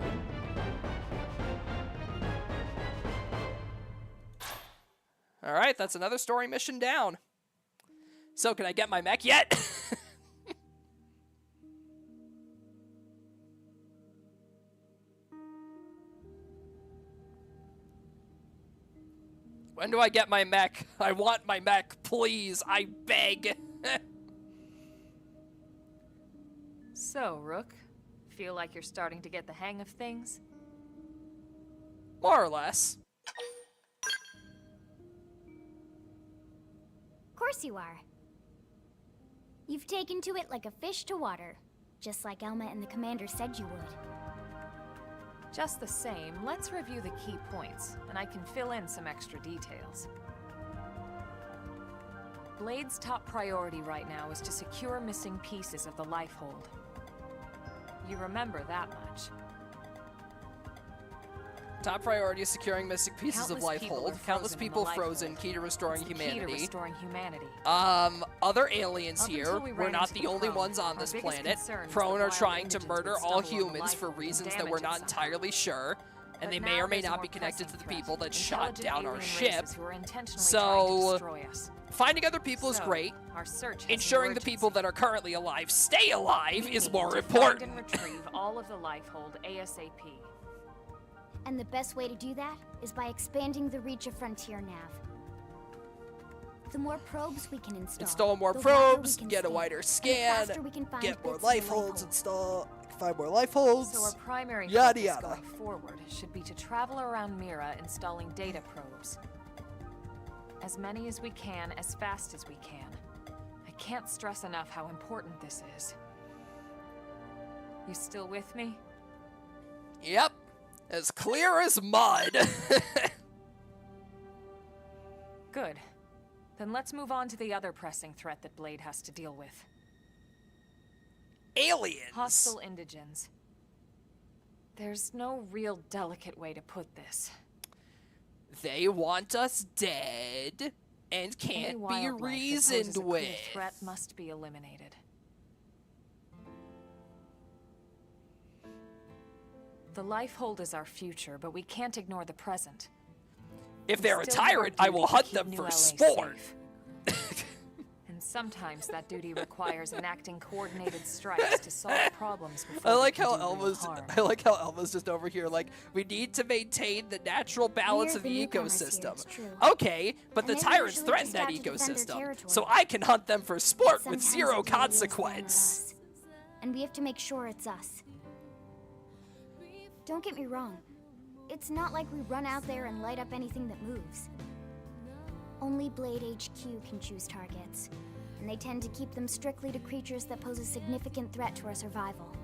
All right, that's another story mission down. So, can I get my mech yet? When do I get my mech? I want my mech, please. I beg. So, Rook, feel like you're starting to get the hang of things? More or less. Of course you are. You've taken to it like a fish to water, just like Elma and the Commander said you would. Just the same, let's review the key points, and I can fill in some extra details. Blade's top priority right now is to secure missing pieces of the Lifehold. You remember that much. Top priority is securing missing pieces of Lifehold. Countless people frozen, key to restoring humanity. Key to restoring humanity. Other aliens here. We're not the only Prone, ones on our this biggest planet. concern is Prone that are trying wild to images murder would all stumble on the humans for Lifehold and reasons that damage we're not it entirely sure. And But they may now or may there's a not more be connected to the pressing people that threat. shot Intelligent down our alien ship. races who are intentionally trying to So, destroy us. finding other people is So, great. our search has Ensuring the emergency. people that are currently alive stay alive We is need more to important. Find and retrieve all of the Lifehold ASAP. And the best way to do that is by expanding the reach of Frontier Nav. The more probes we can Install more the wider we probes, can get a scan, wider and the scan, faster we can find get more bits of the Lifeholds, Lifehold. find more Lifeholds. So our primary yada focus yada. going forward should be to travel around Mira installing data probes. As many as we can, as fast as we can. I can't stress enough how important this is. You still with me? Yep. As clear as mud. Good. Then let's move on to the other pressing threat that Blade has to deal with. Aliens. Hostile indigens. There's no real delicate way to put this. They want us dead and Any can't be wildlife that poses reasoned a clear with. threat must be eliminated. The Lifehold is our future, but we can't ignore the present. If they're a It's still our tyrant, I duty will to hunt keep them New for LA sport. safe. And sometimes that duty requires enacting coordinated strikes to solve problems before I they like can how do real Elma's. harm. I like how Elma's just over here. Like, we need to maintain the natural balance We're of the the newcomers here, ecosystem. it's true. Okay, but the And they're tyrants usually threaten just that out to defend their ecosystem, territory. so I can hunt them for sport with Sometimes zero it really is them or consequence. us. And we have to make sure it's us. Don't get me wrong. It's not like we run out there and light up anything that moves. Only Blade HQ can choose targets, and they tend to keep them strictly to creatures that pose a significant threat to our survival.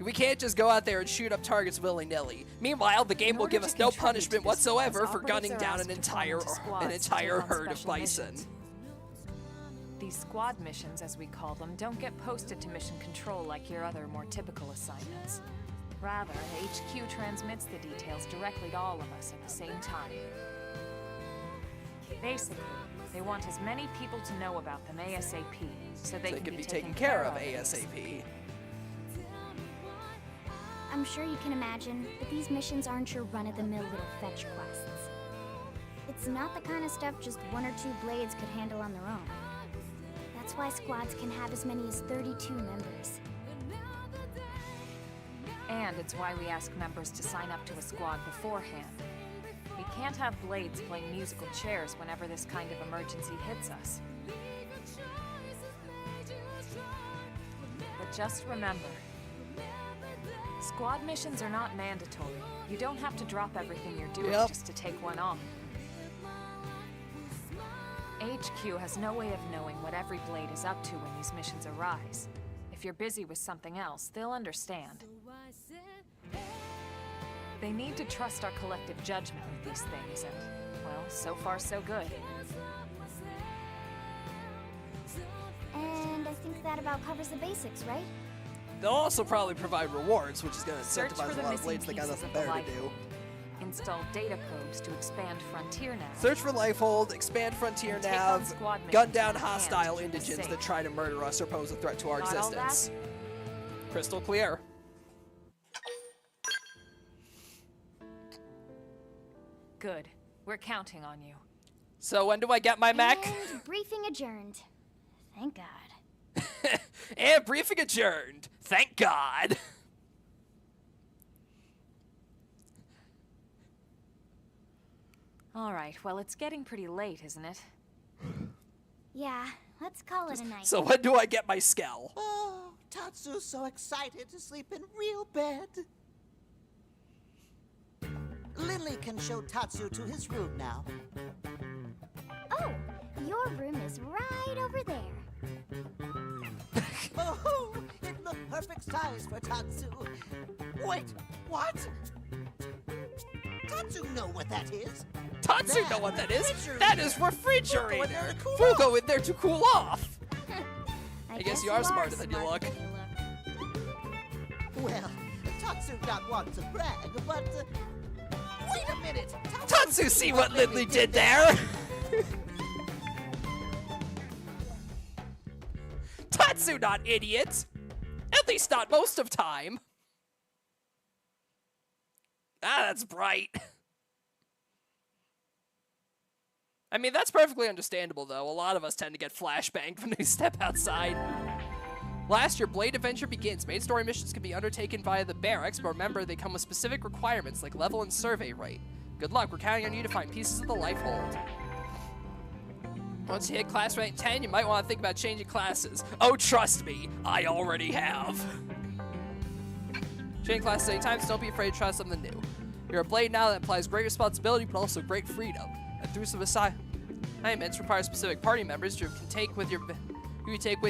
We can't just go out there and shoot up targets willy-nilly. Meanwhile, the game will give us no punishment whatsoever for gunning down an entire herd of bison. These squad missions, as we call them, don't get posted to mission control like your other more typical assignments. Rather, HQ transmits the details directly to all of us at the same time. Basically, they want as many people to know about them ASAP, so they can be taken care of ASAP. I'm sure you can imagine, but these missions aren't your run-of-the-mill little fetch quests. It's not the kind of stuff just one or two blades could handle on their own. That's why squads can have as many as 32 members. And it's why we ask members to sign up to a squad beforehand. We can't have blades playing musical chairs whenever this kind of emergency hits us. But just remember, squad missions are not mandatory. You don't have to drop everything you're doing just to take one on. HQ has no way of knowing what every blade is up to when these missions arise. If you're busy with something else, they'll understand. They need to trust our collective judgment with these things, and, well, so far so good. And I think that about covers the basics, right? They'll also probably provide rewards, which is going to Search for incentivize the a lot of missing blades that got pieces nothing of the better to do. Lifehold. Install data probes to expand Frontier Nav. Search for Lifehold, expand Frontier And take on Nav, squad gun missions down on hand hostile to keep us indigents safe. that try to murder us or pose a threat to our Got all that? existence. Crystal clear. Good. We're counting on you. So when do I get my mech? And briefing adjourned. Thank God. And briefing adjourned. Thank God. All right, well, it's getting pretty late, isn't it? Yeah, let's call it a night. So when do I get my skell? Oh, Tatsu's so excited to sleep in real bed. Lily can show Tatsu to his room now. Oh, your room is right over there. Oh, it looked perfect size for Tatsu. Wait, what? Tatsu know what that is. Tatsu know what that is? That is refrigerator. We'll go in there to cool We'll off. go in there to cool off. I guess you are smarter than you look. Well, Tatsu not want to brag, but wait a minute. Tatsu, see what Lindley did there? Tatsu not idiot. At least not most of time. Ah, that's bright. I mean, that's perfectly understandable, though. A lot of us tend to get flashbanged when we step outside. Last, your Blade adventure begins. Main story missions can be undertaken via the barracks, but remember, they come with specific requirements like level and survey rate. Good luck. We're counting on you to find pieces of the Lifehold. Once you hit class rank 10, you might want to think about changing classes. Oh, trust me, I already have. Changing classes anytime, so don't be afraid to try something new. You're a Blade now that implies great responsibility, but also great freedom. And through some assignments require specific party members who can take with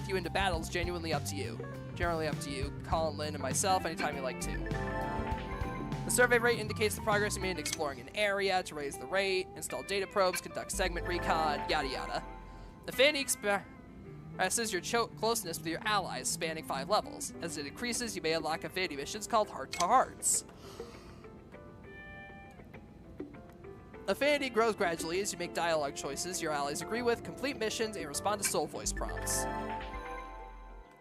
you into battles genuinely up to you. Generally up to you, Colin, Lynn, and myself anytime you like to. The survey rate indicates the progress you made in exploring an area. To raise the rate, install data probes, conduct segment recon, yada yada. Affinity expresses your closeness with your allies, spanning 5 levels. As it increases, you may unlock affinity missions called heart-to-hearts. Affinity grows gradually as you make dialogue choices your allies agree with, complete missions, and respond to soul voice prompts.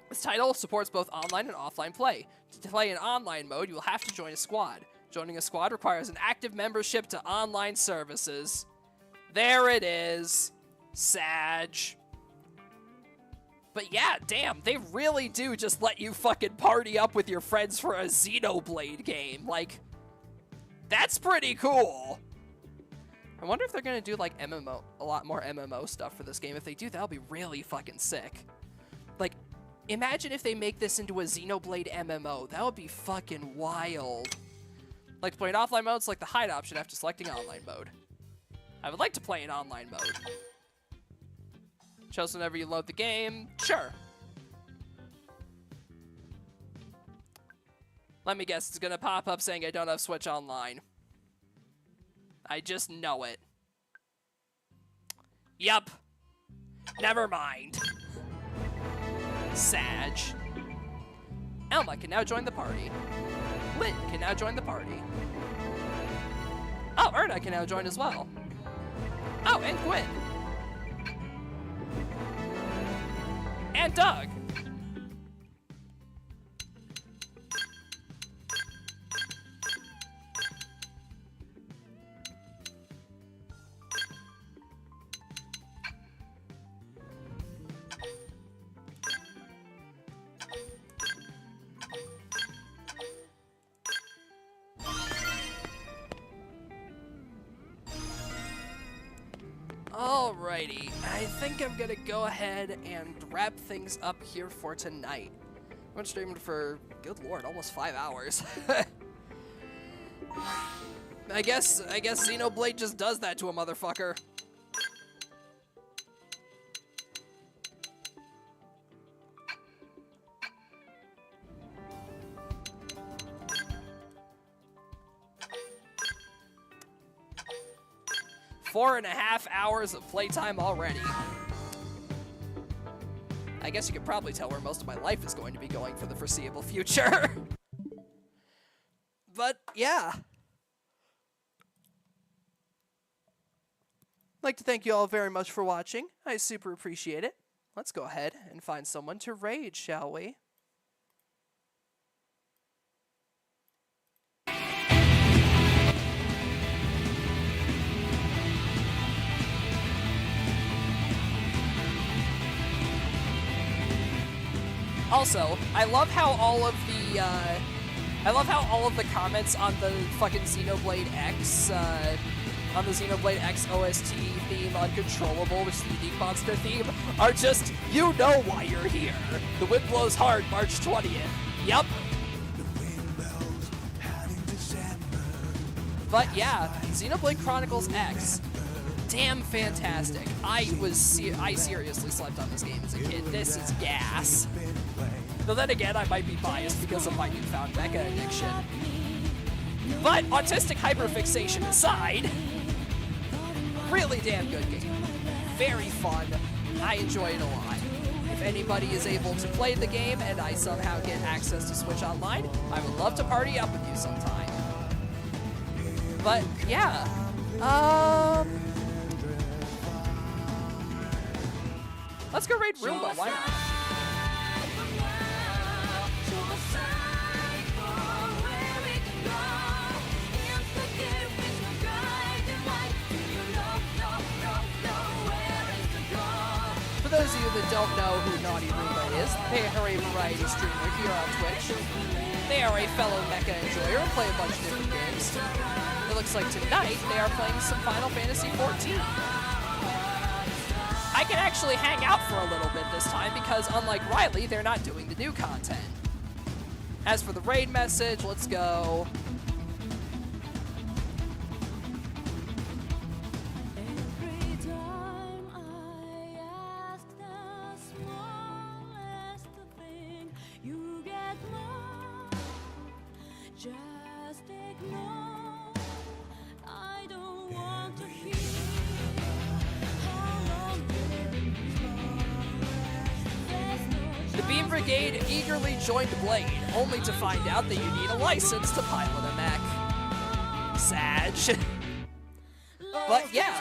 This title supports both online and offline play. To play in online mode, you will have to join a squad. Joining a squad requires an active membership to online services. There it is. Sag. But yeah, damn, they really do just let you fucking party up with your friends for a Xenoblade game. Like, that's pretty cool. I wonder if they're gonna do like MMO, a lot more MMO stuff for this game. If they do, that'll be really fucking sick. Like, imagine if they make this into a Xenoblade MMO. That would be fucking wild. Like to play in offline mode, select the hide option after selecting online mode. I would like to play in online mode. Choose whenever you load the game. Sure. Let me guess, it's gonna pop up saying I don't have Switch Online. I just know it. Yup. Never mind. Sag. Elma can now join the party. Lynn can now join the party. Oh, Erna can now join as well. Oh, and Gwen. And Doug. Alrighty, I think I'm gonna go ahead and wrap things up here for tonight. I've been streaming for, good lord, almost 5 hours. I guess Xenoblade just does that to a motherfucker. Four and a half hours of playtime already. I guess you could probably tell where most of my life is going to be going for the foreseeable future. But, yeah. I'd like to thank you all very much for watching. I super appreciate it. Let's go ahead and find someone to raid, shall we? Also, I love how all of the comments on the fucking Xenoblade X, on the Xenoblade X OST theme, Uncontrollable, which is the unique monster theme, are just, you know why you're here. The wind blows hard, March 20th. Yup. But yeah, Xenoblade Chronicles X. Damn fantastic. I seriously slept on this game as a kid. This is gas. Though then again, I might be biased because of my newfound mecha addiction. But autistic hyperfixation aside, really damn good game. Very fun. I enjoy it a lot. If anybody is able to play the game and I somehow get access to Switch Online, I would love to party up with you sometime. But yeah, let's go raid Roomba, why not? For those of you that don't know who Naughty Roomba is, they are a variety streamer here on Twitch. They are a fellow mecha enjoyer and play a bunch of different games. It looks like tonight they are playing some Final Fantasy XIV. I can actually hang out for a little bit this time because, unlike Riley, they're not doing the new content. As for the raid message, let's go. Brigade eagerly joined Blade, only to find out that you need a license to pilot a mech. Sag. But yeah.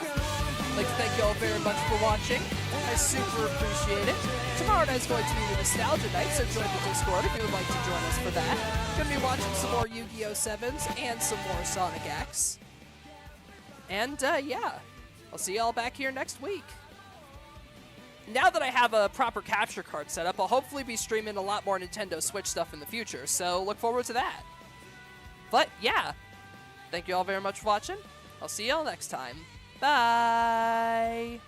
I'd like to thank you all very much for watching. I super appreciate it. Tomorrow night is going to be the Nostalgia Night, so join the Discord if you would like to join us for that. Going to be watching some more Yu-Gi-Oh! 7s and some more Sonic X. And, yeah. I'll see y'all back here next week. Now that I have a proper capture card set up, I'll hopefully be streaming a lot more Nintendo Switch stuff in the future, so look forward to that. But, yeah. Thank you all very much for watching. I'll see y'all next time. Bye!